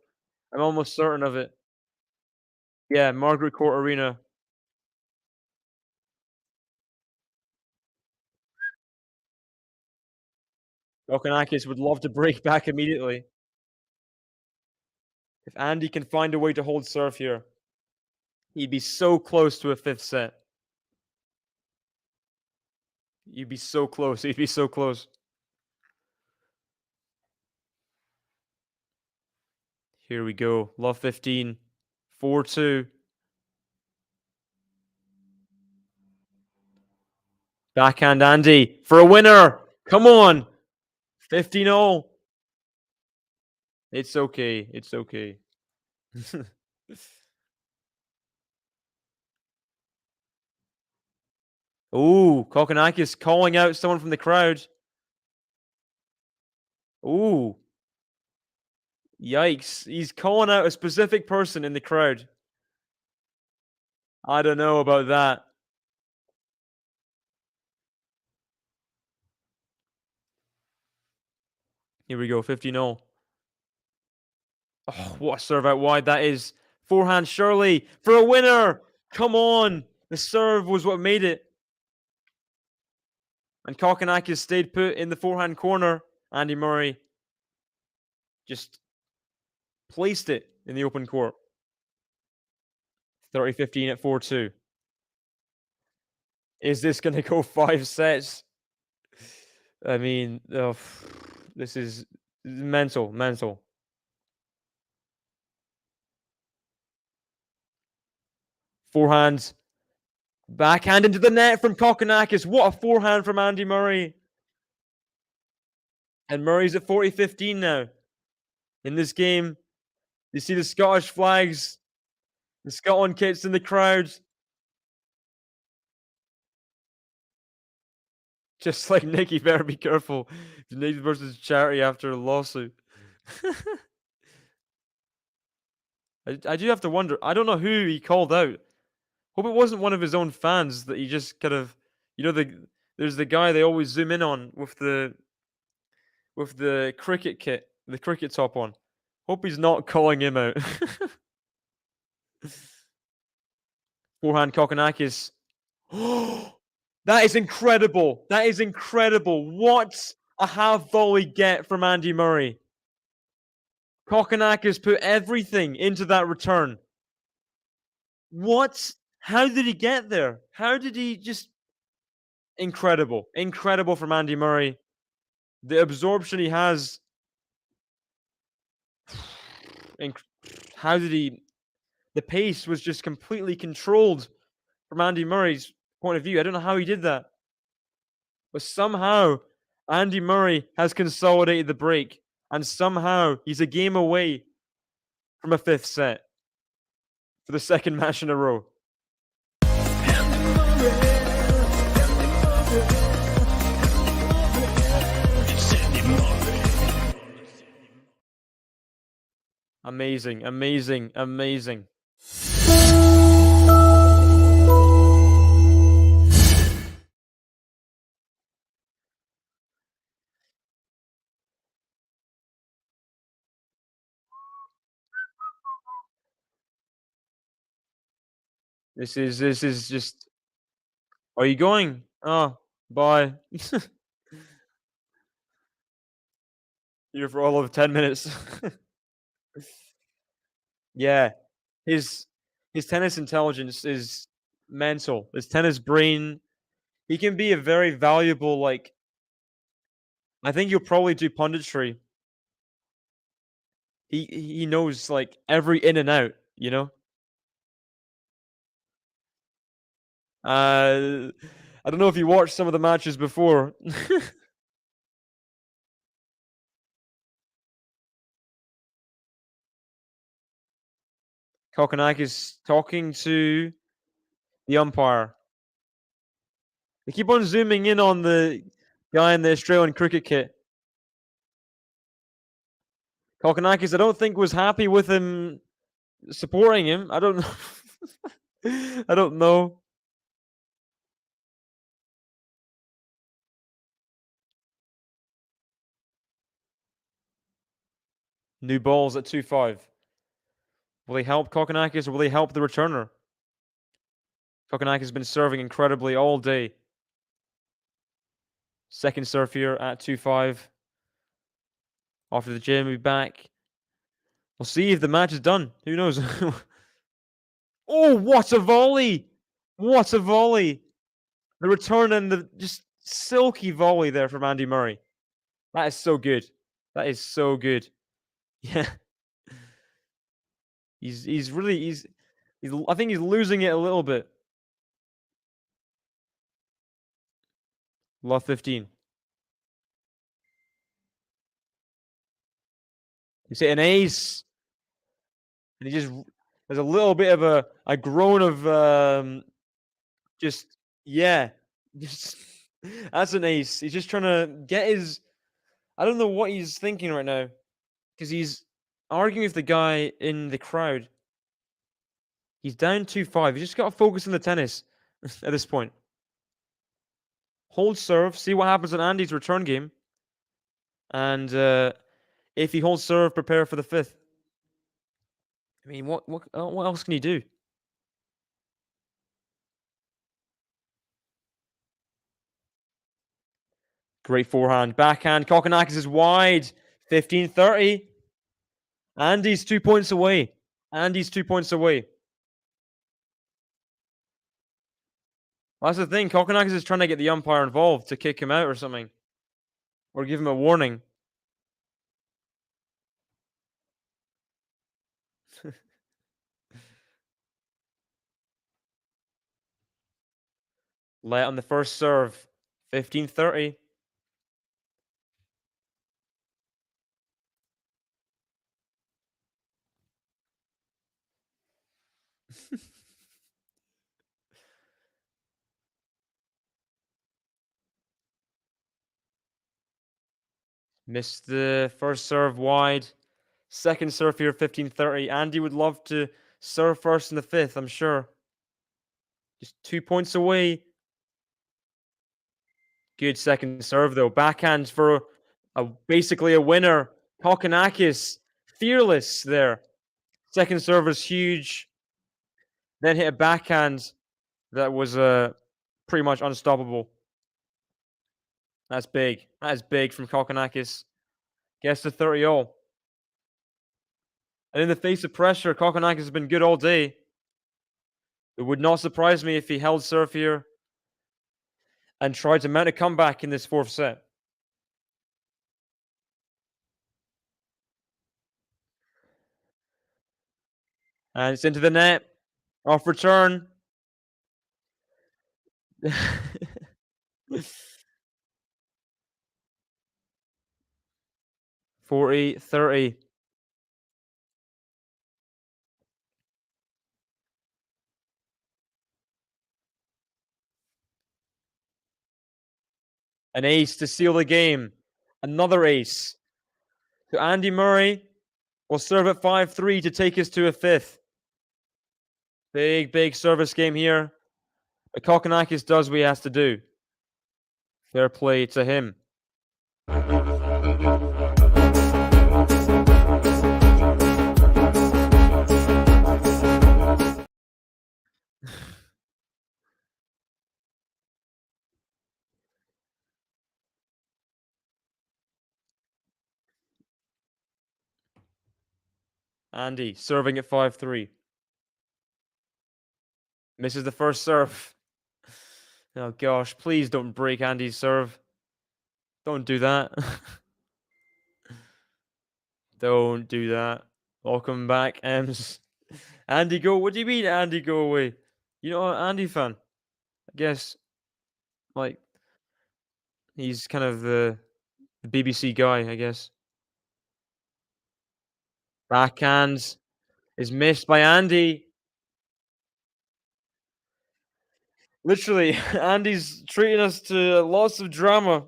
I'm almost certain of it. Yeah, Margaret Court Arena. Kokkinakis would love to break back immediately. If Andy can find a way to hold serve here, he'd be so close to a fifth set. You'd be so close. He'd be so close. Here we go. Love 15. 4-2. Backhand Andy for a winner. Come on. 15-0. It's okay. It's okay. Ooh, Kokkinakis calling out someone from the crowd. Ooh. Yikes. He's calling out a specific person in the crowd. I don't know about that. Here we go, 15-0. Oh, what a serve out wide that is. Forehand Shirley for a winner. Come on. The serve was what made it. And Kokkinakis stayed put in the forehand corner. Andy Murray just placed it in the open court. 30-15 at 4-2. Is this going to go 5 sets? I mean, this is mental. Forehand. Backhand into the net from Kokkinakis. What a forehand from Andy Murray. And Murray's at 40-15 now. In this game, you see the Scottish flags, the Scotland kits in the crowd. Just like Nicky, better be careful. Nicky versus Charity after a lawsuit. I do have to wonder. I don't know who he called out. Hope it wasn't one of his own fans that he just kind of, there's the guy they always zoom in on with the cricket kit, the cricket top on. Hope he's not calling him out. Forehand Kokkinakis. That is incredible. That is incredible. What a half volley get from Andy Murray. Kokkinakis put everything into that return. What? How did he get there? How did he just... Incredible. Incredible from Andy Murray. The absorption he has. How did he... The pace was just completely controlled from Andy Murray's point of view. I don't know how he did that. But somehow, Andy Murray has consolidated the break. And somehow, he's a game away from a 5th set. For the 2nd match in a row. Amazing. This is just... Are you going? Oh, bye. Here for all of 10 minutes. Yeah. His tennis intelligence is mental. His tennis brain. He can be a very valuable, I think he'll probably do punditry. He knows every in and out, I don't know if you watched some of the matches before. Kokkinakis talking to the umpire. They keep on zooming in on the guy in the Australian cricket kit. Kokkinakis, I don't think was happy with him supporting him. I don't know. I don't know. New balls at 2-5. Will they help Kokkinakis or will they help the returner? Kokkinakis has been serving incredibly all day. Second serve here at 2-5. After the gym, we'll be back. We'll see if the match is done. Who knows? Oh, what a volley! What a volley! The return and the just silky volley there from Andy Murray. That is so good. That is so good. Yeah. He's really I think he's losing it a little bit. Love 15. He's hit an ace. And he just there's a little bit of a groan of just that's an ace. He's just trying to get his I don't know what he's thinking right now. Because he's arguing with the guy in the crowd. He's down 2-5. He's just got to focus on the tennis at this point. Hold serve. See what happens on Andy's return game. And if he holds serve, prepare for the 5th. I mean, what else can he do? Great forehand. Backhand. Kokkinakis is wide. 15-30. Andy's 2 points away. Andy's 2 points away. Well, that's the thing. Kokkinakis is trying to get the umpire involved to kick him out or something. Or give him a warning. Let on the first serve. 15-30. Missed the first serve wide. Second serve here, 15-30. Andy would love to serve first in the fifth, I'm sure. Just 2 points away. Good second serve, though. Backhand for basically a winner. Kokkinakis, fearless there. Second serve was huge. Then hit a backhand that was pretty much unstoppable. That's big. That is big from Kokkinakis. Gets to 30-all. And in the face of pressure, Kokkinakis has been good all day. It would not surprise me if he held serve here and tried to mount a comeback in this fourth set. And it's into the net. Off return. 40-30. An ace to seal the game. Another ace. So Andy Murray will serve at 5-3 to take us to a fifth. Big service game here. But Kokkinakis does what he has to do. Fair play to him. Andy serving at 5-3. Misses the first serve. Oh gosh, please don't break Andy's serve. Don't do that. Don't do that. Welcome back, Ems. Andy, go. What do you mean, Andy, go away? You're not an Andy fan. I guess, like, he's kind of the BBC guy, I guess. Backhand is missed by Andy. Literally, Andy's treating us to lots of drama.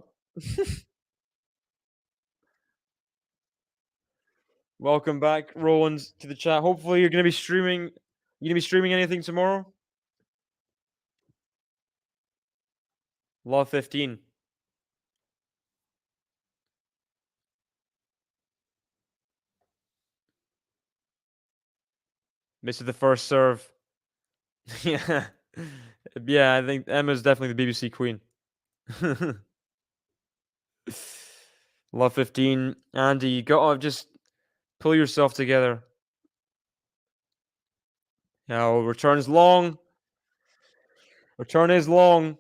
Welcome back, Roland, to the chat. Hopefully, you're going to be streaming. You going to be streaming anything tomorrow? Law 15. Misses the first serve. Yeah. Yeah, I think Emma's definitely the BBC queen. Love 15. Andy, you gotta just pull yourself together. Now, return's long. Return is long.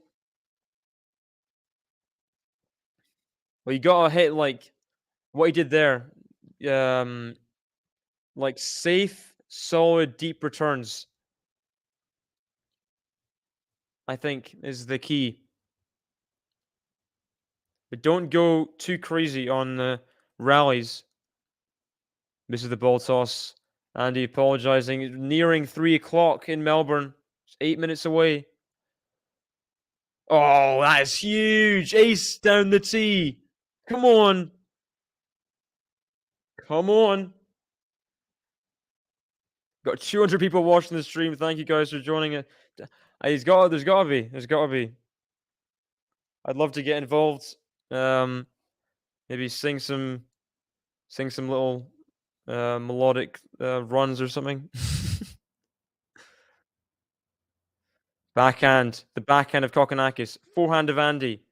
Well, you gotta hit, like, what he did there. Like, safe, solid, deep returns, I think, is the key. But don't go too crazy on the rallies. Misses the ball toss. Andy apologizing. Nearing 3 o'clock in Melbourne. It's 8 minutes away. Oh, that is huge. Ace down the tee. Come on. Come on. Got 200 people watching the stream. Thank you guys for joining it. There's gotta be. I'd love to get involved. Maybe sing some little melodic runs or something. Backhand. The backhand of Kokkinakis. Forehand of Andy.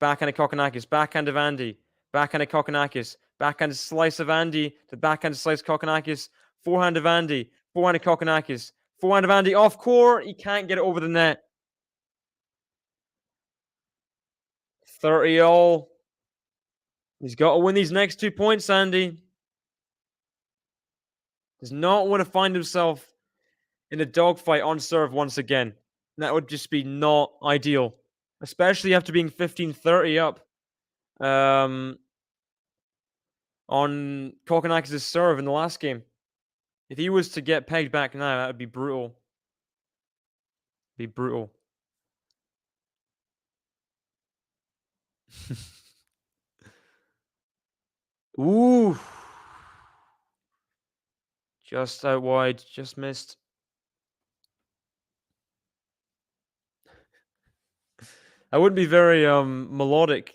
Backhand of Kokkinakis. Backhand of Andy. Backhand of Kokkinakis. Backhand slice of Andy. The backhand slice Kokkinakis. Forehand of Andy. Forehand of Kokkinakis. Forehand of Andy off court. He can't get it over the net. 30 all. He's got to win these next 2 points, Andy. Does not want to find himself in a dogfight on serve once again. That would just be not ideal. Especially after being 15-30 up on Kokkinakis' serve in the last game. If he was to get pegged back now, that would be brutal. Be brutal. Ooh. Just out wide. Just missed. That wouldn't be very melodic.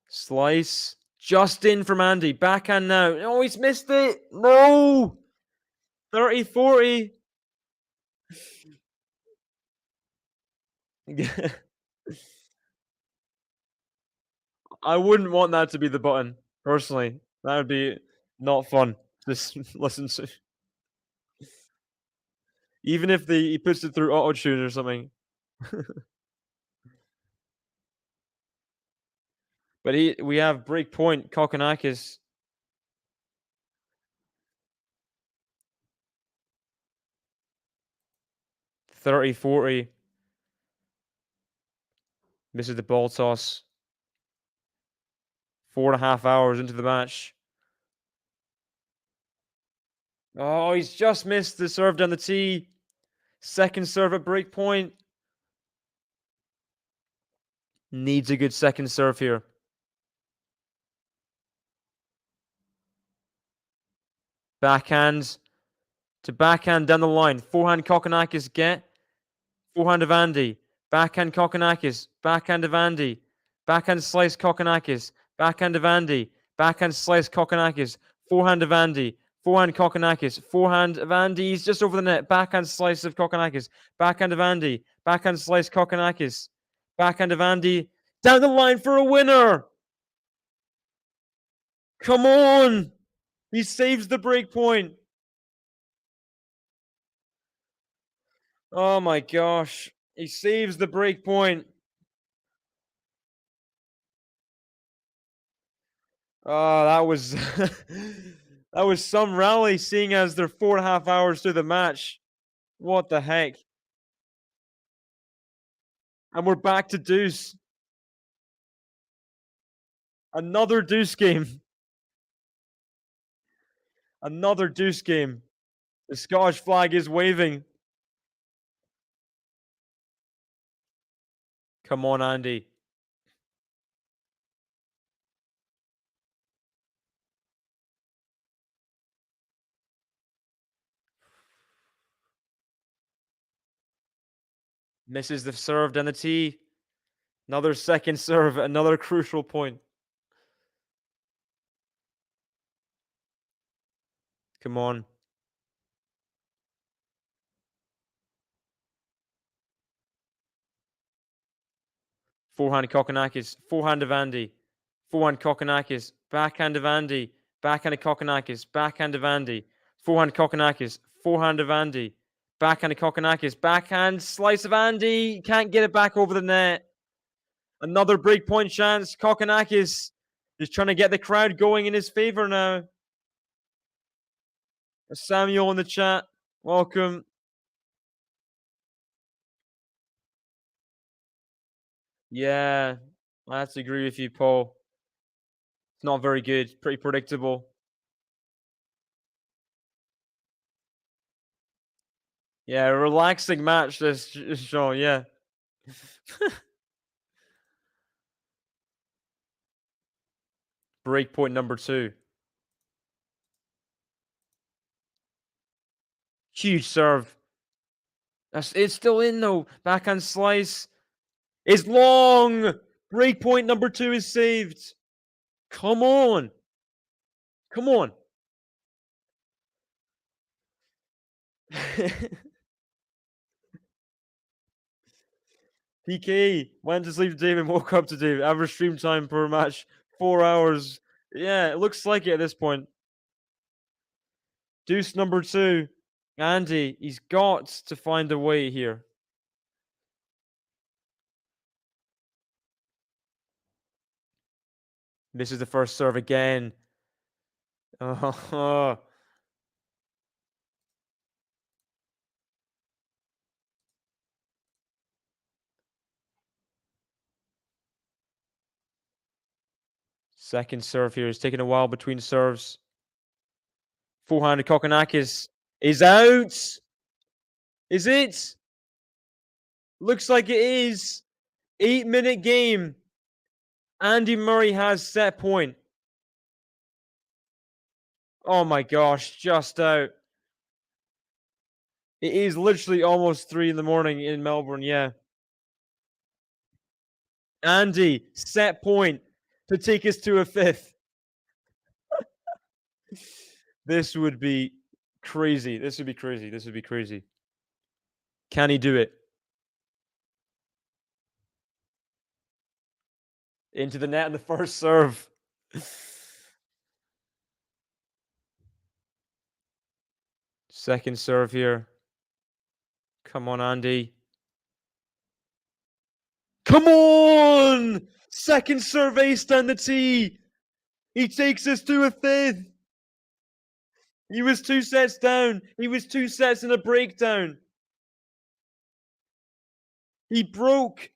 Slice. Just in from Andy. Backhand now. Oh, he's missed it. No. 30-40. I wouldn't want that to be the button, personally. That would be not fun to listen to. Even if he puts it through auto-tune or something. But we have break point, Kokkinakis. (30-40). Misses the ball toss. 4.5 hours into the match. Oh, he's just missed the serve down the tee. Second serve at break point. Needs a good second serve here. Backhand to backhand down the line. Forehand Kokkinakis get. Forehand of Andy. Backhand Kokkinakis. Backhand of Andy. Backhand slice Kokkinakis. Backhand of Andy. Backhand slice Kokkinakis. Forehand of Andy. Forehand Kokkinakis. Forehand of Andy. He's just over the net. Backhand slice of Kokkinakis. Backhand of Andy. Backhand slice Kokkinakis. Backhand of Andy. Down the line for a winner. Come on. He saves the break point. Oh my gosh. He saves the break point. Oh, that was that was some rally, seeing as they're 4.5 hours through the match. What the heck? And we're back to deuce. Another deuce game. Another deuce game. The Scottish flag is waving. Come on, Andy. Misses the serve down the tee. Another second serve, another crucial point. Come on. Forehand Kokkinakis. Forehand of Andy. Forehand Kokkinakis. Backhand of Andy. Backhand of Kokkinakis. Backhand of Andy. Forehand Kokkinakis. Forehand of Andy. Backhand of Kokkinakis. Backhand slice of Andy. Can't get it back over the net. Another break point chance. Kokkinakis is trying to get the crowd going in his favor now. Samuel in the chat. Welcome. Yeah, I have to agree with you, Paul. It's not very good. Pretty predictable. Yeah, a relaxing match this show, yeah. Break point number 2. Huge serve. It's still in though. Backhand slice is long. Break point number 2 is saved. Come on. Come on. PK went to sleep today and woke up today. Average stream time per match 4 hours. Yeah, it looks like it at this point. Deuce number 2. Andy, he's got to find a way here. This is the first serve again. Oh. Second serve here. It's taking a while between serves. Forehand to Kokkinakis is out. Is it? Looks like it is. 8-minute game. Andy Murray has set point. Oh my gosh, just out. It is literally almost 3 in the morning in Melbourne, yeah. Andy, set point to take us to a 5th. This would be crazy. This would be crazy. This would be crazy. Can he do it? Into the net in the first serve. Second serve here. Come on, Andy. Come on! Second serve ace down the tee. He takes us to a 5th. He was 2 sets down. He was 2 sets in a breakdown. He broke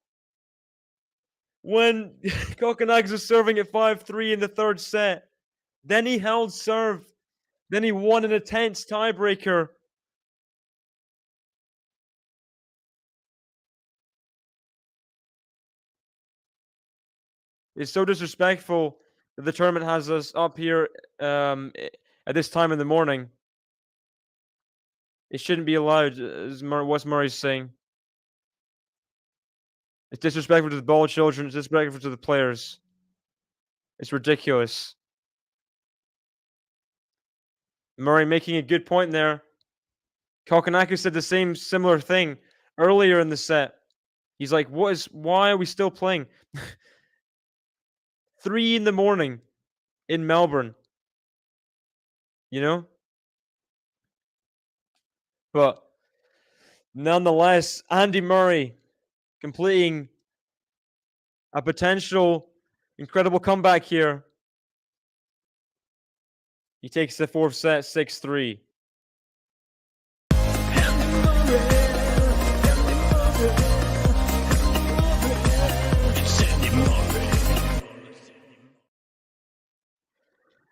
when Kokkinakis was serving at 5-3 in the 3rd set. Then he held serve. Then he won in a tense tiebreaker. It's so disrespectful that the tournament has us up here at this time in the morning. It shouldn't be allowed, as what Murray's saying. It's disrespectful to the ball children. It's disrespectful to the players. It's ridiculous. Murray making a good point there. Kokkinakis said the same similar thing earlier in the set. He's like, why are we still playing? 3 in the morning in Melbourne. You know? But nonetheless, Andy Murray completing a potential incredible comeback here. He takes the 4th set, 6-3.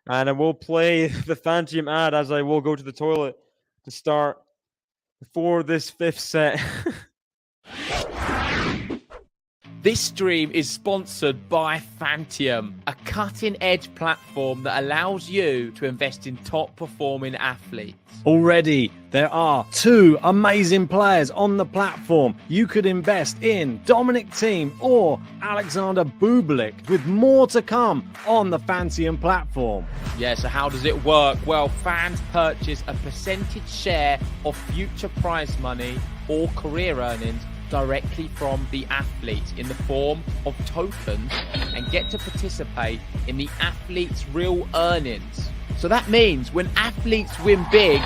And I will play the Phantom ad as I will go to the toilet to start before this 5th set. This stream is sponsored by Phantom, a cutting-edge platform that allows you to invest in top-performing athletes. Already, there are 2 amazing players on the platform. You could invest in Dominic Thiem or Alexander Bublik, with more to come on the Phantom platform. Yeah, so how does it work? Well, fans purchase a percentage share of future prize money or career earnings directly from the athletes in the form of tokens and get to participate in the athletes' real earnings. So that means when athletes win big,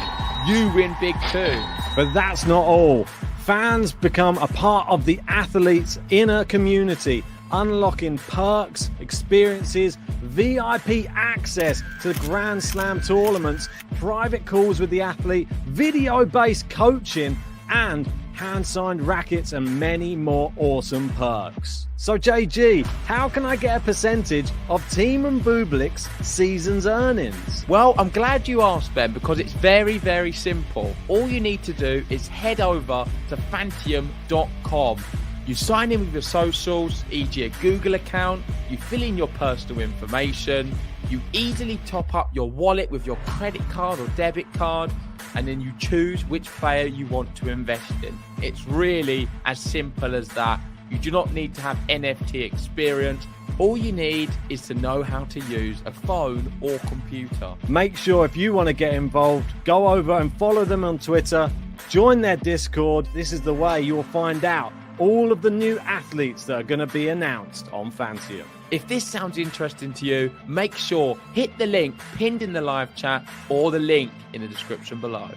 you win big too. But that's not all. Fans become a part of the athletes' inner community, unlocking perks, experiences, VIP access to the Grand Slam tournaments, private calls with the athlete, video-based coaching, and hand-signed rackets and many more awesome perks. So JG, how can I get a percentage of Thiem and Bublik's season's earnings? Well, I'm glad you asked, Ben, because it's very, very simple. All you need to do is head over to Phantom.com. You sign in with your socials, e.g. a Google account, you fill in your personal information, you easily top up your wallet with your credit card or debit card, and then you choose which player you want to invest in. It's really as simple as that. You do not need to have NFT experience. All you need is to know how to use a phone or computer. Make sure if you want to get involved, go over and follow them on Twitter, join their Discord. This is the way you'll find out all of the new athletes that are going to be announced on Phantom. If this sounds interesting to you, make sure hit the link pinned in the live chat or the link in the description below.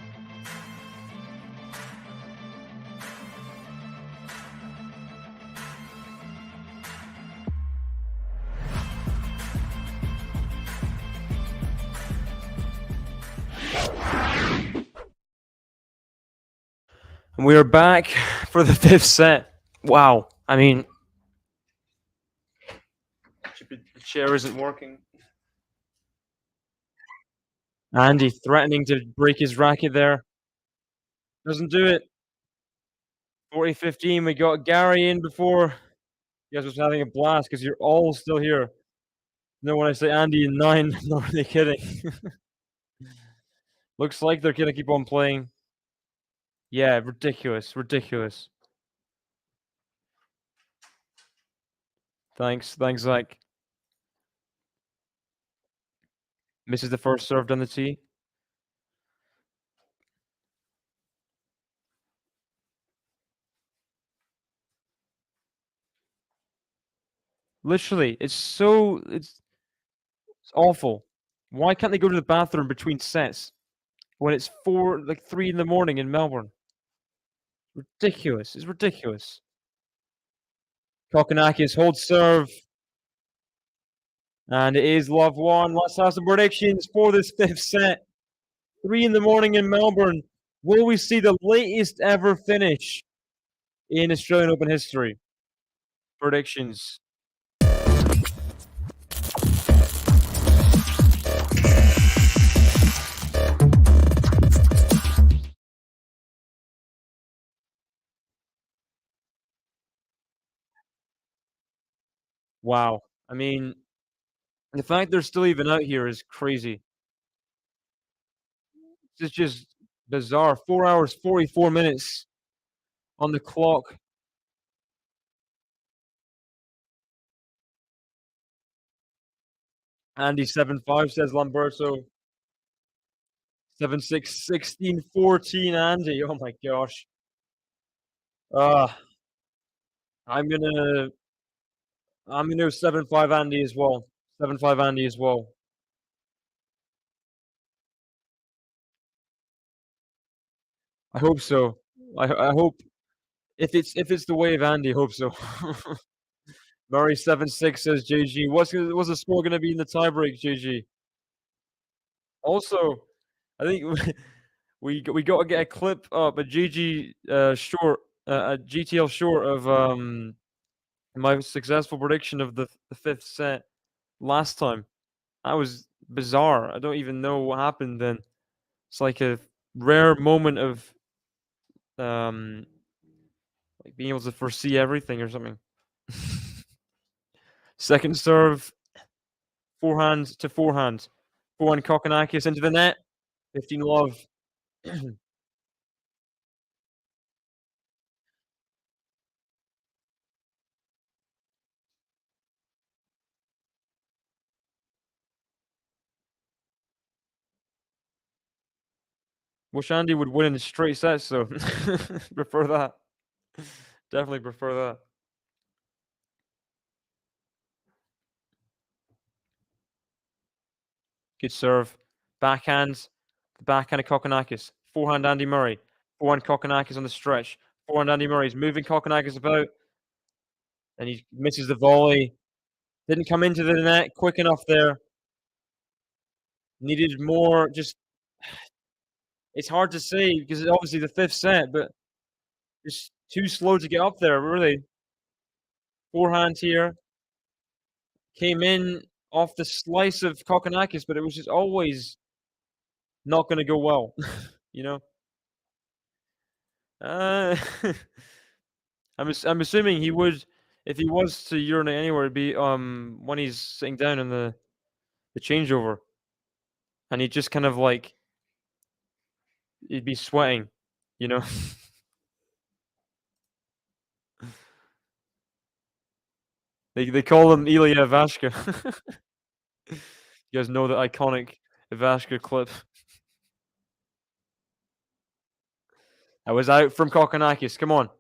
And we are back for the 5th set. Wow. I mean, the chair isn't working. Andy threatening to break his racket there. Doesn't do it. 40-15. We got Gary in before. You guys was having a blast because you're all still here. No, when I say Andy in 9, I'm not really kidding. Looks like they're gonna keep on playing. Yeah, ridiculous, ridiculous. Thanks, Zach. Misses the first serve down the tee. Literally, it's awful. Why can't they go to the bathroom between sets when it's 3 in the morning in Melbourne? Ridiculous. It's ridiculous. Kokkinakis holds serve. And it is love one. Let's have some predictions for this 5th set. 3 in the morning in Melbourne. Will we see the latest ever finish in Australian Open history? Predictions. Wow. I mean, the fact they're still even out here is crazy. It's just bizarre. 4 hours, 44 minutes on the clock. Andy 7-5 says Lamberto. 7-6, 16, 14 Andy. Oh my gosh. I'm gonna go 7-5 Andy as well. 7-5 Andy as well. I hope so. I hope if it's the way of Andy, I hope so. Murray 7-6 says JG. What's the score gonna be in the tiebreak, JG? Also, I think we got to get a clip up, a GG short, a GTL short of my successful prediction of the 5th set last time. That was bizarre. I don't even know what happened then. It's like a rare moment of like being able to foresee everything or something. Second serve, forehand to forehand. Forehand Kokkinakis into the net. 15 love. Wish Andy would win in straight sets, though. Prefer that. Definitely prefer that. Good serve. Backhand. Backhand of Kokkinakis. Forehand Andy Murray. Forehand Kokkinakis on the stretch. Forehand Andy Murray. He's moving Kokkinakis about. And he misses the volley. Didn't come into the net quick enough there. Needed more. Just it's hard to say because it's obviously the 5th set, but just too slow to get up there, really. Forehand here. Came in off the slice of Kokkinakis, but it was just always not going to go well, you know. I'm assuming he would, if he was to urinate anywhere, it'd be when he's sitting down in the changeover, and he'd just kind of like he'd be sweating, you know. They call him Ilya Ivashka. You guys know the iconic Ivashka clip. I was out from Kokkinakis. Come on.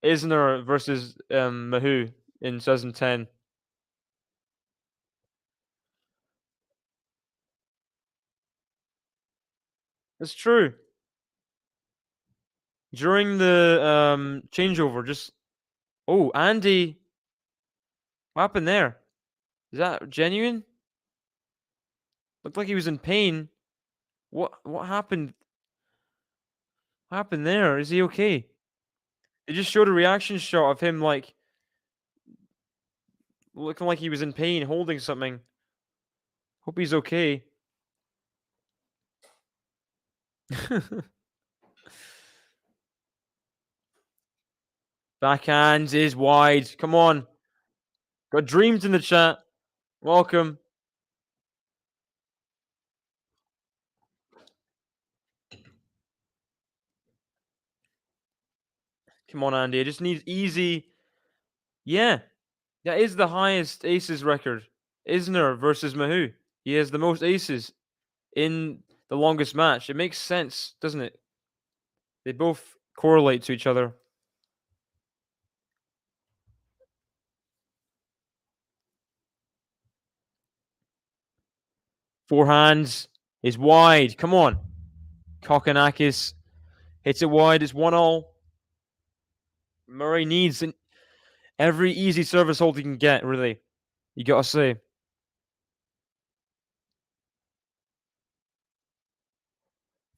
Isner versus Mahou in 2010. That's true. During the changeover, just Andy. What happened there? Is that genuine? Looked like he was in pain. What happened? What happened there? Is he okay? They just showed a reaction shot of him, like, looking like he was in pain, holding something. Hope he's okay. Backhands is wide. Come on. Got dreams in the chat. Welcome. Come on, Andy. I just need easy. Yeah. That is the highest aces record. Isner versus Mahou. He has the most aces in the longest match. It makes sense, doesn't it? They both correlate to each other. Forehands is wide. Come on. Kokkinakis hits it wide. It's 1-1. Murray needs every easy service hold he can get, really. You got to say.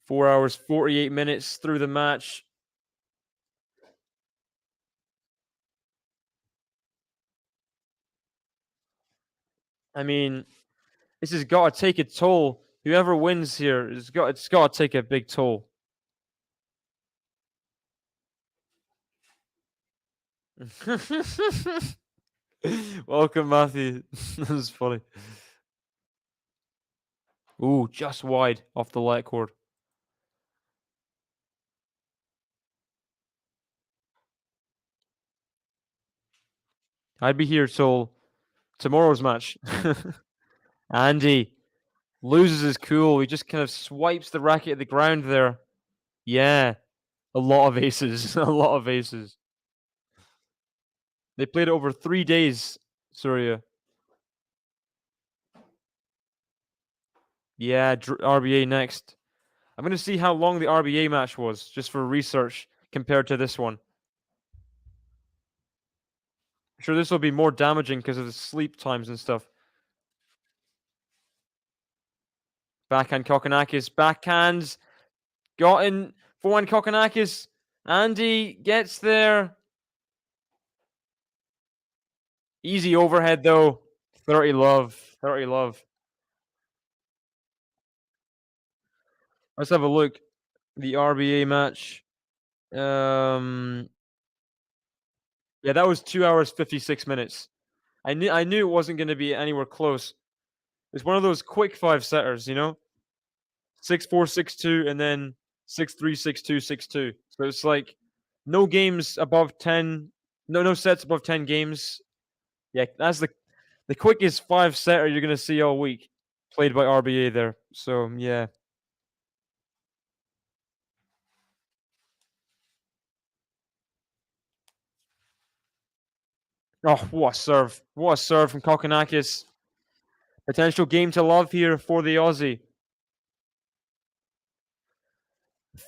Four hours, 48 minutes through the match. I mean, this has got to take a toll. Whoever wins here, it's got to take a big toll. Welcome, Matthew. That was funny. Ooh, just wide off the light cord. I'd be here till tomorrow's match. Andy loses his cool. He just kind of swipes the racket at the ground there. Yeah, a lot of aces. A lot of aces. They played it over 3 days, Surya. Yeah, RBA next. I'm going to see how long the RBA match was, just for research, compared to this one. I'm sure this will be more damaging because of the sleep times and stuff. Backhand Kokkinakis. Backhands. Got in. Forehand Kokkinakis. Andy gets there. Easy overhead, though. 30 love. 30 love. Let's have a look. The RBA match. Yeah, that was 2 hours, 56 minutes. I knew it wasn't going to be anywhere close. It's one of those quick 5-setters, you know? 6-4, 6-2, and then 6-3, 6-2, 6-2. So it's like no games above 10. No sets above 10 games. Yeah, that's the quickest 5-setter you're going to see all week. Played by RBA there. So, yeah. Oh, what a serve. What a serve from Kokkinakis. Potential game to love here for the Aussie.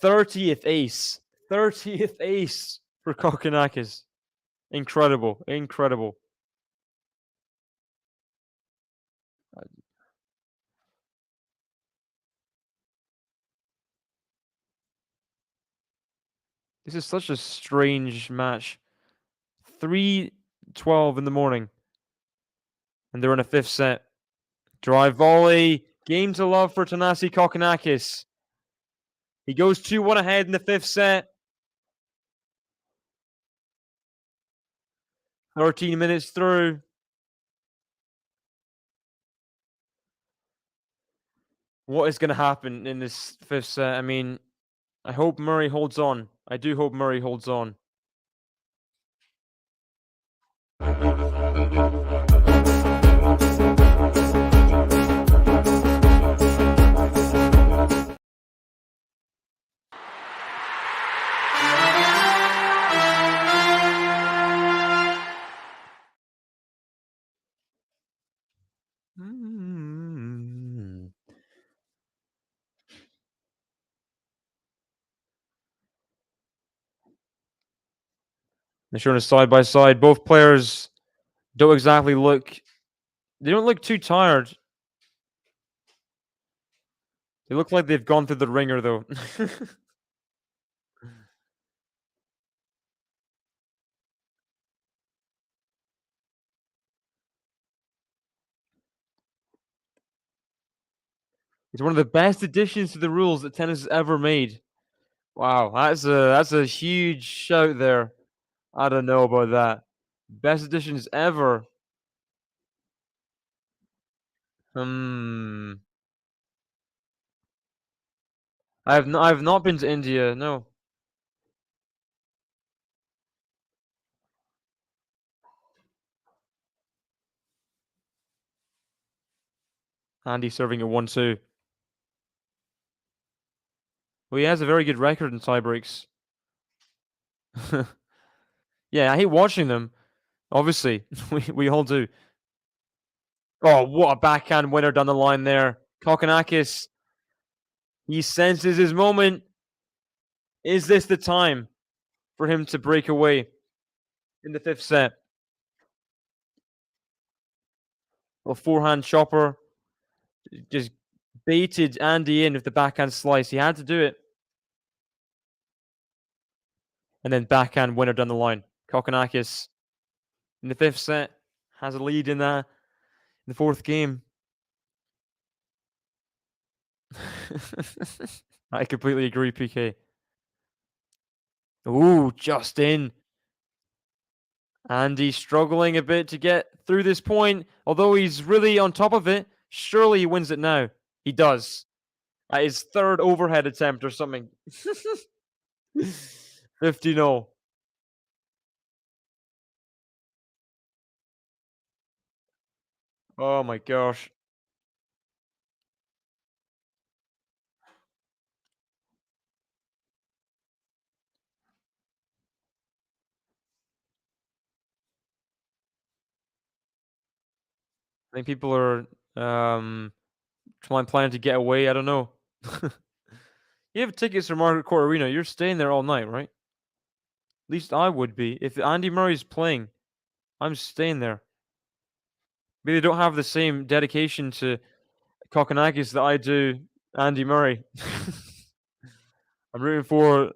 30th ace. 30th ace for Kokkinakis. Incredible. Incredible. This is such a strange match. 3:12 in the morning. And they're in a 5th set. Drive volley. Game to love for Thanasi Kokkinakis. He goes 2-1 ahead in the 5th set. 13 minutes through. What is going to happen in this 5th set? I mean, I hope Murray holds on. I do hope Murray holds on. They're showing a side by side. Both players don't exactly look. They don't look too tired. They look like they've gone through the ringer, though. It's one of the best additions to the rules that tennis has ever made. Wow, that's a huge shout there. I don't know about that. Best additions ever. Hmm. I've not been to India. No. Andy serving at 1-2. Well, he has a very good record in tiebreaks. Yeah, I hate watching them. Obviously, we all do. Oh, what a backhand winner down the line there. Kokkinakis. He senses his moment. Is this the time for him to break away in the 5th set? Well, forehand chopper. Just baited Andy in with the backhand slice. He had to do it. And then backhand winner down the line. Kokkinakis in the 5th set has a lead in the 4th game. I completely agree, PK. Ooh, just in. Andy struggling a bit to get through this point. Although he's really on top of it, surely he wins it now. He does. At his 3rd overhead attempt or something. 50-0. Oh my gosh. I think people are planning to get away. I don't know. You have tickets for Margaret Court Arena. You're staying there all night, right? At least I would be. If Andy Murray's playing, I'm staying there. Maybe they don't have the same dedication to Kokkinakis that I do Andy Murray. I'm rooting for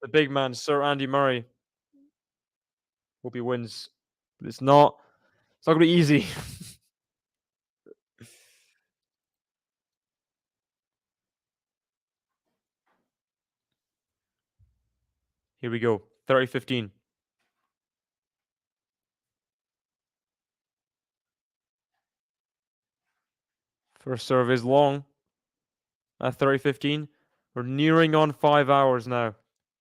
the big man, Sir Andy Murray. Hope he wins. But it's not gonna be easy. Here we go. 30-15. First serve is long. At 30-15. We're nearing on 5 hours now.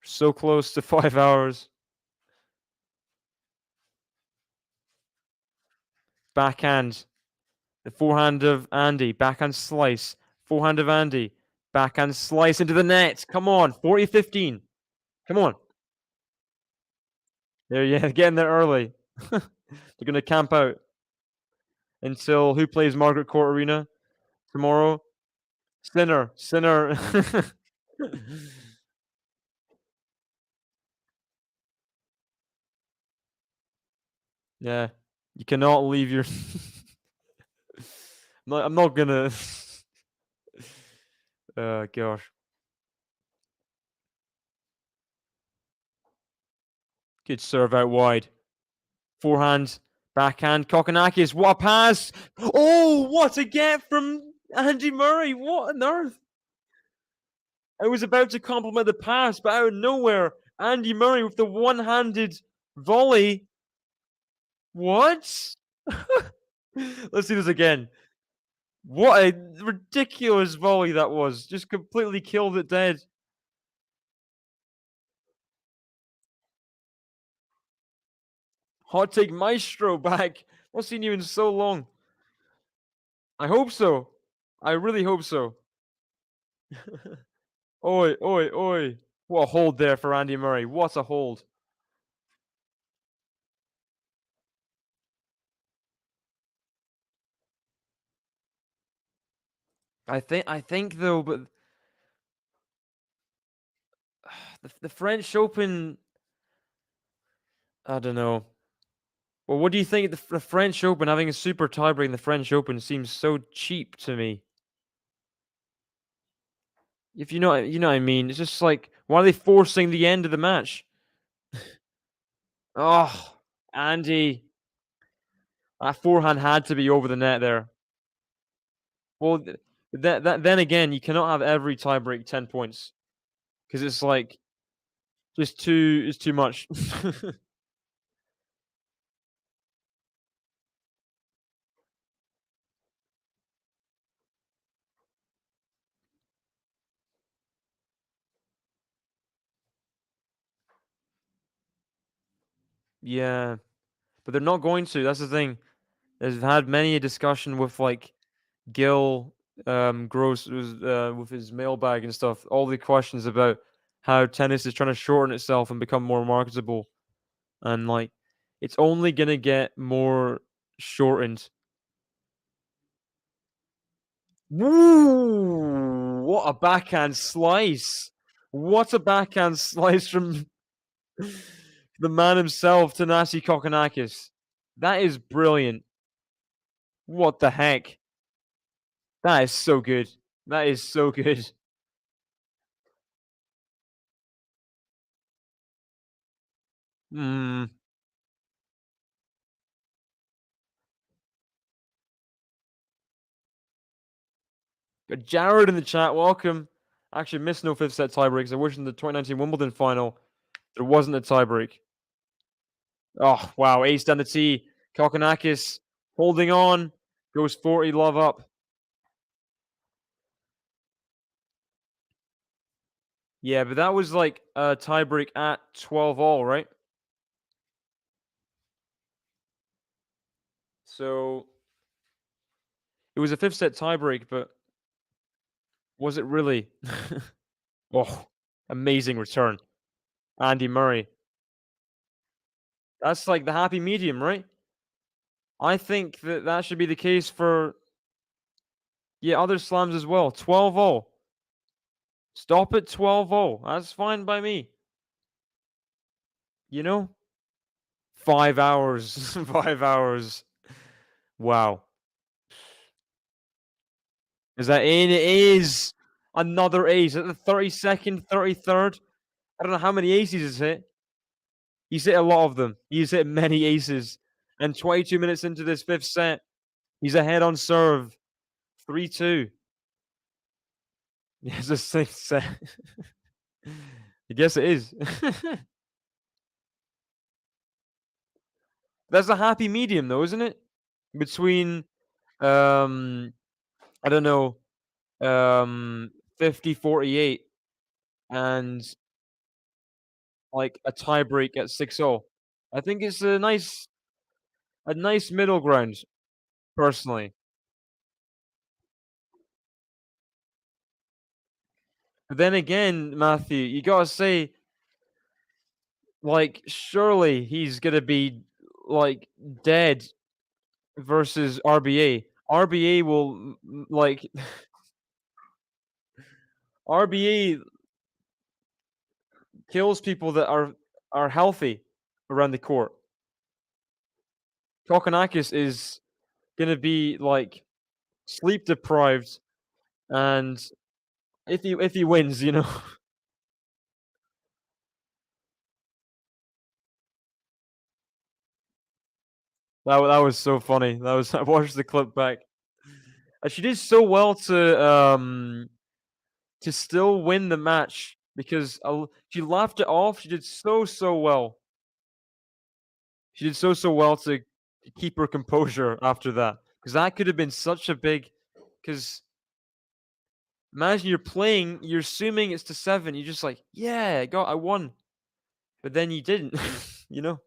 So close to 5 hours. Backhand. The forehand of Andy. Backhand slice. Forehand of Andy. Backhand slice into the net. Come on. 40-15. Come on. There, yeah, getting there early. They're going to camp out until who plays Margaret Court Arena tomorrow? Sinner. Yeah, you cannot leave your. I'm not gonna. Gosh. Good serve out wide. Forehand, backhand, Kokkinakis. What a pass! Oh, what a get from Andy Murray! What on earth? I was about to compliment the pass, but out of nowhere, Andy Murray with the one-handed volley. What? Let's see this again. What a ridiculous volley that was. Just completely killed it dead. Hot take Maestro back. Not seen you in so long. I hope so. I really hope so. Oi, oi, oi. What a hold there for Andy Murray. What a hold. I think though, but the French Open, I don't know. Well, what do you think? The French Open, having a super tiebreak in the French Open seems so cheap to me. If you know what I mean. It's just like, why are they forcing the end of the match? Oh, Andy. That forehand had to be over the net there. Well, Then again, you cannot have every tiebreak 10 points because it's like just too much. Yeah, but they're not going to. That's the thing. They've had many a discussion with like Gil Gross with his mailbag and stuff. All the questions about how tennis is trying to shorten itself and become more marketable, and like it's only gonna get more shortened. Woo! What a backhand slice! What a backhand slice from the man himself, Thanasi Kokkinakis. That is brilliant. What the heck? That is so good. That is so good. Hmm. Got Jared in the chat. Welcome. Actually, missed no fifth set tiebreaks. I wish in the 2019 Wimbledon final there wasn't a tiebreak. Oh, wow. Ace down the tee. Kokkinakis holding on. Goes 40 love up. Yeah, but that was like a tiebreak at 12 all, right? So it was a fifth set tiebreak, but was it really? Oh, amazing return. Andy Murray. That's like the happy medium, right? I think that should be the case for other slams as well. 12 all. Stop at 12 all. That's fine by me. You know? 5 hours. 5 hours. Wow. Is that in? It is. Another ace at the 32nd, 33rd. I don't know how many aces he's hit. He's hit a lot of them. He's hit many aces. And 22 minutes into this fifth set, he's ahead on serve. 3-2. It's a sixth set. I guess it is. That's a happy medium, though, isn't it? Between, I don't know, 50-48 and like a tiebreak at 6-0. I think it's a nice middle ground, personally. But then again, Matthew, you gotta say, like, surely he's gonna be like dead versus RBA. RBA will like RBA kills people that are healthy around the court. Kokkinakis is gonna be like sleep deprived, and if he wins, you know. That was so funny. That was I watched the clip back. She did so well to still win the match because she laughed it off. She did so well. She did so well to keep her composure after that because that could have been such a big. Because imagine you're playing, you're assuming it's to 7. You're just like, yeah, I won, but then you didn't. You know.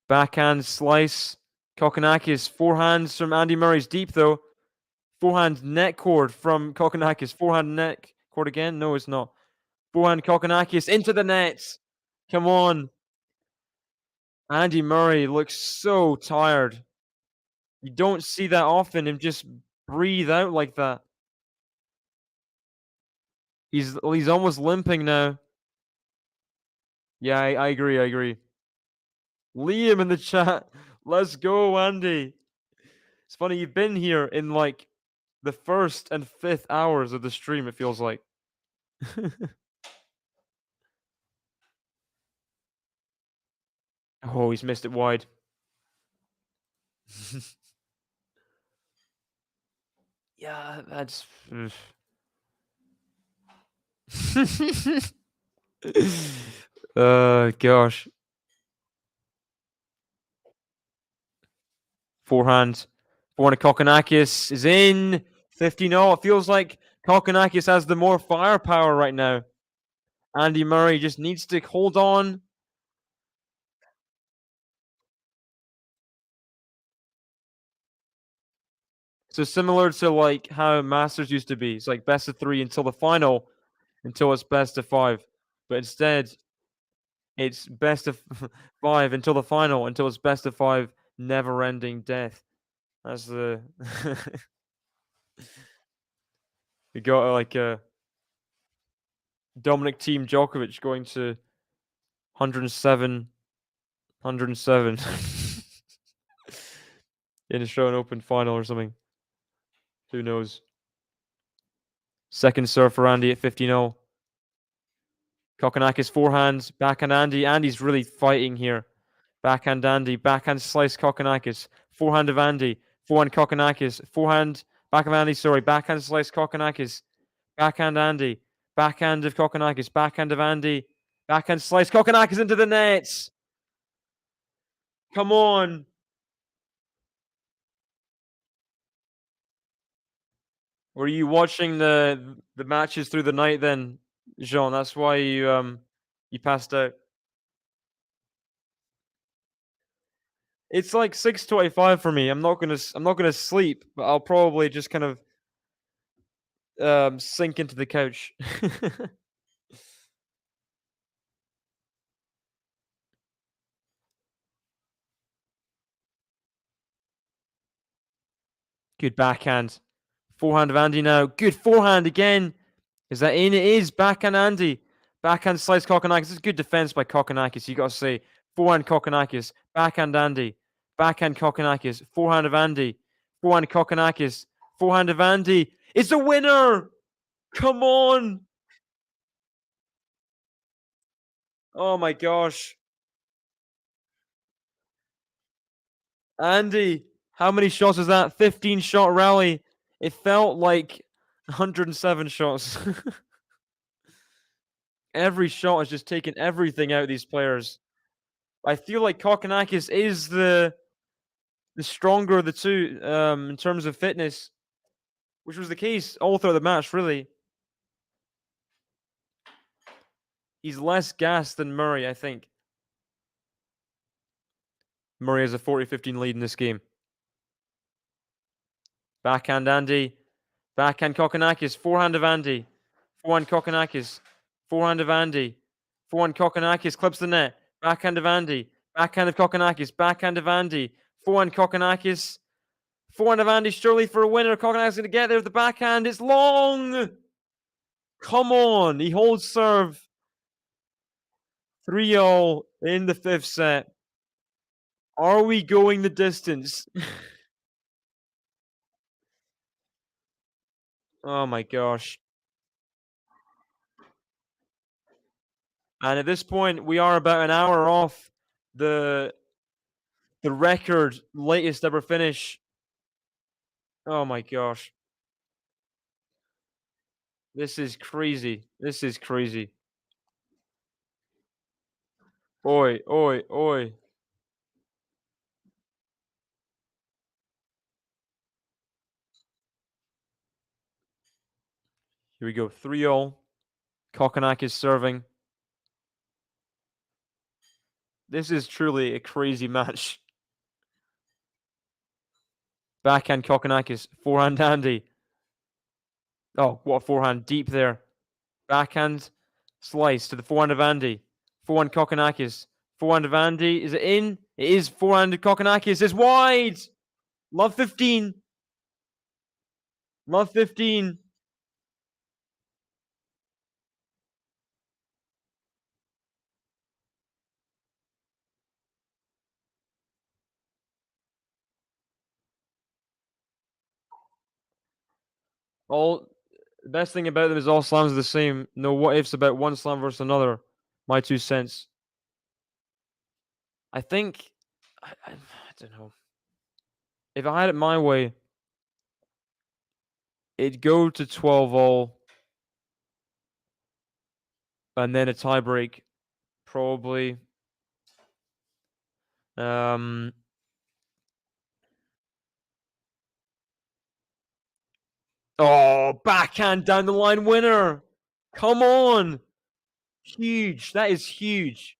Backhand slice. Kokkinakis, forehands from Andy Murray's deep though. Forehand net cord from Kokkinakis. Forehand net cord again? No, it's not. Forehand Kokkinakis into the net. Come on. Andy Murray looks so tired. You don't see that often, him just breathe out like that. He's almost limping now. Yeah, I agree. Liam in the chat. Let's go, Andy. It's funny, you've been here in like the first and fifth hours of the stream, it feels like. Oh, he's missed it wide. Yeah, that's. Gosh. Forehand. Forehand to Kokkinakis is in. 15-0. It feels like Kokkinakis has the more firepower right now. Andy Murray just needs to hold on. So similar to like how Masters used to be. It's like best of 3 until the final, until it's best of 5. But instead, it's best of 5 until the final, until it's best of 5, never-ending death. That's the we got like Dominic Team Djokovic going to 107, 107 in a Australian Open final or something. Who knows? Second serve for Andy at 15-0. Kokkinakis forehands, backhand Andy. Andy's really fighting here. Backhand Andy, backhand slice Kokkinakis. Forehand of Andy, forehand Kokkinakis. Forehand, back of Andy, sorry. Backhand slice Kokkinakis. Backhand Andy, backhand of Kokkinakis. Backhand of Andy, backhand slice Kokkinakis into the nets. Come on. Were you watching the matches through the night then, Jean? That's why you passed out. It's like 6:25 for me. I'm not gonna sleep, but I'll probably just kind of sink into the couch. Good backhand. Forehand of Andy now. Good forehand again. Is that in? It is. Backhand Andy. Backhand slice Kokkinakis. This is good defense by Kokkinakis. You got to say. Forehand Kokkinakis. Backhand Andy. Backhand Kokkinakis. Forehand of Andy. Forehand Kokkinakis. Forehand of Andy. It's a winner! Come on! Oh my gosh. Andy, how many shots is that? 15-shot rally. It felt like 107 shots. Every shot has just taken everything out of these players. I feel like Kokkinakis is the stronger of the two in terms of fitness, which was the case all throughout the match, really. He's less gassed than Murray, I think. Murray has a 40-15 lead in this game. Backhand Andy. Backhand Kokkinakis. Forehand of Andy. Forehand Kokkinakis. Forehand of Andy. Forehand Kokkinakis clips the net. Backhand of Andy. Backhand of Kokkinakis. Backhand of Andy. Forehand Kokkinakis. Forehand of Andy surely for a winner. Kokkinakis going to get there with the backhand. It's long. Come on. He holds serve. 3-0 in the 5th set. Are we going the distance? Oh my gosh. And at this point, we are about an hour off the record latest ever finish. Oh my gosh. This is crazy. This is crazy. Oi, oi, oi. Here we go. 3-0. Kokkinakis serving. This is truly a crazy match. Backhand Kokkinakis. Forehand Andy. Oh, what a forehand. Deep there. Backhand slice to the forehand of Andy. Forehand Kokkinakis. Forehand of Andy. Is it in? It is. Forehand of Kokkinakis. It's wide. Love 15. Love 15. The best thing about them is all slams are the same. No what ifs about one slam versus another. My 2 cents. I think I don't know. If I had it my way, it'd go to 12-all. And then a tiebreak, probably. Oh, backhand down the line winner. Come on. Huge. That is huge.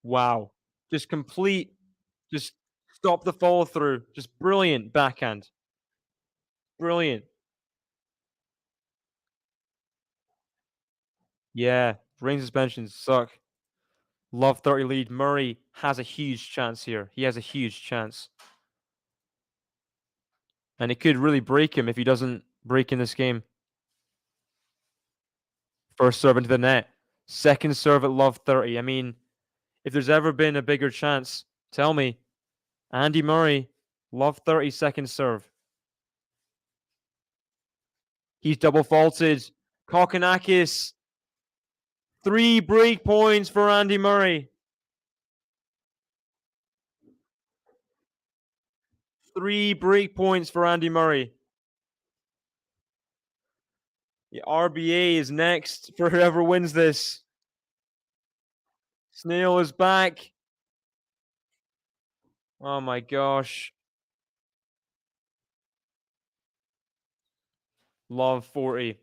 Wow. Just complete. Just stop the follow through. Just brilliant backhand. Brilliant. Yeah. Rain suspensions suck. Love 30 lead. Murray has a huge chance here. He has a huge chance. And it could really break him if he doesn't break in this game. First serve into the net. Second serve at love 30. I mean, if there's ever been a bigger chance, tell me. Andy Murray, love 30 second serve. He's double faulted. Kokkinakis. 3 break points for Andy Murray. 3 break points for Andy Murray. The RBA is next for whoever wins this. Snail is back. Oh my gosh. Love 40.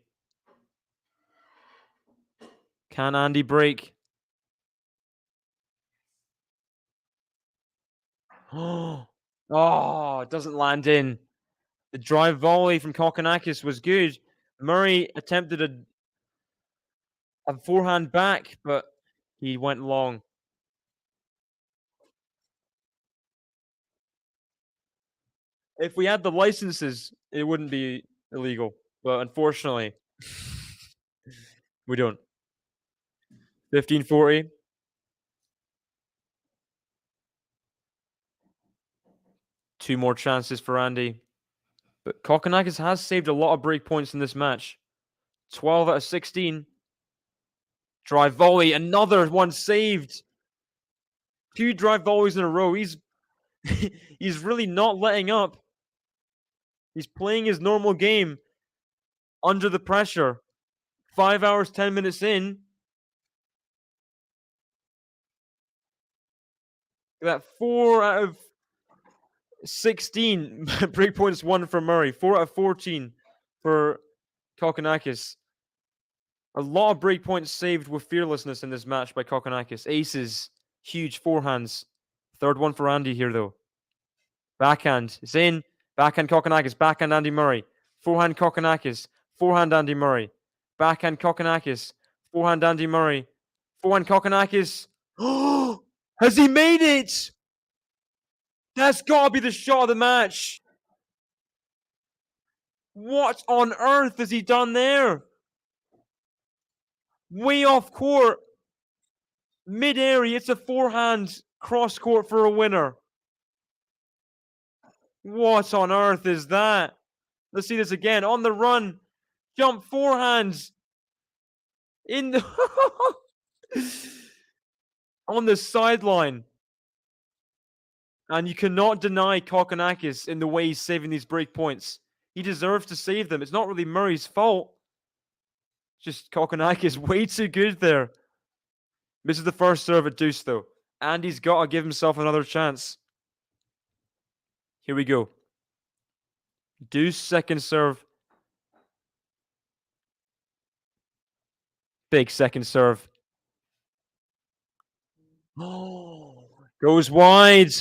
Can Andy break? Oh, it doesn't land in. The drive volley from Kokkinakis was good. Murray attempted a forehand back, but he went long. If we had the licenses, it wouldn't be illegal. But unfortunately, we don't. 15-40. Two more chances for Andy. But Kokkinakis has saved a lot of break points in this match. 12 out of 16. Drive volley, another one saved. 2 drive volleys in a row. He's really not letting up. He's playing his normal game under the pressure. 5 hours, 10 minutes in. That 4 out of 16 break points won for Murray. 4 out of 14 for Kokkinakis. A lot of break points saved with fearlessness in this match by Kokkinakis. Aces, huge forehands. Third one for Andy here, though. Backhand is in. Backhand Kokkinakis. Backhand Andy Murray. Forehand Kokkinakis. Forehand Andy Murray. Backhand Kokkinakis. Forehand Andy Murray. Forehand Kokkinakis. Oh, has he made it? That's got to be the shot of the match. What on earth has he done there? Way off court. Mid-area, it's a forehand cross court for a winner. What on earth is that? Let's see this again. On the run. Jump forehands. In the on the sideline. And you cannot deny Kokkinakis in the way he's saving these break points. He deserves to save them. It's not really Murray's fault. Just Kokkinakis way too good there. This is the first serve at deuce, though. And he's got to give himself another chance. Here we go. Deuce, second serve. Big second serve. Goes wide.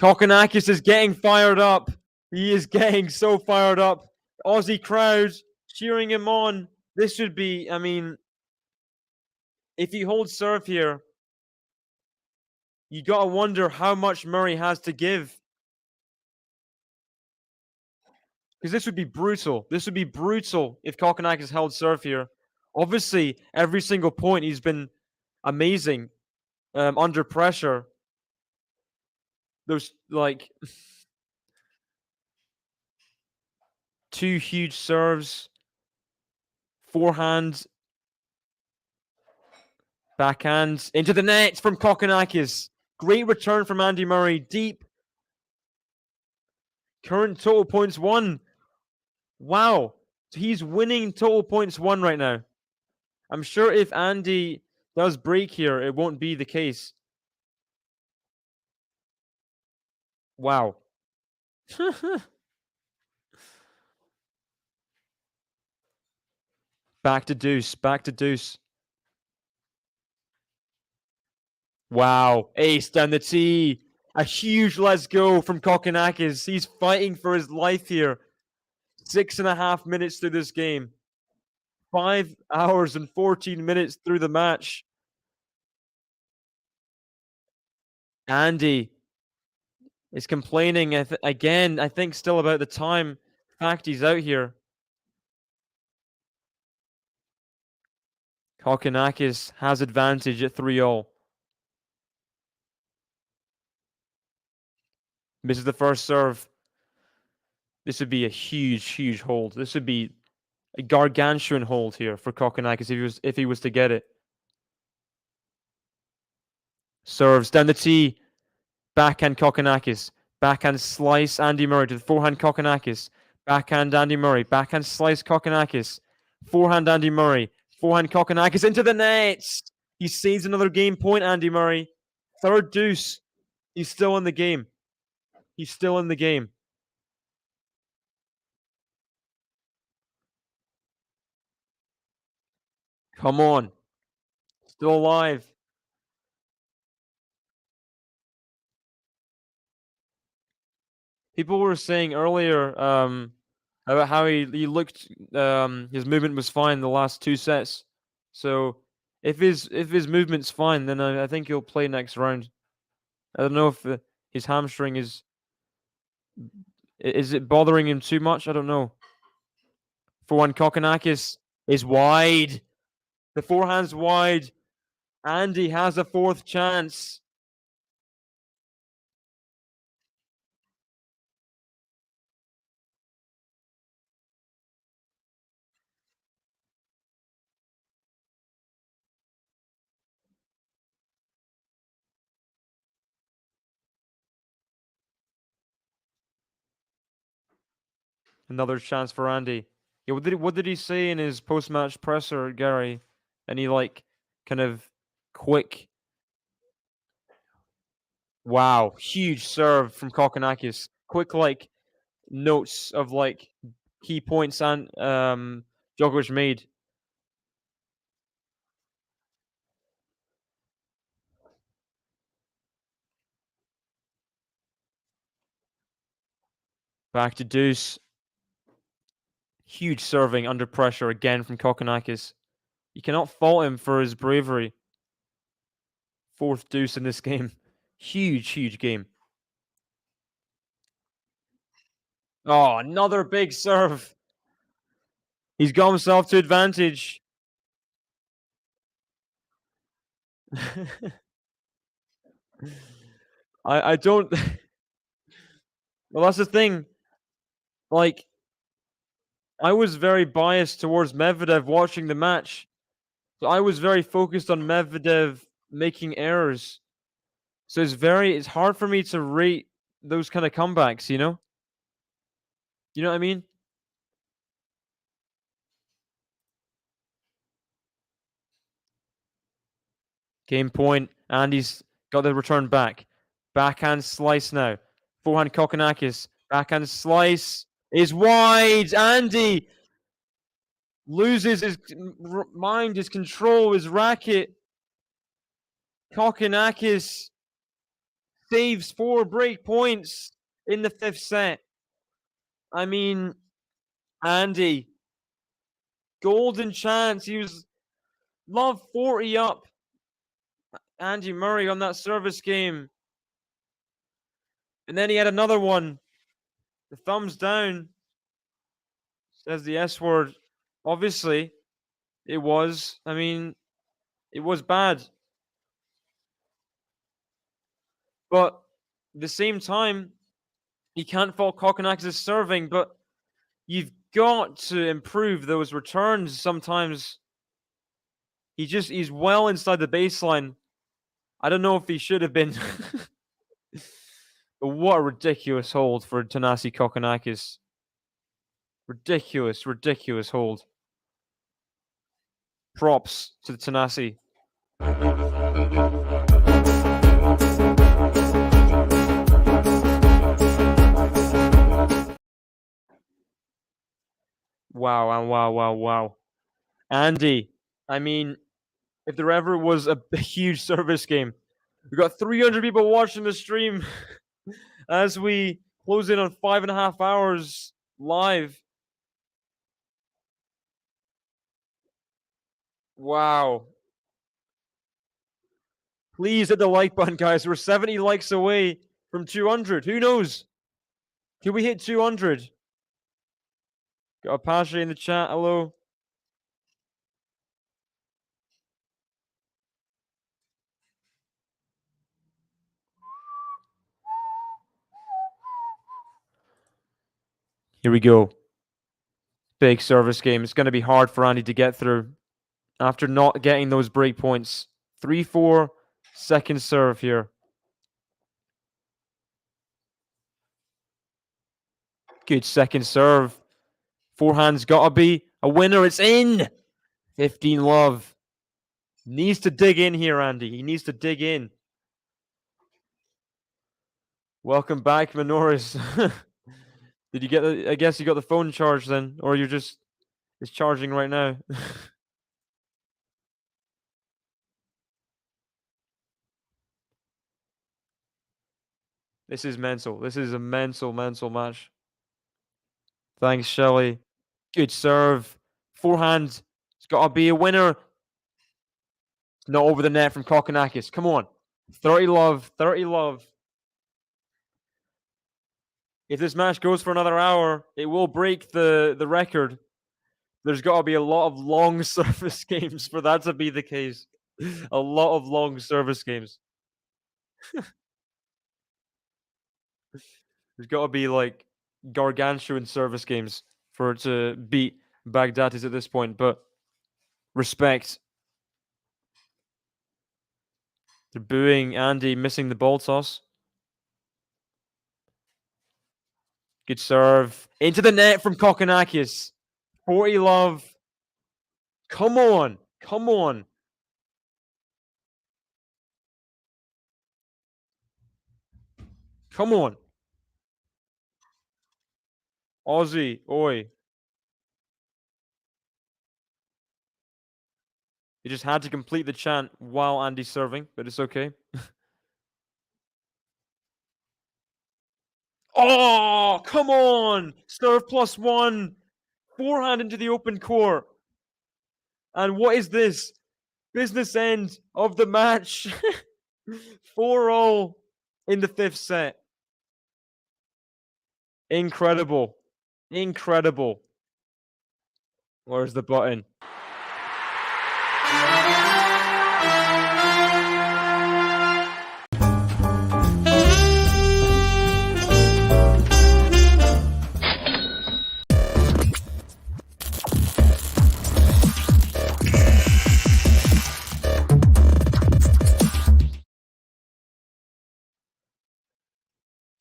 Kokkinakis is getting fired up. He is getting so fired up. Aussie crowd cheering him on. This should be, I mean, if he holds serve here, you got to wonder how much Murray has to give. Because this would be brutal. This would be brutal if Kokkinakis held serve here. Obviously, every single point he's been amazing under pressure. There's like 2 huge serves, forehand. Backhand into the net from Kokkinakis. Great return from Andy Murray. Deep. Current total points won. Wow. He's winning total points won right now. I'm sure if Andy does break here, it won't be the case. Wow. Back to deuce. Back to deuce. Wow. Ace down the tee. A huge let's go from Kokkinakis. He's fighting for his life here. 6.5 minutes through this game. 5 hours and 14 minutes through the match. Andy is complaining again, I think, still about the time. Fact, he's out here. Kokkinakis has advantage at 3-all. Misses the first serve. This would be a huge, huge hold. This would be a gargantuan hold here for Kokkinakis if he was to get it. Serves down the tee. Backhand Kokkinakis. Backhand slice Andy Murray to the forehand Kokkinakis. Backhand Andy Murray. Backhand slice Kokkinakis. Forehand Andy Murray. Forehand Kokkinakis into the nets. He saves another game point, Andy Murray. Third deuce. He's still in the game. He's still in the game. Come on. Still alive. People were saying earlier about how he looked, his movement was fine the last 2 sets. So if his movement's fine, then I think he'll play next round. I don't know if his hamstring is it bothering him too much? I don't know. Forehand Kokkinakis is wide. The forehand's wide. Andy has a 4th chance. Another chance for Andy. Yeah, what did he say in his post-match presser, Gary? Any kind of quick? Wow, huge serve from Kokkinakis. Quick notes of key points and Djokovic made. Back to deuce. Huge serving under pressure again from Kokkinakis. You cannot fault him for his bravery. 4th deuce in this game. Huge, huge game. Oh, another big serve. He's got himself to advantage. I don't... Well, that's the thing. I was very biased towards Medvedev watching the match. So I was very focused on Medvedev making errors. So it's hard for me to rate those kind of comebacks, you know? You know what I mean? Game point. Andy's got the return back. Backhand slice now. Forehand Kokkinakis. Backhand slice is wide. Andy loses his mind, his control, his racket. Kokkinakis saves 4 break points in the 5th set. I mean, Andy, golden chance. He was love 40 up. Andy Murray on that service game. And then he had another one. The thumbs down. Says the S word. Obviously, it was. I mean, it was bad. But at the same time, you can't fault Kokkinakis' serving, but you've got to improve those returns sometimes. He's well inside the baseline. I don't know if he should have been. But what a ridiculous hold for Thanasi Kokkinakis. Ridiculous hold. Props to Thanasi. Wow. Andy, I mean, if there ever was a huge service game, we got 300 people watching the stream as we close in on 5.5 hours live. Wow. Please hit the like button, guys. We're 70 likes away from 200. Who knows? Can we hit 200? Got Apache in the chat. Hello. Here we go. Big service game. It's going to be hard for Andy to get through after not getting those break points. 3-4, second serve here. Good second serve. Forehand's got to be a winner. It's in. 15 love. Needs to dig in here, Andy. He needs to dig in. Welcome back, Minoris. Did you get the, I guess you got the phone charged then, or you're just, it's charging right now. This is mental. This is a mental match. Thanks, Shelley. Good serve. Forehand. It's got to be a winner. Not over the net from Kokkinakis. Come on. 30 love. If this match goes for another hour, it will break the record. There's got to be a lot of long service games for that to be the case. A lot of long service games. There's got to be like gargantuan service games for it to beat Baghdadis at this point, but respect. They're booing Andy, missing the ball toss. Good serve. Into the net from Kokkinakis. 40 love. Come on. Come on. Come on. Aussie. Oi. He just had to complete the chant while Andy's serving, but it's okay. Oh, come on. Serve +1. Forehand into the open court. And what is this? Business end of the match. 4-all in the 5th set. Incredible. Incredible. Where's the button?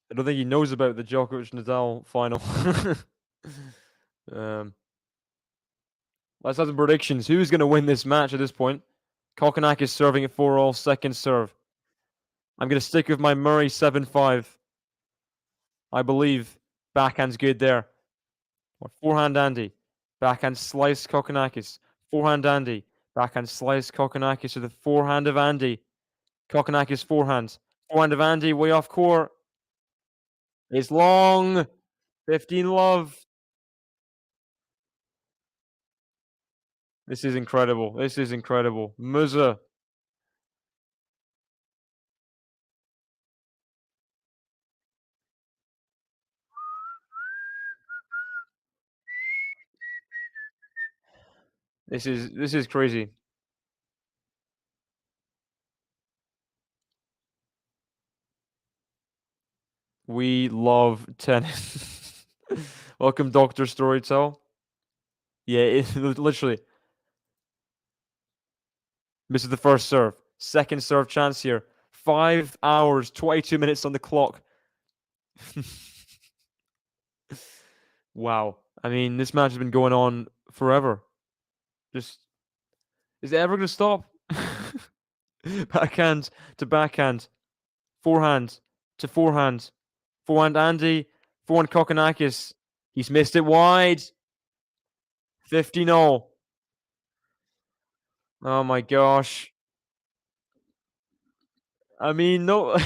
I don't think he knows about the Djokovic-Nadal final. Let's have some predictions. Who's going to win this match at this point? Kokkinakis serving at 4-all, second serve. I'm going to stick with my Murray 7-5. I believe backhand's good there. Forehand Andy. Backhand slice Kokkinakis. Forehand Andy. Backhand slice Kokkinakis to the forehand of Andy. Kokkinakis forehand. Forehand of Andy way off court. It's long. 15 love. This is incredible. This is incredible. Musa. This is crazy. We love tennis. Welcome, Dr. Storytell. Yeah, literally. Misses the first serve. Second serve chance here. 5 hours, 22 minutes on the clock. Wow. I mean, this match has been going on forever. Just, is it ever going to stop? Backhand to backhand. Forehand to forehand. Forehand Andy. Forehand Kokkinakis. He's missed it wide. 50-0. Oh my gosh. I mean, no.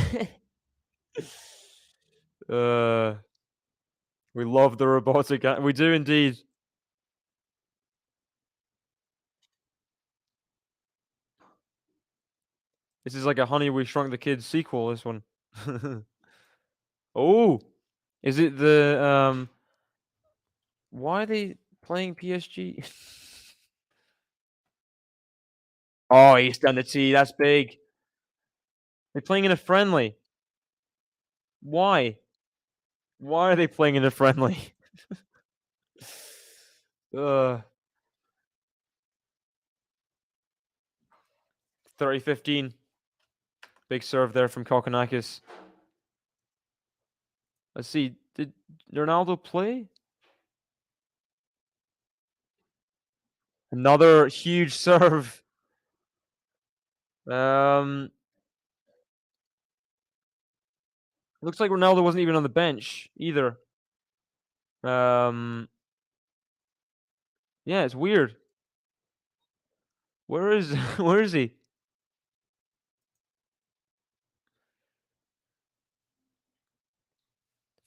We love the robotic. We do indeed. This is like a Honey, We Shrunk the Kids sequel, this one. Oh! Is it the... Why are they playing PSG? Oh, he's done the T. That's big. They're playing in a friendly. Why? Why are they playing in a friendly? 30-15. Big serve there from Kokkinakis. Let's see. Did Ronaldo play? Another huge serve. Looks like Ronaldo wasn't even on the bench either. Yeah, it's weird. Where is he?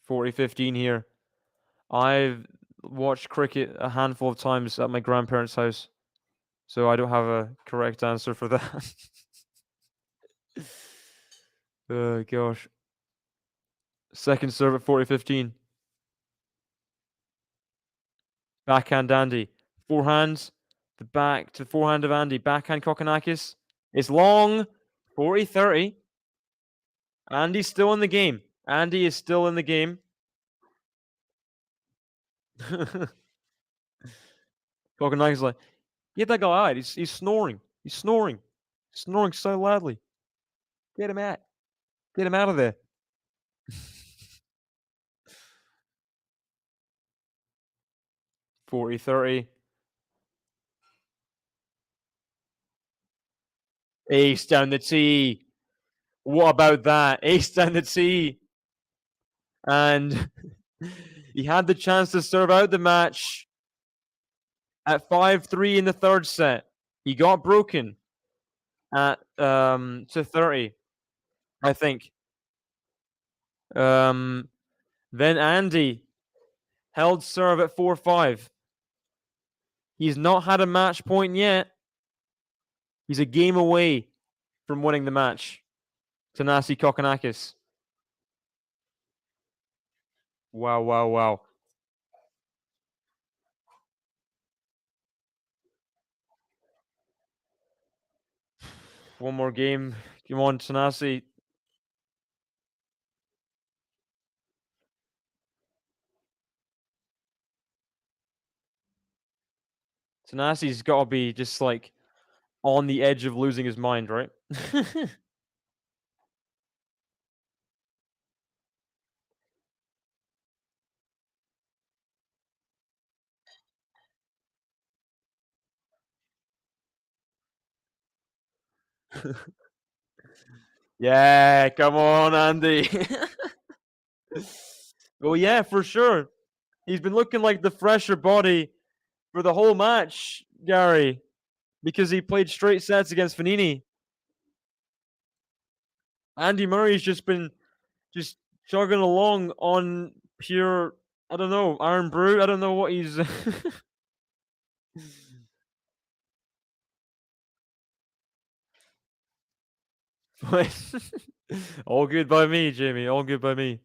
(40-15) here. I've watched cricket a handful of times at my grandparents' house, so I don't have a correct answer for that. Oh gosh. Second serve at 40-15. Backhand Andy. Forehand. The back to forehand of Andy. Backhand Kokkinakis. It's long. 40-30. Andy's still in the game. Andy is still in the game. Kokkinakis like, get that guy out. He's snoring. He's snoring. Snoring so loudly. Get him out. Get him out of there. (40-30). Ace down the tee. What about that? Ace down the tee. And he had the chance to serve out the match at 5-3 in the third set. He got broken at to 30, I think. Then Andy held serve at 4-5. He's not had a match point yet. He's a game away from winning the match. Thanasi Kokkinakis. Wow, wow, wow. One more game. Come on, Thanasi. Thanasi's got to be just like on the edge of losing his mind, right? Yeah, come on, Andy. Well, yeah, for sure. He's been looking like the fresher body for the whole match, Gary, because he played straight sets against Fanini. Andy Murray's just been just chugging along on pure, I don't know, Iron Brew. I don't know what he's... All good by me, Jamie. All good by me.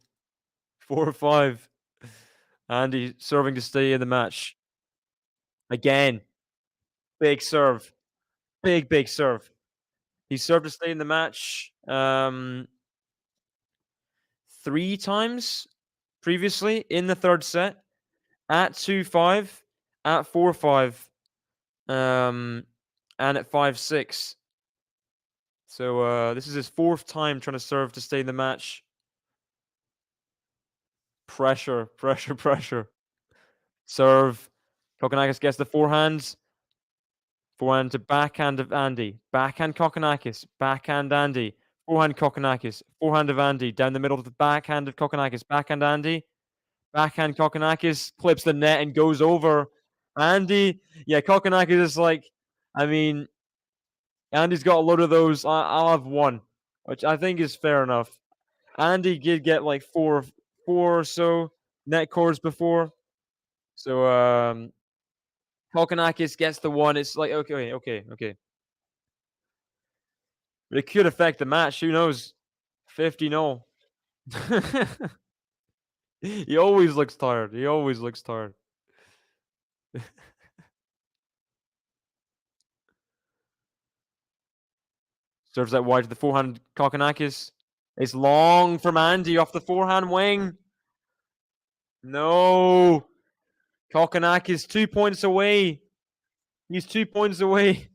4-5. Andy serving to stay in the match. Again. Big serve. Big serve. He served to stay in the match 3 times previously in the third set. At 2-5, at 4-5, and at 5-6. So this is his 4th time trying to serve to stay in the match. Pressure, pressure, pressure. Serve. Kokkinakis gets the forehand. Forehand to backhand of Andy. Backhand Kokkinakis. Backhand Andy. Forehand Kokkinakis. Forehand of Andy. Down the middle to the backhand of Kokkinakis. Backhand Andy. Backhand Kokkinakis. Clips the net and goes over. Andy. Yeah, Kokkinakis is like, I mean, Andy's got a load of those. I'll have one, which I think is fair enough. Andy did get like four or so net cores before. So Kokkinakis gets the one. It's like, okay. But it could affect the match. Who knows? 50-0. He always looks tired. He always looks tired. Serves that wide to the forehand. Kokkinakis. It's long from Andy off the forehand wing. No. Kokkinakis 2 points away. He's 2 points away.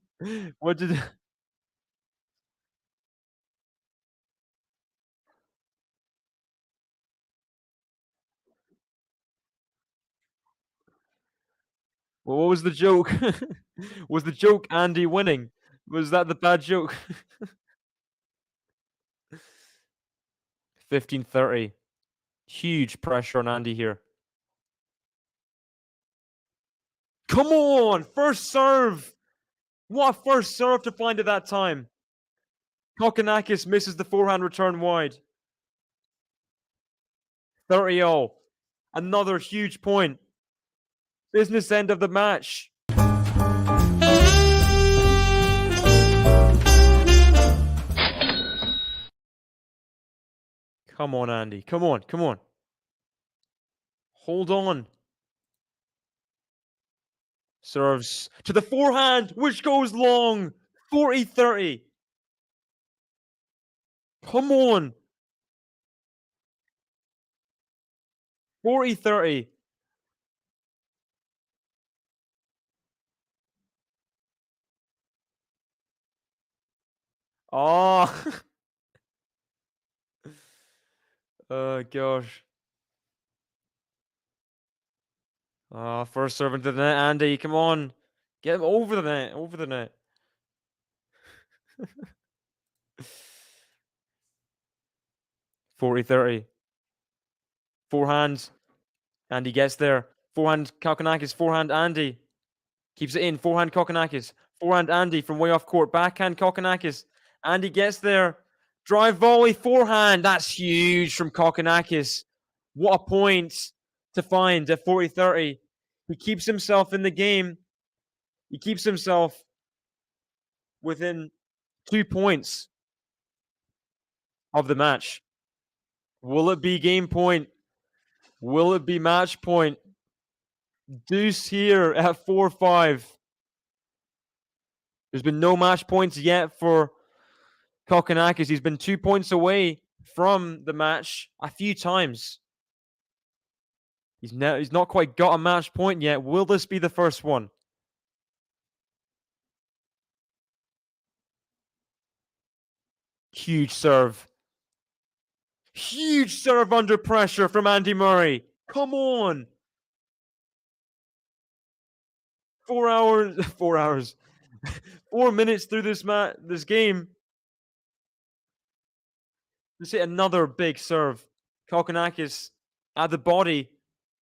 What did... Well, what was the joke? Was the joke Andy winning? Was that the bad joke? 15-30. Huge pressure on Andy here. Come on! First serve! What a first serve to find at that time. Kokkinakis misses the forehand return wide. 30-0. Another huge point. Business end of the match. Come on, Andy. Come on. Hold on. Serves to the forehand, which goes long. 40-30. Come on. 40-30. Oh. Oh, gosh. Oh, first serve into the net, Andy. Come on. Get him over the net. Over the net. 40-30. Forehand. Andy gets there. Forehand Kokkinakis. Forehand Andy. Keeps it in. Forehand Kokkinakis. Forehand Andy from way off court. Backhand Kokkinakis. Andy gets there. Drive volley. Forehand. That's huge from Kokkinakis. What a point to find at 40-30. He keeps himself in the game. He keeps himself within 2 points of the match. Will it be game point? Will it be match point? Deuce here at 4-5. There's been no match points yet for Kokkinakis. He's been 2 points away from the match a few times. He's not quite got a match point yet. Will this be the first one? Huge serve. Huge serve under pressure from Andy Murray. Come on. 4 hours. 4 hours. 4 minutes through this game. Let's see another big serve. Kokkinakis at the body.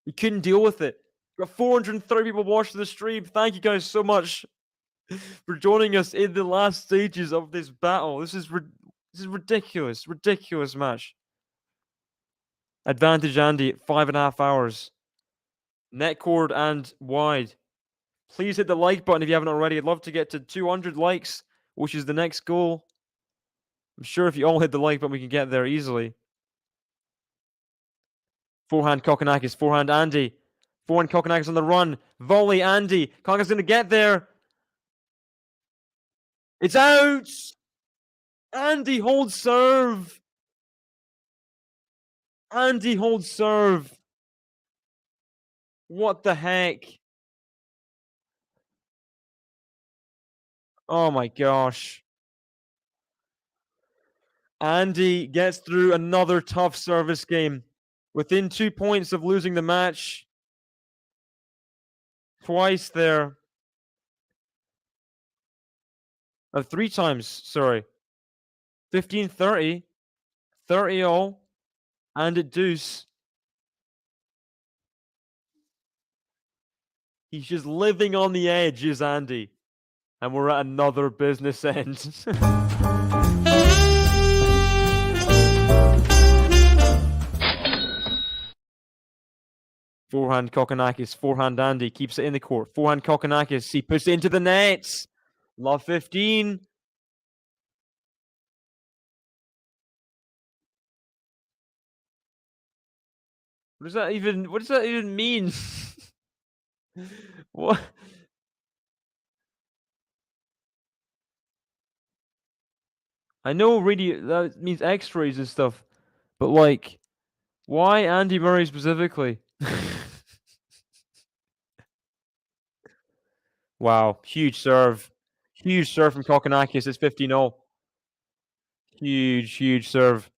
He couldn't deal with it. Got 430 people watching the stream. Thank you guys so much for joining us in the last stages of this battle. This is ridiculous. Ridiculous match. Advantage Andy at 5.5 hours. Net cord and wide. Please hit the like button if you haven't already. I'd love to get to 200 likes, which is the next goal. I'm sure if you all hit the like button, we can get there easily. Forehand Kokkinakis. Forehand Andy. Forehand Kokkinakis on the run. Volley Andy. Kokkinakis going to get there. It's out. Andy holds serve. Andy holds serve. What the heck? Oh my gosh. Andy gets through another tough service game. Within 2 points of losing the match. Twice there. 3 times, sorry. 15-30, 30-all, and at deuce. He's just living on the edge, is Andy. And we're at another business end. Forehand Kokkinakis, forehand Andy, keeps it in the court. Forehand Kokkinakis, he puts it into the net. Love 15. What does that even mean? What? I know really that means x-rays and stuff, but like, why Andy Murray specifically? Wow, huge serve. Huge serve from Kokkinakis. It's 15-0. Huge serve.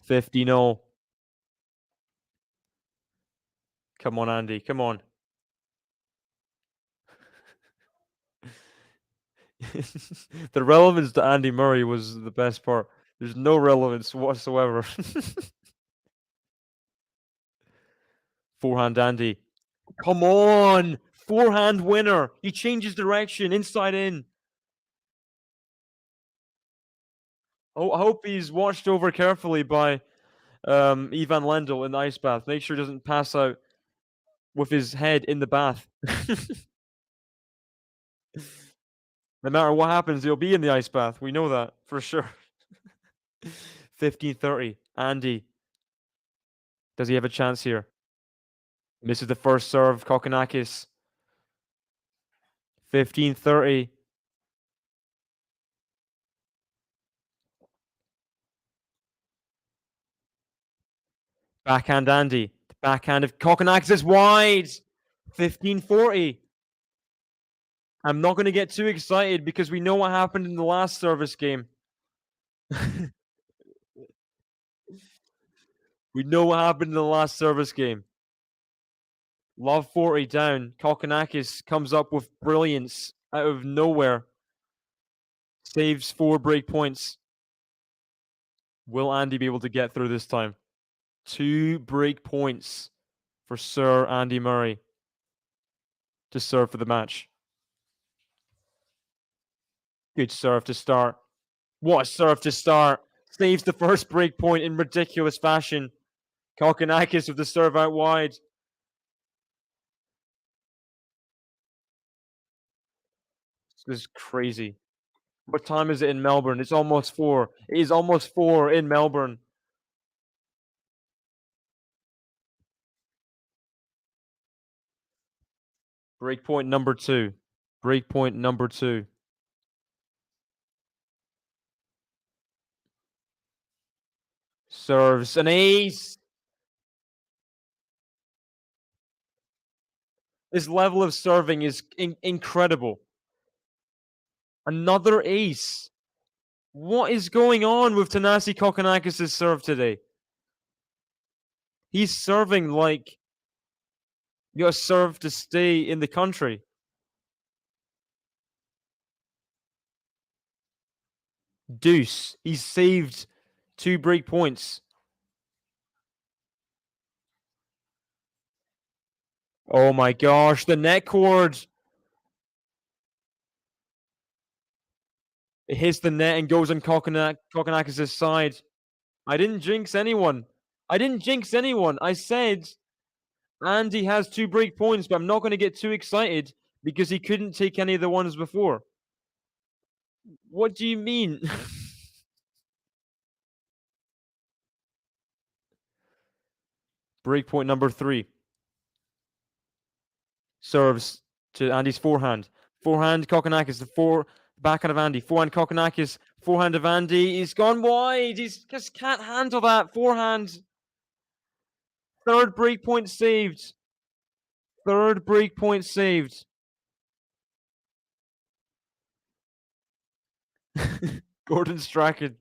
$50. Come on, Andy. Come on. The relevance to Andy Murray was the best part. There's no relevance whatsoever. Forehand Andy. Come on! Forehand winner. He changes direction, inside in. Oh, I hope he's watched over carefully by Ivan Lendl in the ice bath. Make sure he doesn't pass out with his head in the bath. No matter what happens, he'll be in the ice bath. We know that for sure. 15-30. Andy. Does he have a chance here? Misses the first serve. Kokkinakis. 15-30. Backhand Andy. The backhand of Kokkinakis is wide. 15-40. I'm not going to get too excited because we know what happened in the last service game. We know what happened in the last service game. Love 40 down. Kokkinakis comes up with brilliance out of nowhere. Saves 4 break points. Will Andy be able to get through this time? 2 break points for Sir Andy Murray to serve for the match. Good serve to start. What a serve to start. Saves the first break point in ridiculous fashion. Kokkinakis with the serve out wide. This is crazy. What time is it in Melbourne? It's almost 4. It is almost 4 in Melbourne. Breakpoint number 2. Breakpoint number 2. Serves an ace. This level of serving is incredible. Another ace. What is going on with Thanasi Kokkinakis' serve today? He's serving like you gotta serve to stay in the country. Deuce. He's saved 2 break points. Oh my gosh, the net cord. It hits the net and goes on Kokkinakis' side. I didn't jinx anyone. I said Andy has 2 break points, but I'm not going to get too excited because he couldn't take any of the ones before. What do you mean? Breakpoint number 3. Serves to Andy's forehand. Forehand Kokkinakis, the backhand of Andy. Forehand Kokkinakis, forehand of Andy. He's gone wide. He just can't handle that forehand. 3rd breakpoint saved. Third break point saved. Gordon Strachan.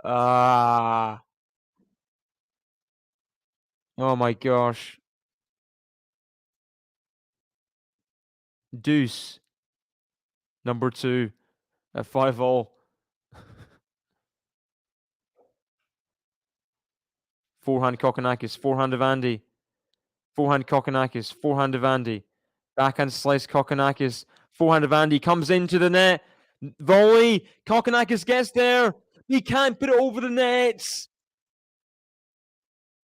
Ah. Oh my gosh. Deuce. Number 2 at 5-all. Forehand Kokkinakis. Forehand of Andy. Forehand Kokkinakis. Forehand of Andy. Backhand slice Kokkinakis. Forehand of Andy comes into the net. Volley. Kokkinakis gets there. He can't put it over the nets.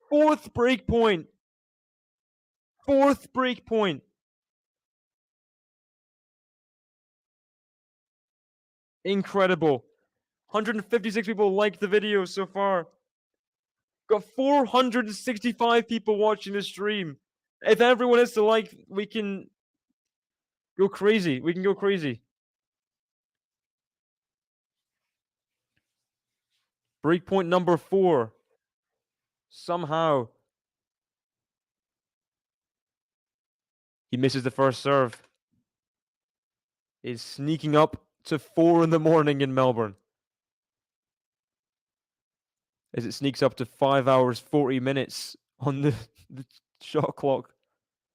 Fourth break point. Fourth break point. Incredible. 156 people liked the video so far. Got 465 people watching the stream. If everyone is to like, we can go crazy. We can go crazy. Breakpoint number 4. Somehow. He misses the first serve. Is sneaking up to 4 in the morning in Melbourne. As it sneaks up to 5 hours, 40 minutes on the shot clock.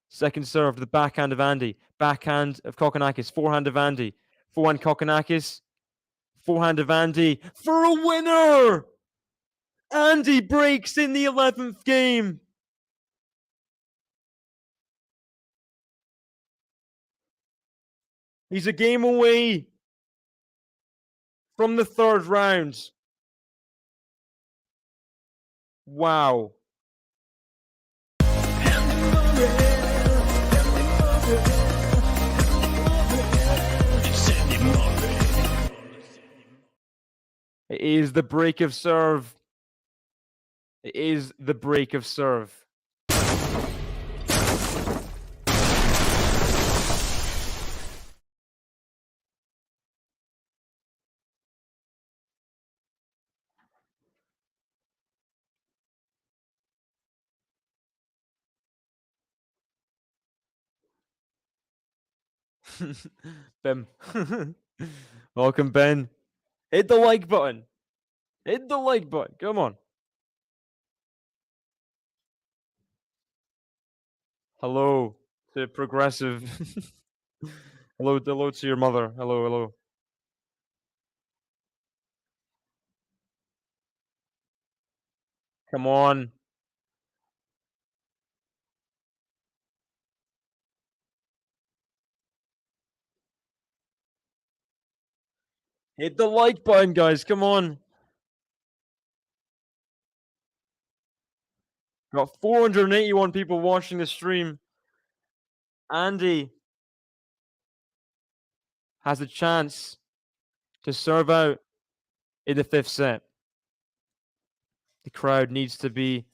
Second serve to the backhand of Andy. Backhand of Kokkinakis. Forehand of Andy. Forehand Kokkinakis. Forehand of Andy. For a winner! Andy breaks in the 11th game. He's a game away from the third round. Wow. It is the break of serve. It is the break of serve. Ben. Welcome, Ben. Hit the like button. Hit the like button. Come on. Hello to Progressive. hello to your mother. Hello. Come on. Hit the like button, guys. Come on. Got 481 people watching the stream. Andy has a chance to serve out in the 5th set. The crowd needs to be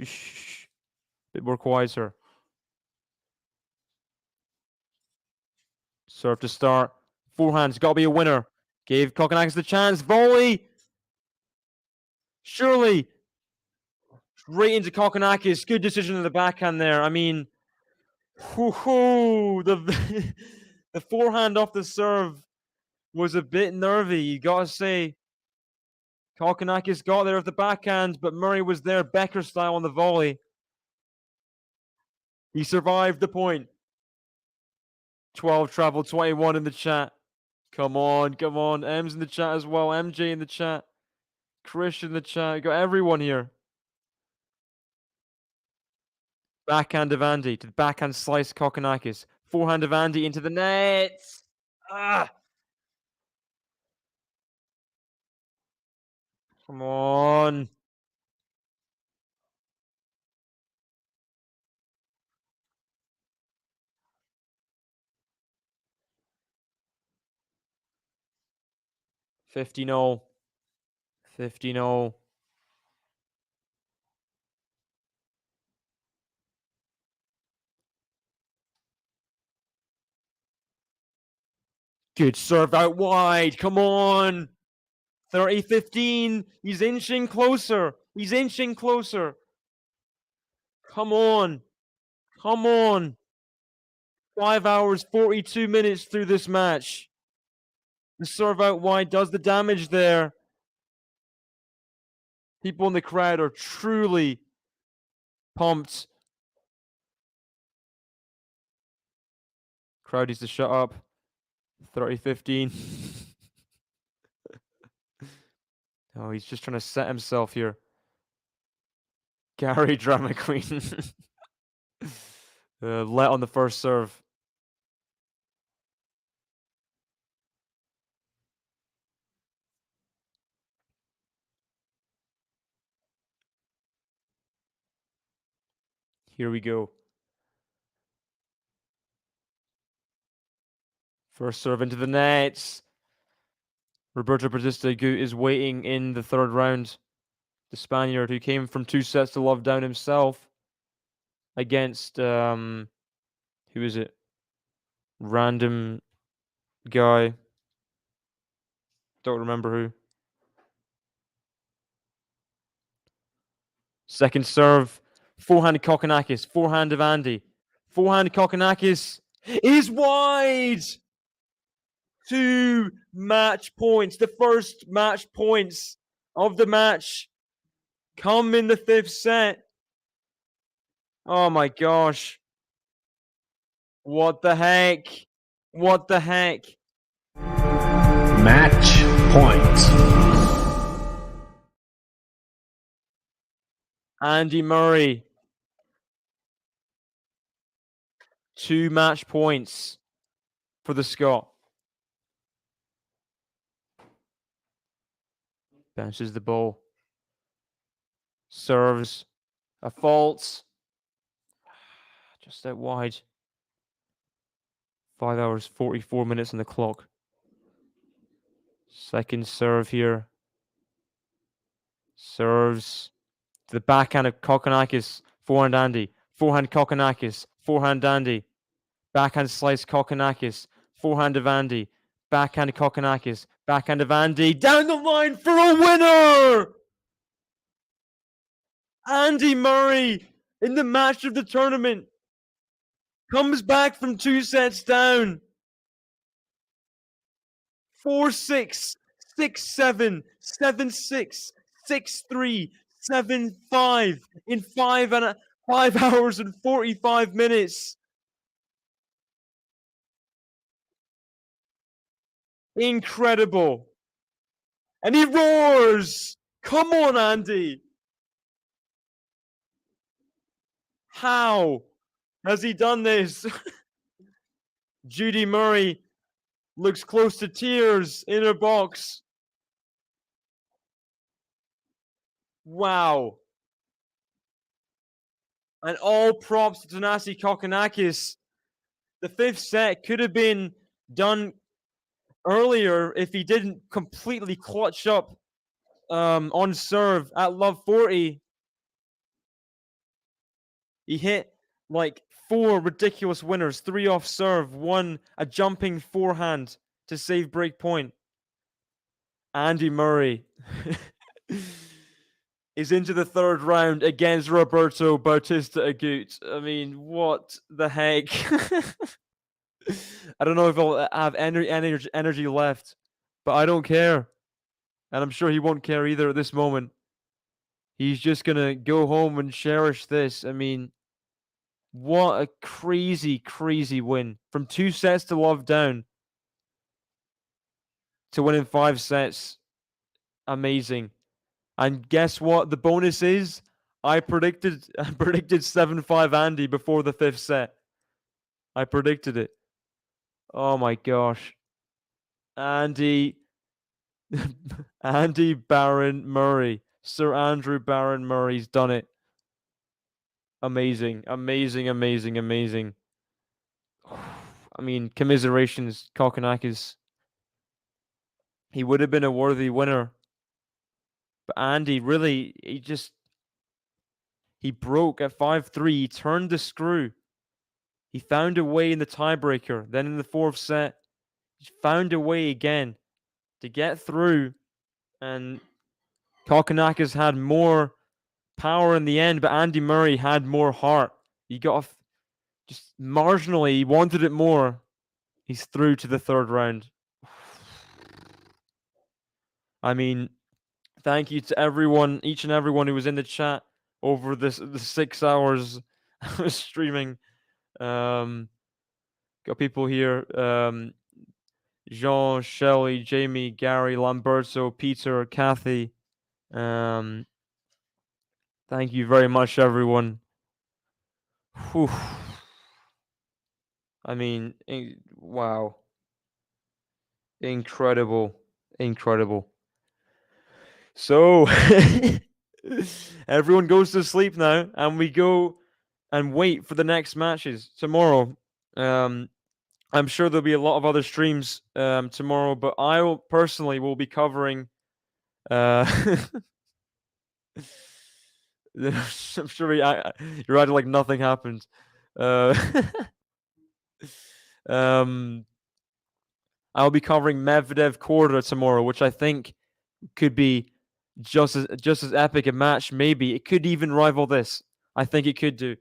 a bit more quieter. Serve to start. Forehand's got to be a winner. Gave Kokkinakis the chance. Volley. Surely. Right into Kokkinakis. Good decision in the backhand there. I mean, the forehand off the serve was a bit nervy. You got to say, Kokkinakis got there with the backhand, but Murray was there, Becker style on the volley. He survived the point. 12 travel, 21 in the chat. Come on. M's in the chat as well. MJ in the chat. Chris in the chat. You got everyone here. Backhand of Andy to the backhand slice Kokkinakis. Forehand of Andy into the net. Come on. $50. $50. Good serve out wide. Come on. 30-15. He's inching closer. Come on. Come on. 5 hours, 42 minutes through this match. The serve out wide does the damage there. People in the crowd are truly pumped. Crowd needs to shut up. 30-15. Oh, he's just trying to set himself here. Gary Drama Queen. Let on the first serve. Here we go. First serve into the nets. Roberto Bautista Agut is waiting in the third round. The Spaniard who came from 2 sets to love down himself against who is it? Random guy. Don't remember who. Second serve. Forehand Kokkinakis. Forehand of Andy. Forehand Kokkinakis is wide. 2 match points. The first match points of the match come in the 5th set. Oh my gosh. What the heck? What the heck? Match point. Andy Murray. 2 match points for the Scot. Bounces the ball. Serves. A fault. Just out wide. 5 hours, 44 minutes on the clock. Second serve here. Serves to the backhand of Kokkinakis. Forehand Andy. Forehand Kokkinakis. Forehand Andy. Backhand slice Kokkinakis. Forehand of Andy. Backhand Kokkinakis. Backhand of Andy. Down the line for a winner! Andy Murray in the match of the tournament. Comes back from 2 sets down. 4-6, 6-7, 7-6, 6-3, 7-5 in 5 hours and 45 minutes. Incredible. And he roars. Come on, Andy. How has he done this? Judy Murray looks close to tears in her box. Wow. And all props to Thanasi Kokkinakis. The 5th set could have been done earlier if he didn't completely clutch up on serve at love 40. He hit like 4 ridiculous winners, 3 off serve, 1 a jumping forehand to save break point. Andy Murray is into the 3rd round against Roberto Bautista Agut. I mean, what the heck? I don't know if he'll have energy left, but I don't care. And I'm sure he won't care either at this moment. He's just going to go home and cherish this. I mean, what a crazy, crazy win. From 2 sets to love down to win in 5 sets. Amazing. And guess what? The bonus is I predicted 7-5 Andy before the 5th set. I predicted it. Oh my gosh. Andy Barron Murray. Sir Andrew Barron Murray's done it. Amazing. Amazing, amazing, amazing. I mean, commiserations, Kokkinakis. He would have been a worthy winner. But Andy, really, he broke at 5-3. He turned the screw. He found a way in the tiebreaker. Then in the 4th set, he found a way again to get through. And Kokkinakis had more power in the end, but Andy Murray had more heart. He got off just marginally. He wanted it more. He's through to the third round. I mean, thank you to everyone, each and everyone who was in the chat over the 6 hours I was streaming. Got people here. Jean, Shelley, Jamie, Gary, Lamberto, Peter, Kathy. Thank you very much, everyone. Whew. I mean, wow. Incredible. So, everyone goes to sleep now, and we go and wait for the next matches tomorrow. I'm sure there'll be a lot of other streams tomorrow, but I will be covering. I'm sure you're acting like nothing happened. I'll be covering Medvedev Korda tomorrow, which I think could be just as epic a match. Maybe it could even rival this. I think it could do.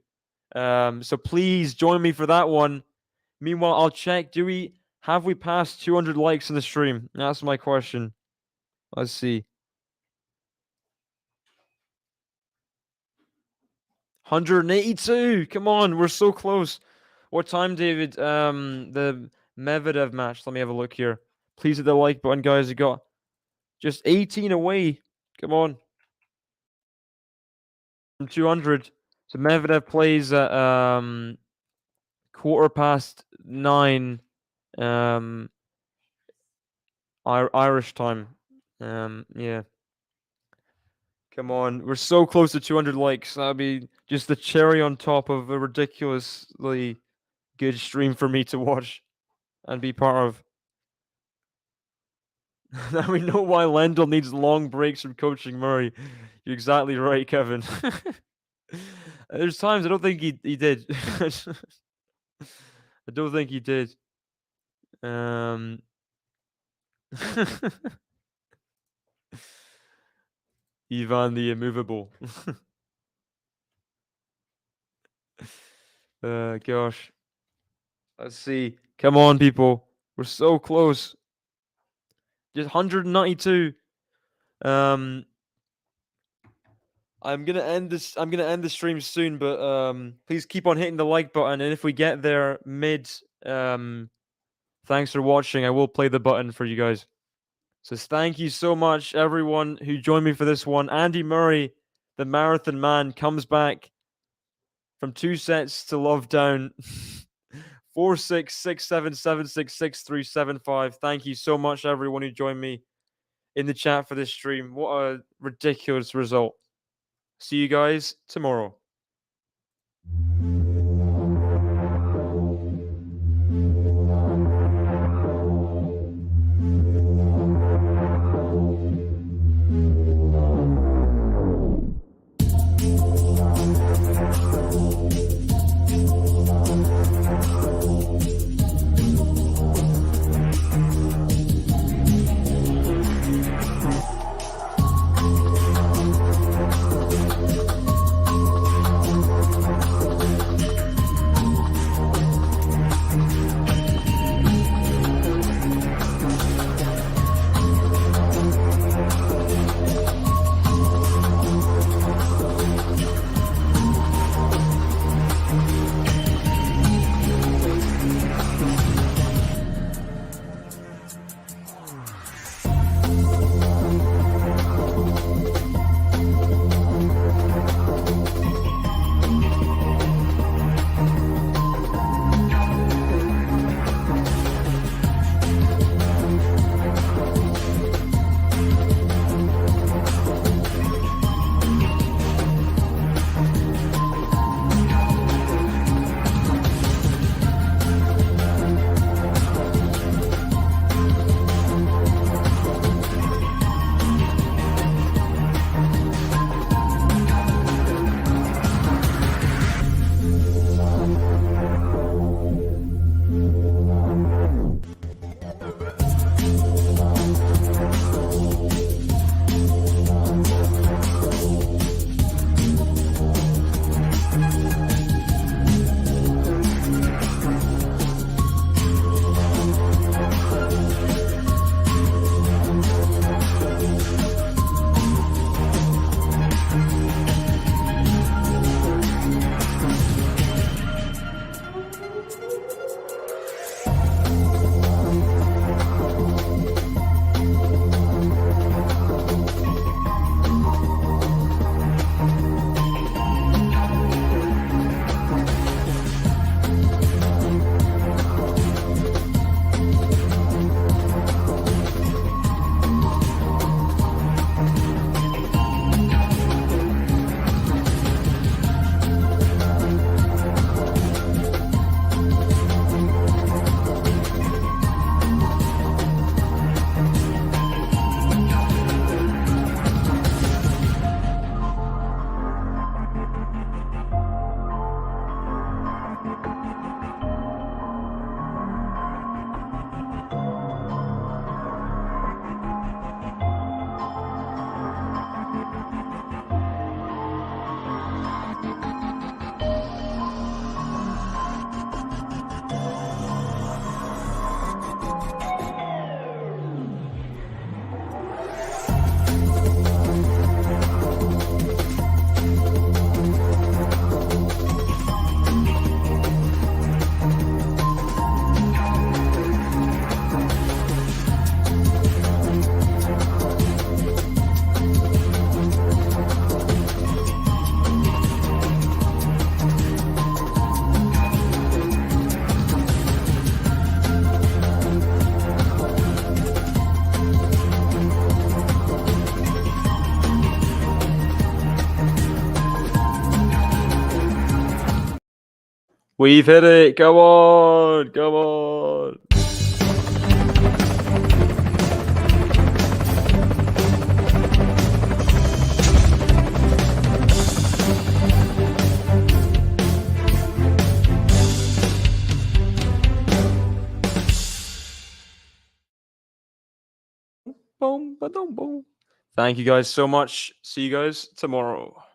So please join me for that one. Meanwhile, I'll check. Have we passed 200 likes in the stream? That's my question. Let's see. 182. Come on, we're so close. What time, David? The Medvedev match. Let me have a look here. Please hit the like button, guys. You got just 18 away. Come on. From 200. So Medvedev plays at 9:15 Irish time. Yeah. Come on. We're so close to 200 likes. That'd be just the cherry on top of a ridiculously good stream for me to watch and be part of. Now we know why Lendl needs long breaks from coaching Murray. You're exactly right, Kevin. There's times I don't think he did. I don't think he did. Ivan the Immovable. Gosh. Let's see. Come on, people. We're so close. Just 192. I'm gonna end the stream soon, but please keep on hitting the like button, and if we get there mid, thanks for watching. I will play the button for you guys. So thank you so much, everyone who joined me for this one. Andy Murray, the marathon man, comes back from 2 sets to love down. 4-6, 6-7, 7-6, 6-3, 7-5. Thank you so much, everyone who joined me in the chat for this stream. What a ridiculous result. See you guys tomorrow. We've hit it. Go on. Go on. Boom, ba-dum, boom. Thank you guys so much. See you guys tomorrow.